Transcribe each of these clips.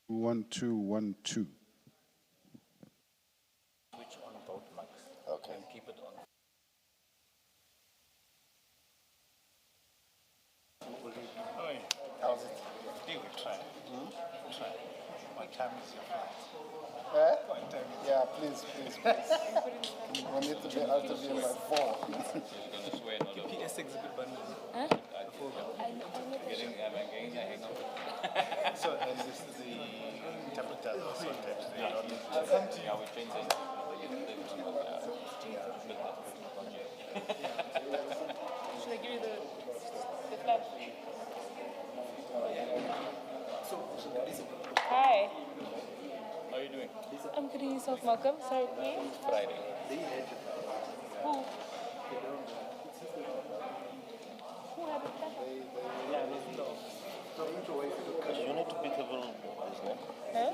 1212. Switch on both mics. Okay. And keep it on. How's it? You will try. Try. What time is your flight? What time is Yeah, please. We need to be out of here by 4. PS exhibit bundle? So, and this is the interpreter. So, I'll come to you. Should I give you the flash? Hi. How are you doing? I'm getting yourself, Malcolm. Sorry, me? Friday. Who? Who had a flash? You need to pick a little his name. Huh?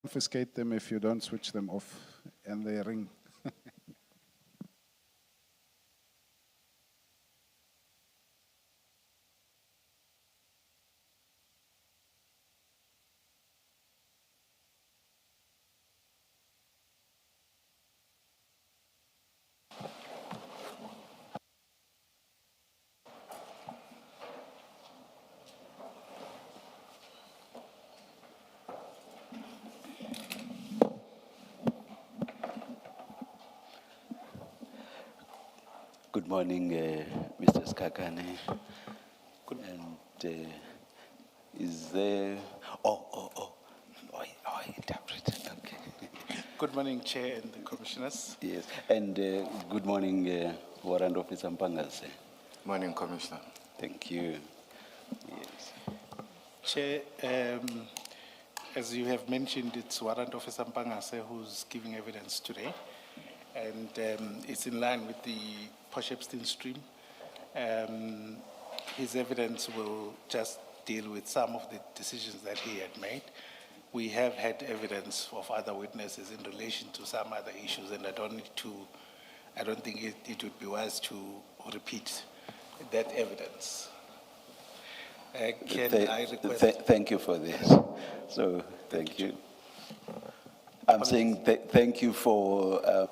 Confiscate them if you don't switch them off and they ring. Good morning, Mr. Skakane. And is there? Oh, interpret. Okay. Good morning, Chair and the Commissioners. Yes, and good morning, Warrant Officer Mpangase. Morning, Commissioner. Thank you. Yes. Chair, as you have mentioned, it's Warrant Officer Mpangase who's giving evidence today. And it's in line with the Potchefstroom stream. His evidence will just deal with some of the decisions that he had made. We have had evidence of other witnesses in relation to some other issues, and I don't think it would be wise to repeat that evidence. Can I request? Thank you for this. So, thank you. I'm saying thank you for.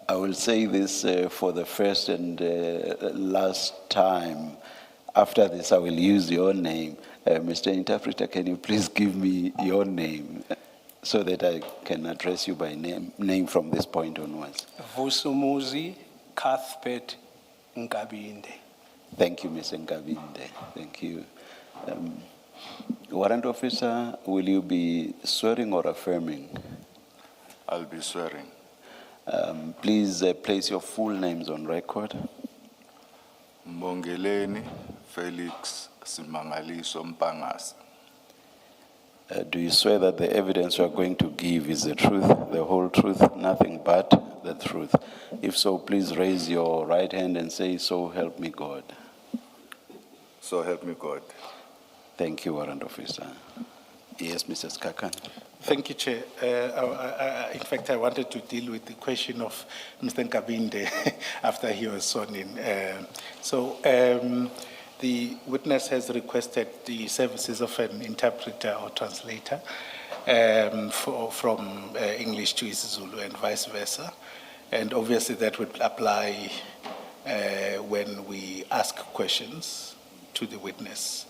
I will say this for the first and last time. After this, I will use your name. Mr. Interpreter, can you please give me your name so that I can address you by name from this point onwards? Vusumuzi Cuthbert Nkabinde. Thank you, Mr. Nkabinde. Thank you. Warrant Officer, will you be swearing or affirming? I'll be swearing. Please place your full names on record. Mbongeleni Felix Simangaliso Mpangase. Do you swear that the evidence you are going to give is the truth, the whole truth, nothing but the truth? If so, please raise your right hand and say, "So help me God." So help me God. Thank you, Warrant Officer. Yes, Mr. Skakan. Thank you, Chair. In fact, I wanted to deal with the question of Mr. Nkabinde after he was sworn in. The witness has requested the services of an interpreter or translator from English to Zulu and vice versa. And obviously that would apply when we ask questions to the witness.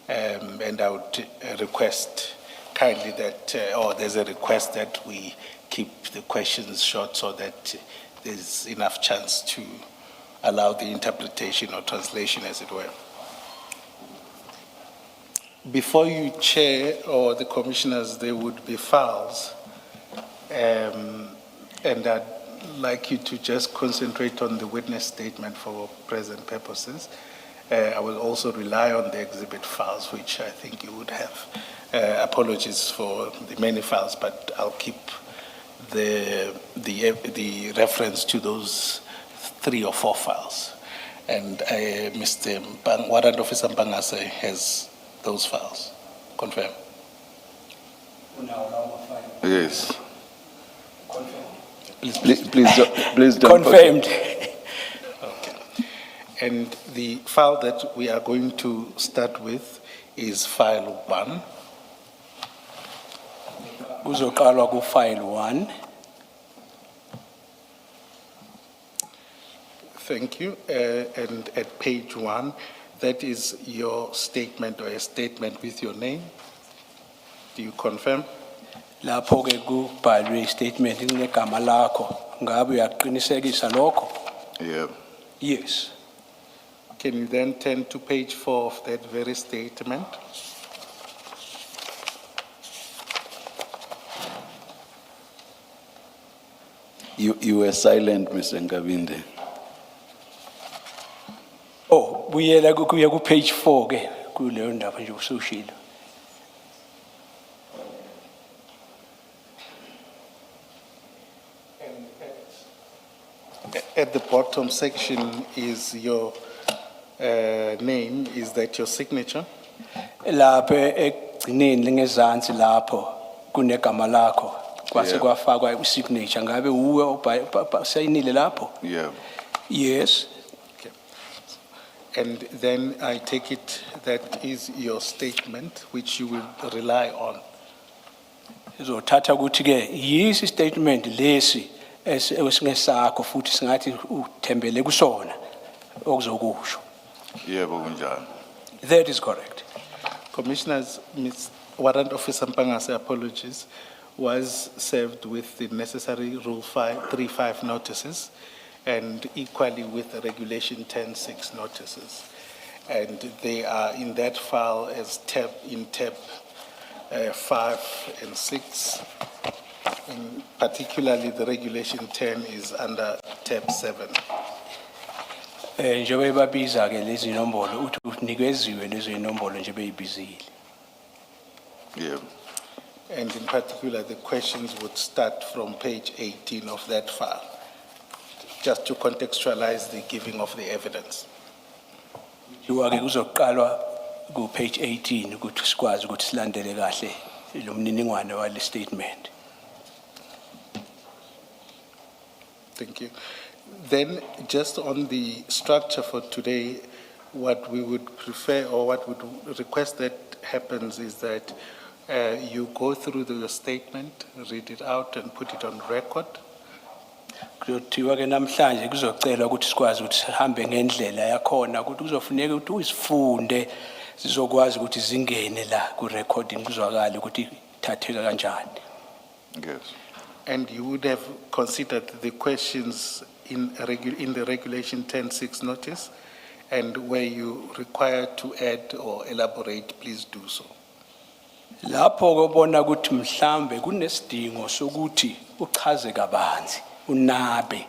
And I would request kindly that, or there's a request that we keep the questions short so that there's enough chance to allow the interpretation or translation, as it were. Before you, Chair, or the commissioners, there would be files, and I'd like you to just concentrate on the witness statement for present purposes. I will also rely on the exhibit files, which I think you would have. Apologies for the many files, but I'll keep the reference to those 3 or 4 files. And Mr. Warrant Officer Mpangase has those files. Confirm. Yes. Please don't. Confirmed. Okay. And the file that we are going to start with is file 1. Kuzoqalwa ku file 1. Thank you. And at page 1, that is your statement or a statement with your name. Do you confirm? Lapho ke kubhalwe statement ngegama lakho. Ngabe uyaqinisekisa lokho? Yeah. Yes. Can you then turn to page 4 of that very statement? You were silent, Mr. Nkabinde. Oh, buyela kuya ku page 4 ke kuleyo ndaba nje usushilo. At the bottom section is your name. Is that your signature? Lapho egcineni ngezansi lapho kunegama lakho. Kwase Yeah. kwafakwa isignature ngabe uwe sayinile lapho? Yeah. Yes. Okay. And then I take it that is your statement, which you will rely on. Izothatha ukuthi ke yisi statement lesi esingesakho futhi singathi uthembele kusona okuzokusho. Yebo kunjani. That is correct. Commissioners, Ms. Warrant Officer Mpangase, apologies, was served with the necessary Rule 35 notices and equally with the Regulation 10.6 notices. And they are in that file as tab 5 and 6. And particularly the Regulation 10 is under tab 7. Njengoba babiza ke lezi nombolo uthi unikeziwe lezo inombolo nje beyibizile. Yeah. And in particular, the questions would start from page 18 of that file, just to contextualize the giving of the evidence. Kuwa ke kuzoqalwa ku page 18 ukuthi sikwazi ukuthi silandele kahle lo mniningwane wale statement. Thank you. Then, just on the structure for today, what we would prefer or what would request that happens is that you go through your statement, read it out and put it on record. Kuthiwa ke namhlanje kuzocelwa ukuthi sikwazi ukuthi sihambe ngendlela yakhona ukuthi kuzofuneka ukuthi usifunde sizokwazi ukuthi zingene la ku recording kuzwakala ukuthi ithatheka kanjani. Yes. And you would have considered the questions in the Regulation 10.6 notice, and where you require to add or elaborate, please do so. Lapho kubona ukuthi mhlambe kunesidingo sokuthi uchaze kabanzi unabe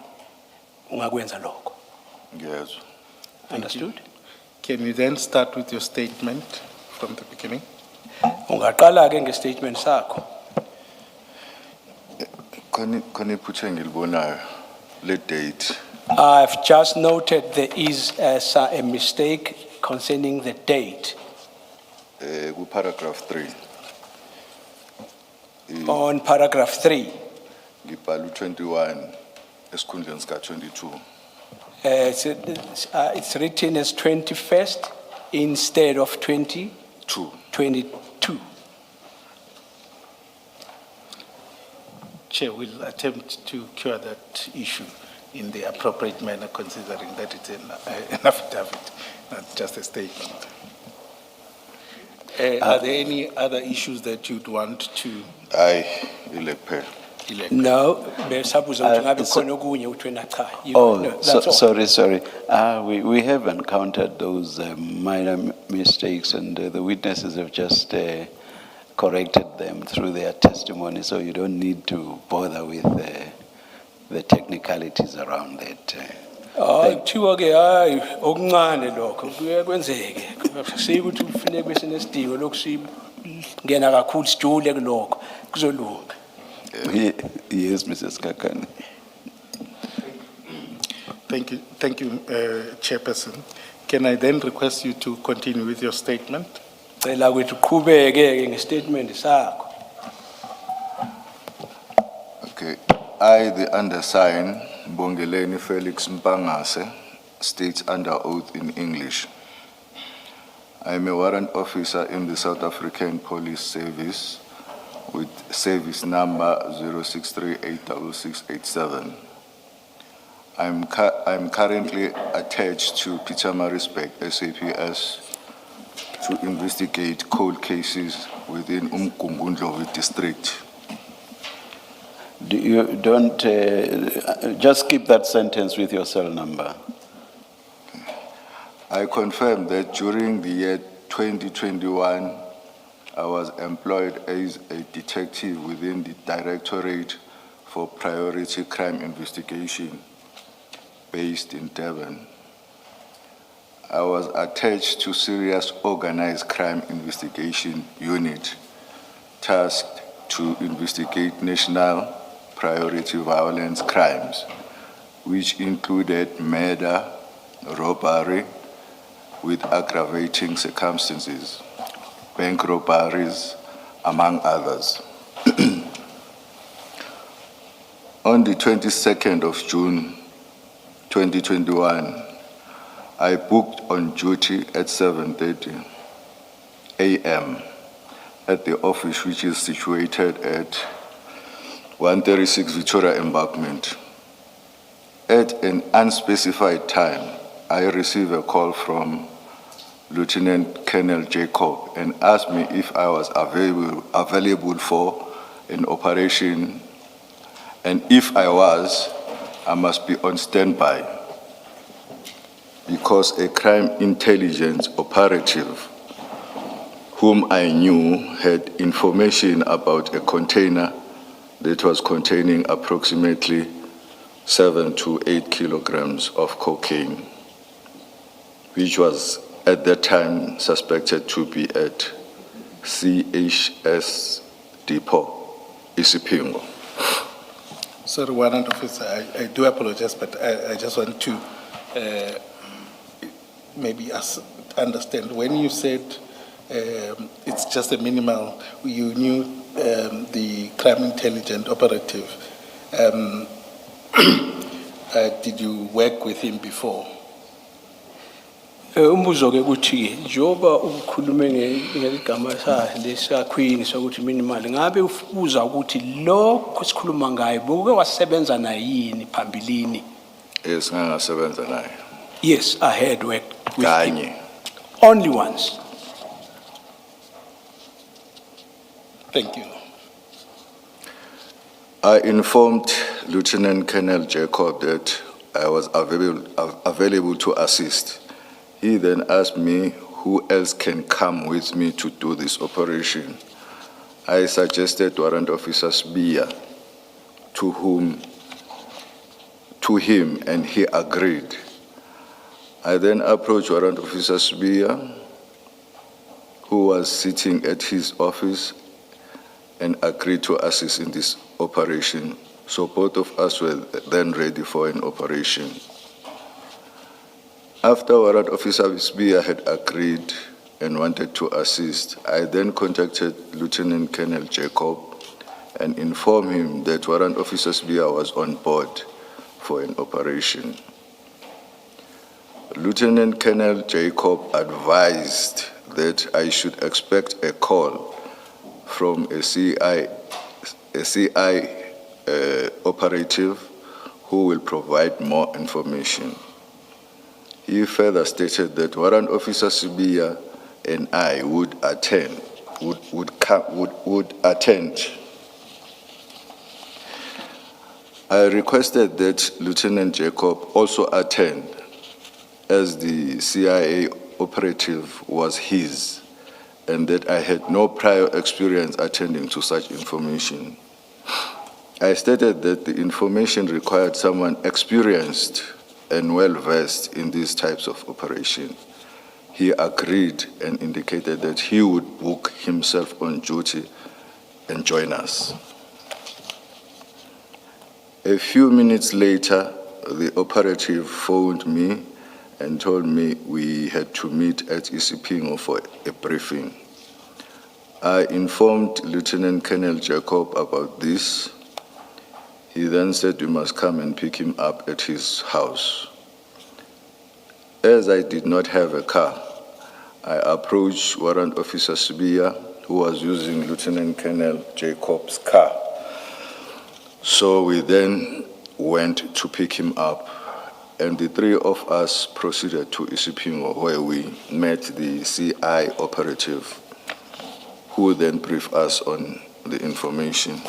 ungakwenza lokho. Ngiyezwa. Understood? Can you then start with your statement from the beginning? Ungaqala ke ngestatement sakho. Khona iphutha engilibonayo le date. I've just noted there is a mistake concerning the date Ku paragraph 3. on paragraph 3. Ngibhala u21 esikhundleni sika 22. It's written as 21st instead of 2022. 2. Chair will attempt to cure that issue in the appropriate manner, considering that it's an affidavit, not just a statement. Are there any other issues that you'd want to Ayi ilephela. elect? No, besabuza ukuthi ngabe so- khona okunye uthi wena cha. Oh, No, that's all. sorry. We have encountered those minor mistakes, and the witnesses have just corrected them through their testimony, so you don't need to bother with the technicalities around that. Kuthiwa ke hayi okuncane lokho kuye kwenzeke. Siyi ukuthi kufanele bese nesidingo lokusingena kakhulu sijule kulokho kuzolunga. Yes, Mrs. Kakani. Thank you, Chairperson. Can I then request you to continue with your statement? Cela ukuthi uqhubeke ke ngestatement sakho. Okay. I, the undersigned, Bongeleni Felix Mpangase, states under oath in English. I am a warrant officer in the South African Police Service with service number 0638667. I'm currently attached to Pietermaritzburg SAPS to investigate cold cases within Umgungundlovu district. Don't just keep that sentence with your cell number. I confirm that during the year 2021, I was employed as a detective within the Directorate for Priority Crime Investigation based in Durban. I was attached to Serious Organized Crime Investigation Unit, tasked to investigate national priority violence crimes, which included murder, robbery with aggravating circumstances, bank robberies, among others. On the 22nd of June, 2021, I booked on duty at 7:30 a.m. at the office, which is situated at 136 Victoria Embankment. At an unspecified time, I received a call from Lieutenant Colonel Jacob and asked me if I was available for an operation, and if I was, I must be on standby because a crime intelligence operative whom I knew had information about a container that was containing approximately 7 to 8 kilograms of cocaine, which was at that time suspected to be at CHS Depot, Isipingo. Sorry, Warrant Officer, I do apologize, but I just want to maybe understand. When you said it's just a minimal, you knew the crime intelligence operative. Did you work with him before? Umbuzo ke ukuthi njoba ukukhulume ngeligama lesakhwini sokuthi minimal ngabe ufuza ukuthi lokho sikhuluma ngayo boke wasebenza naye yini phambilini? Yes, ngangasebenza naye. Yes, I had worked with him. Kanye. Only once. Thank you. I informed Lieutenant Colonel Jacob that I was available to assist. He then asked me who else can come with me to do this operation. I suggested Warrant Officer Sbia, to whom to him and he agreed. I then approached Warrant Officer Sbia, who was sitting at his office, and agreed to assist in this operation. So both of us were then ready for an operation. After Warrant Officer Sbia had agreed and wanted to assist, I then contacted Lieutenant Colonel Jacob and informed him that Warrant Officer Sbia was on board for an operation. Lieutenant Colonel Jacob advised that I should expect a call from a CI operative who will provide more information. He further stated that Warrant Officer Sibia and I would attend. I requested that Lieutenant Jacob also attend, as the CIA operative was his, and that I had no prior experience attending to such information. I stated that the information required someone experienced and well-versed in these types of operations. He agreed and indicated that he would book himself on duty and join us. A few minutes later, the operative phoned me and told me we had to meet at Isipingo for a briefing. I informed Lieutenant Colonel Jacob about this. He then said we must come and pick him up at his house. As I did not have a car, I approached Warrant Officer Sibia, who was using Lieutenant Colonel Jacob's car. So we then went to pick him up, and the three of us proceeded to Isipingo, where we met the CI operative, who then briefed us on the information.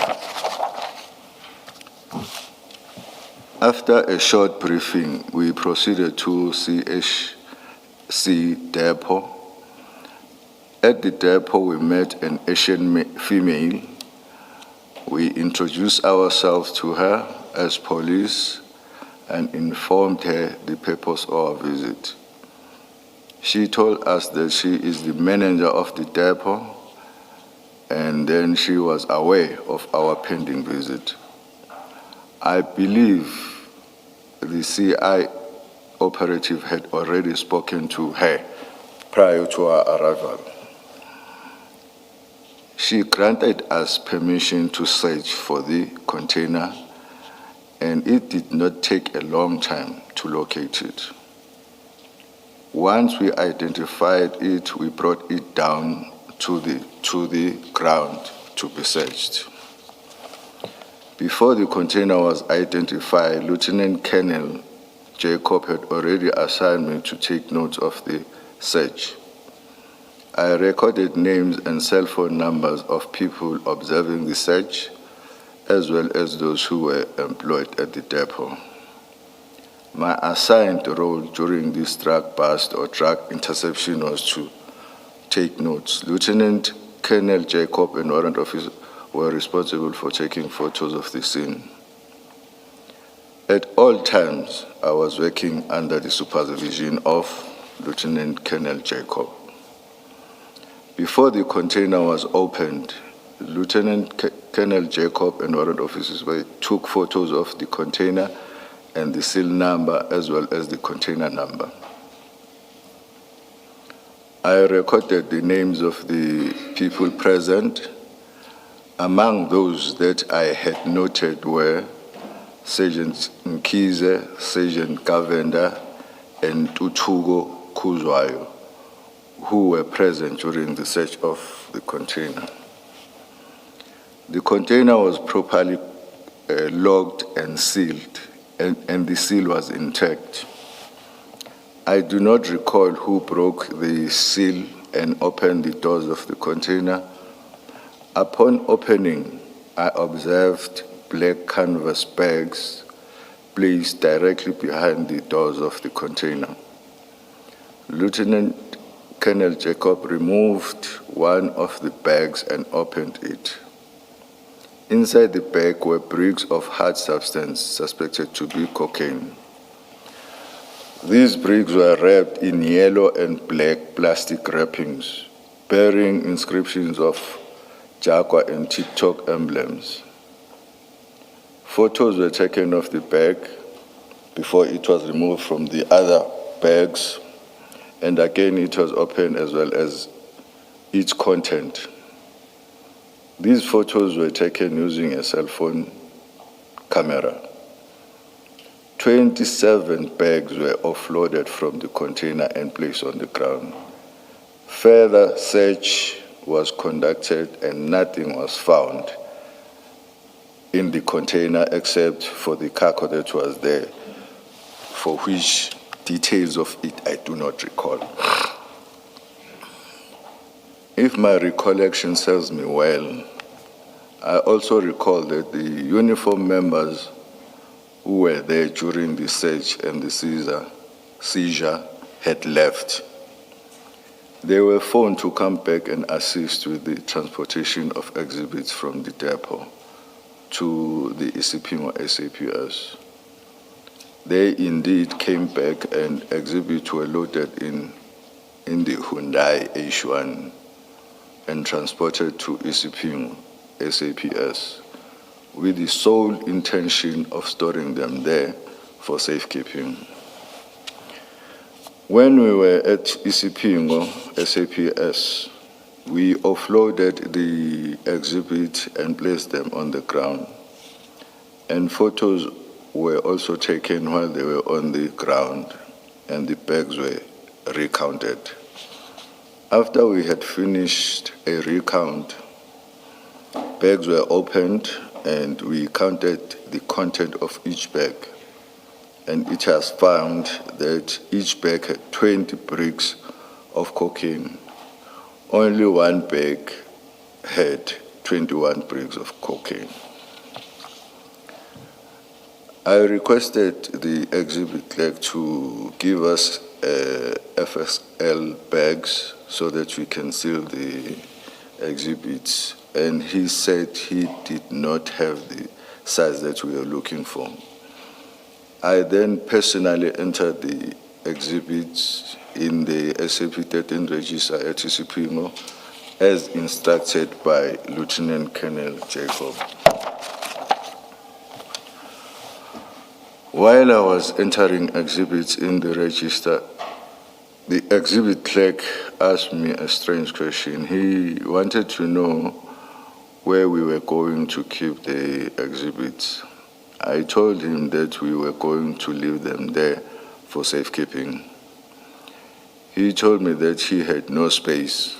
After a short briefing, we proceeded to CHC depot. At the depot, we met an Asian female. We introduced ourselves to her as police and informed her the purpose of our visit. She told us that she is the manager of the depot, and then she was aware of our pending visit. I believe the CI operative had already spoken to her prior to our arrival. She granted us permission to search for the container, and it did not take a long time to locate it. Once we identified it, we brought it down to the ground to be searched. Before the container was identified, Lieutenant Colonel Jacob had already assigned me to take notes of the search. I recorded names and cell phone numbers of people observing the search, as well as those who were employed at the depot. My assigned role during this drug bust or drug interception was to take notes. Lieutenant Colonel Jacob and Warrant Officer were responsible for taking photos of the scene. At all times, I was working under the supervision of Lieutenant Colonel Jacob. Before the container was opened, Lieutenant Colonel Jacob and warrant officers took photos of the container and the seal number as well as the container number. I recorded the names of the people present. Among those that I had noted were Sergeant Mkize, Sergeant Gavenda, and Tutugo Kuzwayo, who were present during the search of the container. The container was properly locked and sealed, and the seal was intact. I do not recall who broke the seal and opened the doors of the container. Upon opening, I observed black canvas bags placed directly behind the doors of the container. Lieutenant Colonel Jacob removed one of the bags and opened it. Inside the bag were bricks of hard substance suspected to be cocaine. These bricks were wrapped in yellow and black plastic wrappings, bearing inscriptions of Jaguar and TikTok emblems. Photos were taken of the bag before it was removed from the other bags, and again it was opened as well as its content. These photos were taken using a cell phone camera. 27 bags were offloaded from the container and placed on the ground. Further search was conducted and nothing was found in the container except for the cargo that was there, for which details of it I do not recall. If my recollection serves me well, I also recall that the uniform members who were there during the search and the seizure had left. They were phoned to come back and assist with the transportation of exhibits from the depot to the Isipingo SAPS. They indeed came back and exhibits were loaded in the Hyundai H1 and transported to Isipingo SAPS with the sole intention of storing them there for safekeeping. When we were at Isipingo SAPS, we offloaded the exhibit and placed them on the ground. And photos were also taken while they were on the ground, and the bags were recounted. After we had finished a recount, bags were opened and we counted the content of each bag. And it has found that each bag had 20 bricks of cocaine. Only one bag had 21 bricks of cocaine. I requested the exhibit clerk to give us FSL bags so that we can seal the exhibits, and he said he did not have the size that we were looking for. I then personally entered the exhibits in the SAP 13 register at Isipingo as instructed by Lieutenant Colonel Jacob. While I was entering exhibits in the register, the exhibit clerk asked me a strange question. He wanted to know where we were going to keep the exhibits. I told him that we were going to leave them there for safekeeping. He told me that he had no space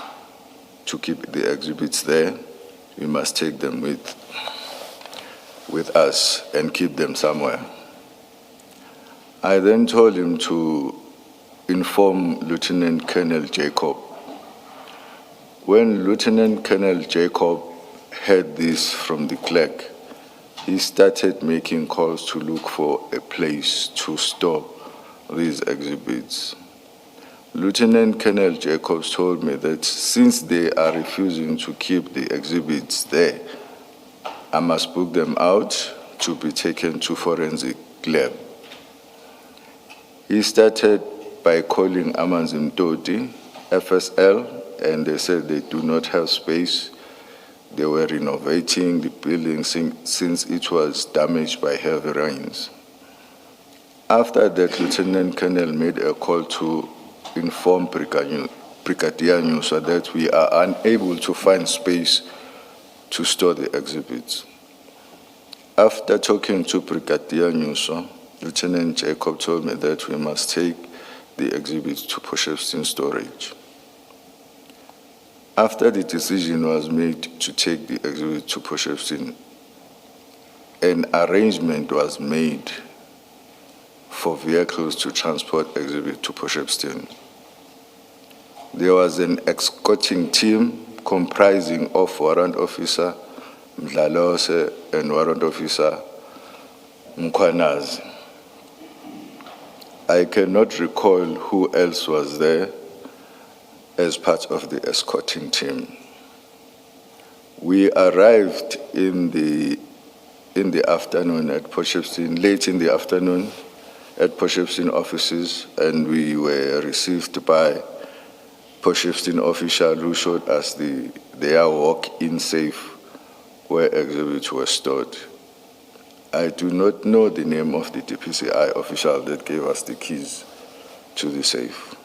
to keep the exhibits there. We must take them with us and keep them somewhere. I then told him to inform Lieutenant Colonel Jacob. When Lieutenant Colonel Jacob heard this from the clerk, he started making calls to look for a place to store these exhibits. Lieutenant Colonel Jacobs told me that since they are refusing to keep the exhibits there, I must book them out to be taken to forensic lab. He started by calling Amanzi Mtoti, FSL, and they said they do not have space. They were renovating the building since it was damaged by heavy rains. After that, Lieutenant Colonel made a call to inform Brigadier Nyusa that we are unable to find space to store the exhibits. After talking to Brigadier Nyusa, Lieutenant Jacob told me that we must take the exhibits to Potchefstroom storage. After the decision was made to take the exhibit to Potchefstroom, an arrangement was made for vehicles to transport exhibit to Potchefstroom. There was an escorting team comprising of Warrant Officer Mdlalose and Warrant Officer Mkhwanazi. I cannot recall who else was there as part of the escorting team. We arrived in the afternoon at Potchefstroom, late in the afternoon at Potchefstroom offices, and we were received by Potchefstroom official who showed us their walk-in safe where exhibits were stored. I do not know the name of the DPCI official that gave us the keys to the safe.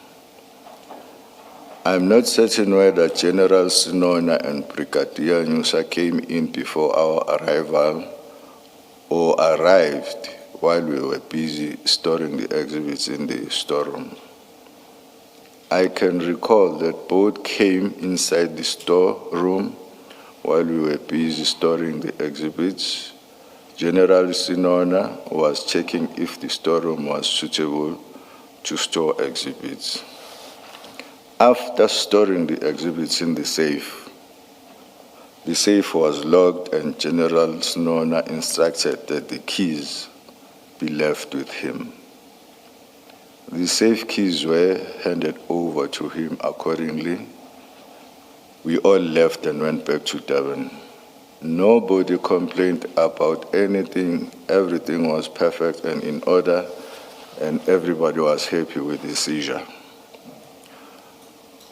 I'm not certain whether General Sinona and Brigadier Nyusa came in before our arrival or arrived while we were busy storing the exhibits in the storeroom. I can recall that both came inside the storeroom while we were busy storing the exhibits. General Sinona was checking if the storeroom was suitable to store exhibits. After storing the exhibits in the safe was locked, and General Sinona instructed that the keys be left with him. The safe keys were handed over to him accordingly. We all left and went back to Durban. Nobody complained about anything. Everything was perfect and in order, and everybody was happy with the seizure.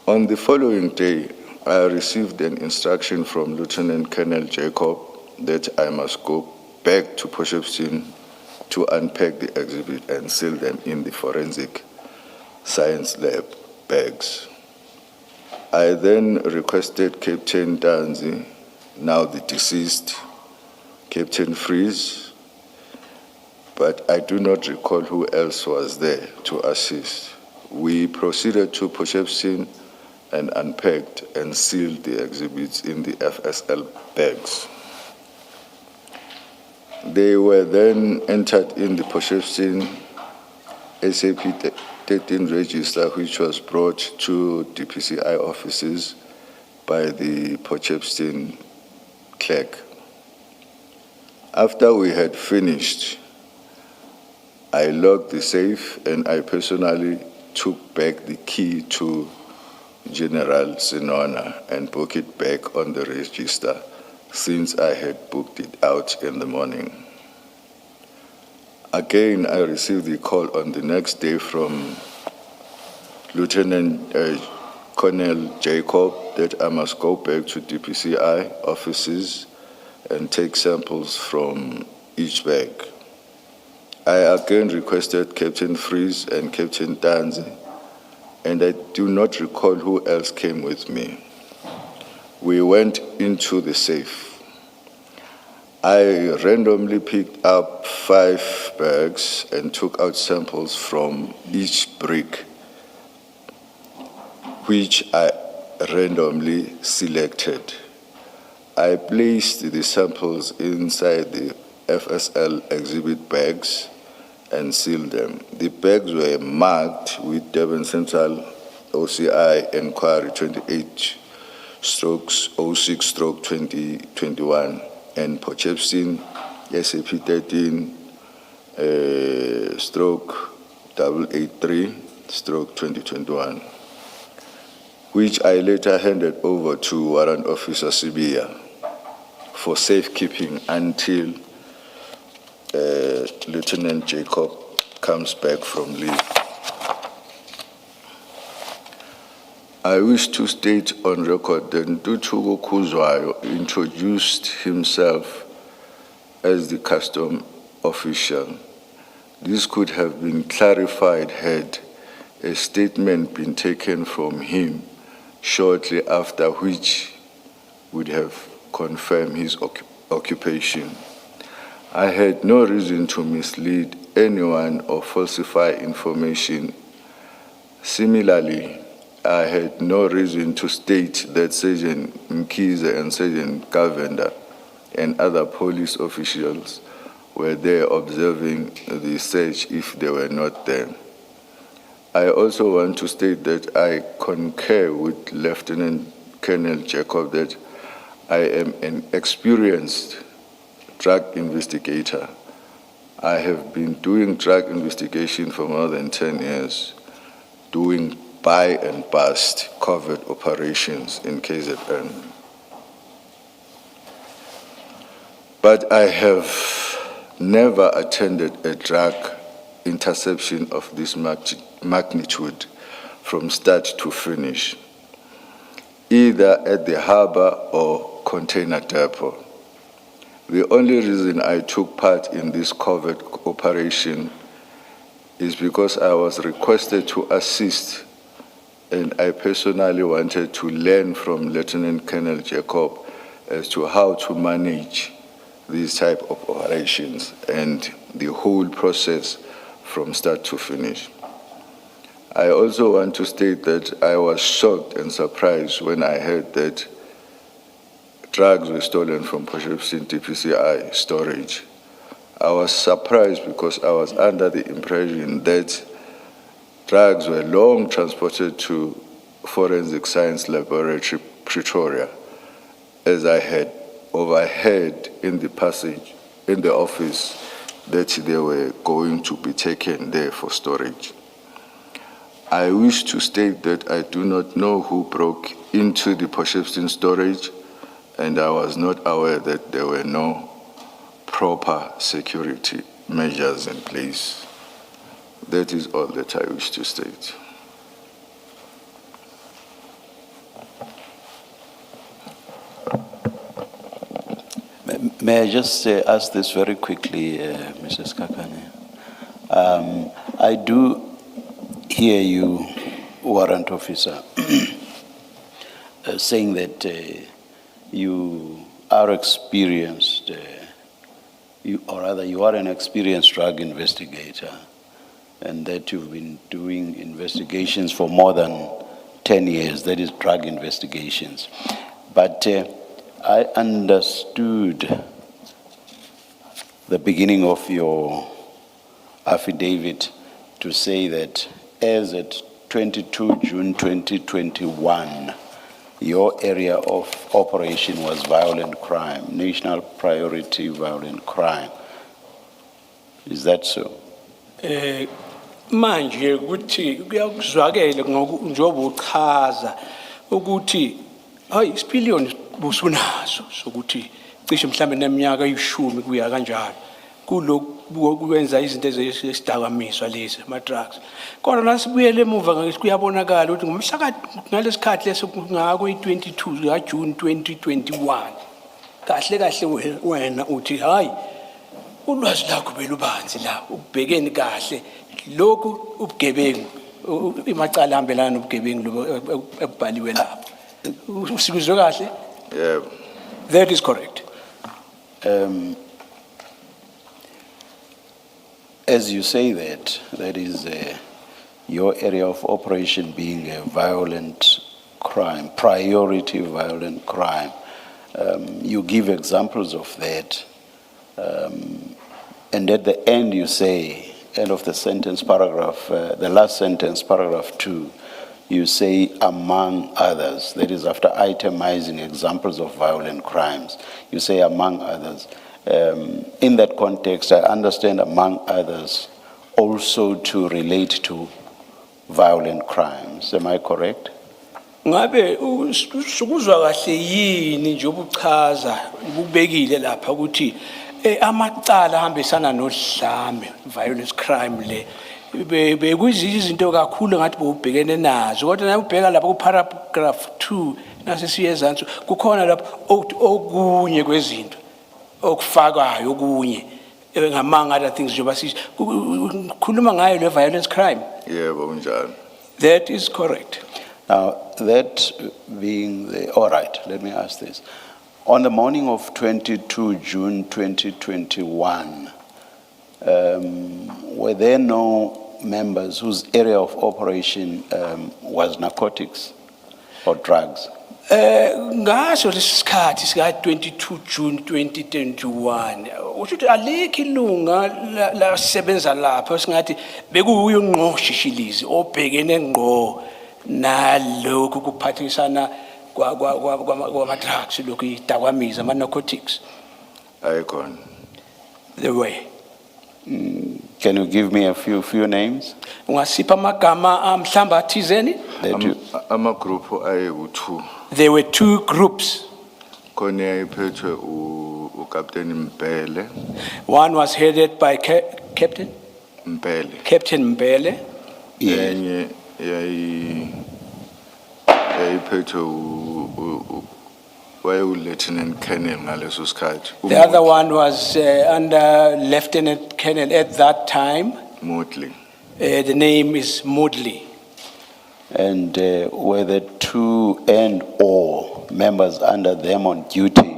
On the following day, I received an instruction from Lieutenant Colonel Jacob that I must go back to Potchefstroom to unpack the exhibit and seal them in the forensic science lab bags. I then requested Captain Danzi, now the deceased, Captain Fries, but I do not recall who else was there to assist. We proceeded to Potchefstroom and unpacked and sealed the exhibits in the FSL bags. They were then entered in the Potchefstroom SAP 13 register, which was brought to DPCI offices by the Potchefstroom clerk. After we had finished, I locked the safe and I personally took back the key to General Sinona and booked it back on the register since I had booked it out in the morning. Again, I received the call on the next day from Lieutenant Colonel Jacob that I must go back to DPCI offices and take samples from each bag. I again requested Captain Fries and Captain Danzi, and I do not recall who else came with me. We went into the safe. I randomly picked up 5 bags and took out samples from each brick, which I randomly selected. I placed the samples inside the FSL exhibit bags and sealed them. The bags were marked with Durban Central OCI Inquiry 28/06/2021 and Potchefstroom SAP 13/883/2021, which I later handed over to Warrant Officer Sibia for safekeeping until Lieutenant Jacob comes back from leave. I wish to state on record that Ntuthuko Khuzwayo introduced himself as the custom official. This could have been clarified had a statement been taken from him shortly after, which would have confirmed his occupation. I had no reason to mislead anyone or falsify information. Similarly, I had no reason to state that Sergeant Mkhize and Sergeant Govender and other police officials were there observing the search if they were not there. I also want to state that I concur with Lieutenant Colonel Jacob that I am an experienced drug investigator. I have been doing drug investigation for more than 10 years, doing buy and bust covert operations in KZN. But I have never attended a drug interception of this magnitude from start to finish, either at the harbor or container depot. The only reason I took part in this covert operation is because I was requested to assist, and I personally wanted to learn from Lieutenant Colonel Jacob as to how to manage these type of operations and the whole process from start to finish. I also want to state that I was shocked and surprised when I heard that drugs were stolen from Potchefstroom DPCI storage. I was surprised because I was under the impression that drugs were long transported to Forensic Science Laboratory, Pretoria, as I had overheard in the passage in the office that they were going to be taken there for storage. I wish to state that I do not know who broke into the Potchefstroom storage, and I was not aware that there were no proper security measures in place. That is all that I wish to state. May I just ask this very quickly, Mrs. Kakane? I do hear you, warrant officer, saying that you are experienced, you are an experienced drug investigator, and that you've been doing investigations for more than 10 years, that is drug investigations. But I understood the beginning of your affidavit to say that as at 22 June 2021, your area of operation was violent crime, national priority violent crime. Is that so? Manje ukuthi kuyakuzwakela njengoba uchaza ukuthi hayi isipiliyoni busunazo sokuthi cishe mhlambe neminyaka eyishumi kuya kanjalo kulokhu kwenza izinto ezidakamizwa lezi ama drugs kodwa nasibuyele emuva ngathi kuyabonakala ukuthi ngomhla ngalesikhathi leso ngako i22 ka June 2021 kahle kahle wena uthi hayi ulwazi lakho belubanzi la ubhekeni kahle lokhu ubugebengu imacala ahambelana nobugebengu ebhaliwe lapho usikuzwe kahle. Yeah. That is correct. As you say that is your area of operation being a violent crime, priority violent crime. You give examples of that. And at the end you say, end of the sentence, paragraph, the last sentence, paragraph 2, you say among others. That is after itemizing examples of violent crimes. You say among others. In that context, I understand among others also to relate to violent crimes. Am I correct? Ngabe usukuzwa kahle yini nje obuchaza ubekile lapha ukuthi amacala ahambisana nodlame violence crime le bekuyizinto kakhulu ngathi bobhekene nazo kodwa na ubheka lapha ku paragraph 2 nasesiyezansi kukhona lapha okunye kwezinto okufakayo okunye ngamanga other things njengoba sikhuluma ngayo le violence crime. Yebo kunjalo. That is correct. Now, that being all right, let me ask this. On the morning of 22 June 2021, were there no members whose area of operation was narcotics or drugs? Ngaso lesikhathi sika 22 June 2021 ukuthi alikho ilunga la sebenza lapha singathi bekuyo ngqo shishilizi obhekene ngqo nalokho kuphathisana kwama drugs lokho idakwamiza ama narcotics. Icon. The way. Can you give me a few names? Ungasipha amagama amhlamba athizeni? Ama group ayi u2. There were two groups. Khona iphethwe Captain Mpele, One was headed by Captain Mbele. enye yayiphethe Lieutenant Colonel ngaleso sikhathi. The other one was under Lieutenant Colonel at that time. Motley. The name is Moodley. And were the two and/or members under them on duty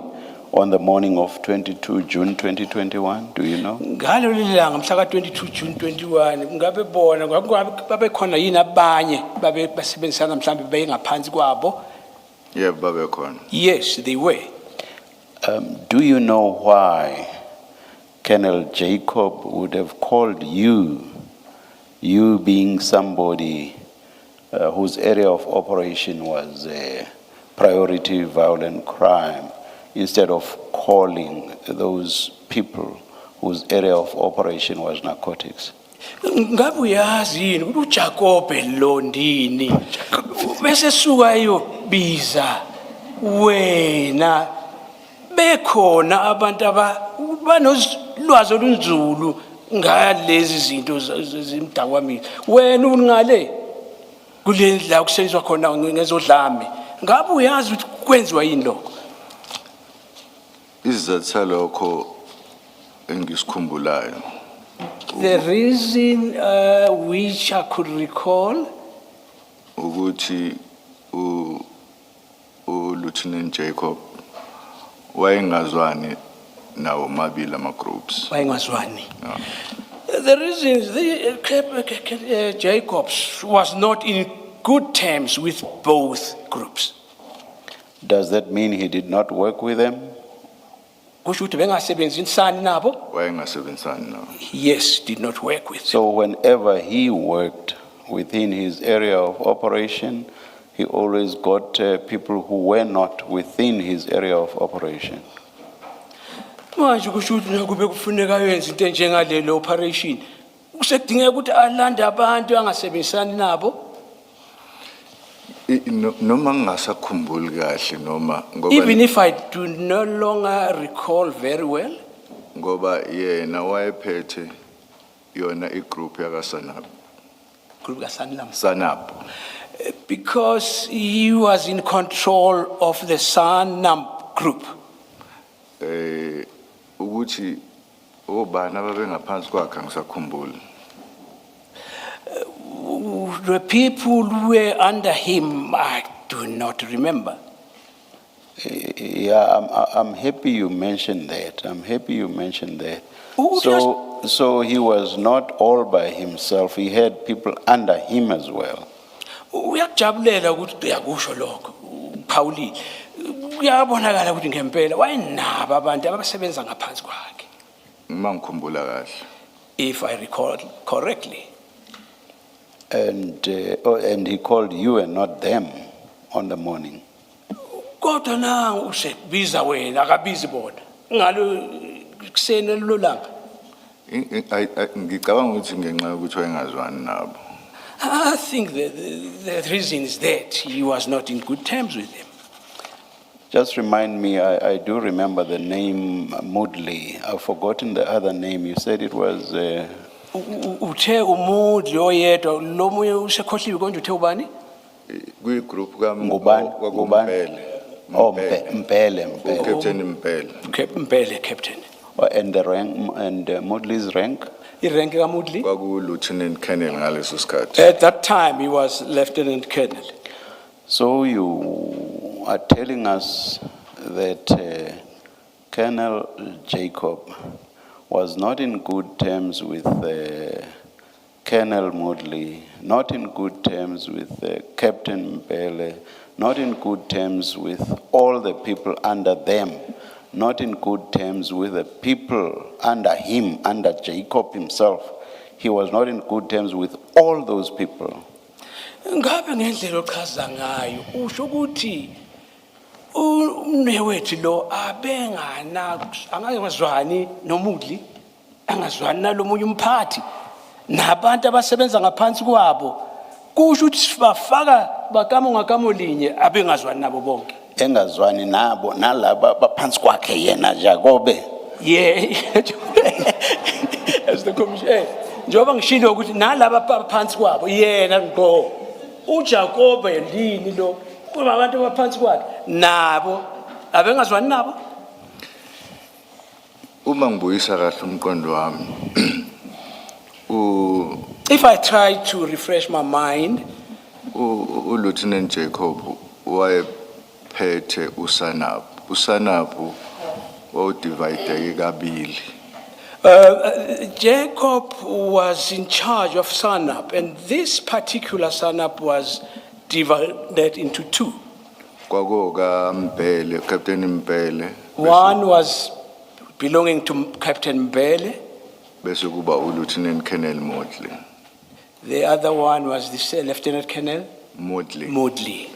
on the morning of 22 June 2021? Do you know? Ngalo lilanga mhla ka 22 June 21 ngabe bona babe khona yini abanye babe basebenzisana mhlambe beyengaphansi kwabo? Yeah, babe khona. Yes, they were. Do you know why Colonel Jacob would have called you being somebody whose area of operation was priority violent crime, instead of calling those people whose area of operation was narcotics? Ngabe uyazi yini ukuthi uJacob elondini bese suka eyobiza wena bekhona abantu banolwazi olunzulu ngalezi zinto zimdakwamile wena ungale kule la kusetshenziswa khona ngezodlame ngabe uyazi ukuthi kwenziwa yini lokho? Isizathu lokho engisikhumbulayo. The reason which I could recall Ukuthi Lieutenant Jacob wayengazwani nawo mabili ama groups. wayengazwani. The reason is Jacobs was not in good terms with both groups. Does that mean he did not work with them? Kusho ukuthi bengasebenzisani nabo? Wayengasebenzisani nawo. Yes, did not work with them. So whenever he worked within his area of operation, he always got people who were not within his area of operation. Manje kusho ukuthi nakube kufuneka yenze into enjengalelo operation usekudingeka ukuthi alande abantu angasebenzisani nabo. Noma ngingasakhumbuli kahle noma Even if I do no longer recall very well, ngoba yena wayephethe yona igroup yakaSanap. group kaSanlam, Sanap. because he was in control of the Sanlam group. Ukuthi obani ababengaphansi kwakhe ngisakhumbula. The people who were under him, I do not remember. Yeah, I'm happy you mentioned that. I'm happy you mentioned that. So he was not all by himself. He had people under him as well. Uyakujabulela ukuthi uyakusho lokho Pauli uyabonakala ukuthi ngempela wayenabo abantu abasebenza ngaphansi kwakhe, Ngikhumbula kahle. if I recall correctly. And he called you and not them on the morning. Kodwa na usebiza wena akabizi bona ngalo kuseni lolanga. Ngicabanga ukuthi ngenxa yokuthi wayengazwani nabo. I think the reason is that he was not in good terms with them. Just remind me, I do remember the name Moodley. I've forgotten the other name. You said it was... Uthe uMudli oyedwa lo moya usekhohliwe konje uthe ubani? Kwi group kaMpele. Oh, Mpele. Captain Mpele. Mbele captain. And the rank, and Moodley's rank? Irank kaMudli? Kwaku Lieutenant Colonel ngaleso sikhathi. At that time he was Lieutenant Colonel. So you are telling us that Colonel Jacob was not in good terms with Colonel Moodley, not in good terms with Captain Mbele, not in good terms with all the people under them, not in good terms with the people under him, under Jacob himself. He was not in good terms with all those people. Ngabe ngendlela ochaza ngayo usho ukuthi umnewethu lo angazwani noMudli, angazwani nalomunye umphathi nabantu abasebenza ngaphansi kwabo, kusho ukuthi sibafaka bakamo ngakamo linye abengazwani nabo bonke. engazwani nabo nalaba baphansi kwakhe yena Jacobe. Yeah, as the commission, njengoba ngishilo ukuthi nalaba phansi kwabo yena ngqo uJacob yini lo kuba abantu abaphansi kwakhe nabo abengazwani nabo. Uma ngibuyisa kahle umqondo wami If I try to refresh my mind, uLieutenant Jacob wayephethe uSanapu wawudivide kabili. Jacob was in charge of Sanap, and this particular Sanap was divided into two. Kwakuka Captain Mbele One was belonging to Captain Mbele. bese kuba uLieutenant Colonel Motley. The other one was the Lieutenant Colonel Modley.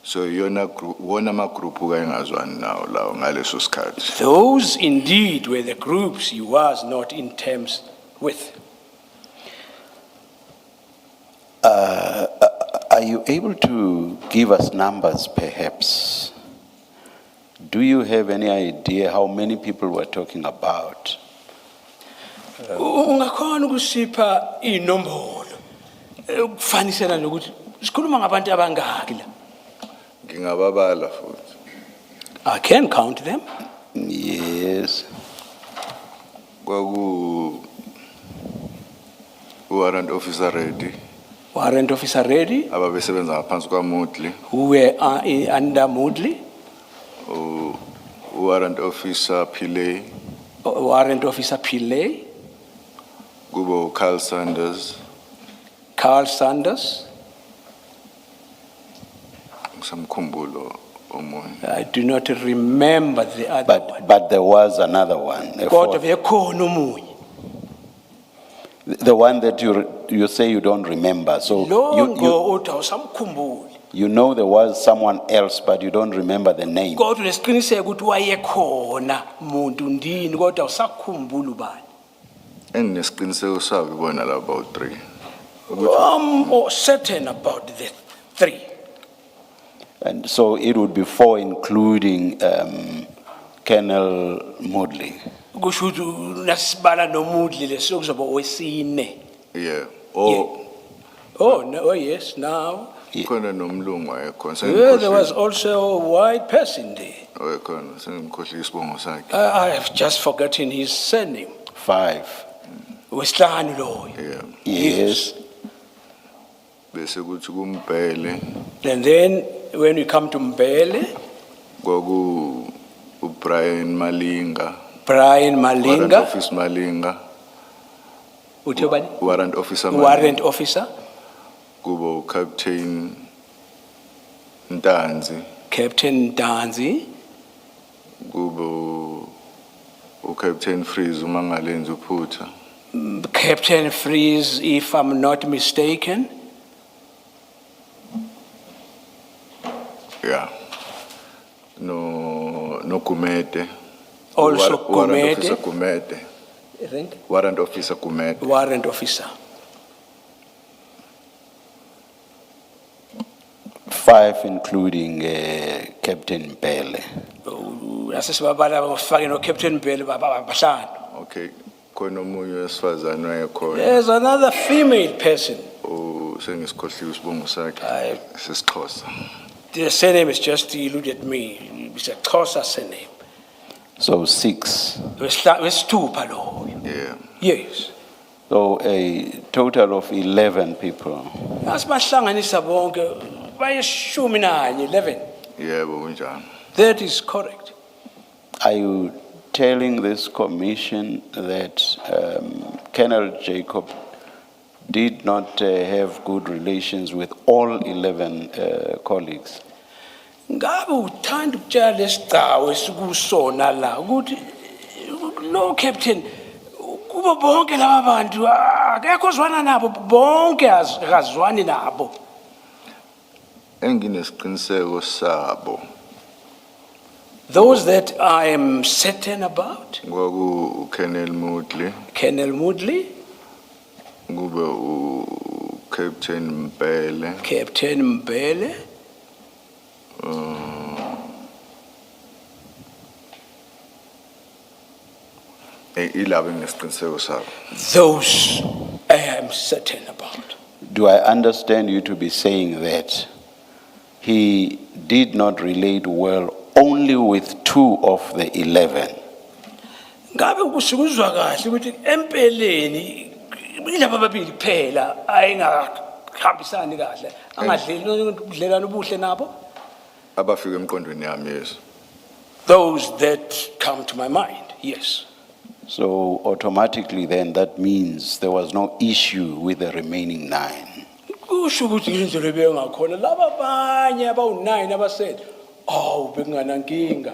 So wona ma group engazwani nawo lawo ngaleso sikhathi. Those indeed were the groups he was not in terms with. Are you able to give us numbers perhaps? Do you have any idea how many people we're talking about? Ungakhona ukusipha inombolo ukufanisela nokuthi sikhuluma ngabantu abangaki la. Ngingababala futhi. I can count them. Yes. Kwaku warrant officer ready. Warrant officer ready, Ababesebenza ngaphansi kwaMotley. who were under Modley. Warrant officer Pillay. Warrant officer Pillay, Kubo Carl Sanders. Carl Sanders. Samkhumbulo omunye. I do not remember the other one. But there was another one. a Kodwa fourth. bekhona omunye. The one that you say you don't remember. So Lo ngo uthi awusamkhumbuli. you know there was someone else, but you don't remember the name. Kodwa lesiqiniseko ukuthi wayekhona umuntu ndini kodwa awusakhumbuli ubani. Enginesiqiniseko sabi bona la about 3. Or certain about the three. And so it would be 4, including Colonel Modley. Kusho ukuthi nasibala noMudli leso kuzoba wesine. Yeah. Oh no, oh yes, now. Khona nomlungu wayekhona. Yeah, there was also a white person there. Wayekhona sengikhohlisa isibongo sakhe. I have just forgotten his surname. 5. Wesihlanu loyo. Yeah. Yes. Bese kuthi kuMbhele And then when we come to Mbele, kwaku uBrian Malinga. Brian Warrant Malinga, office Malinga. uthi ubani? Warrant officer Malinga. Warrant officer, Kubo Captain Ntanzi. Captain Danzi, Kubo uCaptain Freeze umangalenzi uphutha. Captain Freeze, if I'm not mistaken. Yeah. No Kumete. Also Warrant officer Kumete. Kumete. I think. Warrant officer Kumete. Warrant officer. 5, including Captain Bele. Asesibabala bafake no Captain Mbele bahlanu. Okay. Khona omunye wesifazane wayekhona. There's another female person. Sengisikhohliwe isibongo sakhe. Aye. SesiXhosa. The surname is just eluded me. It's a Xhosa surname. So 6. Wesithupha loyo. Yeah. Yes. So a total of 11 people. Asibahlanganisa bonke bayishumi nanye 11. Yebo kunjani. That is correct. Are you telling this commission that Colonel Jacob did not have good relations with all 11 colleagues? Ngabe uthanda ukutshela lesigcawu esikusona la ukuthi no captain kuba bonke laba bantu akekho ozwana nabo bonke akazwani nabo. Enginesiqiniseko sabo. Those that I am certain about, Kwaku uColonel Motley, Colonel Modley, kube uCaptain Mbele, Captain Mbele, ilabo nginesiqiniseko sabo. Those I am certain about. Do I understand you to be saying that he did not relate well only with 2 of the 11? Ngabe kusikuzwa kahle ukuthi empeleni ilabo ababili kuphela ayengahambisani kahle angadleli ubudlelwano obuhle nabo. Abafika emqondweni yami, yes. Those that come to my mind, yes. So automatically then that means there was no issue with the remaining 9. Kusho ukuthi indlela ebengakhona laba abanye abawu9 abasaid, "Oh, bekunganankinga."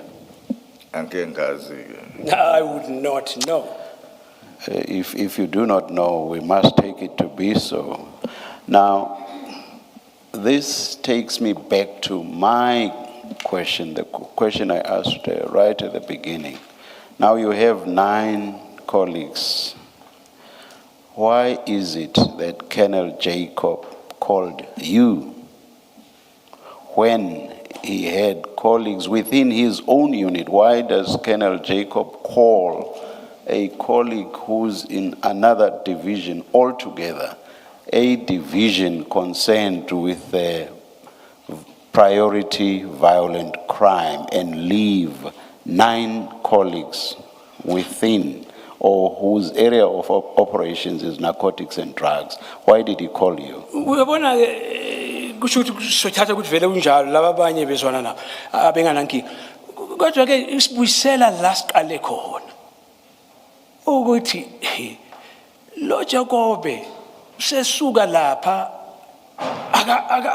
Angeke ngazi-ke. I would not know. If you do not know, we must take it to be so. Now, this takes me back to my question, the question I asked right at the beginning. Now you have 9 colleagues. Why is it that Colonel Jacob called you when he had colleagues within his own unit? Why does Colonel Jacob call a colleague who's in another division altogether, a division concerned with priority violent crime, and leave 9 colleagues within or whose area of operations is narcotics and drugs? Why did he call you? Uyabona kusho ukuthi sothatha ukuthi vele kunjalo laba abanye bezwana nabo abenganankinga. Kodwa ke isibuyisela la siqale khona. Ukuthi lo Jacobe sesuka lapha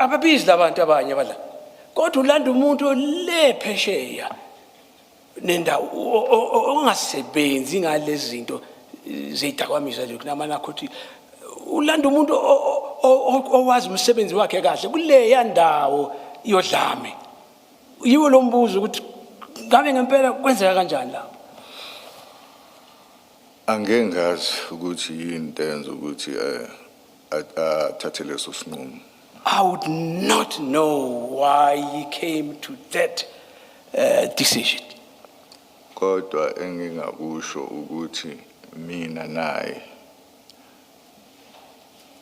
ababizi labantu abanye abala. Kodwa ulanda umuntu lephesheya nendawo ongasebenzi ngalezi zinto zezidakwamizwa lokhu namanarcotic. Ulanda umuntu owazi umsebenzi wakhe kahle kuleya ndawo yodlame. Yiwo lo mbuzo ukuthi ngabe ngempela kwenzeka kanjani lapho? Angeke ngazi ukuthi yini intenzo ukuthi athathe leso sinqumo. I would not know why he came to that decision. Kodwa engingakusho ukuthi mina naye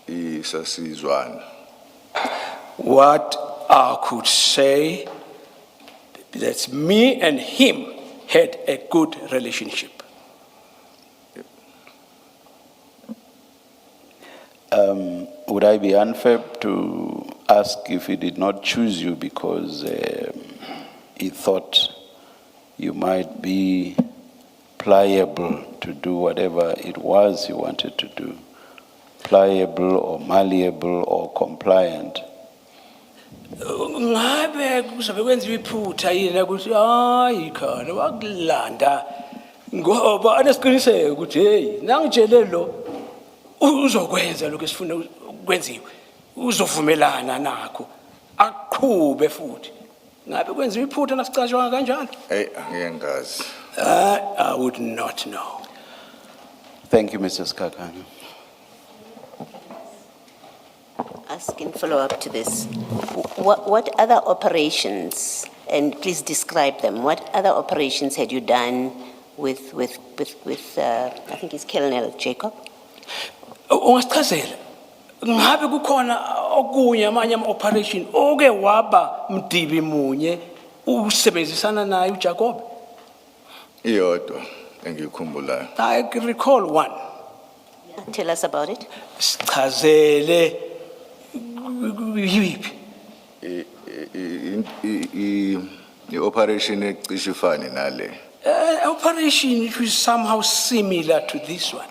isasizwana. What I could say that me and him had a good relationship. Would I be unfair to ask if he did not choose you because he thought you might be pliable to do whatever it was he wanted to do? Pliable or malleable or compliant? Ngabe kuzobe kwenziwa iphutha yini ukuthi hayi khona wakulanda ngoba anesiqiniseko ukuthi hey nangitshele lo uzokwenza lokho esifuna ukwenziwe uzovumelana nakho aqhube futhi ngabe kwenziwa iphutha nasicashwa kanjalo. Hey, angeke ngazi. I would not know. Thank you, Mr. Skakana. Asking follow-up to this. What other operations, and please describe them, what other operations had you done with I think it's Colonel Jacob? Ungasichazela ngabe kukhona okunye amanye ama-operation oke waba mdibi munye usebenzisana naye uJacob? Iyodwa engikhumbulayo. I recall one. Tell us about it. Sichazele yiphi? I-operation ecishe ifane nale. Operation which was somehow similar to this one.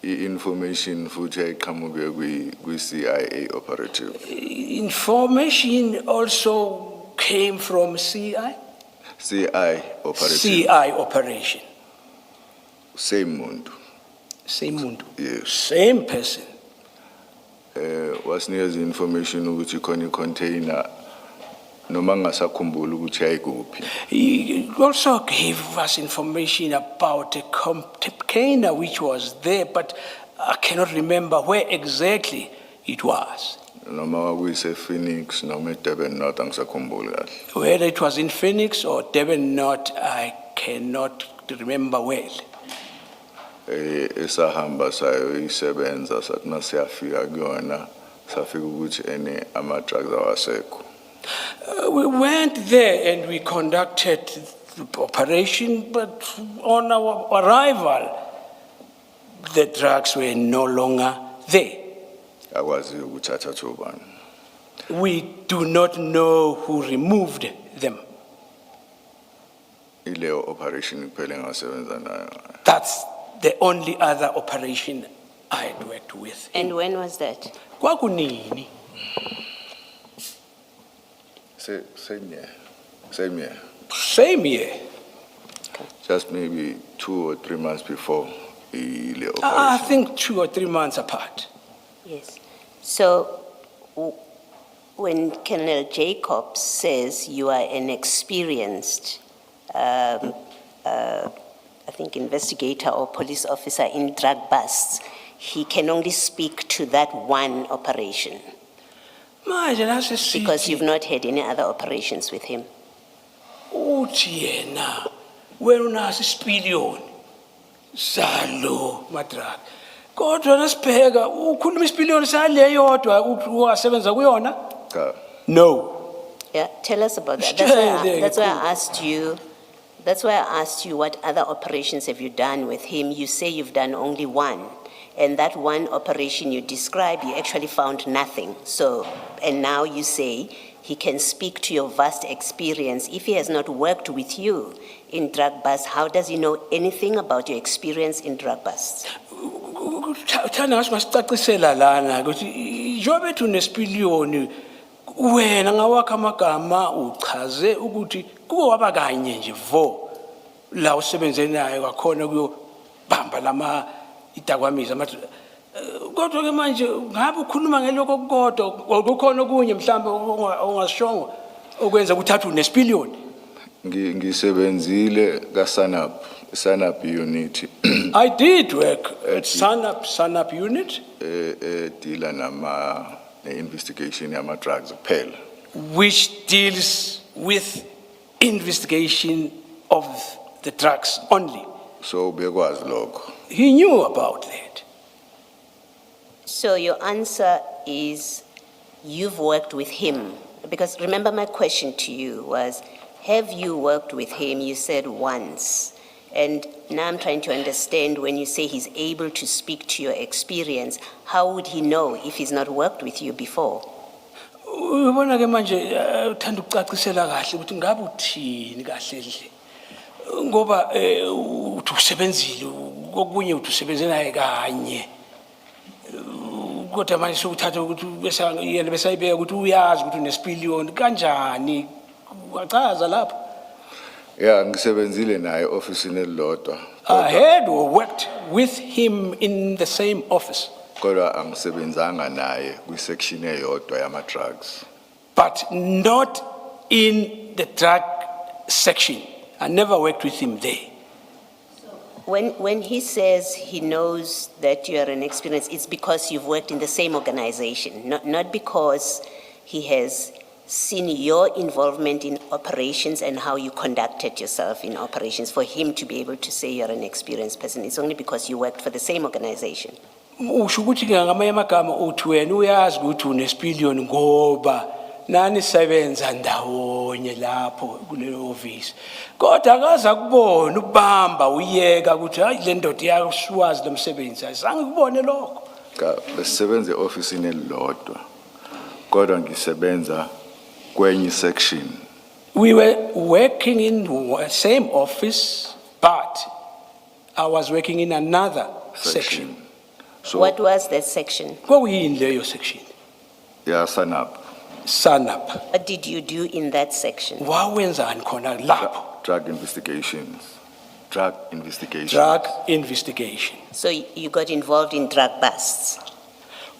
I-information futhi ayiqhamuke kwi-CIA operative. Information also came from CI? CI operative. CI operation. Same muntu. Same muntu. Yes. Same person. Wasinikeza information ukuthi khona i-container noma ngasakhumbula ukuthi ayikuphi. He also gave us information about a container which was there, but I cannot remember where exactly it was. noma kuyise Phoenix noma eDurban North angisakhumbuli kahle. Whether it was in Phoenix or Devon North, I cannot remember well. Esahamba sayo isebenza sathi masiyafika kuyona safika ukuthi ama drugs awasekho. We went there and we conducted the operation, but on our arrival, the drugs were no longer there. Akwazi ukuthatha thobani. We do not know who removed them. Ileo operation kuphela ngasebenza nayo. That's the only other operation I had worked with. And when was that? Kwakunini. Same year. Same year. Same year. Just maybe 2 or 3 months before the operation. I think 2 or 3 months apart. Yes. So when Colonel Jacobs says you are an experienced, I think investigator or police officer in drug busts, he can only speak to that one operation Manje nasi because you've not had any other operations with him. uthi yena wena unasi isipiliyoni salo madrag. Kodwa nasibheka ukhuluma isipiliyoni sale yodwa uwasebenza kuyona? Cha. No. Yeah, tell us about that. Sitshele That's why kakhulu. I asked you. That's why I asked you what other operations have you done with him. You say you've done only one, and that one operation you describe, you actually found nothing. So, and now you say he can speak to your vast experience. If he has not worked with you in drug busts, how does he know anything about your experience in drug busts? Thana ngasicacisela lana ukuthi njobe bethu nesipiliyoni wena ngawakha amagama uchaze ukuthi kuke waba kanye nje vo la usebenze naye kwakhona kuyobamba lama idakwamiza kodwa ke manje ngabe ukhuluma ngeloko kodwa kukhona okunye mhlambe ongasishongo okwenza ukuthatha unesipiliyoni. Ngisebenzile ka Sanap unit. I did work at Sanap unit, Dealer nama investigation yama drugs kuphela. which deals with investigation of the drugs only. So bekwazi lokho. He knew about that. So your answer is you've worked with him. Because remember my question to you was, have you worked with him? You said once. And now I'm trying to understand when you say he's able to speak to your experience, how would he know if he's not worked with you before? Ubona ke manje uthanda ukucacisela kahle ukuthi ngabe uthini kahle nje. Ngoba uthi usebenzile okunye uthi usebenze naye kanye. Kodwa manje sokuthatha ukuthi yena besayibeka ukuthi uyazi ukuthi unesipiliyoni kanjani wachaza lapho. Yeah, ngisebenzile naye officeini elilodwa. I had worked with him in the same office, Kodwa angisebenzanga naye kwi-section eyodwa yama drugs. but not in the drug section. I never worked with him there. When he says he knows that you are an experienced, it's because you've worked in the same organization, not because he has seen your involvement in operations and how you conducted yourself in operations for him to be able to say you're an experienced person. It's only because you worked for the same organization. Usho ukuthi ke ngamanye amagama uthi wena uyazi ukuthi unesipiliyoni ngoba nani sebenza ndawonye lapho kuleyo office. Kodwa akaza kubona ubamba uyeka ukuthi hayi le ndoda iyaswazi lomsebenzi. Azange kubone lokho. Cha, besisebenza e-officeini elilodwa. Kodwa ngisebenza kwenye section. We were working in the same office, but I was working in another section. So What was that section? Kwakuyini leyo section? yeah, Sanap. Sanap. What did you do in that section? Wawenzani khona lapho? Drug investigations. Drug investigations. Drug investigation. So you got involved in drug busts.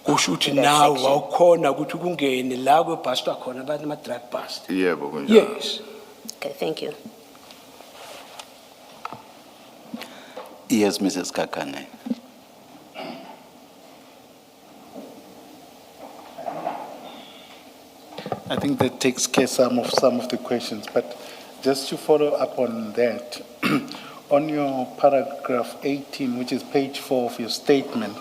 Kusho ukuthi In that nawe section. wawukhona ukuthi kungene la kwebhastwa khona abantu ama-drug bust. Yebo kunjalo. Yes. Okay, thank you. Yes, Mrs. Kakane. I think that takes care some of the questions, but just to follow up on that, on your paragraph 18, which is page 4 of your statement,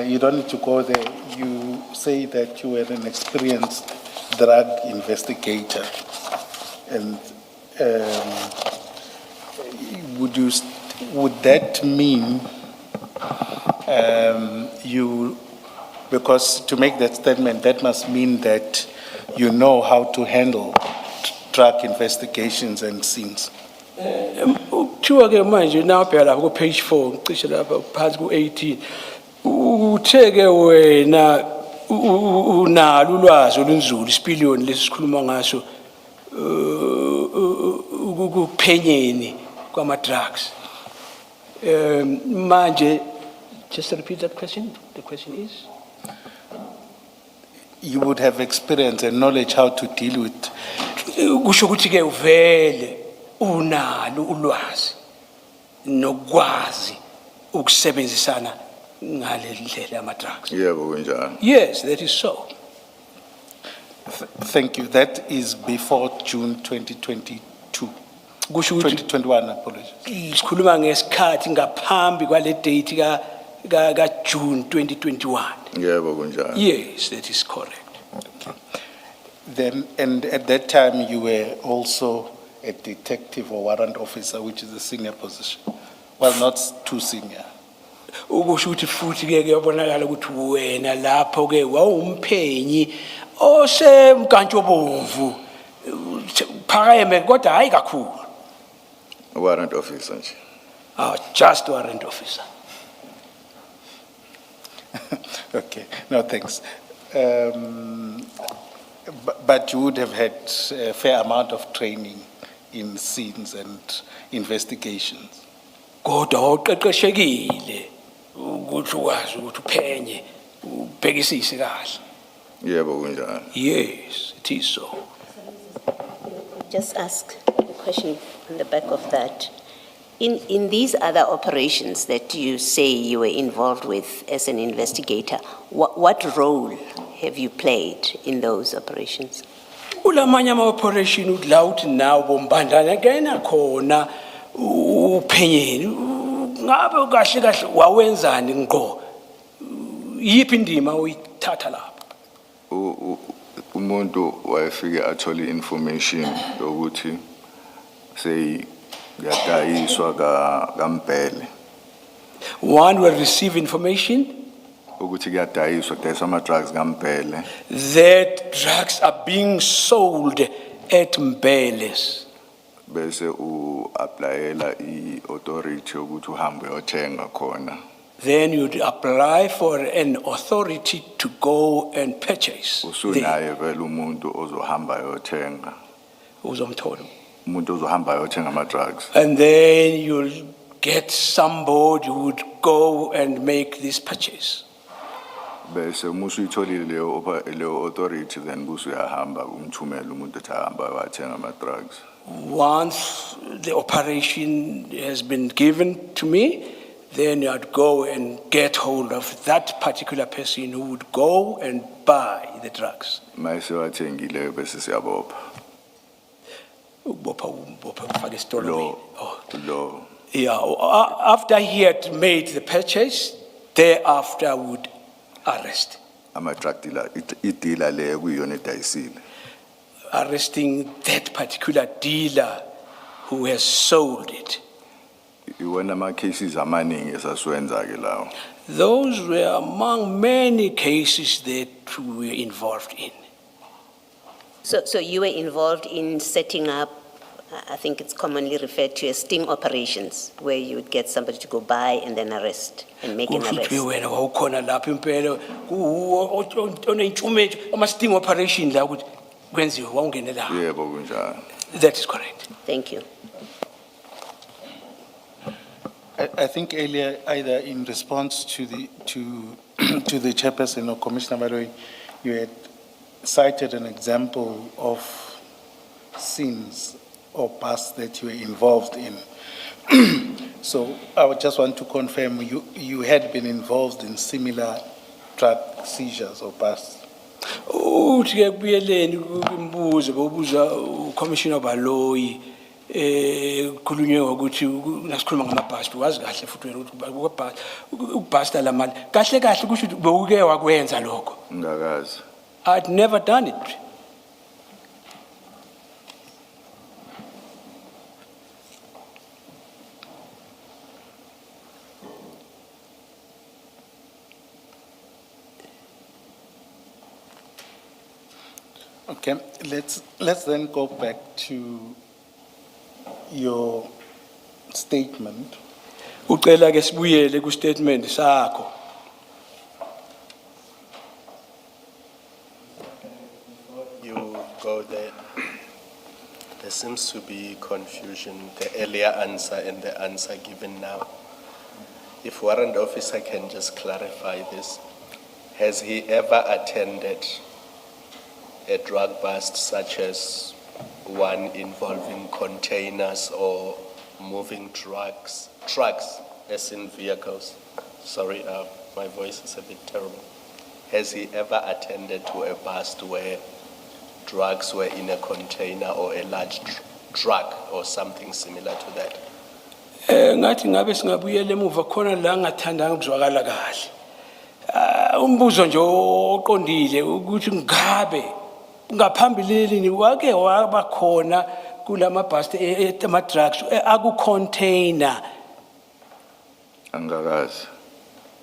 you don't need to go there. You say that you were an experienced drug investigator, and would that mean you? Because to make that statement, that must mean that you know how to handle drug investigations and scenes. Kuthiwa ke manje nawubheka lapha ku page 4 ngicishe lapha phansi ku 18 utheke wena unalo ulwazi olunzulu isipiliyoni lesikhuluma ngaso ukuphenyeni kwama drugs. Manje just repeat that question. The question is You would have experience and knowledge how to deal with. kusho ukuthi ke uvele unalo ulwazi nokwazi ukusebenzisana ngale ndlela ama drugs. Yebo kunjalo. Yes, that is so. Thank you. That is before June 2022. Kusho ukuthi 2021, apologies. sikhuluma ngesikhathi ngaphambi kwale date ka June 2021. Yebo kunjalo. Yes, that is correct. Then, and at that time, you were also a detective or warrant officer, which is a senior position. Well, not too senior. Ukusho ukuthi futhi ke kuyabonakala ukuthi wena lapho ke wawumphenyi osemkantshobomvu phakeme kodwa hayi kakhulu. Warrant officer nje. Just warrant officer. Okay, no, thanks. But you would have had a fair amount of training in scenes and investigations. Kodwa wawuqeqeshekile ukuthi ukwazi ukuthi uphenye ubhekisise kahle. Yebo kunjalo. Yes, it is so. Just ask a question on the back of that. In these other operations that you say you were involved with as an investigator, what role have you played in those operations? Ulamanye ama operation la uthi nawo bombandana kena khona uphenyeni ngabe kahle kahle wawenzani ngqo yipi indima uyithatha lapha? Umuntu wayefike athole information ukuthi say kuyadayiswa kaMbele. One will receive information Ukuthi kuyadayiswa kudayiswa ama drugs kaMbele. that drugs are being sold at Mbele's. Bese applyela i-authority ukuthi uhambe uyothenga khona. Then you'd apply for an authority to go and purchase. Usunaye vele umuntu ozohamba uyothenga. Uzomthola. Umuntu ozohamba uyothenga ama drugs. And then you'll get somebody who would go and make this purchase. Bese musu uyitholile leyo authority then busu uyahamba umthumela umuntu ethi ahamba uyothenga ama drugs. Once the operation has been given to me, then I'd go and get hold of that particular person who would go and buy the drugs. Mayise wathengile bese siyabopha. Ukubopha kufaka esitolo. Lo Yeah, after he had made the purchase, thereafter would arrest. ama drug dealer i-dealer le kuyiyona edayisile. Arresting that particular dealer who has sold it. Iwona ama cases amaningi esasiwenza ke lawo. Those were among many cases that we were involved in. So you were involved in setting up, I think it's commonly referred to as sting operations, where you would get somebody to go buy and then arrest and make an Kusho arrest. ukuthi wena wawukhona lapha impela onentshumethu ama sting operation la ukuthi kwenziwe wawungene la. Yebo kunjalo. That is correct. Thank you. I think earlier, either in response to the to the chairperson or Commissioner Malloy, you had cited an example of scenes or past that you were involved in. So I would just want to confirm you had been involved in similar drug seizures or past. Uthi ke kubuyeleni kumbuzo bobuza uCommissioner Baloyi kukhulunywe ukuthi nasikhuluma ngamabhasi wazi kahle futhi wena ukuthi ukubhasta la mali kahle kahle kusho ukuthi bewuke wakwenza lokho. Ngakazi. I'd never done it. Okay, let's then go back to your statement. Ucela ke sibuyele ku statement sakho. You go there. There seems to be confusion, the earlier answer and the answer given now. If warrant officer can just clarify this, has he ever attended a drug bust such as one involving containers or moving trucks as in vehicles? Sorry, my voice is a bit terrible. Has he ever attended to a bust where drugs were in a container or a large truck or something similar to that? Ngathi ngabe singabuyela emuva khona la ngathandanga ukuzwakala kahle. Umbuzo nje oqondile ukuthi ngabe ngaphambilini wake waba khona kulama bus ama drugs aku container. Angakazi.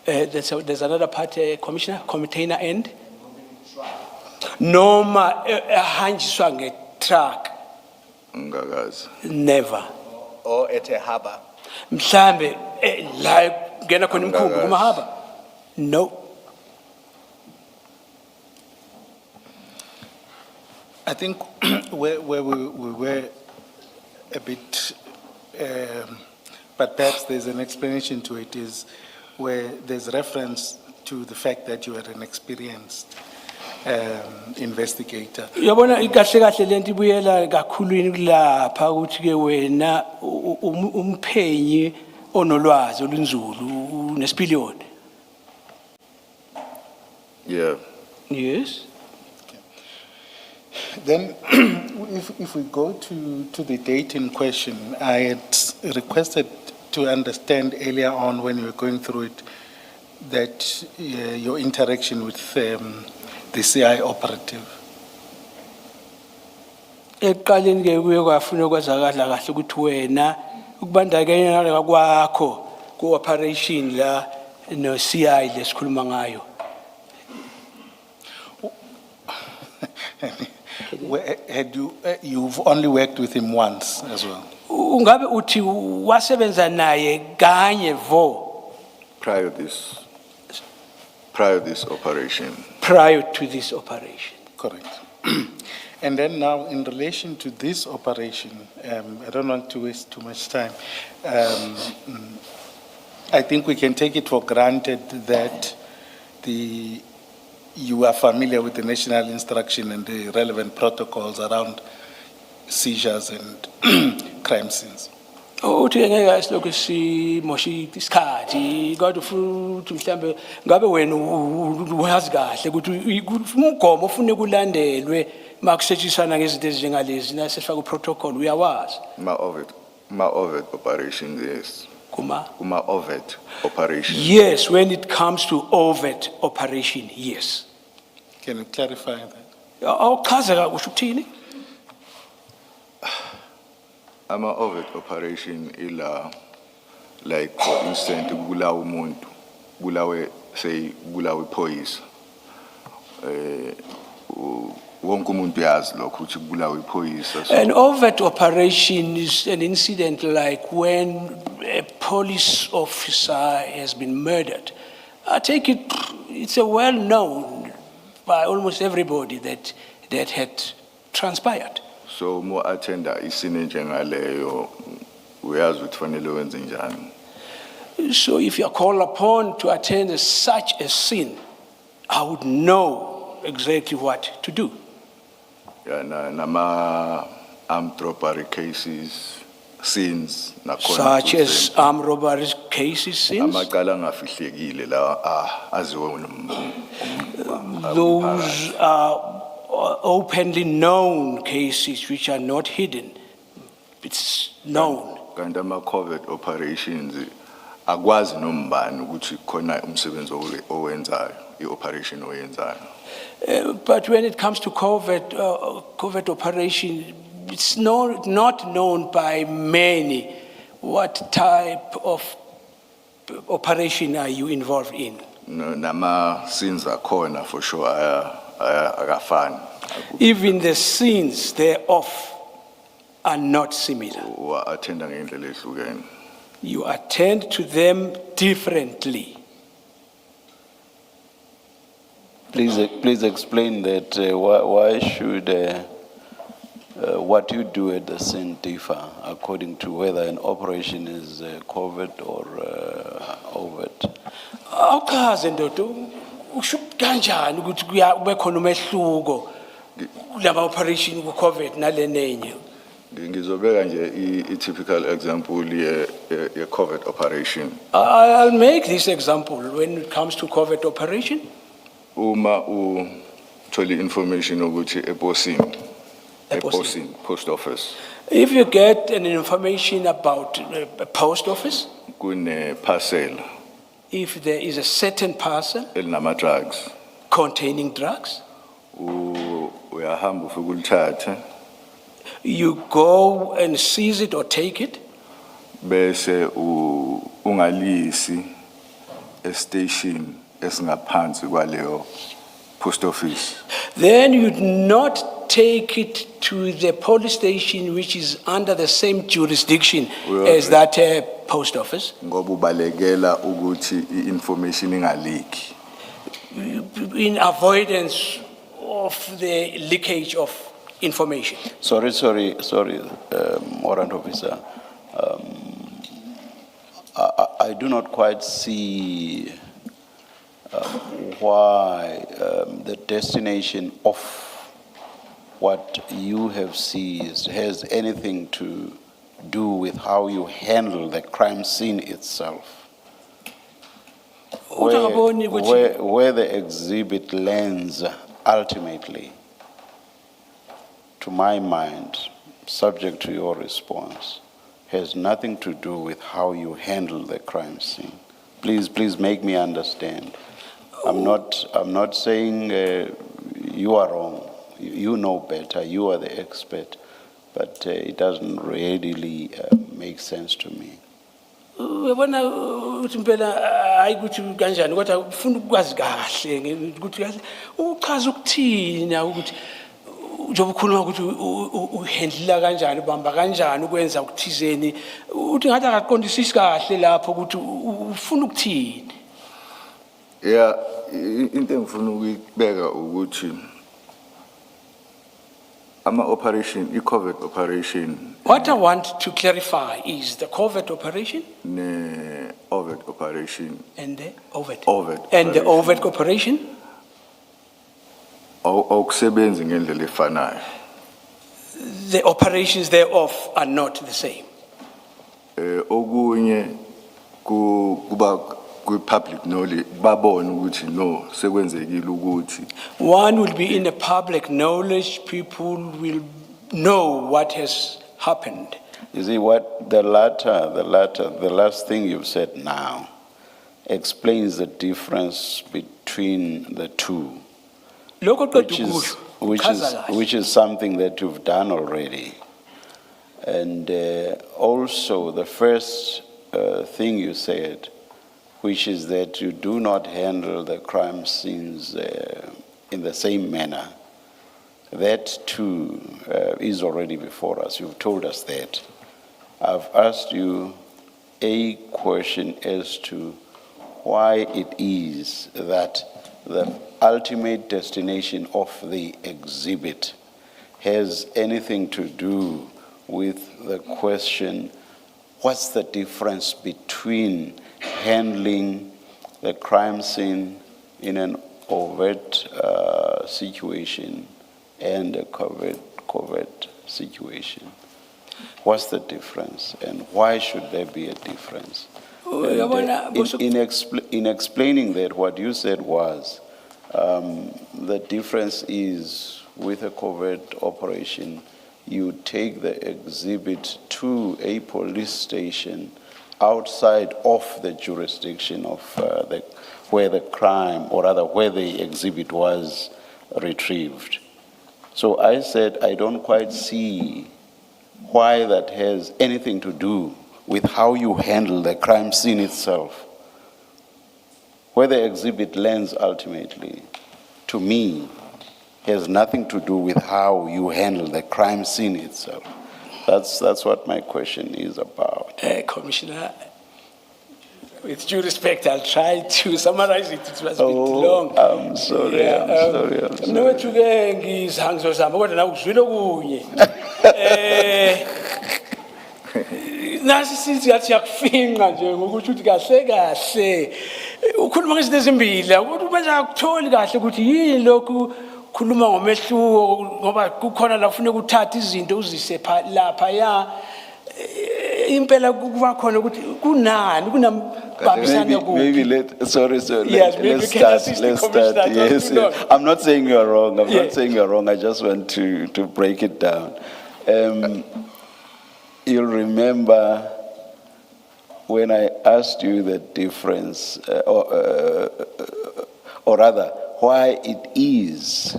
There's another part, Commissioner, container end. Noma ahanjiswa nge-truck. Angakazi. Never. Or at a harbor? Mhlambe la ngena khona imkhumbi kuma harbor. No. I think where we were a bit, but perhaps there's an explanation to it, is where there's reference to the fact that you are an experienced investigator. Yabona ikahle kahle lento ibuyela kakhulwini kulapha ukuthi ke wena umphenyi onolwazi olunzulu nesipiliyoni. Yeah. Yes. Then, if we go to the date in question, I had requested to understand earlier on when you were going through it that your interaction with the CI operative. Eqaleni ke kuye kwafuna kwazakala kahle ukuthi wena ukubandakanya kwakho ku operation la no CI lesikhuluma ngayo. Had you've only worked with him once as well? Ungabe uthi wasebenza naye kanye vo Prior this operation. prior to this operation. Correct. And then now, in relation to this operation, I don't want to waste too much time. I think we can take it for granted that you are familiar with the national instruction and the relevant protocols around seizures and crime scenes. Uthi ngeke asilokho simoshi isikhathi kodwa futhi mhlambe ngabe wena uyazi kahle ukuthi umgomo ufune kulandelwe makusetshenziswana ngezinto ezinjengalezi nasefaka uprotocol uyawazi. Ma overt operation, yes. Kuma Overt operation. Yes, when it comes to overt operation, yes. Can you clarify that? Awuchaza usho ukuthini? Ama overt operation ila, like for instance, kubulawa umuntu, kubulawa iphoyisa. Wonke umuntu uyazi lokho ukuthi kubulawa iphoyisa. An overt operation is an incident like when a police officer has been murdered. I take it, it's a well known by almost everybody that had transpired. So mo attenda isine njengaleyo uyazi ukuthi fanele wenze njani. So if you are called upon to attend such a scene, I would know exactly what to do. Yeah, nama armed robbery cases, scenes nakhona such as armed robbery cases since. amacala angafihlekile la aziwe Those are openly known cases which are not hidden. It's known. kanti ama-covert operations akwazi nombani ukuthi khona umsebenzi owenzayo i-operation oyenzayo. But when it comes to covert operation, it's not known by many. What type of operation are you involved in? Nama-scenes akhona for sure akafani. Even the scenes thereof are not similar. Wa-attenda ngendlela ehlukene. You attend to them differently. Please explain that. Why should what you do at the scene differ according to whether an operation is covert or overt? Awuchaze ndoda usho kanjani ukuthi kube khona umehluko kulama operation ku covert nalenenye. Ngizobeka nje i-typical example ye-covert operation. I'll make this example when it comes to covert operation. Uma uthole information ukuthi eposini, post office, If you get an information about a post office, kune parcel if there is a certain parcel elinama drugs, containing drugs, uyahamba ufike ulithathe you go and seize it or take it, bese ungalisi e-station esingaphansi kwaleyo post office. then you not take it to the police station which is under the same jurisdiction as that post office, Ngoba ubalekela ukuthi i-information ingaliki. in avoidance of the leakage of information. Sorry, Warrant Officer. I do not quite see why the destination of what you have seized has anything to do with how you handle the crime scene itself. Utangaboni ukuthi- Where the exhibit lands ultimately, to my mind, subject to your response, has nothing to do with how you handle the crime scene. Please make me understand. I'm not saying you are wrong. You know better. You are the expert, but it doesn't really make sense to me. Uyabona ukuthi impela hayi ukuthi kanjani kodwa ufuna ukwazi kahle ukuthi kahle uchaza ukuthini ukuthi njengoba ukhuluma ukuthi uhandlela kanjani ubamba kanjani ukwenza ukuthizeni uthi ngathi akaqondisisi kahle lapho ukuthi ufuna ukuthini. Yeah, into engifuna ukubeka ukuthi ama-operation, i-covert operation What I want to clarify is the covert operation ne-overt operation and the overt. Overt And the operation. overt operation, awukusebenzi ngendlela efanayo. the operations thereof are not the same. Okunye kuba ku-public knowledge babone ukuthi no sekwenzekile ukuthi One will be in the public knowledge, people will know what has happened. You see what the last thing you've said now explains the difference between the two, Lokho qeda ukusho, which is something that you've done already. And also the first thing you said, which is that you do not handle the crime scenes in the same manner. That too is already before us. You've told us that. I've asked you a question as to why it is that the ultimate destination of the exhibit has anything to do with the question, what's the difference between handling the crime scene in an overt situation and a covert situation? What's the difference, and why should there be a difference? And, Uyabona, in explaining that, what you said was the difference is with a covert operation, you take the exhibit to a police station outside of the jurisdiction of where the crime, or rather where the exhibit was retrieved. So I said, I don't quite see why that has anything to do with how you handle the crime scene itself. Where the exhibit lands ultimately, to me, has nothing to do with how you handle the crime scene itself. That's what my question is about. Commissioner, with due respect, I'll try to summarize it. It was a bit long. I'm sorry, I'm sorry. Nowethuke ngizihangzo zami kodwa na ukuzwile kunye. Nasi sithi yathi yakufinqa nje ngokuthi uthi kahle kahle ukhuluma ngezinto ezimbili ukuthi manje akutholi kahle ukuthi yini lokhu khuluma ngomehluko ngoba kukhona la ufuna ukuthatha izinto uzise lapha ya impela kuba khona ukuthi kunani kunambambisana kuphi. Maybe sorry, Yes, maybe let's you can start. assist the Let's commissioner, start. don't Yes, be long. yes. I'm not saying you're wrong. I'm Yeah. not saying you're wrong. I just want to break it down. You'll remember when I asked you the difference, or rather, why it is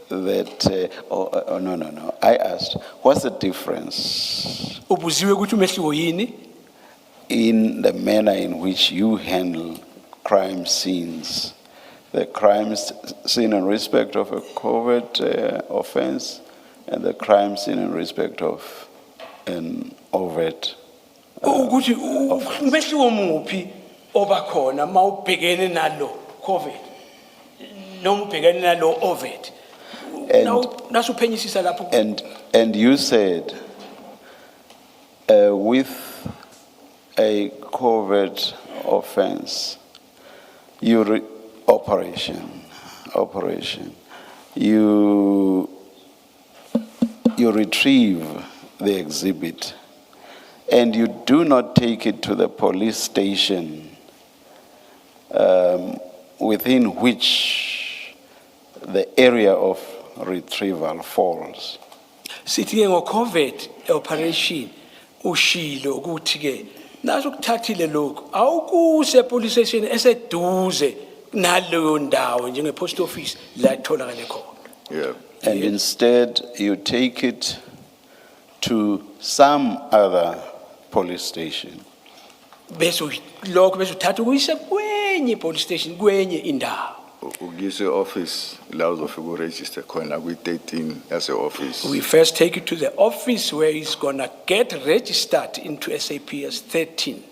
that, no. I asked, what's the difference Ubuziwe ukuthi umehluko yini? in the manner in which you handle crime scenes? The crime scene in respect of a covert offense, and the crime scene in respect of an overt. Ukuthi umehluko muphi obakhona mawubhekene nalo COVID noma ubhekene nalo overt. Nasu phenyisisa lapho. And you said with a covert offense, operation, you retrieve the exhibit, and you do not take it to the police station within which the area of retrieval falls. Sithi ke ngo covert operation ushilo ukuthi ke naso ukuthathile lokho awukuse police station eseduze naleyo ndawo njenge post office la itholakale khona. Yeah. And instead, you take it to some other police station. Bese lokho bese uthatha ukuyise kwenye police station kwenye indawo. Ugise office la uzofika uregister khona kwi-13 yase office. We first take it to the office where he's gonna get registered into SAPS 13.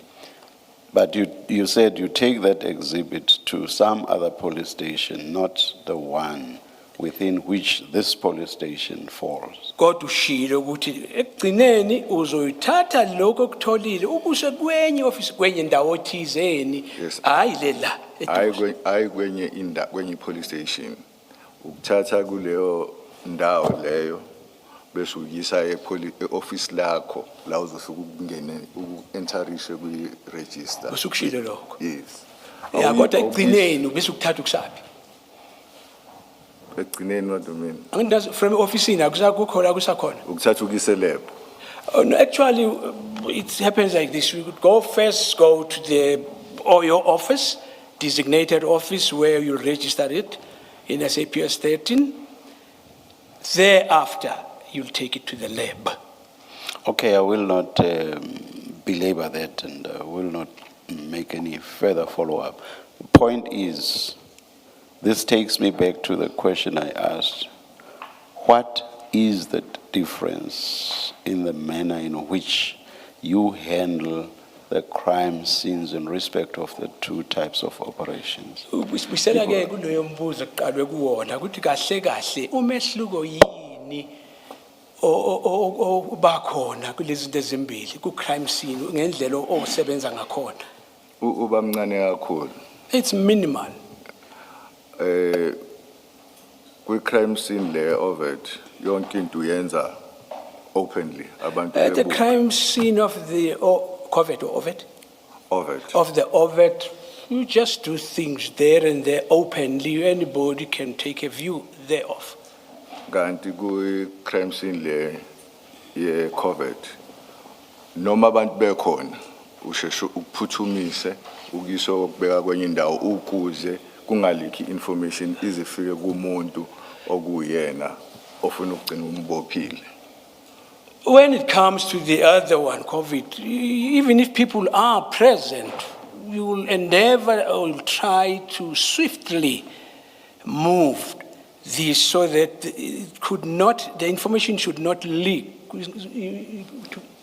But you said you take that exhibit to some other police station, not the one within which this police station falls. Kodwa ushilo ukuthi ekugcineni uzoyithatha lokho okutholile ukuse kwenye office kwenye ndawo thizeni Yes. hayi lela. Ayi kwenye police station. Ukuthatha kuleyo ndawo leyo bese uyisa e-office lakho la uzofika ukungene uku-entarishe kwi-register. Usukushilo lokho. Yes. Ya kodwa ekugcineni bese ukuthatha ukusaphi. Ekugcineni what do you mean? Angidazi from office ina kusakukhola kusakhona. Ukuthatha ukise lab. Oh, no, actually, it happens like this. We could go to your office, designated office where you register it in SAPS 13. Thereafter, you'll take it to the lab. Okay, I will not belabor that, and will not make any further follow-up. The point is, this takes me back to the question I asked. What is the difference in the manner in which you handle the crime scenes in respect of the two types of operations? Bisela ke kuloyo mbuzo aqalwe kuwona ukuthi kahle kahle umehluko yini obakhona kulezi zinto ezimbili ku crime scene ngendlela osebenza ngakhona. Uba mncane kakhulu. It's minimal. Kwi-crime scene le overt yonke into uyenza openly. Abantu At the bebuka crime scene of the covert or ovet, overt. of the ovet, you just do things there and there openly. Anybody can take a view thereof. Kanti ku crime scene le ye covert. Noma abantu bekhona usheshe ukuphuthumise ukiso ukubeka kwenye indawo ukuze kungalikhi information izifike kumuntu okuyena ofuna ukugcina umbophile. When it comes to the other one, COVID, even if people are present, you will endeavor or will try to swiftly move this so that it could not, the information should not leak.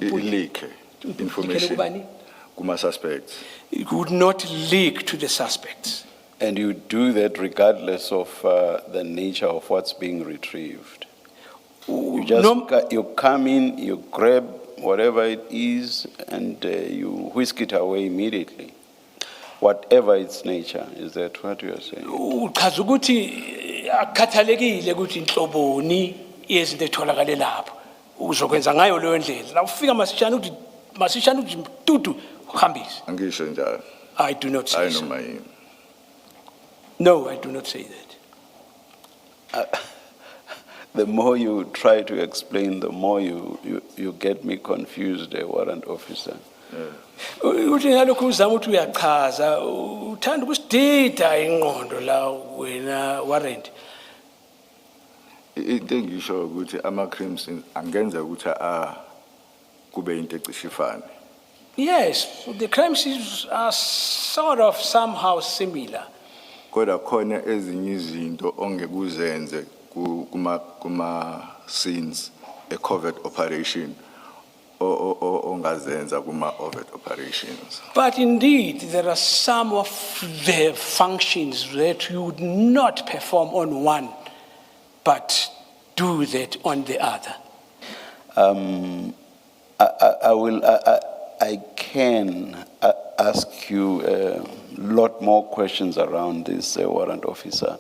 Leak information kuma suspects. It would not leak to the suspects. And you do that regardless of the nature of what's being retrieved. You just you come in, you grab whatever it is, and you whisk it away immediately, whatever its nature. Is that what you are saying? Uchaza ukuthi akukhathalekile ukuthi inhloboni yezinto etholakale lapho uzokwenza ngayo leyo ndlela la ufika masishana ukuthi tutu uhambise. Angisho njalo. I do not say so. Ayinoma yini. No, I do not say that. The more you try to explain, the more you get me confused, warrant officer. Uthi ngalokho uzama ukuthi uyachaza uthanda ukusidida ingqondo la wena warrant. Into engisho ukuthi ama crime scenes angenza ukuthi kube into ecishe. Yes, the crime scenes are sort of somehow similar. Kodwa khona ezinye izinto ongekuzenze kuma scenes a covert operation ongazenza kuma overt operations. But indeed, there are some of the functions that you would not perform on one, but do that on the other. I can ask you a lot more questions around this, warrant officer,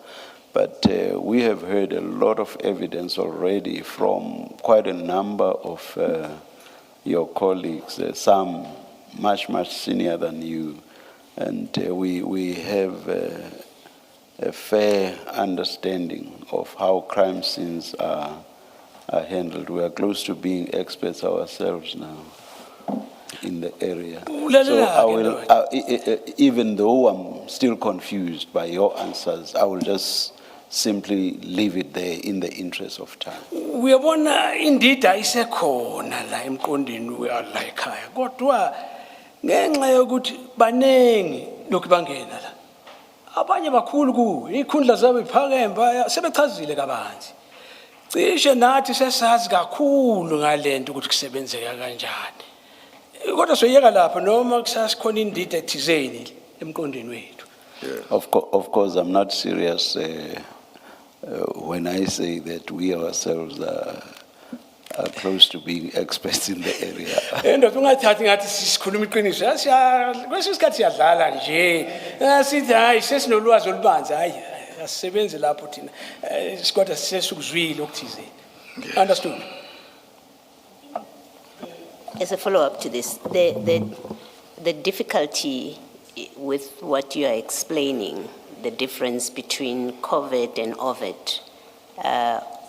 but we have heard a lot of evidence already from quite a number of your colleagues, some much senior than you, and we have a fair understanding of how crime scenes are handled. We are close to being experts ourselves now in the area. So I will, even though I'm still confused by your answers, I will just simply leave it there in the interest of time. Uyabona indeed ayisekhona la emqondweni la ekhaya kodwa ngenxa yokuthi banengi lokhu bangena la abanye bakhulu ku ikhundla zabo iphakemba sebechazile kabanzi cishe nathi sesazi kakhulu ngalento ukuthi kusebenzeka kanjani kodwa soyeka lapha noma kusasikhona indida ethizeni emqondweni wethu. Of course, I'm not serious when I say that we ourselves are close to being experts in the area. Ndoda ungathathi ngathi sisikhuluma iqiniso kwesinye isikhathi siyadlala nje sithi hayi sesinolwazi olubanzi hayi asisebenzi lapho thina kodwa sesukuzwile okuthizeni. Understood? As a follow-up to this, the difficulty with what you are explaining, the difference between covert and overt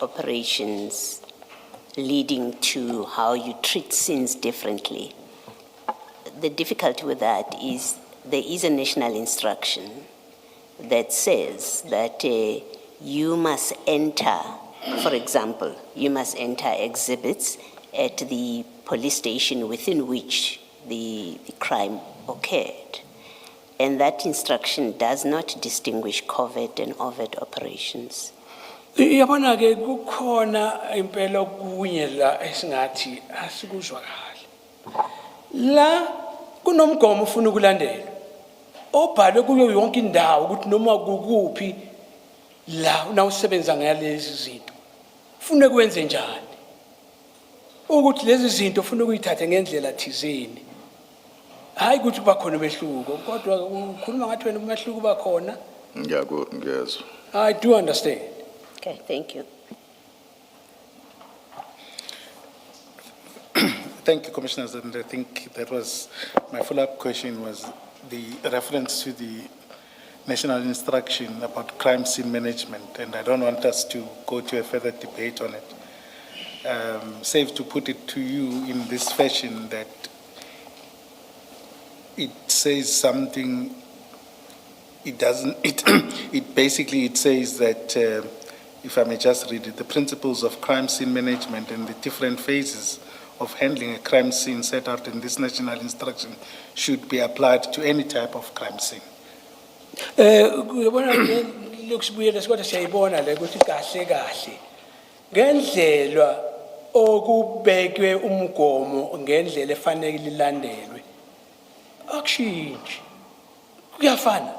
operations leading to how you treat sins differently. The difficulty with that is there is a national instruction that says that you must enter, for example, you must enter exhibits at the police station within which the crime occurred. And that instruction does not distinguish covert and overt operations. Yabona ke kukhona impela kunye la esingathi asikuzwakala. La kunomgomo ufuna ukulandela. Obhalwe kuyo yonke indawo ukuthi noma kukuphi la nawusebenza ngalezi zinto. Ufuna kwenze njani? Ukuthi lezi zinto ufuna ukuyithatha ngendlela thizeni. Hayi ukuthi bakhona umehluko kodwa ukhuluma ngathi wena umehluko bakhona. Ngiyazwa. I do understand. Okay, thank you. Thank you, Commissioners, and I think that was, my follow-up question was the reference to the national instruction about crime scene management, and I don't want us to go to a further debate on it. Safe to put it to you in this fashion that it says something, it doesn't, it basically, it says that, if I may just read it, the principles of crime scene management and the different phases of handling a crime scene set out in this national instruction should be applied to any type of crime scene. Uyabona lokusibuyela kodwa siyayibona le ukuthi kahle kahle ngendlela okubekwe umgomo ngendlela efanele ilandelwe akushintshi kuyafana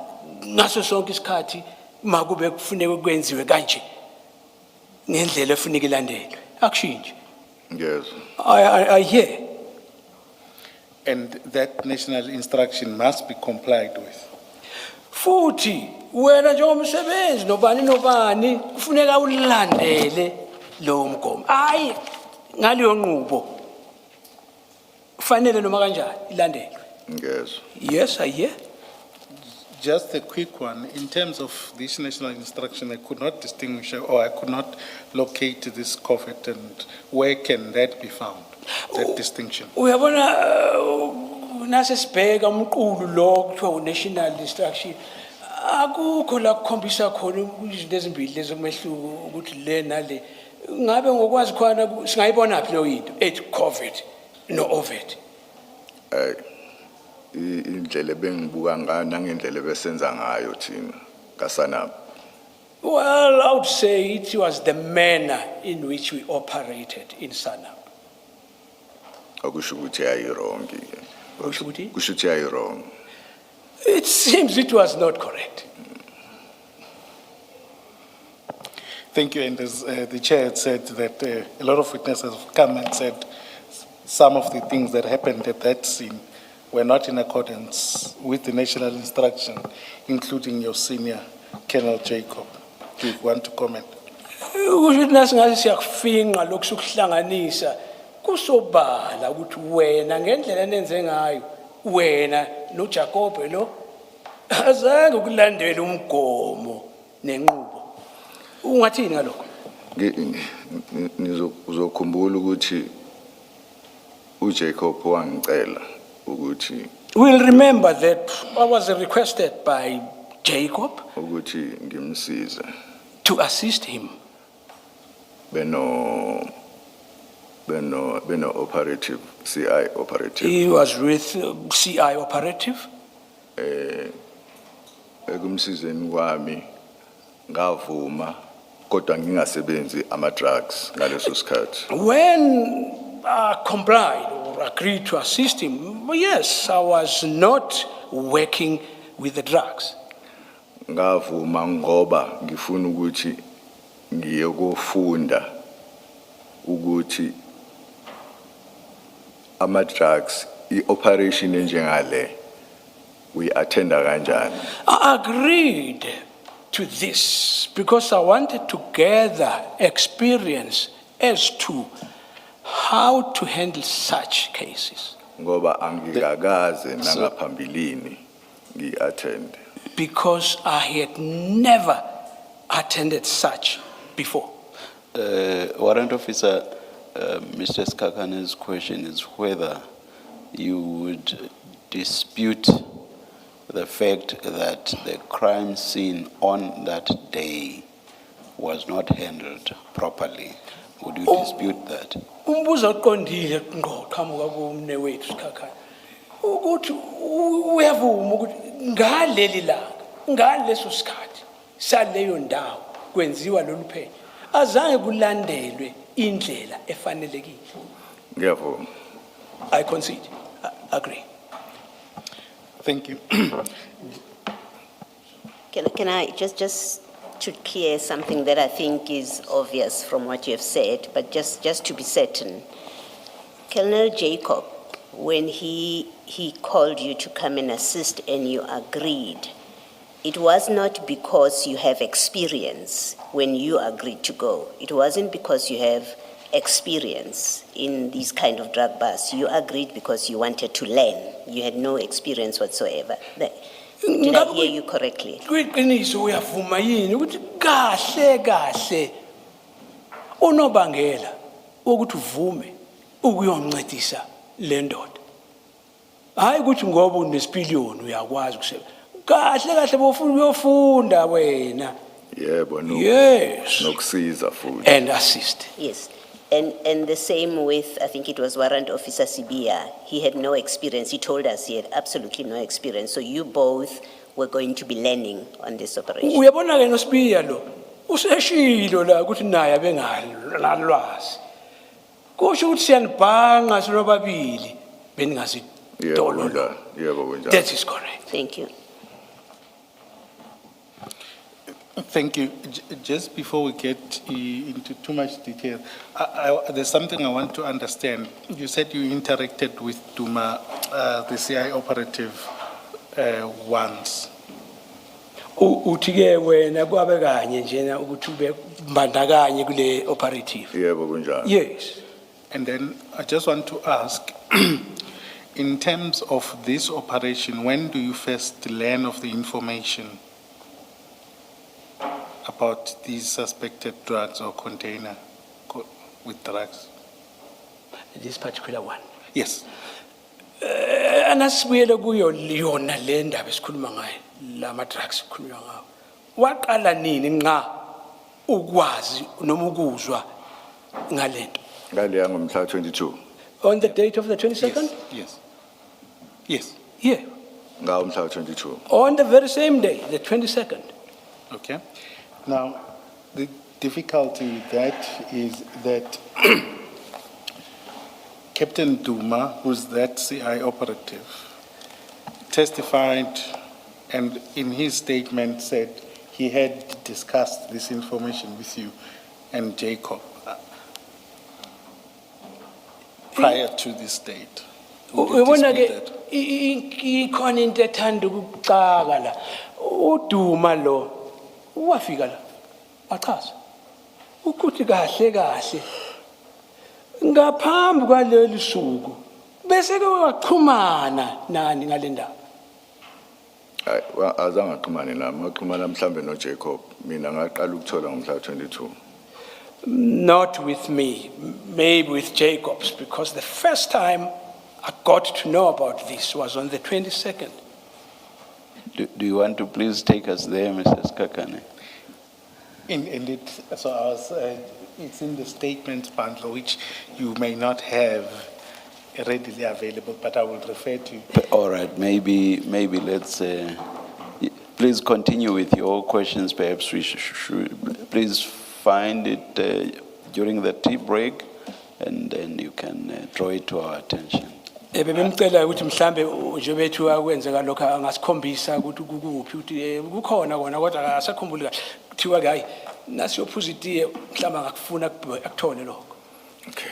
ngaso sonke isikhathi makube kufuneka kwenziwe kanje ngendlela efanele ilandelwe akushintshi. Yes. I hear. And that national instruction must be complied with. Futhi wena njengomsebenzi nobani kufuneka ulandele lo mgomo hayi ngaleyo nqubo kufanele noma kanjani ilandelwe. Yes. Yes, I hear. Just a quick one, in terms of this national instruction, I could not distinguish, or I could not locate this covet, and where can that be found, that distinction? Uyabona nase sibheka umqulu lo kuthiwa national instruction akukho la kukhombisa khona izinto ezimbili lezomehluko ukuthi le nale ngabe ngokwazi khona singayibona phi leyo into ethi covid no ovet. Indlela bengibuka ngayo nangendlela besenza ngayo thina kaSanap. Well, I would say it was the manner in which we operated in Sanap. Akusho ukuthi ayirong. Kusho ukuthi? Kusho ukuthi ayirong. It seems it was not correct. Thank you, and as the chair had said that a lot of witnesses have come and said some of the things that happened at that scene were not in accordance with the national instruction, including your senior, Colonel Jacob. Do you want to comment? Kusho ukuthi nasingathi siyakufinqa lokusukuhlanganisa kusobala ukuthi wena ngendlela nenze ngayo wena no Jacob lo azange ukulandela umgomo nenqubo. Ungathini ngalokho? Uzokhumbula ukuthi uJacob wangicela ukuthi We'll remember that I was requested by Jacob ukuthi ngimsize. to assist him. Beno operative, CI operative. He was with CI operative. Ekumsizeni kwami ngavuma kodwa ngingasebenzi ama drugs ngaleso sikhathi. When I complied or agreed to assist him, yes, I was not working with the drugs. Ngavuma ngoba ngifuna ukuthi ngiye kufunda ukuthi ama drugs I-operation enjengale we attenda kanjani. I agreed to this because I wanted to gather experience as to how to handle such cases. Ngoba angikakaze nangaphambilini ngi-attend. Because I had never attended such before. Warrant Officer, Mr. Skakane's question is whether you would dispute the fact that the crime scene on that day was not handled properly. Would you dispute that? Umbuzo oqondile ngqo qhamuka kumne wethu Sikhakhane. Ukuthi uyavuma ukuthi ngaleli langa, ngaleso sikhathi saleyo ndawo kwenziwa lolu phenyo azange kulandelwe indlela efanelekile. Ngiyavuma. I concede. I agree. Thank you. Can I just to clear something that I think is obvious from what you have said, but just to be certain. Colonel Jacob, when he called you to come and assist and you agreed, it was not because you have experience when you agreed to go. It wasn't because you have experience in these kind of drug busts. You agreed because you wanted to learn. You had no experience whatsoever. Did I hear you correctly? Kwiqiniso uyavuma yini ukuthi kahle kahle unobangela ukuthi uvume ukuyoncedisa le ndoda. Hayi ukuthi ngoba unesipiliyoni uyakwazi ukusebenza. Kahle kahle bofuna uyofunda wena. Yebo, no. Yes. Nokusiza futhi. And assist. Yes. And the same with, I think it was Warrant Officer Sibia. He had no experience. He told us he had absolutely no experience. So you both were going to be learning on this operation. Uyabona ke noSibiya lo useshilo la ukuthi naye abengalwazi. Kusho ukuthi siyanibhanga sinobabili beningazi Yebo, dolo. kunjalo. Yebo, kunjalo. That is correct. Thank you. Thank you. Just before we get into too much detail, there's something I want to understand. You said you interacted with Duma, the CI operative, once. Uthi ke wena kwabe kanye njena ukuthi ube mbandakanye kule operative. Yebo, kunjalo. Yes. And then I just want to ask, in terms of this operation, when do you first learn of the information about these suspected drugs or container with drugs? This particular one. Yes. Anasibuyele kuyo yona le ndaba esikhuluma ngayo lama drugs sikhuluma ngawo. Waqala nini nqa ukwazi noma ukuzwa ngalento? Ngaleya ngomhla 22. On the date of the 22nd? Yes. Yes. Yeah. Ngawo umhla 22. On the very same day, the 22nd. Okay. Now, the difficulty with that is that Captain Duma, who's that CI operative, testified and in his statement said he had discussed this information with you and Jacob prior to this date. Would you Ubona dispute ke that? ikhona into ethanda ukucaka la. Uduma lo wafika la. Wachaza. Ukuthi kahle kahle ngaphambi kwaleli suku bese ke waxhumana nani ngalendaba. Hayi, azange axhumane nami, ngaxhumana mhlambe noJacob. Mina ngaqala ukuthola ngomhla 22. Not with me, maybe with Jacobs, because the first time I got to know about this was on the 22nd. Do you want to please take us there, Mrs. Kakane? So I was, it's in the statement bundle, which you may not have readily available, but I will refer to you. All right, maybe let's, please continue with your questions. Perhaps we should please find it during the tea break, and then you can draw it to our attention. Bebemcela ukuthi mhlambe njengoba ethu akwenzeka lokho angasikhombisa ukuthi kukuphi ukuthi kukhona kona kodwa akasakhumbuli kahle kuthiwa ke hayi nasiyophuza itiye mhlamba ngakufuna akuthole lokho. Okay.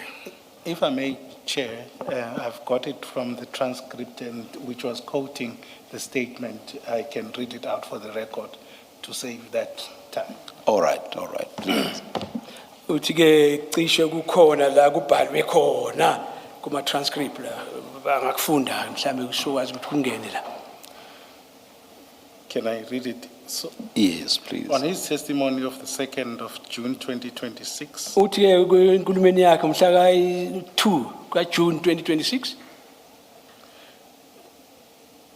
If I may, Chair, I've got it from the transcript and which was quoting the statement. I can read it out for the record to save that time. All right, please. Uthi ke cishe kukhona la kubhalwe khona kuma transcript la angakufunda mhlambe usokwazi ukuthi kungene la. Can I read it? So, Yes, please. on his testimony of the 2nd of June 2026, Uthi ke enkulumeni yakhe mhla ka2 kaJune 2026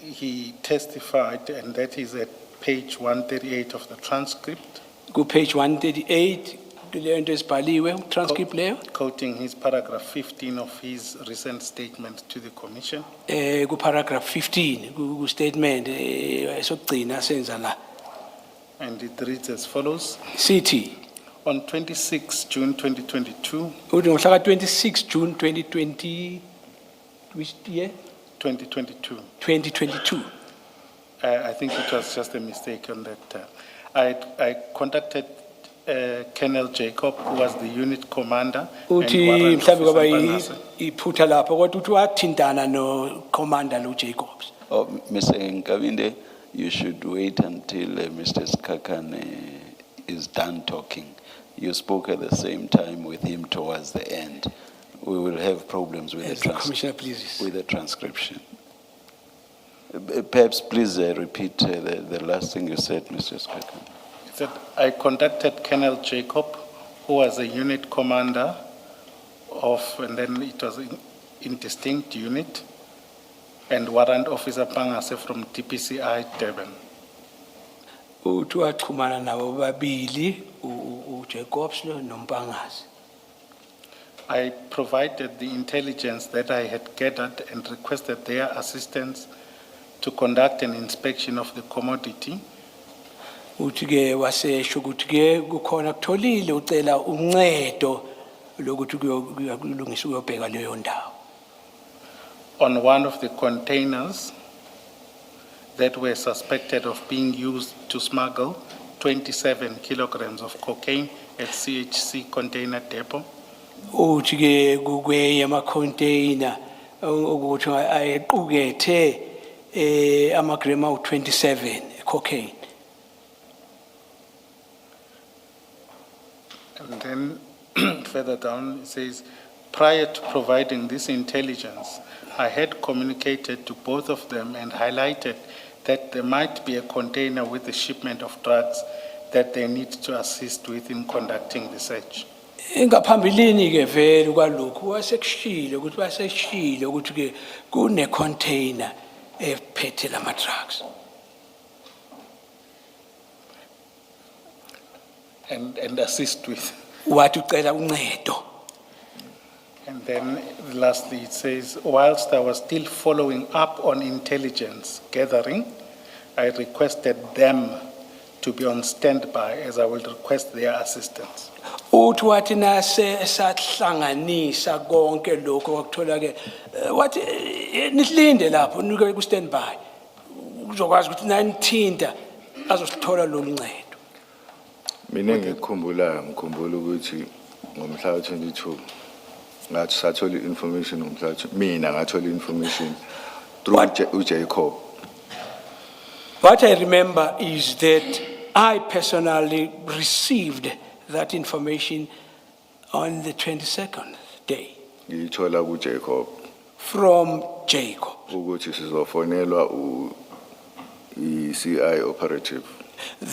he testified, and that is at page 138 of the transcript, ku page 138 kuleyo into esibhaliwe transcript leyo quoting his paragraph 15 of his recent statement to the commission. ku paragraph 15 ku statement esokugcina senza la. And it reads as follows. Sithi On 26 June 2022, uthi ngomhla ka26 June 2020 which year 2022, 2022 I think it was just a mistake on that. I contacted Colonel Jacob, who was the unit commander. and uthi Warrant mhlawumbe kwaba Officer Mbanasa. iphutha lapho kodwa uthi wathintana no commander lo Jacobs. Oh, Mr. Nkabinde, you should wait until Mr. Skakane is done talking. You spoke at the same time with him towards the end. We will have problems with As the the Commissioner pleases. with the transcription. Perhaps please repeat the last thing you said, Mr. Speaker. That I contacted Colonel Jacob, who was a unit commander of, and then it was in distinct unit, and Warrant Officer Pangase from TPCI Durban. Uthi waxhumana nabo babili uJacobs noMpangazi. I provided the intelligence that I had gathered and requested their assistance to conduct an inspection of the commodity. Uthi ke wasesho ukuthi ke kukhona kutholile ucela uncedo lokuthi kuyolungisa uyobheka leyo ndawo. On one of the containers that were suspected of being used to smuggle 27 kilograms of cocaine at CHC container depot. Uthi ke kukwenye ama-container ukuthi ayequkethe amagrama awu-27 cocaine. And then further down, it says, prior to providing this intelligence, I had communicated to both of them and highlighted that there might be a container with a shipment of drugs that they need to assist with in conducting the search. Ngaphambilini ke vele kwalokhu wasekushilo ukuthi baseshilo ukuthi ke kune container ephethe lama drugs. And assist with. Wathi ucela uncedo. And then lastly, it says, whilst I was still following up on intelligence gathering, I requested them to be on standby as I will request their assistance. Uthi wathi nase sahlanganisa konke lokho kwakuthola ke wathi nihlinde lapho nike ku standby uzokwazi ukuthi nanithinta azosithola lo ncedo. Mina ngikhumbula ukuthi ngomhla wa-22 ngathi sathola information ngomhla mina ngathola information through uJacob. What I remember is that I personally received that information on the 22nd day Ngiyithola kuJacob from Jacob. ukuthi sizofonelwa i-CI operative.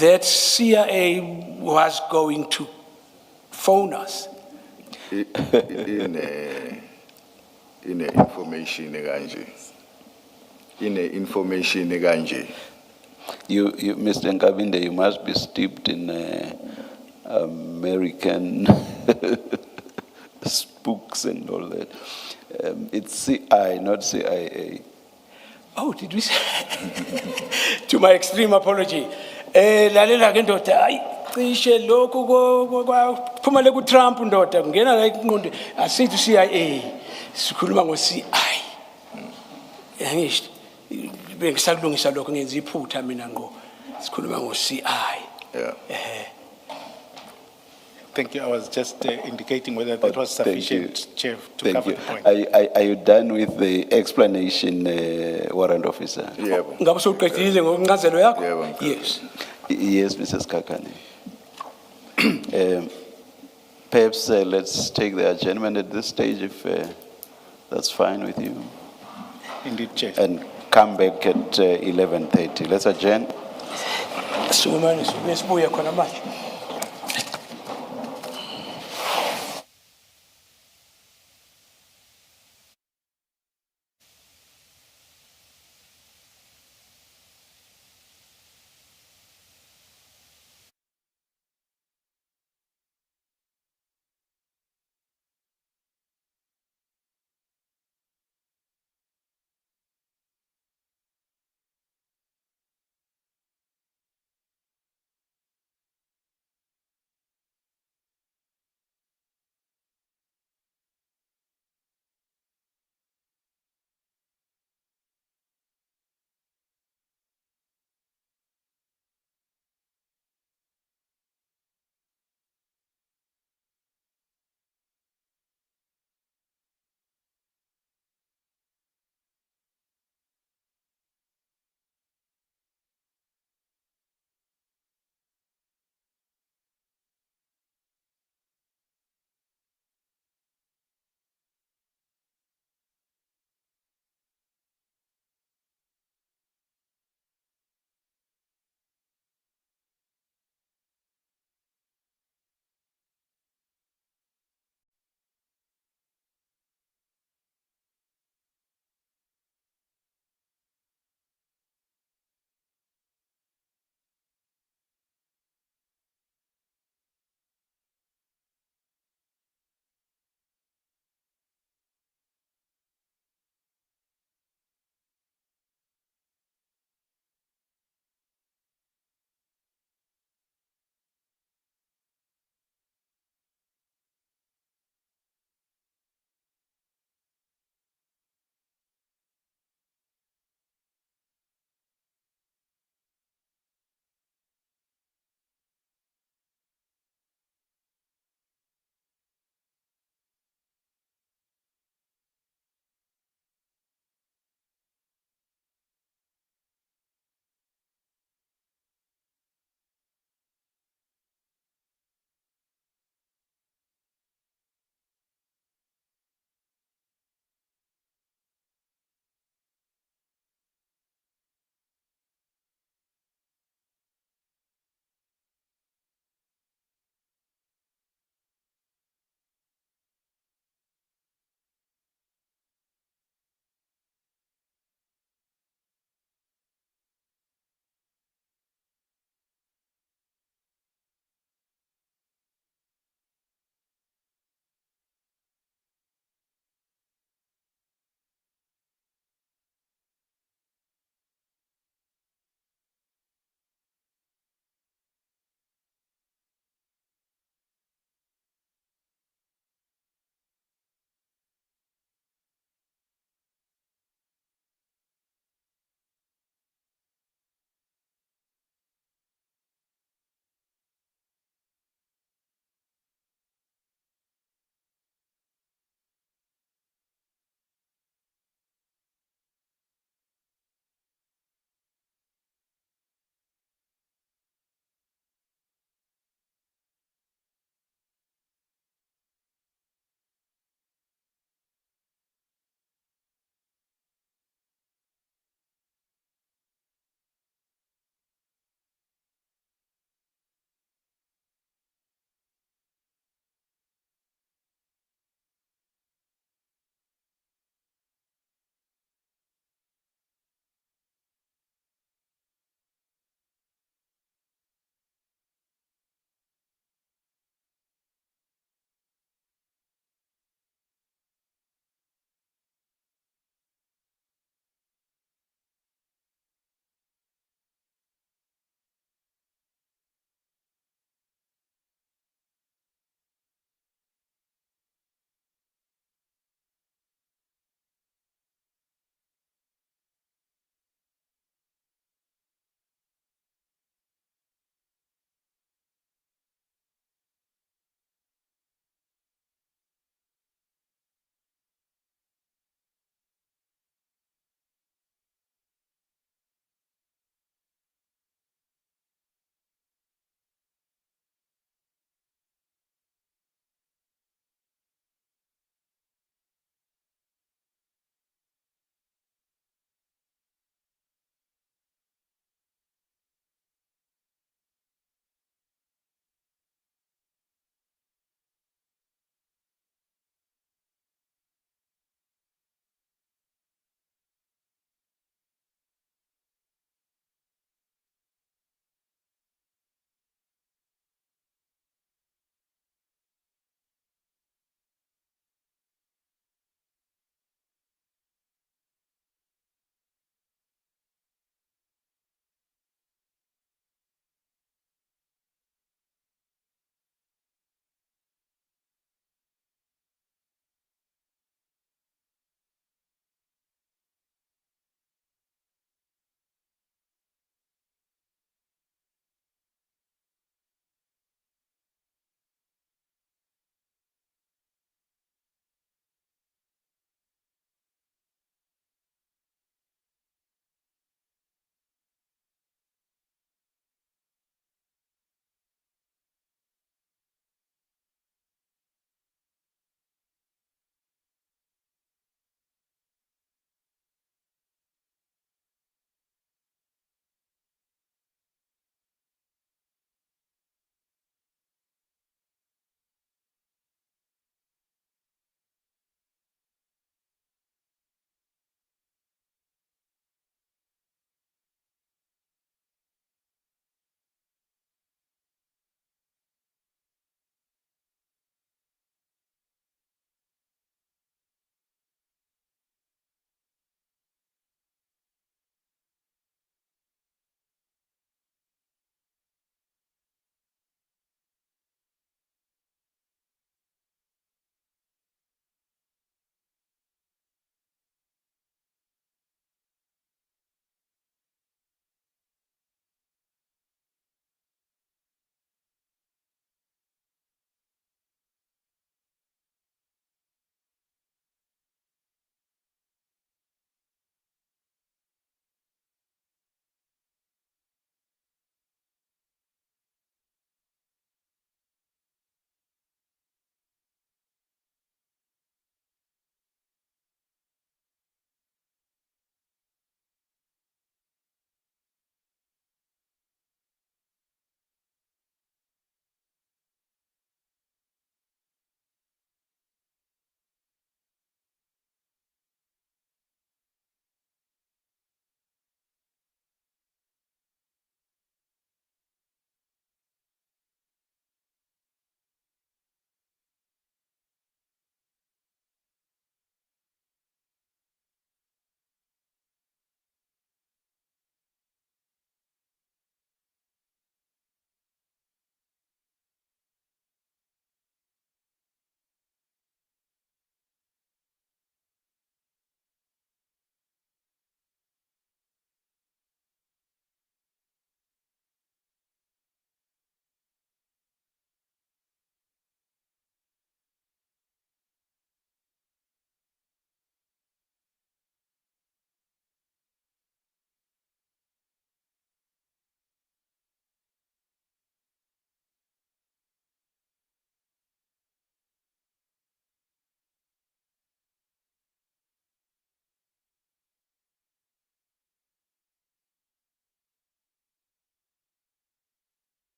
That CIA was going to phone us. Ine information kanje. Ine information kanje. You, Mr. Nkabinde, you must be steeped in American spooks and all that. It's CI, not CIA. Oh, did we say? To my extreme apology. Lalela ke ndoda, ayi cishe lokho kwaphuma le ku Trump ndoda ngena la iqondo asithi CIA. Sikhuluma ngo CI. Yangisho bengisakulungisa lokho ngenza iphutha mina ngo sikhuluma ngo CI. Yeah. Thank you. I was just indicating whether that was sufficient, Chair, to Thank cover you. the point. Are you done with the explanation, Warrant Officer? Yebo. Ngabe soqedile ngokuncazelo yakho? Yebo, ngicela. Yes. Yes, Mrs. Kakane. Perhaps let's take the adjournment at this stage if that's fine with you. Indeed, Chair. And come back at 11:30. Let's adjourn. Sumane sibuya khona manje.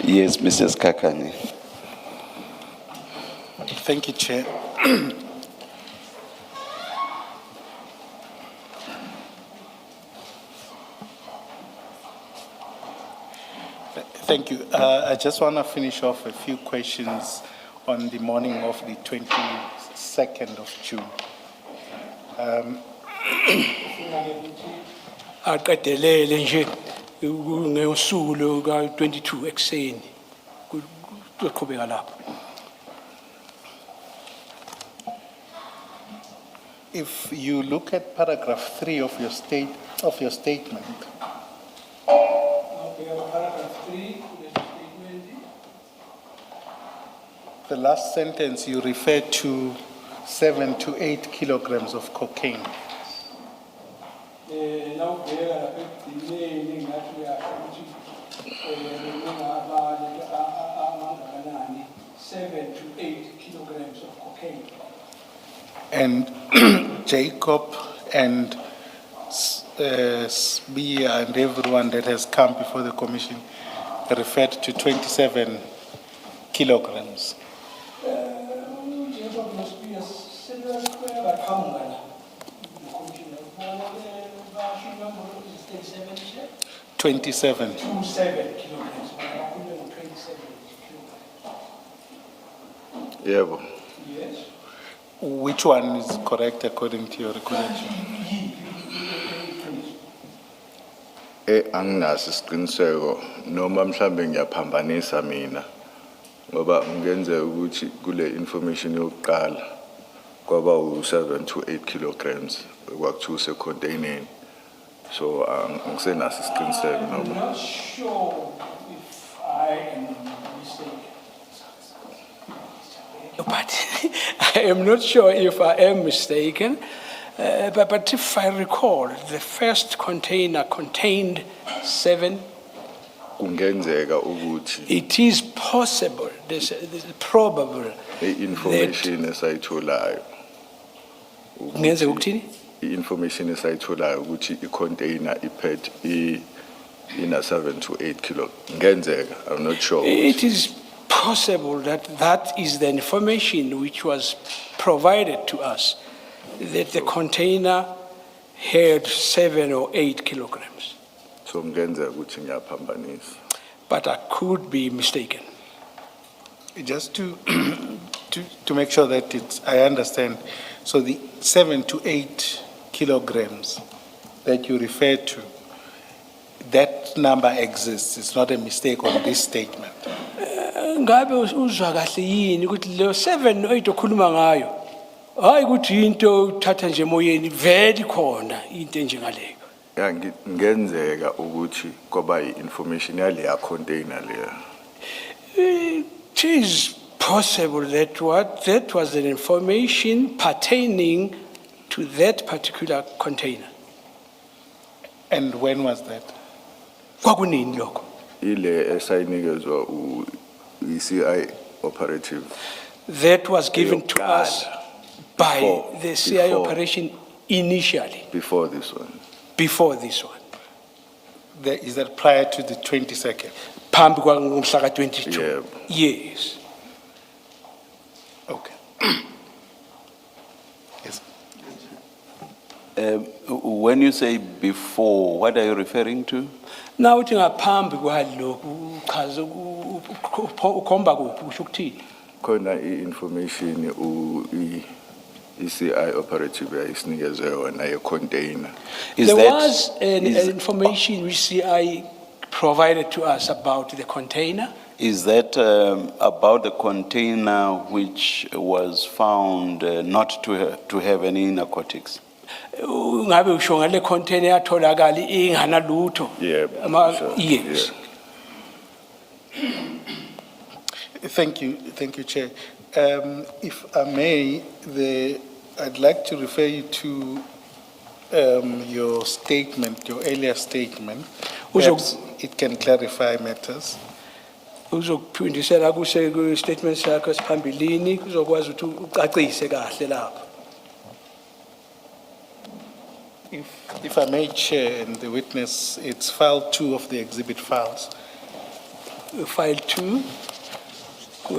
Yes, Mrs. Kakani. Thank you, Chair. Thank you. I just want to finish off a few questions on the morning of the 22nd of June. aqedelele nje ngosuku luka 22 ekseni kuzoqhubeka lapho. If you look at paragraph 3 of your statement, Paragraph 3 statement. the last sentence you refer to 7 to 8 kilograms of cocaine. Nawubheka lapha ekugcineni ngathi uyasho ukuthi angakanani 7 to 8 kilograms of cocaine. And Jacob and Sbia and everyone that has come before the commission referred to 27 kilograms. Jacob must be a similar square but humble. The commissioner, basho number is 37, is it? 27. 27 kilograms, but I put it on 27 kilograms. Yebo. Yes. Which one is correct according to your recollection? Anginaso isiqiniseko noma mhlambe ngiyaphambanisa mina ngoba ngenze ukuthi kule information yokuqala kwaba u7 to 8 kilograms kwakuthiwa usecontaineni so angisenaso isiqiniseko I'm noma not sure if I am mistaken. But I am not sure if I am mistaken. But if I recall, the first container contained 7. kungenzeka ukuthi It is possible, this is probable. i-information esayitholayo Kungenzeka ukuthini? i-information esayitholayo ukuthi i-container iphet ina 7 to 8 kilo ngenzeka I'm not sure It is possible that that is the information which was provided to us, that the container had 7 or 8 kilograms. so ngenzeka ukuthi ngiyaphambanisa But I could be mistaken. Just to make sure that I understand, so the 7 to 8 kilograms that you refer to, that number exists. It's not a mistake on this statement. Ngabe uzwa kahle yini ukuthi le 7 no 8 okhuluma ngayo hayi ukuthi into uthatha nje emoyeni vele khona into enjengaleyo. ngenzeka ukuthi kwaba i-information yaleya container leya It is possible that that was an information pertaining to that particular container. And when was that? Kwakunini lokho? ile esayinikezwa u-CI operative That was given to us by Before- the CI before. operation initially, before this one before this one. Is that prior to the 22nd? Phambi kwangomhla ka 22. Yebo. Yes. Okay. Yes. When you say before, what are you referring to? Now uthi ngaphambi kwalokhu uchaza ukhomba kuphi usho ukuthini? khona i-information i-CI operative yayisinikeze yona ye-container Is There that- was an is- information which CI provided to us about the container. Is that about the container which was found not to have any narcotics? Ngabe usho ngale container yatholakala inganalutho. Yebo, Ama- sure, Yes. Thank you, Chair. If I may, I'd like to refer you to your statement, your earlier statement. Uzo- Perhaps it can clarify matters. Uzokuphindisela kuse ku statement sakho siphambilini kuzokwazi ukuthi ucacise kahle lapho. If I may, Chair, and the witness, it's file 2 of the exhibit files. file 2,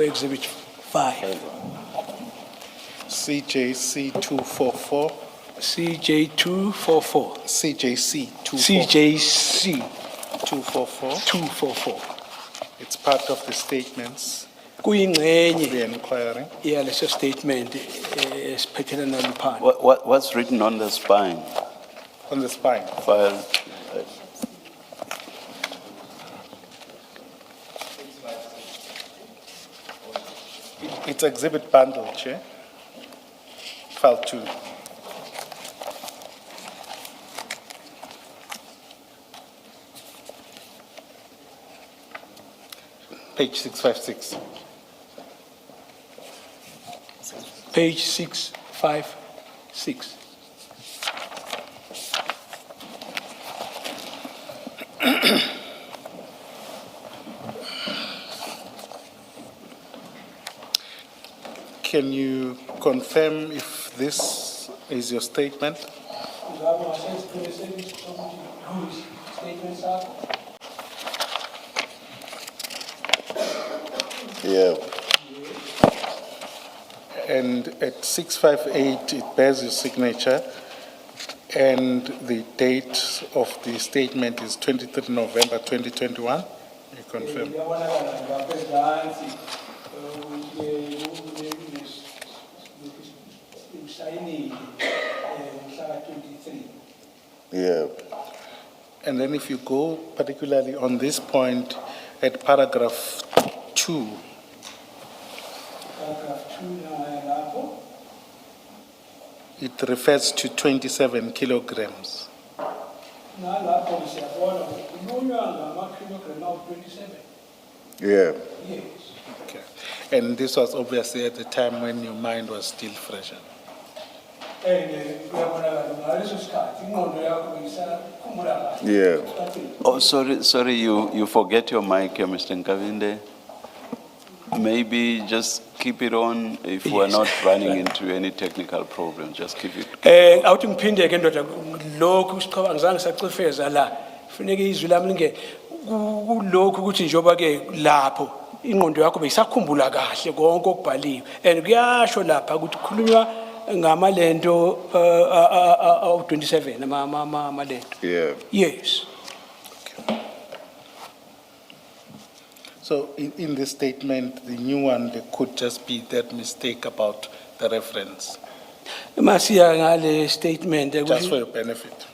exhibit 5, CJC 244, CJ 244, CJC 244. CJC 244. 244. It's part of the statements, Kuyingxenye the inquiry. yaleso statement esiphethelana noluphando. What's written on the spine? On the spine. File. It's exhibit bundle, Chair. File 2. Page 656. Page 656. Can you confirm if this is your statement? Yeah. And at 658, it bears your signature, and the date of the statement is 23 November 2021. You confirm? Yeah. And then if you go particularly on this point at paragraph 2, it refers to 27 kilograms. Yeah. Okay. And this was obviously at the time when your mind was still fresher. Yeah. Oh, sorry, you forget your mic, Mr. Nkavinde. Maybe just keep it on if we're Yes. not running into any technical problem, just keep it. Awuthi ngiphinde ke ndoda lokhu siqhaba ngizange sacifeza la. Kufanele izwi lami linge kulokhu ukuthi njoba ke lapho ingqondo yakho beyisakhumbula kahle konke okubhaliwe. And kuyasho lapha ukuthi kukhulunywa ngamalento 27 amalento. Yeah. Yes. So in this statement, the new one, there could just be that mistake about the reference, Masiya ngale statement just for your benefit.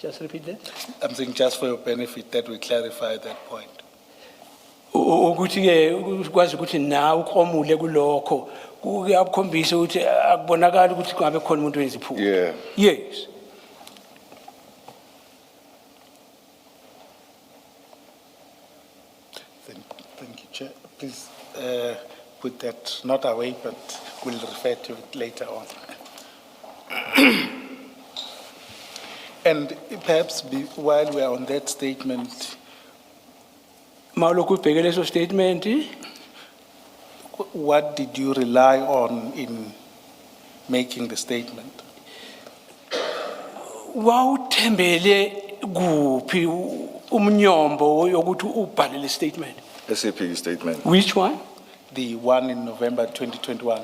Just repeat that. I'm saying just for your benefit that we clarify that point. Ukuthi ke ukwazi ukuthi nawe ukromule kulokho kuyakhombisa ukuthi akubonakala ukuthi kungabe khona umuntu wenza iphutha. Yeah. Yes. Thank you, Chair. Please put that not away, but we'll refer to it later on. And perhaps while we are on that statement, Mawulokhu ubheke leso statement what did you rely on in making the statement? wawuthembele kuphi umnyombo yokuthi ubhale le statement? SAP statement. Which one? The one in November 2021,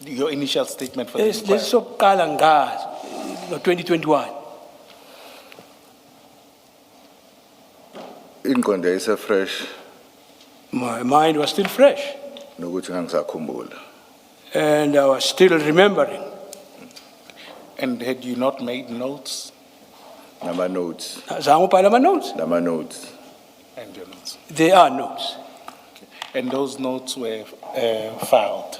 your initial statement for the inquiry. Lesokuqala ngazi no 2021. Ingqondo yayise fresh My mind was still fresh nokuthi ngangisakhumbula. and I was still remembering. And had you not made notes Nama notes. Zange ubhala ama notes? Nama notes. and your notes? There are notes. And those notes were filed.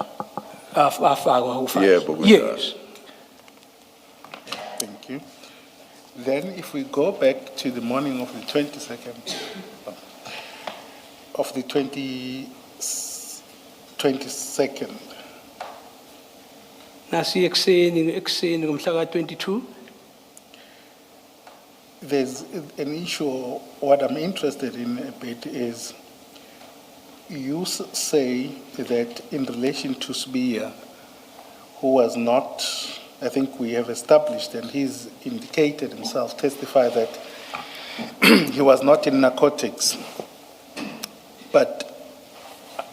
Afakwa ufile. Yebo, kunjalo. Yes. Thank you. Then if we go back to the morning of the 22nd, of the 22nd, Nasi ekseni ngomhla ka 22. there's an issue, what I'm interested in a bit is, you say that in relation to Sbia, who was not, I think we have established, and he's indicated himself, testified that he was not in narcotics But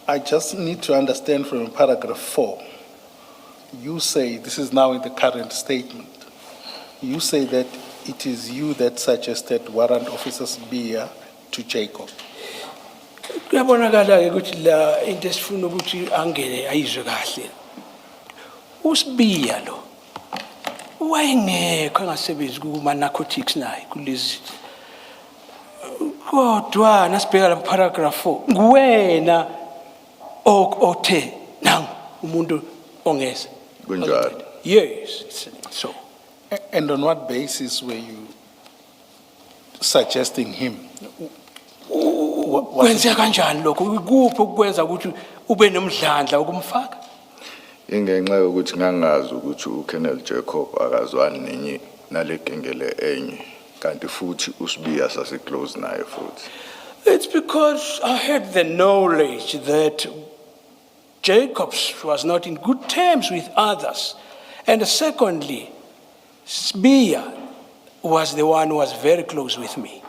I just need to understand from paragraph 4. You say, this is now in the current statement, you say that it is you that suggested Warrant Officer Sibiya to Jacob. Kuyabonakala ukuthi la into esifuna ukuthi angene ayizwe kahle. Usibiya lo. Wayengekho engasebenzi kuma narcotics naye kulezi. Kodwa nasibheka la paragraph 4 nguwena othe nang umuntu ongeza. Kunjalo. Yes, so. And on what basis were you suggesting him? Kwenzeka kanjani lokho? Kuphi ukwenza ukuthi ube nomdlandla ukumfaka? Ingenxa yokuthi ngangazi ukuthi uKenneth Jacob akazwani nenye nalegengele enye kanti futhi uSibiya sase close naye futhi. It's because I had the knowledge that Jacobs was not in good terms with others. And secondly, Sibiya was the one who was very close with me.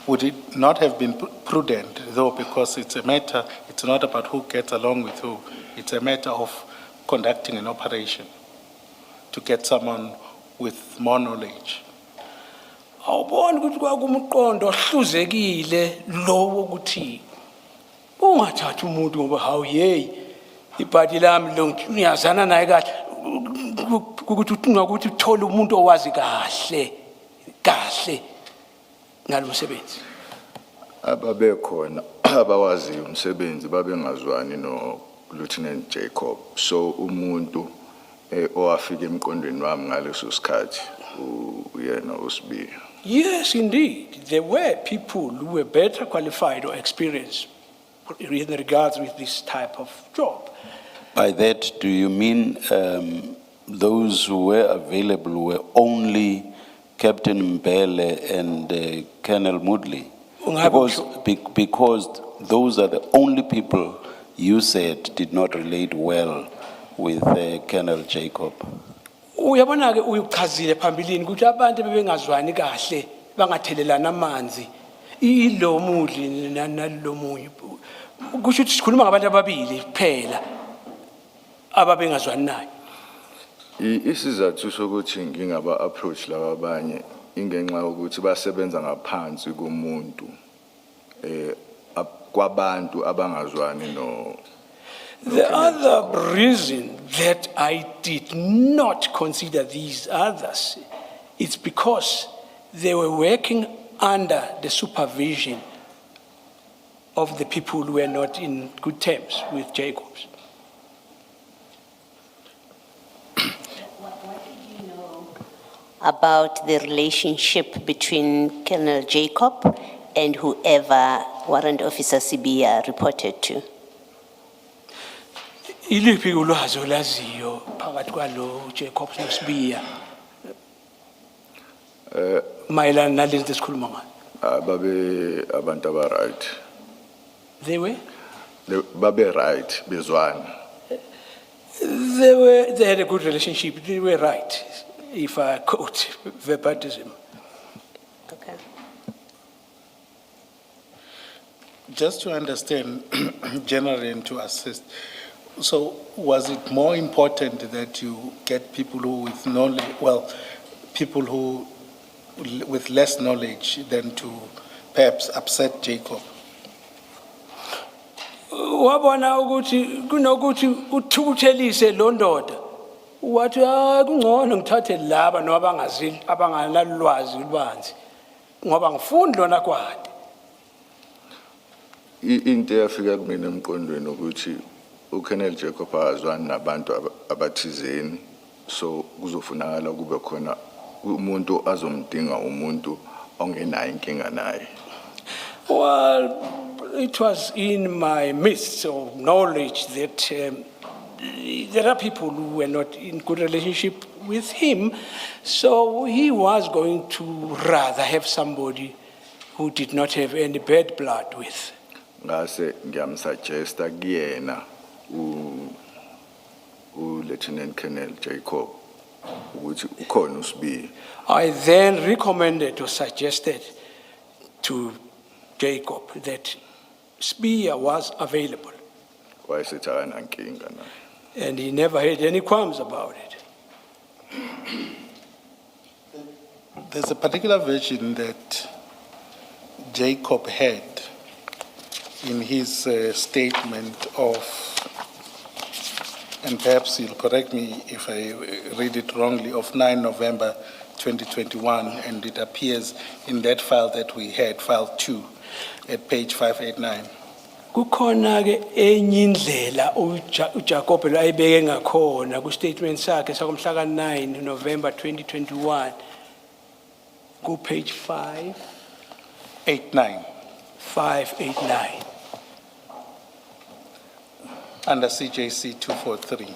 Would it not have been prudent, though, because it's a matter, it's not about who gets along with who, it's a matter of conducting an operation to get someone with more knowledge? Awubona ukuthi kwakumqondo ohluzekile lowo ukuthi ungathatha umuntu ngoba hawu hey ibhadi lami lo ngiyazana naye kahle ukuthi ngakuthi uthola umuntu owazi kahle ngalo msebenzi. Ababekhona abawazi umsebenzi babengazwani no Lieutenant Jacob, so umuntu owafika emqondweni wami ngaleso sikhathi uyena uSibiya. Yes, indeed. There were people who were better qualified or experienced in regards with this type of job. By that, do you mean those who were available were only Captain Mbele and Colonel Moodley? Because those are the only people you said did not relate well with Colonel Jacob. Uyabona ke uyichazile phambilini ukuthi abantu bebengazwani kahle bangathelelana amanzi ilo Moodley nalomunye kusho ukuthi sikhuluma ngabantu ababili kuphela ababengazwani naye. Isizathu sokuthi ngingaba approach laba abanye ingenxa ukuthi basebenza ngaphansi komuntu kwabantu abangazwani no. The other reason that I did not consider these others is because they were working under the supervision of the people who were not in good terms with Jacobs. About the relationship between Colonel Jacob and whoever Warrant Officer Sibiya reported to? Iliphi ulwazi olaziyo phakathi kwalo Jacobs noSibiya mayelana nalento esikhuluma ngayo? Babe abantu aba right. They were? Babe right bezwana. They had a good relationship. They were right, if I quote verbatim. Okay. Just to understand, generally, and to assist, so was it more important that you get people who with knowledge, well, people who with less knowledge than to perhaps upset Jacob? Wabona ukuthi kunokuthi uthukuthelise lo ndoda wathi kungcono ngithathe laba noba bangazili abanganalwazi lubanzi ngoba ngifundi lona kwade. Into yafika kumina emqondweni ukuthi uKenneth Jacob azwani nabantu abathizeni, so kuzofunakala kube khona umuntu azomdinga umuntu ongenayo inkinga naye. Well, it was in my midst of knowledge that there are people who were not in good relationship with him, so he was going to rather have somebody who did not have any bad blood with. Ngase ngiyamsuggesta kuyena Lieutenant Colonel Jacob ukuthi ukhona uSibiya. I then recommended or suggested to Jacob that spear was available, Wayesethi akanankinga na. and he never had any qualms about it. There's a particular version that Jacob had in his statement of, and perhaps you'll correct me if I read it wrongly, of 9 November 2021, and it appears in that file that we had, file 2, at page 589. Kukhona ke enye indlela uJacob lo ayibeke ngakhona ku statement sakhe sakumhla ka 9 November 2021 ku page 89, 589. under CJC 243.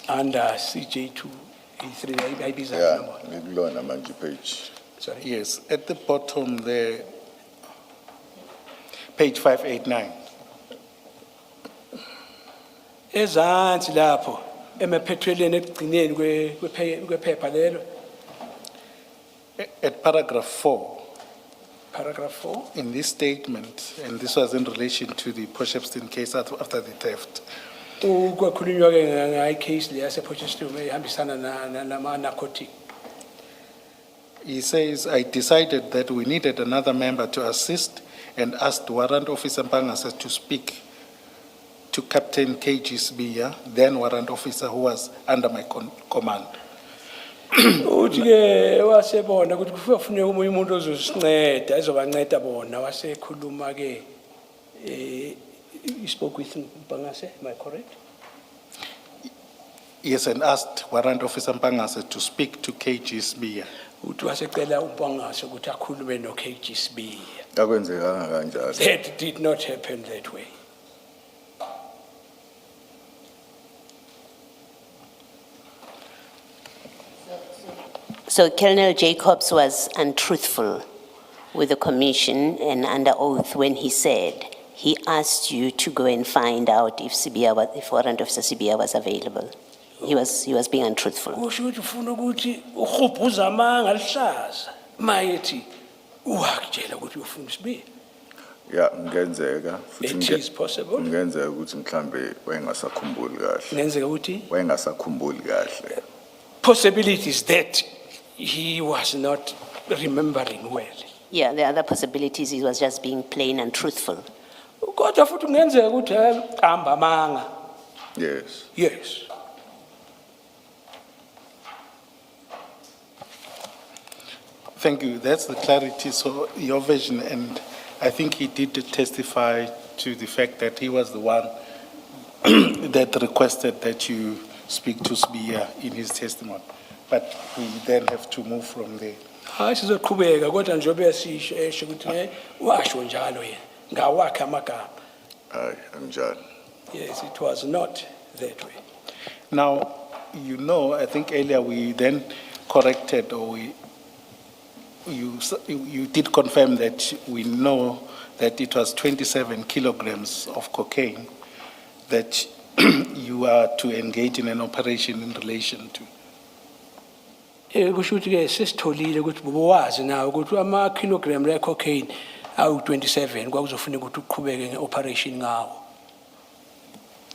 Under CJ283, ayibiza Yeah, number. ngikulona manje page. Sorry. Yes, at the bottom there, page 589. Ezansi lapho emaphethelweni ekugcineni kwephepha lelo, At paragraph 4, paragraph 4. in this statement, and this was in relation to the Potchefstroom case after the theft, Kwakhulunywa ke ngayi case le yase Potchefstroom ehambisana nama narcotic. he says, I decided that we needed another member to assist and asked Warrant Officer Mpangase to speak to Captain KG Sbiya, then Warrant Officer who was under my command. Uthi ke wasebona ukuthi kufanele omunye umuntu ozosinceda ezobanceda bona wasekhuluma ke he spoke with Mpangase, am I correct? Yes, and asked Warrant Officer Mpangase to speak to KG Sbiya. Uthi wasecela uMpangase ukuthi akhulume no KG Sbiya. Akwenzekanga kanjalo. That did not happen that way. So Colonel Jacobs was untruthful with the commission and under oath when he said he asked you to go and find out if Warrant Officer Sbiya was available. He was being untruthful. Kusho ukuthi ufuna ukuthi ukhuphuza amanga lihlaza mayethi uhakutshela ukuthi ufuna uSbiya. Yeah, ngenzeka. It is possible. Ngenzeka ukuthi mhlambe wayengasakhumbuli kahle. Ngenzeka ukuthi Wayengasakhumbuli kahle. possibilities that he was not remembering well. Yeah, the other possibilities, he was just being plain untruthful. Kodwa futhi kungenzeka ukuthi hamba amanga. Yes. Yes. Thank you. That's the clarity. So your version, and I think he did testify to the fact that he was the one that requested that you speak to Sbiya in his testimony. But we then have to move from there. Hayi sizoqhubeka kodwa njengoba sisho esho ukuthi washo njalo yena ngawakhe amagama. Hayi, anjalo. Yes, it was not that way. Now, you know, I think earlier we then corrected, or you did confirm that we know that it was 27 kilograms of cocaine that you are to engage in an operation in relation to. Kusho ukuthi ke sesitholile ukuthi bowazi nawe ukuthi ama kilogram le cocaine awu 27 kwakuzofuneka ukuthi uqhubeke ngeoperation ngawo.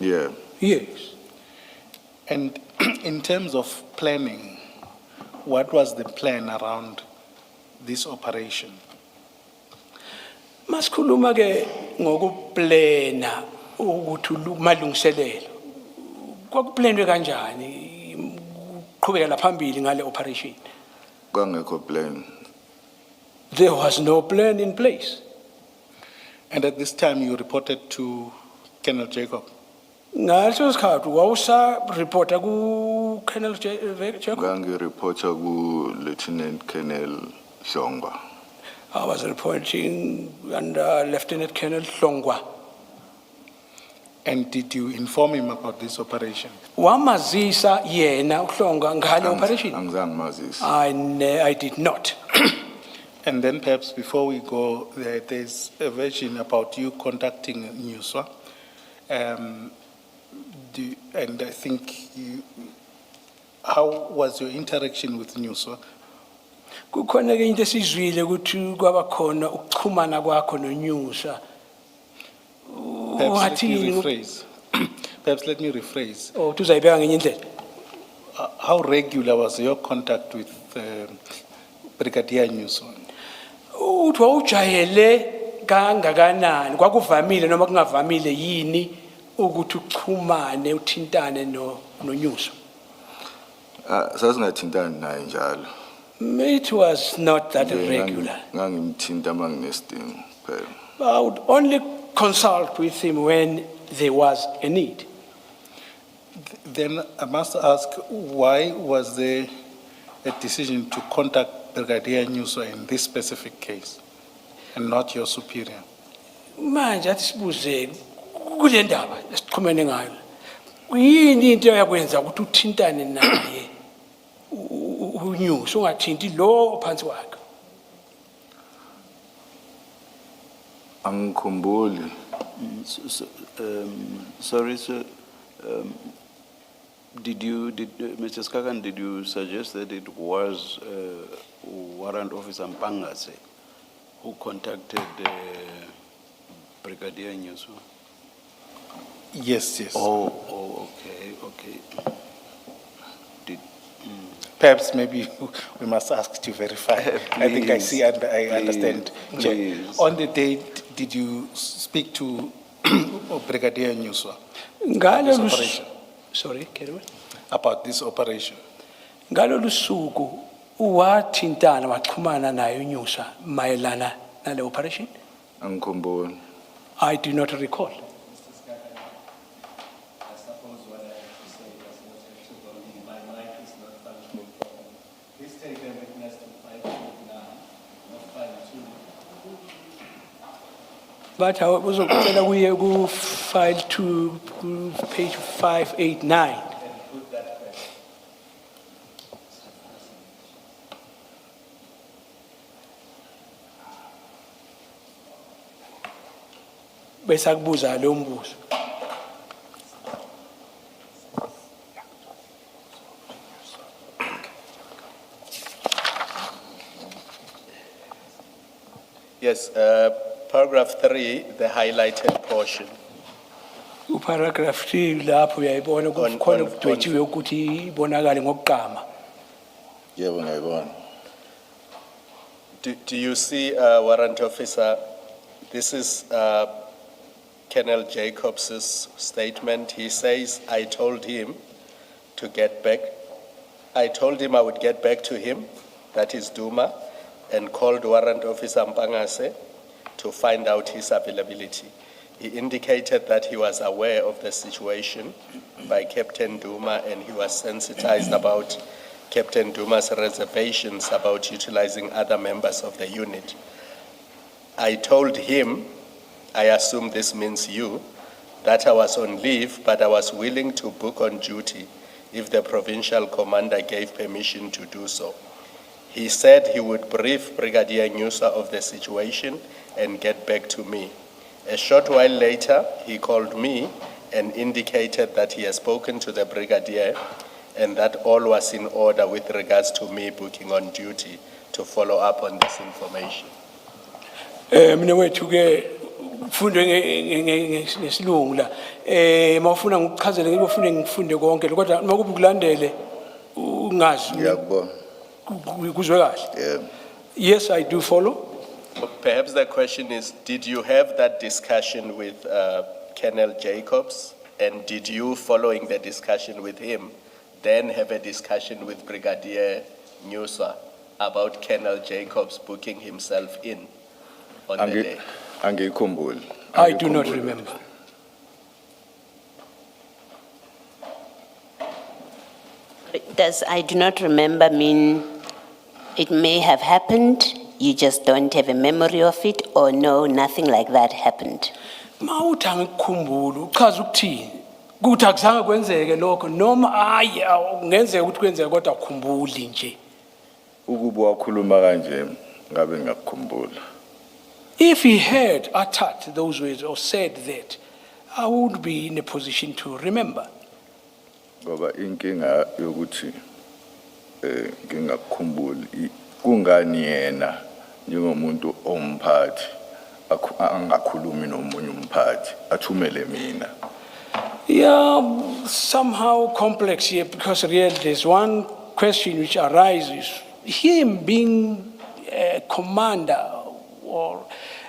Yeah. Yes. And in terms of planning, what was the plan around this operation? Masikhuluma ke ngokuplana ukuthi malungiselelo. Kwakuplanwe kanjani qhubekela phambili ngale operation? Kwangekho plan. There was no plan in place. And at this time, you reported to Colonel Jacob. Ngaleso sikhathi wawusa reporta ku Colonel Jacob. Gangireporta ku Lieutenant Colonel Shongwa. I was reporting under Lieutenant Colonel Hlongwa. And did you inform him about this operation? Wamazisa yena uHlongwa ngale operation? Angizange mazisi. I did not. And then perhaps before we go, there's a version about you contacting Newswa. And I think how was your interaction with Newswa? Kukhona ke into esizwile ukuthi kwaba khona ukuxhumana kwakho noNyusa. Perhaps let me Ungathini? rephrase. Perhaps let me rephrase. Oh, tuzayibeka ngenye indlela. How regular was your contact with Brigadier Newson? Uthi wawujayele kangakanani? Kwakuvamile noma kungavamile yini ukuthi uxhumane uthintane noNyusa? Sasingathintani naye njalo. It was not that regular. Ngangimthinta manginesidingo phela. I would only consult with him when there was a need. Then I must ask, why was there a decision to contact Brigadier Newson in this specific case and not your superior? Manje athi sibuze kule ndaba esiqhumene ngayo. Kuyini into yakwenza ukuthi uthintane naye uNyusa ungathinti lo ophansi kwakhe? Angikhumbuli. Sorry, sir. Mr. Skakan, did you suggest that it was Warrant Officer Mpangase who contacted Brigadier Newsa? Yes, yes. Oh, okay. Perhaps maybe we must ask to verify. I think I see and I understand. Chair. Please. On the date, did you speak to Brigadier Newsa Ngalolu operation? Sorry, carry on. About this operation? Ngalolu suku wathintana waxhumana naye uNyusa mayelana nale operation? Angikhumbuli. I do not recall. But I was uzokucela kuye ku file 2 ku page 589. Bese akubuza lo mbuzo. Yes, paragraph 3, the highlighted portion. Uparagraph 3 lapho uyayibona On- kukhona on- ukudwetshiwe ukuthi ibonakale ngokugqama. Yebo ngiyayibona. Do you see, Warrant Officer, this is Colonel Jacobs's statement. He says, I told him I would get back to him, that is Duma, and called Warrant Officer Mpangase to find out his availability. He indicated that he was aware of the situation by Captain Duma and he was sensitized about Captain Duma's reservations about utilizing other members of the unit. I told him, I assume this means you, that I was on leave, but I was willing to book on duty if the provincial commander gave permission to do so. He said he would brief Brigadier Newsa of the situation and get back to me. A short while later, he called me and indicated that he has spoken to the Brigadier and that all was in order with regards to me booking on duty to follow up on this information. Mina wethu ke ufundwe ngesilungu la. Mawufuna ngikuchazele ngibofune ngifunde konke kodwa makuba ukulandele ungazi Ngiyakubona. kuzwe kahle. Yeah. Yes, I do follow. Perhaps the question is, did you have that discussion with Colonel Jacobs? And did you, following the discussion with him, then have a discussion with Brigadier Newsa about Colonel Jacobs booking himself in on the day? Angikhumbuli. I do not Angikhumbuli. remember. Does I do not remember mean it may have happened, you just don't have a memory of it, or no, nothing like that happened? Mawuthi angikukhumbula uchaza ukuthini? Kuthi akuzange kwenzeke lokho noma hayi kungenzeka ukuthi kwenzeke kodwa ukukhumbuli nje. Ukuba wakhuluma kanje ngabe ngakukhumbula. If he had uttered those words or said that, I would be in a position to remember. Ngoba inkinga yokuthi ngingakukhumbuli kungani yena njengomuntu omphathi angakhulumi nomunye umphathi athumele mina. Yeah, somehow complex here because really there's one question which arises. Him being a commander, or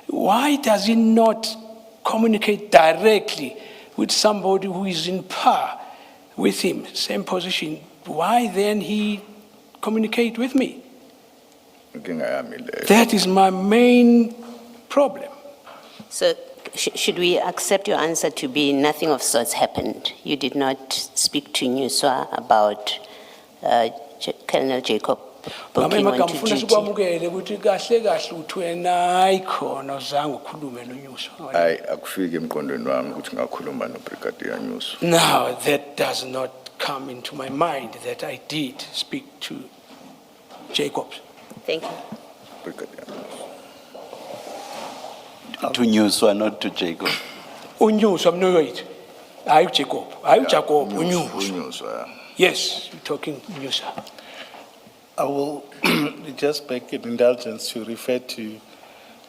why does he not communicate directly with somebody who is in par with him, same position? Why then he communicate with me? Inkinga yami leyo. That is my main problem. So should we accept your answer to be nothing of sorts happened? You did not speak to Newswa about Colonel Jacob booking Mama onto ngamfuna duty? sikwamukele ukuthi kahle kahle uthi wena ayikhona uzange ukhulume noNyuso. Hayi akufiki emqondweni wami ukuthi ngakhuluma noBrigadier Nyuso. Now, that does not come into my mind that I did speak to Jacob. Thank you. Brigadier Nyuso. To Newswa, not to Jacob. Unyuso, I'm not right. Are you Jacob? Are you Jacob? Unyuso. Unyuso, yeah. Yes, you're talking Unyuso. I will just beg an indulgence to refer to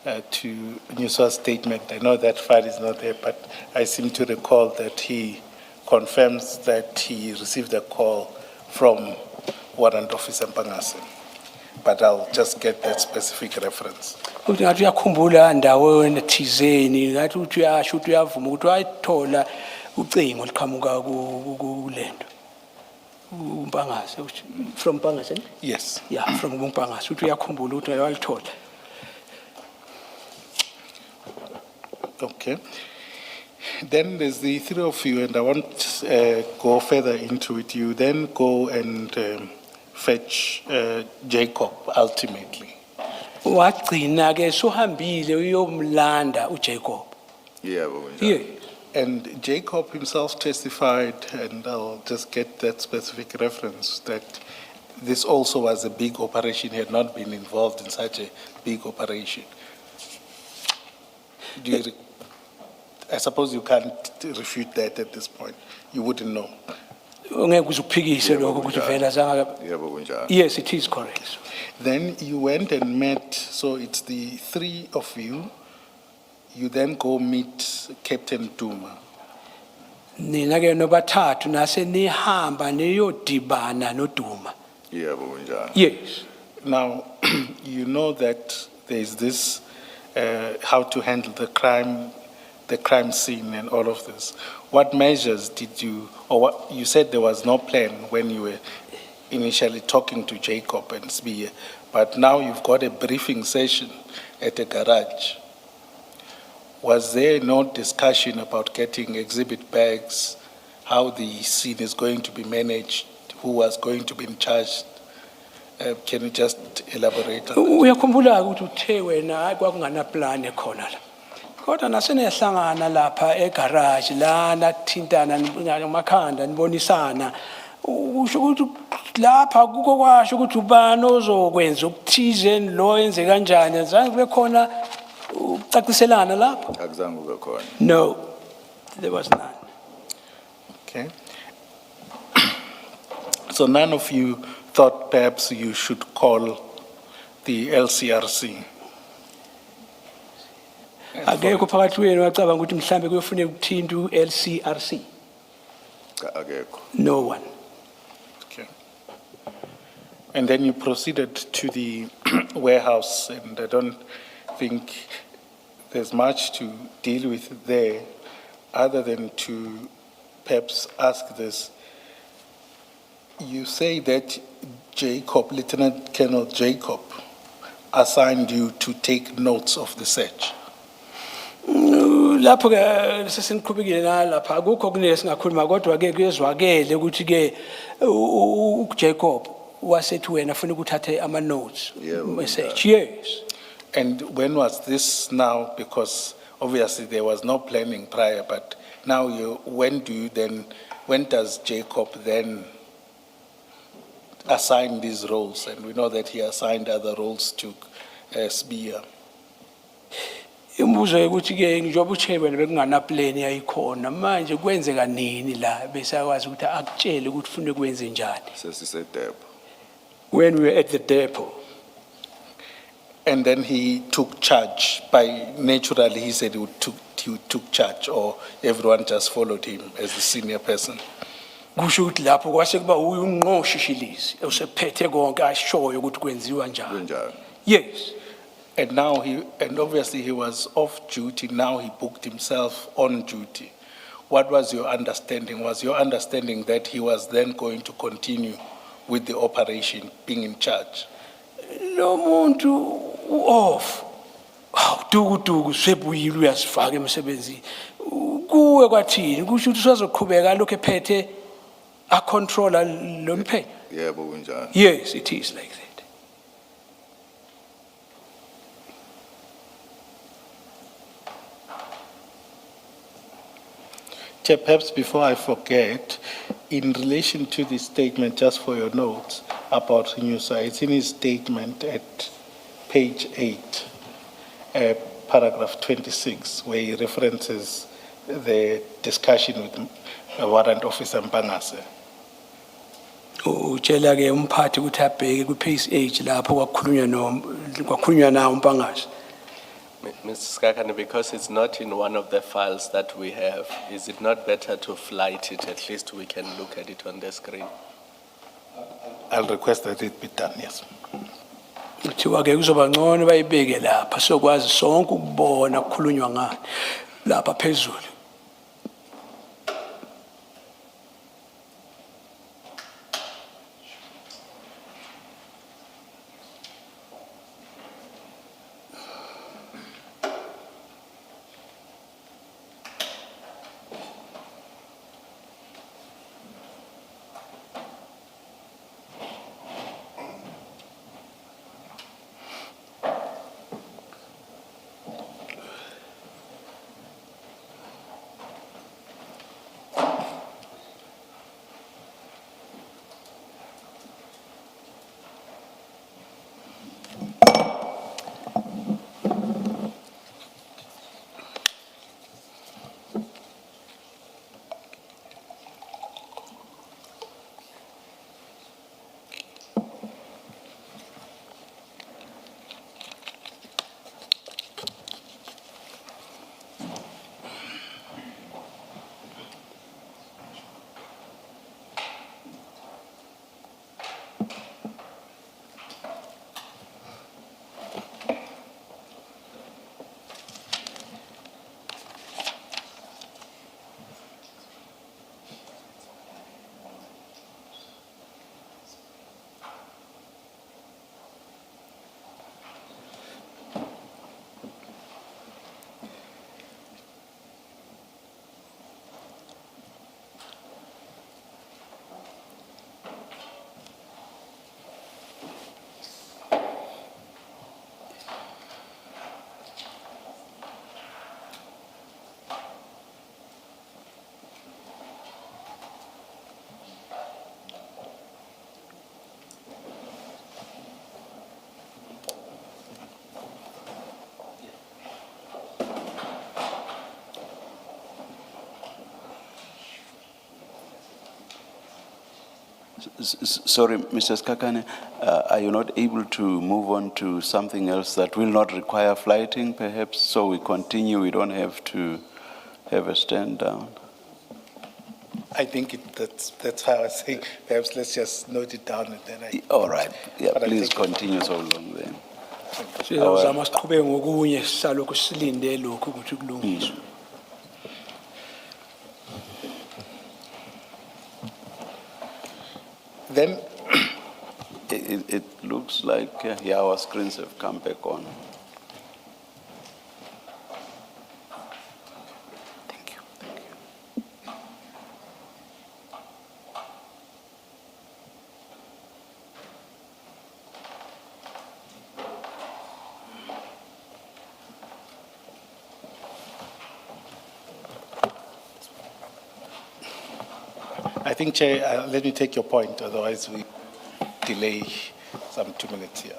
Newswa's statement. I know that file is not there, but I seem to recall that he confirms that he received a call from Warrant Officer Mpangase. But I'll just get that specific reference. Uthi ngathi uyakhumbula ndaweni thizeni ngathi uthi uyasho ukuthi uyavuma ukuthi wayithola ucingo liqhamuka kulento uMpangase from Mpangase. Yes. Yeah, from Mpangase uthi uyakhumbula ukuthi walithola. Okay. Then there's the three of you, and I won't go further into it. You then go and fetch Jacob ultimately. Wagcina ke sohambile uyomlanda uJacob. Yeah, but Yes. And Jacob himself testified, and I'll just get that specific reference, that this also was a big operation. He had not been involved in such a big operation. Do you, I suppose you can't refute that at this point. You wouldn't know. Ungeke uzuphikise lokho ukuthi vela zanga. yeah, but kunjani. Yes, it is correct. Then you went and met, so it's the three of you. You then go meet Captain Duma. Nina ke nobathathu nase nihamba niyodibana noDuma. Yeah, but kunjani. Yes. Now, you know that there's this, how to handle the crime scene and all of this. What measures did you, or what, you said there was no plan when you were initially talking to Jacob and Spear, but now you've got a briefing session at a garage. Was there no discussion about getting exhibit bags, how the scene is going to be managed, who was going to be in charge? Can you just elaborate on that? Uyakhumbula ukuthi uthe wena hayi kwakungana plan ekhona la. Kodwa nasenehlangana lapha egarage la nathintana ngamakhanda nibonisana. Usho ukuthi lapha kuko kwasho ukuthi ubani ozokwenza ukuthize lo enze kanjani azange kube khona ukucaciselana lapha. Akuzange kube khona. No, there was none. Okay. So none of you thought perhaps you should call the LCRC? Akekho phakathi wenu wacabanga ukuthi mhlambe kuyofuneka ukuthinta uLCRC. Cha, akekho. No one. Okay. And then you proceeded to the warehouse, and I don't think there's much to deal with there other than to perhaps ask this. You say that Jacob, Lieutenant Colonel Jacob, assigned you to take notes of the search. Lapho ke sesiniqhubekile nalapha akukho kunike singakhuluma kodwa ke kuyezwakele ukuthi ke uJacob wasethi wena ufuna ukuthathe ama notes message. Yes. And when was this now? Because obviously there was no planning prior, but now when does Jacob then assign these roles? And we know that he assigned other roles to Spear. Imbuzo ukuthi ke njengoba uthe wena bekungana plan yayikhona manje kwenzeka nini la bese akwazi ukuthi akutshele ukuthi ufuna kwenze njani. Sesisedepo. When we were at the depot. And then he took charge. By naturally, he said he took charge, or everyone just followed him as the senior person. kusho ukuthi lapho kwase kuba uye unqoshishilizi usephethe konke ashoyo ukuthi kwenziwa njani. Kunjani? Yes. And now and obviously he was off duty. Now he booked himself on duty. What was your understanding? Was your understanding that he was then going to continue with the operation, being in charge? Lo muntu off. Duku sebuyile uyasifaka emsebenzini. Kuwe kwathini kusho ukuthi usazoqhubeka lokho ephethe a controller lo mphe. Yebo kunjani. Yes, it is like that. Chair, perhaps before I forget, in relation to this statement, just for your notes about Nyusa, it's in his statement at page 8, paragraph 26, where he references the discussion with Warrant Officer Mpangase. Utshela ke umphathi ukuthi abheke ku page 8 lapho kwakhulunywa nawo uMpangase. Mr. Skakane, because it's not in one of the files that we have, is it not better to flight it? At least we can look at it on the screen. I'll request that it be done, yes. Kuthiwa ke kuzoba ngcono bayibeke lapha sokwazi sonke ukubona kukhulunywa ngani lapha phezulu. Sorry, Mr. Skakane, are you not able to move on to something else that will not require flighting, perhaps, so we continue, we don't have to have a stand down? I think that's how I say, perhaps let's just note it down and then All right, yeah, But I please think- continue so long then. Sizozama siqhubeke ngokunye sisalokhu silinde lokhu ukuthi kulungiswe. Then, It looks like, yeah, our screens have come back on. thank you. I think, Chair, let me take your point, otherwise we delay some 2 minutes here.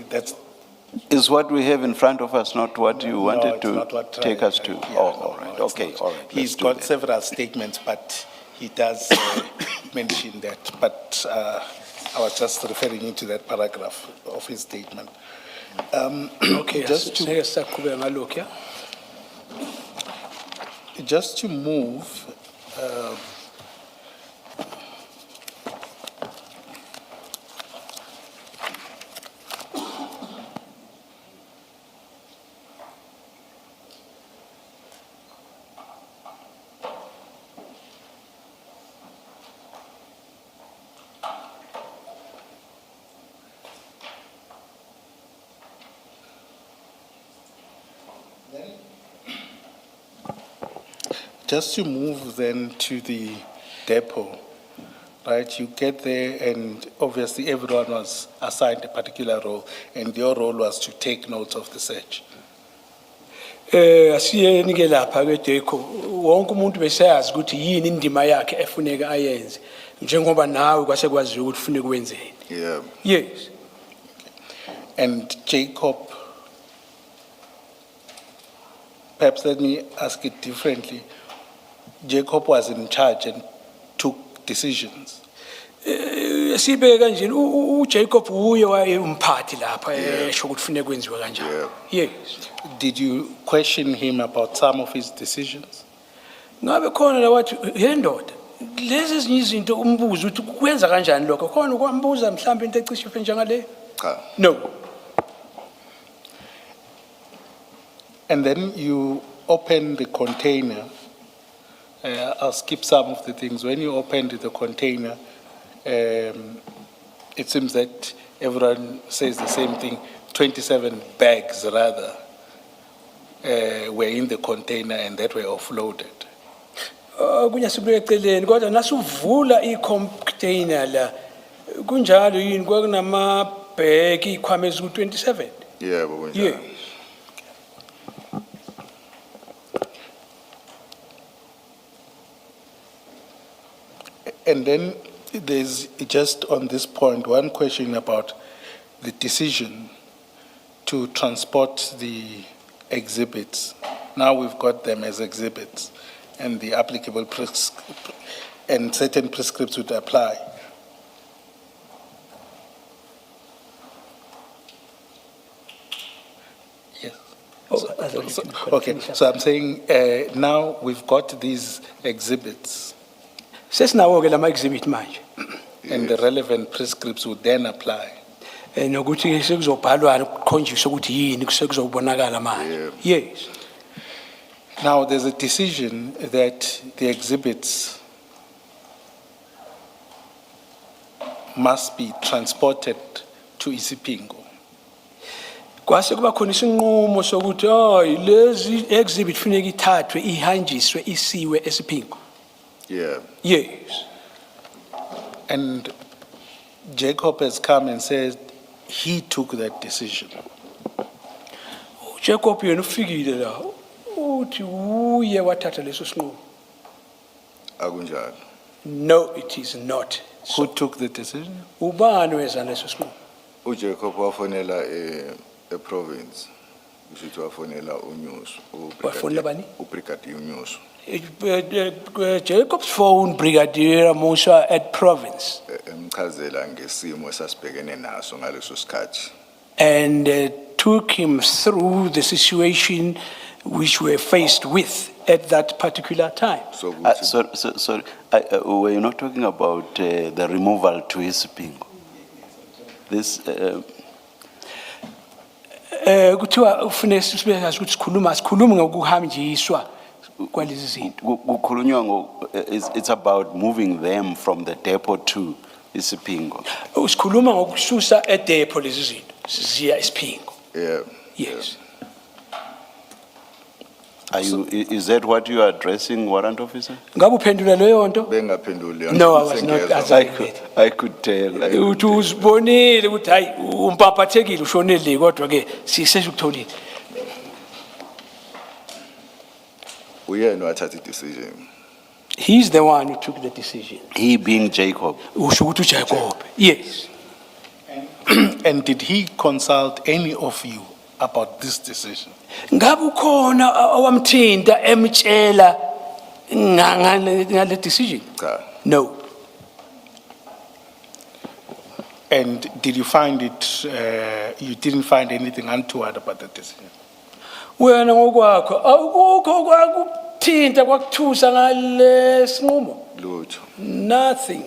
That's. Is what we have in front of us not what you No, wanted it's to not what, take us to? yeah, Oh, no, all right, no, it's okay, not. all right. He's let's do got that. several statements, but he does mention that. But I was just referring you to that paragraph of his statement. Okay, Just to- sike saqhubeka ngalokho ya. Just to move, just to move then to the depot, right? You get there and obviously everyone was assigned a particular role and your role was to take notes of the search. Asiyeni ke lapha ke Deco. Wonke umuntu besayazi ukuthi yini indima yakhe efuneka ayenze. Njengoba nawe kwase kwaziwa ukuthi kufuneka wenzeni. Yeah. Yes. And Jacob, perhaps let me ask it differently. Jacob was in charge and took decisions. Sibe kanjeni uJacob uye waye umphathi lapha esho ukuthi kufuneka kwenziwe kanjani. Yes. Did you question him about some of his decisions? Ngabe khona la wathi yendoda lezi ezinye izinto umbuzo ukuthi kwenza kanjani lokho khona ukwambuza mhlawumbe into ecishe ife njengale. Cha. No. And then you open the container. I'll skip some of the things. When you opened the container, it seems that everyone says the same thing. 27 bags, rather, were in the container and that were offloaded. Kunya sibeke eceleni kodwa nasuvula i-container la kunjalo yini kwakunama bag ikhwama eziku 27. Yeah, but Yes. And then there's just on this point, one question about the decision to transport the exhibits. Now we've got them as exhibits and the applicable and certain prescripts would apply. Yes. Okay, so I'm saying now we've got these exhibits Sesinawo ke lama exhibit manje. and the relevant prescripts would then apply. Nokuthi sekuzobhalwa kukhonjiswe ukuthi yini kusekuzobonakala manje. Yes. Now, there's a decision that the exhibits must be transported to Isipingo. Kwase kuba khona isinqumo sokuthi hayi lezi exhibit funeka ithathwe ihanjiswe isiwe eSiphingo. Yeah. Yes. And Jacob has come and said he took that decision. Jacob yena ufikile la uthi uye wathatha leso sinqumo. Akunjalo. No, it is not. Who took the decision? Ubani weza leso sinqumo? uJacob wafonela province. Ushithi wafonela uNyusu. Wafonela bani? Ubrigadier uNyusu. Jacob's phone Brigadier Musa at province Emchazela ngesimo esasibhekene naso ngaleso sikhathi. and took him through the situation which we're faced with at that particular time. So ukuthi Sorry, were you not talking about the removal to Isipingo? This, Kuthiwa ufune sibeyazi ukuthi sikhulume ngokuhanjiswa kwalezi zinto. it's about moving them from the depot to Isipingo. Sikhuluma ngokususa eDepot lezi zinto siziya eSiphingo. yeah. Yes. Is that what you are addressing, warrant officer? Ngabe uphendula leyo nto? Bengaphenduli. No, I was not. I could tell. Uthi uzibonile ukuthi hayi umpapathekile ushonele kodwa ke sisezukutholile. Uyena wathatha decision. He's the one who took the decision. He being Jacob. Usho ukuthi uJacob. Yes. And did he consult any of you about this decision? Ngabe ukhona owamthinta emtshela ngale decision? Cha. No. And did you find it, you didn't find anything untoward about the decision? Wena ngokwakho awukho kwakuthinta kwakuthusa ngale sinqumo? Lutho. Nothing.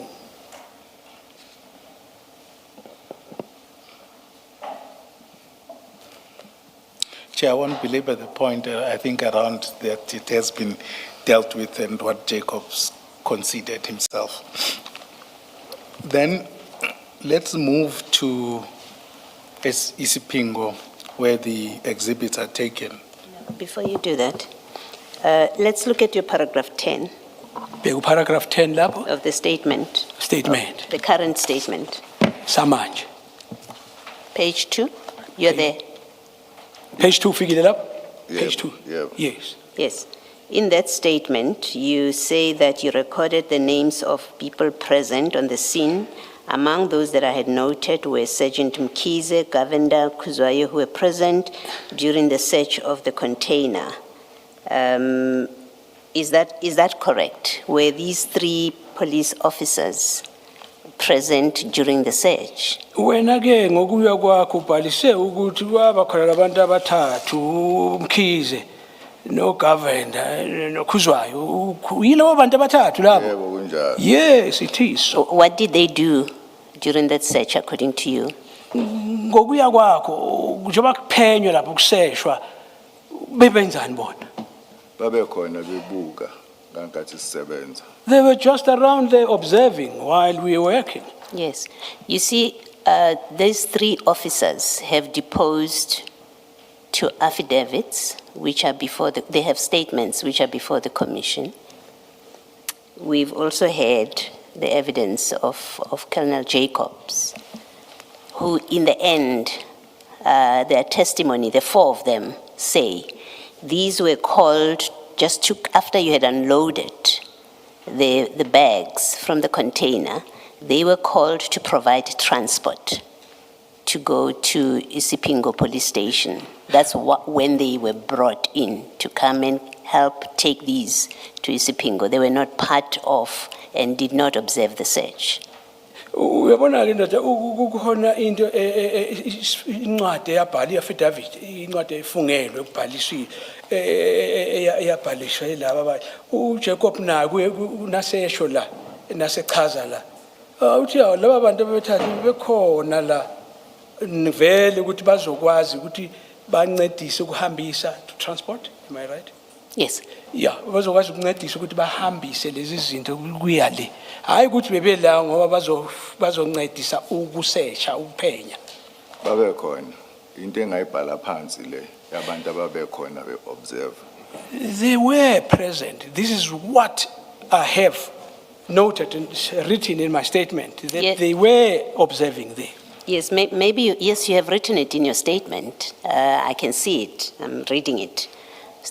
Chair, I won't belabor the point, I think around that it has been dealt with and what Jacobs conceded himself. Then let's move to Isipingo, where the exhibits are taken. Before you do that, let's look at your paragraph 10 Bheka paragraph 10 lapho of the statement, statement the current statement. samanje. Page 2, you're there. Page 2 fikile lapho? Yebo, Page 2. yebo. Yes. Yes. In that statement, you say that you recorded the names of people present on the scene. Among those that I had noted were Sergeant Mkize, Governor Kuzwayo, who were present during the search of the container. Is that correct? Were these 3 police officers present during the search? Wena ke ngokuya kwakho ubhalise ukuthi kwaba khona labantu abathathu Mkhize no Governor no Khuzwayo yilabo bantu abathathu labo. Yebo kunjalo. Yes, it is. So what did they do during that search, according to you? Ngokuya kwakho njengoba kuphenywa lapho kuseshwa bebenzani bona? Babe khona bebuka ngangathi sisebenza. They were just around there observing while we were working. Yes. You see, these 3 officers have deposed to affidavits, which are before they have statements which are before the commission. We've also had the evidence of Colonel Jacobs, who in the end, their testimony, the 4 of them say, these were called after you had unloaded the bags from the container, they were called to provide transport to go to Isipingo police station. That's when they were brought in to come and help take these to Isipingo. They were not part of and did not observe the search. Uyabona ke ndoda kukhona into incwadi eyabhala iaffidavit incwadi efungelwe ukubhaliswa eyabhaliswa yilabo abathi uJacob naku nasesho la nasechaza la uthi laba bantu abethathu bekhona la nivele ukuthi bazokwazi ukuthi bancedise ukuhambisa to transport, am I right? Yes. Yeah, bazokwazi ukuncedisa ukuthi bahambise lezi zinto kuya le. Hayi ukuthi bebela ngoba bazoncedisa ukusesha ukuphenya. Babe khona into engayibhala phansi le yabantu ababe khona beobserve. They were present. This is what I have noted and written in my statement, that Yes. they were observing there. Yes, maybe, yes, you have written it in your statement. I can see it, I'm reading it.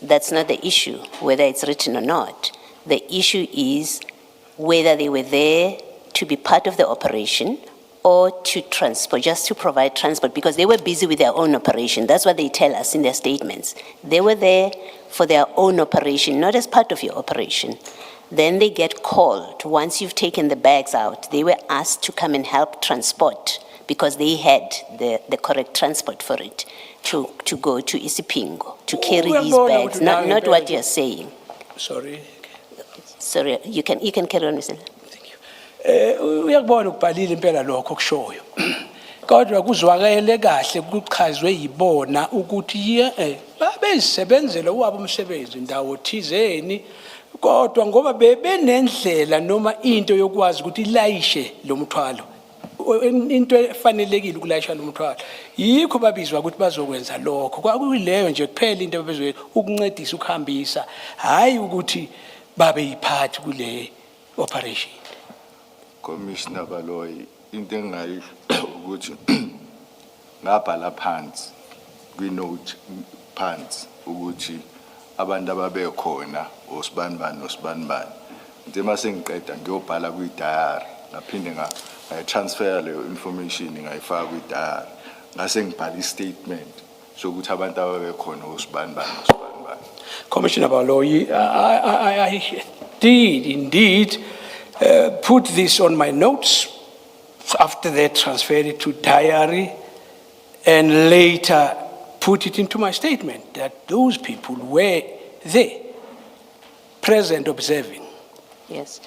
That's not the issue, whether it's written or not. The issue is whether they were there to be part of the operation or to transport, just to provide transport, because they were busy with their own operation. That's what they tell us in their statements. They were there for their own operation, not as part of your operation. Then they get called. Once you've taken the bags out, they were asked to come and help transport because they had the correct transport for it, to go to Isipingo, to carry these bags, not what you're saying. Sorry. Sorry, you can carry on, Mr. Uyakubona ukubhalile impela lokho kushoyo. Kodwa kuzwakele kahle kuchazwe yibona ukuthi babezisebenzela wabo umsebenzi ndawo thizeni kodwa ngoba bebenendlela noma into yokwazi ukuthi ilayishe lo mthwalo. Into efanelekile ukulayisha lo mthwalo. Yikho babizwa ukuthi bazokwenza lokho. Kwakuyileyo nje kuphela into bezwe ukuncedisa ukuhambisa, hayi ukuthi babe yiphathi kule operation. Commissioner Baloyi into engayisho ukuthi ngabhala phansi kwi-note phansi ukuthi abantu ababe khona osibanibani osibanibani. Nje mase ngiqeda ngiyobhala kwi-diary ngaphinde ngayitransfer leyo information ngayifaka kwi-diary ngase ngibhala i-statement sokuthi abantu ababe khona osibanibani osibanibani. Commissioner Baloyi, I did indeed put this on my notes So after that, transferred it to diary and later put it into my statement that those people were there, present, observing. Yes.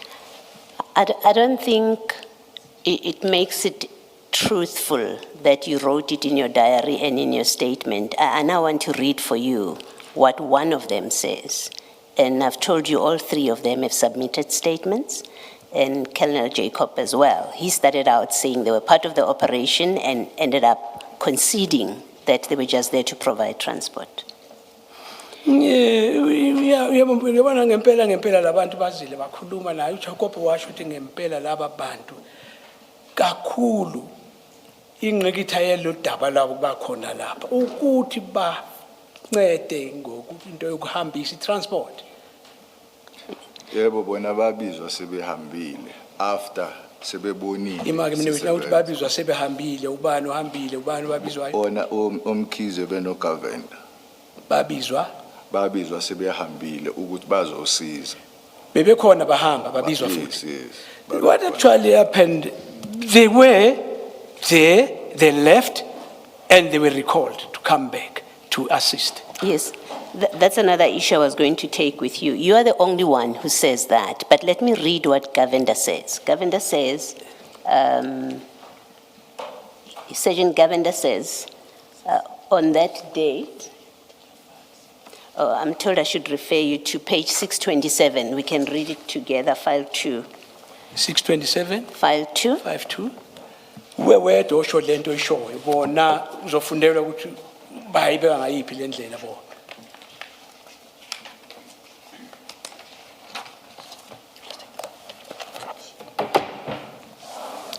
I don't think it makes it truthful that you wrote it in your diary and in your statement. I now want to read for you what one of them says. And I've told you all three of them have submitted statements, and Colonel Jacob as well. He started out saying they were part of the operation and ended up conceding that they were just there to provide transport. Uyabona ngempela labantu bazile bakhuluma naye uJacob washo ukuthi ngempela laba bantu kakhulu ingqikitha yelo daba labo bakhona lapha ukuthi bancede ngokuthi yokuhambisa transport. Yebo bona babizwa sebehambile after sebebonile. Imake mina ukuthi babizwa sebehambile ubani ohambile ubani babizwa Ona omkhize benogavenda. Babizwa sebehambile ukuthi bazosiza. Bebekhona bahamba babizwa futhi. Yes. What actually happened, they were there, they left, and they were recalled to come back to assist. Yes, that's another issue I was going to take with you. You are the only one who says that, but let me read what Govender says. Govender says, Sergeant Govender says, on that date, I'm told I should refer you to page 627. We can read it together, file 2. 627, File 2. 52. Where do show lento ishoyo bona uzofundelwa ukuthi bayibeka ngayiphi le ndlela bona.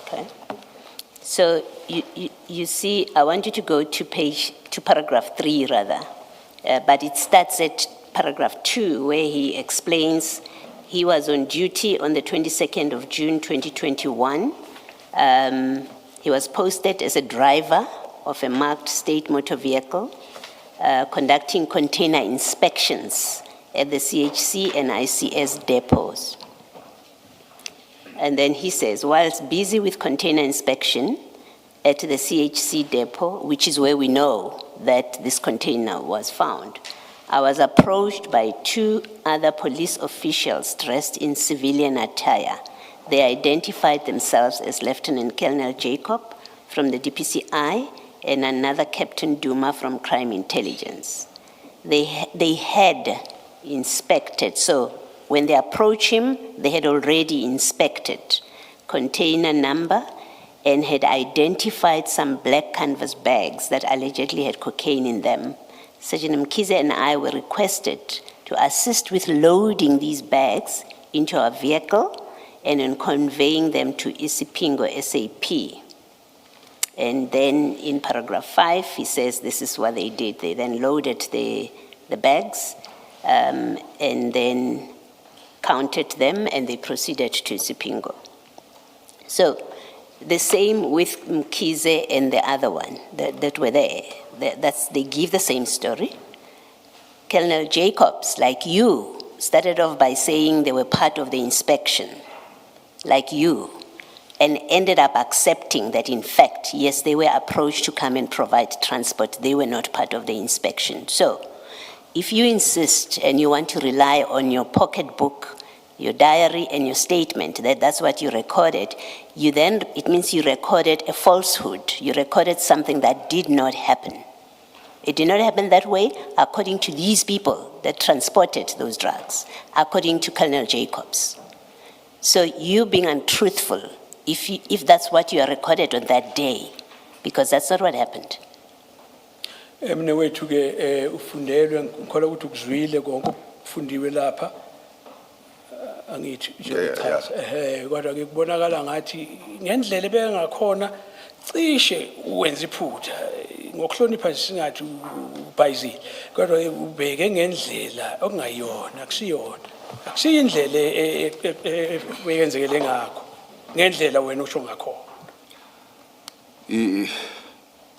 Okay. So you see, I want you to go to paragraph 3 rather, but it starts at paragraph 2 where he explains he was on duty on the 22nd of June 2021. He was posted as a driver of a marked state motor vehicle, conducting container inspections at the CHC and ICS depots. And then he says, whilst busy with container inspection at the CHC depot, which is where we know that this container was found, I was approached by 2 other police officials dressed in civilian attire. They identified themselves as Lieutenant Colonel Jacob from the DPCI and another Captain Duma from Crime Intelligence. They had inspected, so when they approached him, they had already inspected container number and had identified some black canvas bags that allegedly had cocaine in them. Sergeant Mkize and I were requested to assist with loading these bags into our vehicle and in conveying them to Isipingo SAP. And then in paragraph 5, he says this is what they did. They then loaded the bags and then counted them, and they proceeded to Isipingo. So the same with Mkize and the other one that were there. They give the same story. Colonel Jacobs, like you, started off by saying they were part of the inspection, like you, and ended up accepting that, in fact, yes, they were approached to come and provide transport. They were not part of the inspection. So if you insist and you want to rely on your pocketbook, your diary, and your statement, that's what you recorded, it means you recorded a falsehood. You recorded something that did not happen. It did not happen that way according to these people that transported those drugs, according to Colonel Jacobs. So you being untruthful, if that's what you are recorded on that day, because that's not what happened. Mne wethu ke ufundelwe ngikholwa ukuthi ukuzwile konke okufundiwe lapha angithi nje chaza kodwa ke kubonakala ngathi ngendlela ebengakhona cishe wenza iphutha ngokuhlonipha singathi ubhayizile kodwa ubheke ngendlela okungayona akusiyindlela eyenzekele ngakho ngendlela wena usho ngakhona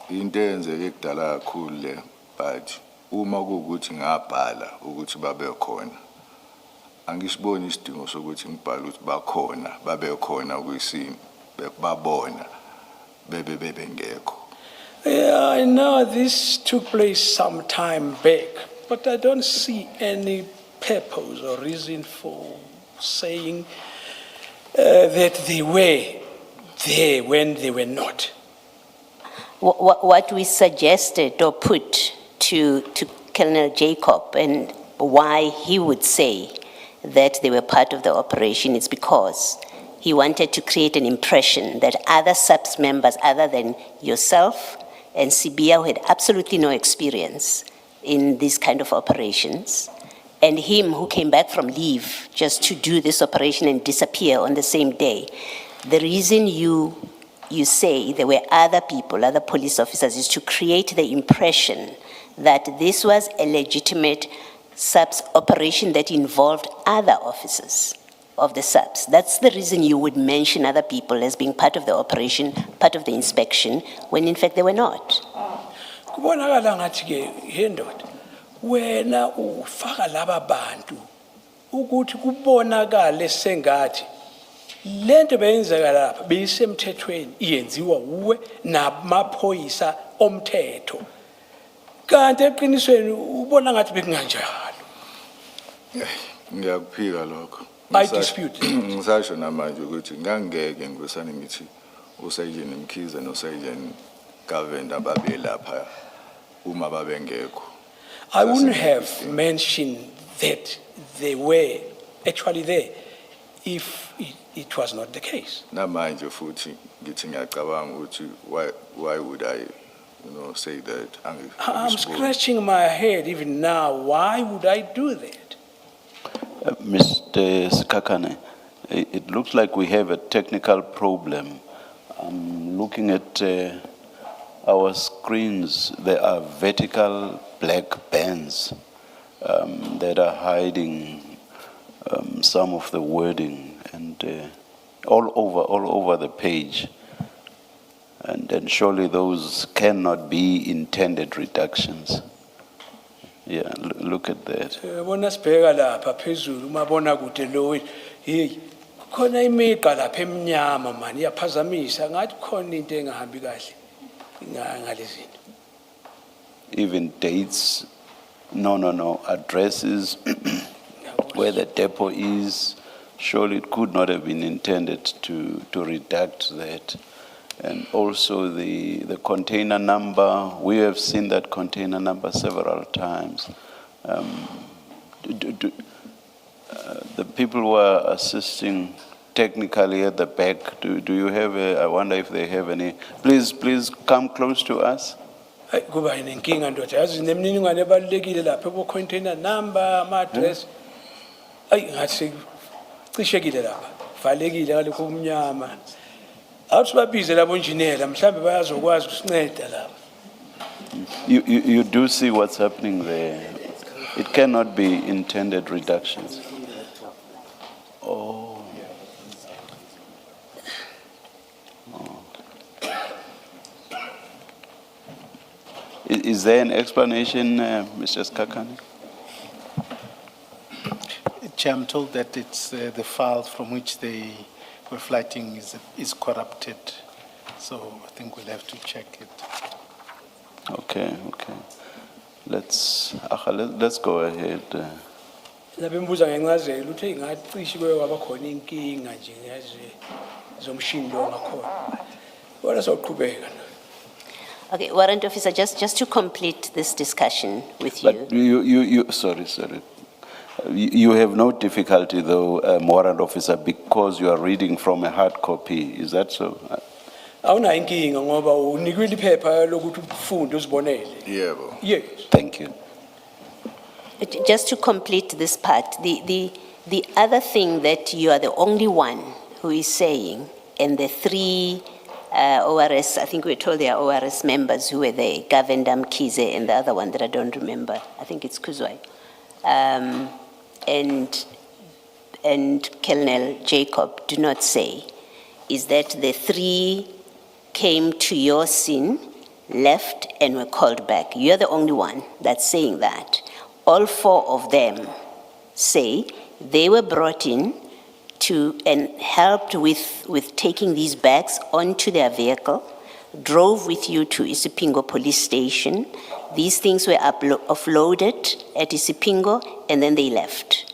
into eyenzeke kudala kakhulu le, but uma kuwukuthi ngabhala ukuthi babe khona angisiboni isidingo sokuthi ngibhale ukuthi bakhona babe khona kwisimo babona bebengekho. Yeah, I know this took place some time back, but I don't see any purpose or reason for saying that they were there when they were not. What we suggested or put to Colonel Jacob and why he would say that they were part of the operation is because he wanted to create an impression that other SAPS members other than yourself and Sibia, who had absolutely no experience in these kind of operations, and him who came back from leave just to do this operation and disappear on the same day. The reason you say there were other people, other police officers, is to create the impression that this was a legitimate SAPS operation that involved other officers of the SAPS. That's the reason you would mention other people as being part of the operation, part of the inspection, when in fact they were not. Kubonakala ngathi ke hendoda wena ufaka laba bantu ukuthi kubonakale sengathi lento beyenzeka lapha beyisemthethweni iyenziwa uwe namaphoyisa omthetho kanti eqinisweni ubona ngathi bekunganjalo. Ngiyakuphika lokho. I dispute. Ngisasho namanje ukuthi ngangeke ngosane ngithi uSayini Mkhize noSayini Gavenda babelapha uma babengekho. I wouldn't have mentioned that they were actually there if it was not the case. Namanje futhi ngithi ngiyacabanga ukuthi why would I say that? I'm scratching my head even now. Why would I do that? Mr. Skakane, it looks like we have a technical problem. I'm looking at our screens. There are vertical black bands that are hiding some of the wording and all over the page. And surely those cannot be intended reductions. Yeah, look at that. Bona sibheka lapha phezulu mabona kude lo hey khona imigqa lapha emnyama manje iyaphazamisa ngathi khona into engahambi kahle ngalezinto. Even dates, no, addresses where the depot is, surely it could not have been intended to redact that. And also the container number, we have seen that container number several times. The people who are assisting technically at the back, do you have I wonder if they have any, please come close to us. Kuba inenkinga ndoda yazi nemininingwane ebalekile lapha ebo container number ama address ngathi cishekile lapha valekile ngalokho kumnyama awuthi babize labo engineer mhlambe bayazokwazi ukusinceda lapha. You do see what's happening there. It cannot be intended reductions. Oh. Is there an explanation, Mr. Skakane? Chair, I'm told that it's the file from which they were flighting is corrupted, so I think we'll have to check it. Okay. Let's go ahead. Lapha imbuza ngencazelo uthe ngathi cishe kwaba khona inkinga nje yazi zomshindo ngakhona. Wona soqhubeka. Okay, Warrant Officer, just to complete this discussion with But you sorry. You have no difficulty though, Warrant Officer, because you are reading from a hard copy. Is that so? Awuna inkinga ngoba unikwe iphepha lokuthi ufunde uzibonele. Yebo. Yes. Thank you. Just to complete this part, the other thing that you are the only one who is saying, and the three ORS, I think we were told they are ORS members who were there, Gavendam Kize and the other one that I don't remember, I think it's Kuzwai, and Colonel Jacob do not say, is that the three came to your scene, left and were called back. You're the only one that's saying that. All four of them say they were brought in and helped with taking these bags onto their vehicle, drove with you to Isipingo police station. These things were offloaded at Isipingo, and then they left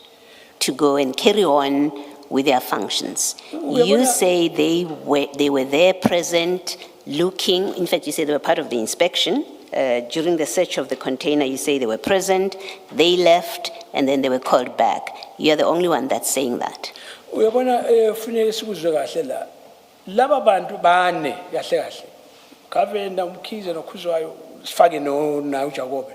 to go and carry on with their functions. You say they were there present, looking. In fact, you say they were part of the inspection. During the search of the container, you say they were present, they left, and then they were called back. You're the only one that's saying that. Uyabona kufanele sikuzwe kahle la. Laba bantu bane kahle kahle. Kavenda umkhize nokhuzwayo sifake na uJakobe.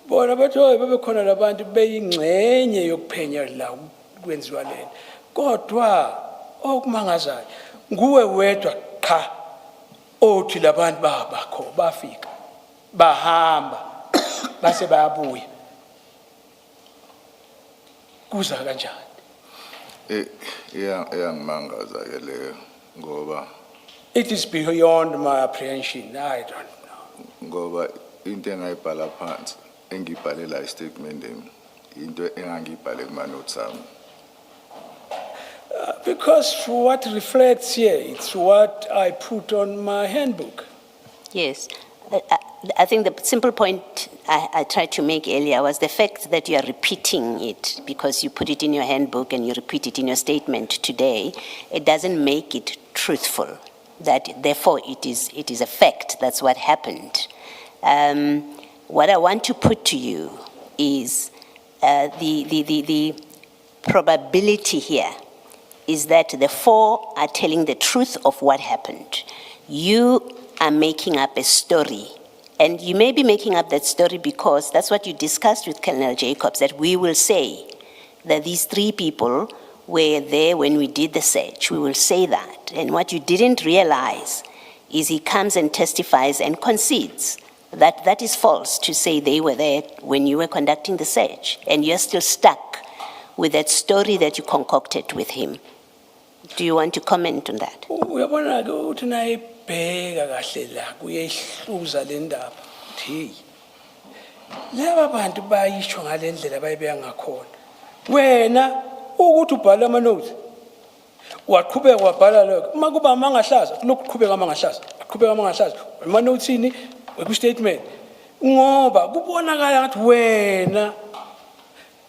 Bona bathi hoye bebekhona labantu beyingcenye yokuphenya la kwenziwa lena. Kodwa okumangazayo nguwe wedwa cha othi labantu bakho bafika bahamba base bayabuya. Kuza kanjani? Iyangimangaza ke leyo ngoba It is beyond my apprehension. I don't know. ngoba into engayibhala phansi engibhalela istatement into engangibhale kuma notes ami. Because what reflects here, it's what I put on my handbook. Yes. I think the simple point I tried to make earlier was the fact that you are repeating it because you put it in your handbook and you repeat it in your statement today. It doesn't make it truthful. That therefore it is a fact. That's what happened. What I want to put to you is the probability here is that the four are telling the truth of what happened. You are making up a story. And you may be making up that story because that's what you discussed with Colonel Jacobs, that we will say that these three people were there when we did the search. We will say that. And what you didn't realize is he comes and testifies and concedes that that is false to say they were there when you were conducting the search. And you're still stuck with that story that you concocted with him. Do you want to comment on that? Uyabona ke uthi nayibheka kahle la kuyehluza le ndaba uthi laba bantu bayisho ngalendlela bayibeka ngakhona wena ukuthi ubhala ama notes waqhubeka wabhala lokho uma kuba mangahlaza lokuqhubeka amangahlaza aqhubeka amangahlaza ama notes ini ku statement ngoba kubonakala ngathi wena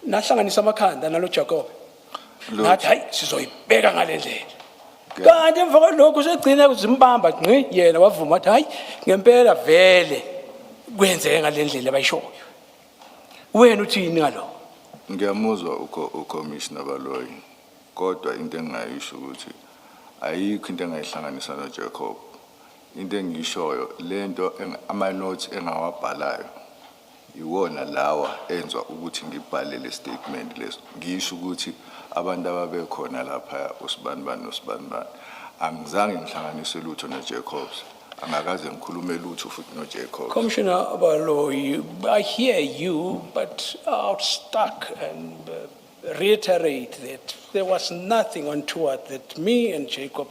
nahlanganisa amakhanda nalo Jacob nathi hayi sizoyibeka ngalendlela kanti emva kwalokho segcina kuzimbamba ngqi yena wavuma athi hayi ngempela vele kwenzeke ngalendlela bayishoyo wena uthini ngalokho Ngiyamuzwa uCommissioner Baloyi kodwa into engayisho ukuthi ayikho into engayihlanganisa noJacob. Into engishoyo lento ama notes engawabhalayo iwona lawa enza ukuthi ngibhale le statement leso. Ngisho ukuthi abantu ababekhona lapha uSibanibani noSibanibani angizange ngihlanganise lutho noJacobs. Angakaze ngikhulume lutho futhi noJacobs. Commissioner Baloyi, I hear you, but I'll stuck and reiterate that there was nothing untoward that me and Jacob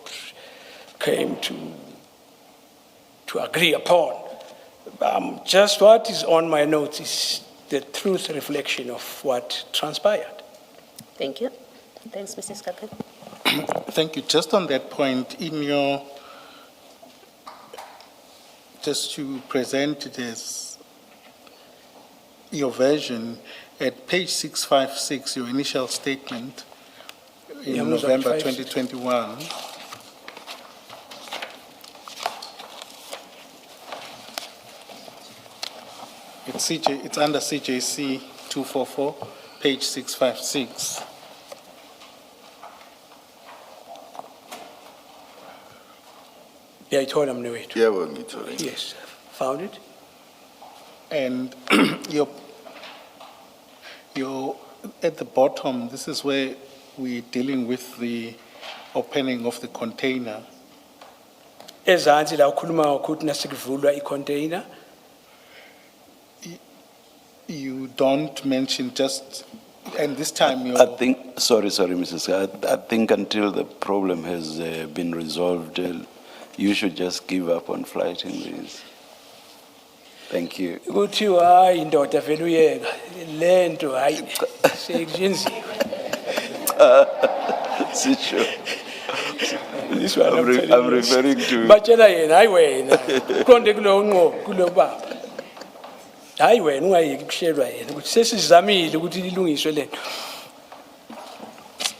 came to agree upon. Just what is on my notes is the truth reflection of what transpired. Thank you. Thanks, Mrs. Kapel. Thank you. Just on that point, just to present it as your version, at page 656, your initial statement in November 2021, it's under CJC 244, page 656. Yeah, I told him no. Yebo ngitholile. Yes, found it. And you're at the bottom, this is where we're dealing with the opening of the container. Ezansi la ukhuluma ukuthi nasikuvulwa icontainer. You don't mention just, and this time I think, sorry, Mrs. I think until the problem has been resolved, you should just give up on flighting these. Thank you. Kuthiwa hayi indoda vele uyeka lento hayi sekuyenziwe. Sure. This one I'm telling I'm you. referring to- Batshela yena hayi wena. Uqonde kulo ngo kulo baba. Hayi wena ungayiki kushelwa yena ukuthi sesizamile ukuthi ilungiswe lento.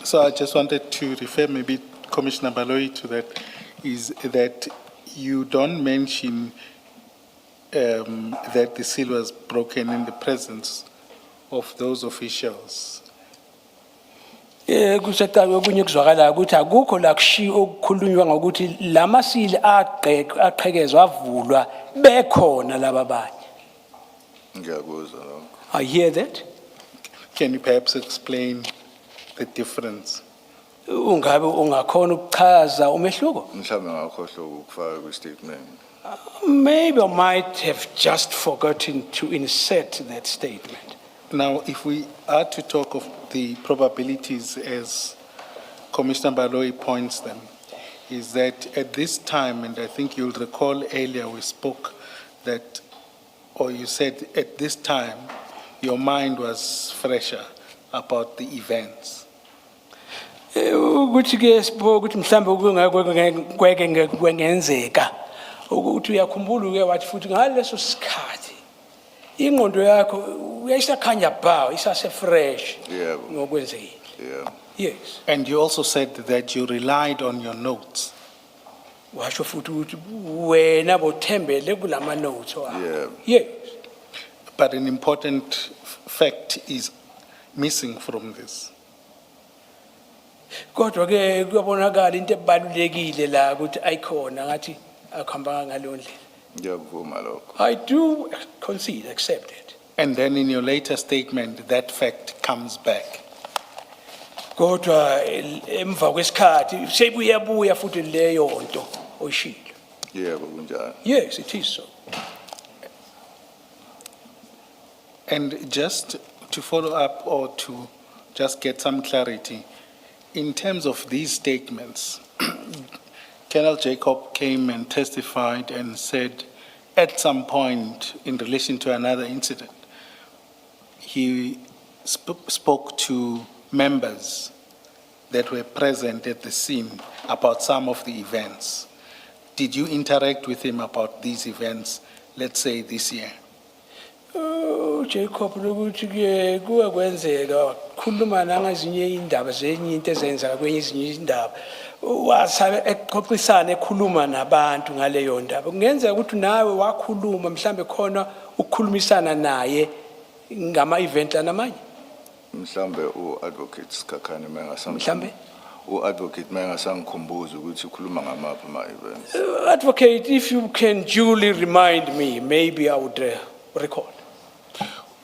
So I just wanted to refer maybe Commissioner Baloyi to that, is that you don't mention that the seal was broken in the presence of those officials. Kusaqala okunye kuzwakala ukuthi akukho la kushiwo okukhulunywa ngokuthi lamasili aqhekezwa avulwa bekhona laba abanye. Ngiyakuzwa lokho. I hear that. Can you perhaps explain the difference? Ungabe ungakhona ukuchaza umehluko? Mhlawumbe ngakhohlwa ukufaka kwi-statement. Maybe I might have just forgotten to insert that statement. Now, if we are to talk of the probabilities as Commissioner Baloyi points them, is that at this time, and I think you'll recall earlier we spoke that, or you said at this time, your mind was fresher about the events. Ukuthi ke sibo ukuthi mhlambe kweke kwengenzeka ukuthi uyakhumbula uke wathi futhi ngaleso sikhathi ingqondo yakho uyayisakhanya bha isase fresh Yebo. ngokwenzekile. Yeah. Yes. And you also said that you relied on your notes. Washo futhi ukuthi wena bothembele kulama notes wakho. Yebo. Yes. But an important fact is missing from this. Kodwa ke kuyabonakala into ebalulekile la ukuthi ayikhona ngathi akuhamba ngalo ndlela. Ngiyakuvuma lokho. I do concede, accept it. And then in your later statement, that fact comes back. Kodwa emva kwesikhathi sebuyabuya futhi leyo nto oyishilo. Yebo kunjalo. Yes, it is so. And just to follow up or to just get some clarity, in terms of these statements, Colonel Jacob came and testified and said at some point in relation to another incident, he spoke to members that were present at the scene about some of the events. Did you interact with him about these events, let's say this year? Jacob lokuthi ke kuwe kwenzeka khuluma nangezinye indaba zenye into ezenzeka kwenye izinye indaba wasabe exoxisana ekhuluma nabantu ngaleyo ndaba kungenzeka ukuthi nawe wakhuluma mhlambe khona ukukhulumisana naye ngama event namanye Mhlawumbe u-advocate Sikhakhane mhlambe u-advocate mengasangikhumbuza ukuthi ukhuluma ngamaphi ama-events. Advocate, if you can duly remind me, maybe I would recall.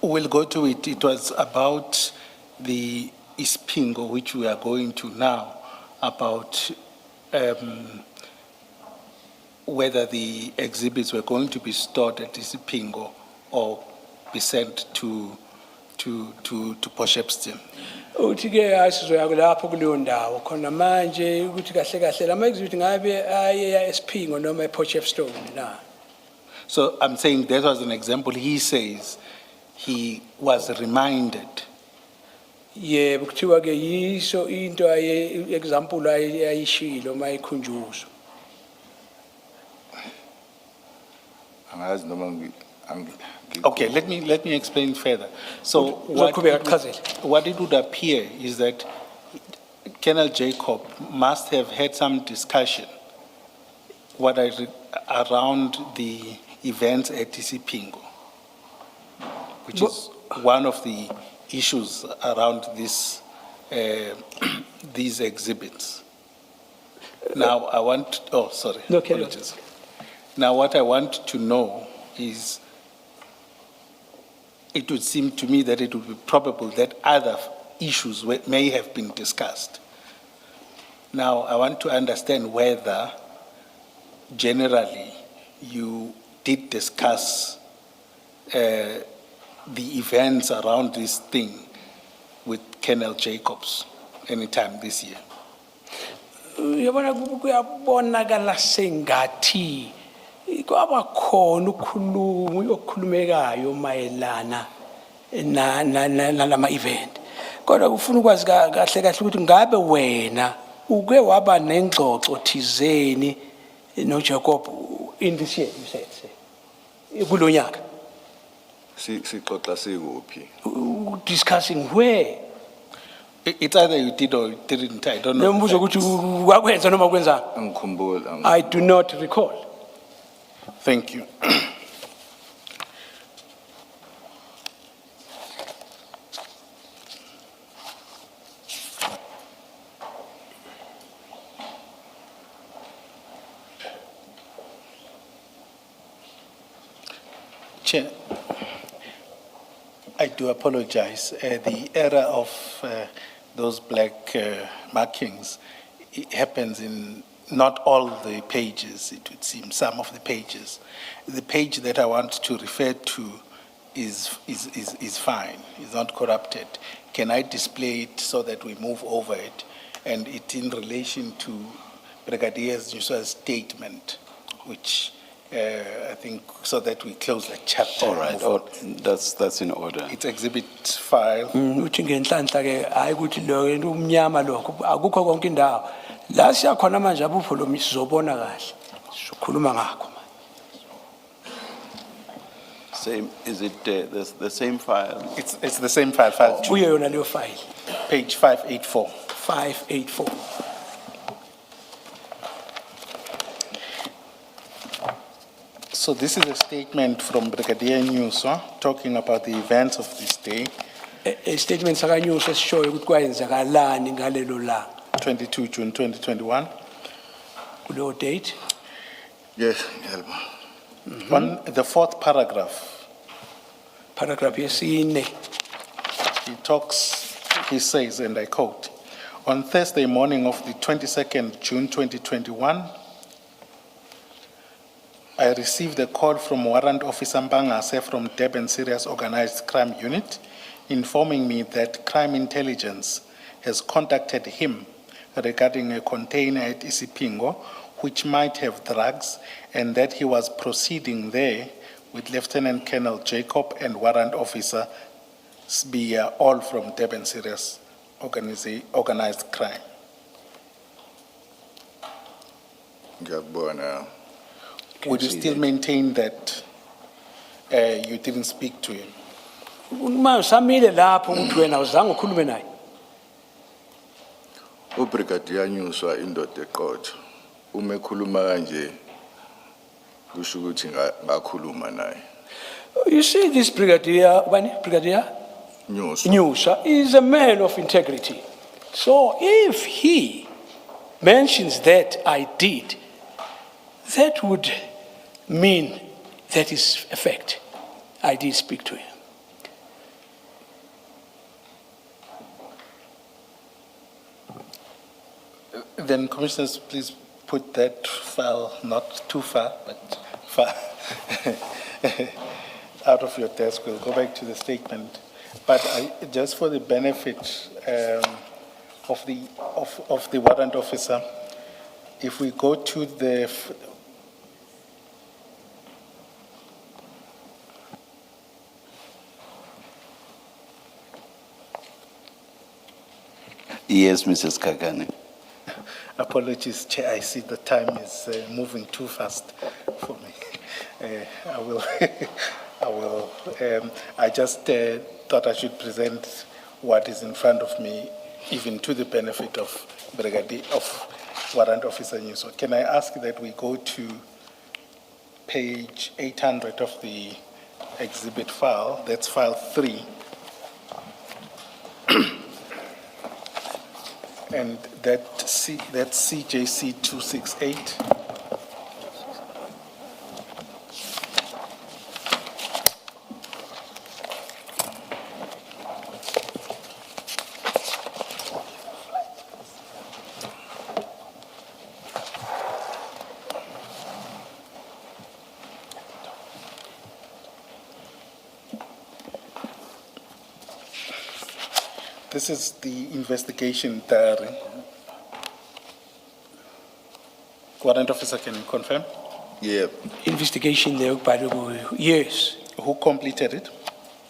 We'll go to it. It was about the Ispingo, which we are going to now, about whether the exhibits were going to be stored at Ispingo or be sent to Potchefstroom. Uthi ke asizoya lapho kuleyo ndawo khona manje ukuthi kahle kahle lama exhibit ngabe aye eSphingo noma ePotchefstroom na. So I'm saying that was an example. He says he was reminded. Yebo kuthiwa ke yiso into aye example ayishilo mayikhunjuzwa. Angazi noma Okay, let me explain further. So what it would appear is that Colonel Jacob must have had some discussion around the events at Isipingo, which is one of the issues around this, these exhibits. Now I want, No, carry on. apologies. Now what I want to know is, it would seem to me that it would be probable that other issues may have been discussed. Now, I want to understand whether generally you did discuss the events around this thing with Colonel Jacobs anytime this year. Yabona kuyabonakala sengathi kwaba khona ukukhuluma okukhulumekayo mayelana nalama event Kodwa ufuna ukwazi kahle kahle ukuthi ngabe wena uke waba nengxoxo thizeni noJacob in this year, you said, kulo nyaka, Sixoxa sikuphi? discussing where. It's either you did or you didn't, I don't know. Nombuzo ukuthi wakwenza noma kwenzanga. Angikhumbula. I do not recall. Thank you. Chair, I do apologize. The error of those black markings, it happens in not all the pages, it would seem, some of the pages. The page that I want to refer to is fine, is not corrupted. Can I display it so that we move over it? And it's in relation to Brigadier Nyusa's statement, which I think, so that we close the chapter. All right, that's in order. It's exhibit file. Uthi ngenhlanhla ke hayi ukuthi lo into umnyama lokho akukho konke indawo. La siya khona manje abupho lo sizobona kahle. Sizokhuluma ngakho manje. Same, is it the same file? It's the same file, file two, Kuyo yona leyo file page 584. 584. So this is a statement from Brigadier Nyusa talking about the events of this day, A statement sakanyuso esishoyo ukuthi kwayenzakalani ngalelo la 22 June 2021. kuleyo date. Yes, ngiyalibona. On the fourth paragraph, Paragraph yesine. he says, and I quote, "On Thursday morning of the 22nd June 2021, I received a call from Warrant Officer Mbangase from Durban Serious Organized Crime Unit informing me that Crime Intelligence has contacted him regarding a container at Isipingo which might have drugs and that he was proceeding there with Lieutenant Colonel Jacob and Warrant Officer Sbiya, all from Durban Serious Organized Crime." Ngiyakubona. Would you still maintain that you didn't speak to him? Uma usamile lapho ukuthi wena uzange ukhulume naye. Ubrigadier Nyusa indoda eqotho. Uma ekhuluma kanje kusho ukuthi ngakhuluma naye. You see this Brigadier Nyusa. Nyusa is a man of integrity. So if he mentions that I did, that would mean that is a fact. I did speak to him. Then commissioners, please put that file not too far, but far out of your desk. We'll go back to the statement. But just for the benefit of the warrant officer, if we go to the Yes, Mrs. Kagane. apologies, Chair, I see the time is moving too fast for me. I just thought I should present what is in front of me, even to the benefit of Warrant Officer Nyuso. Can I ask that we go to page 800 of the exhibit file, that's file 3. And that's CJC 268. This is the investigation diary. Warrant officer can confirm. Yeah. Investigation there ukubhalwe kuyo. Yes. Who completed it?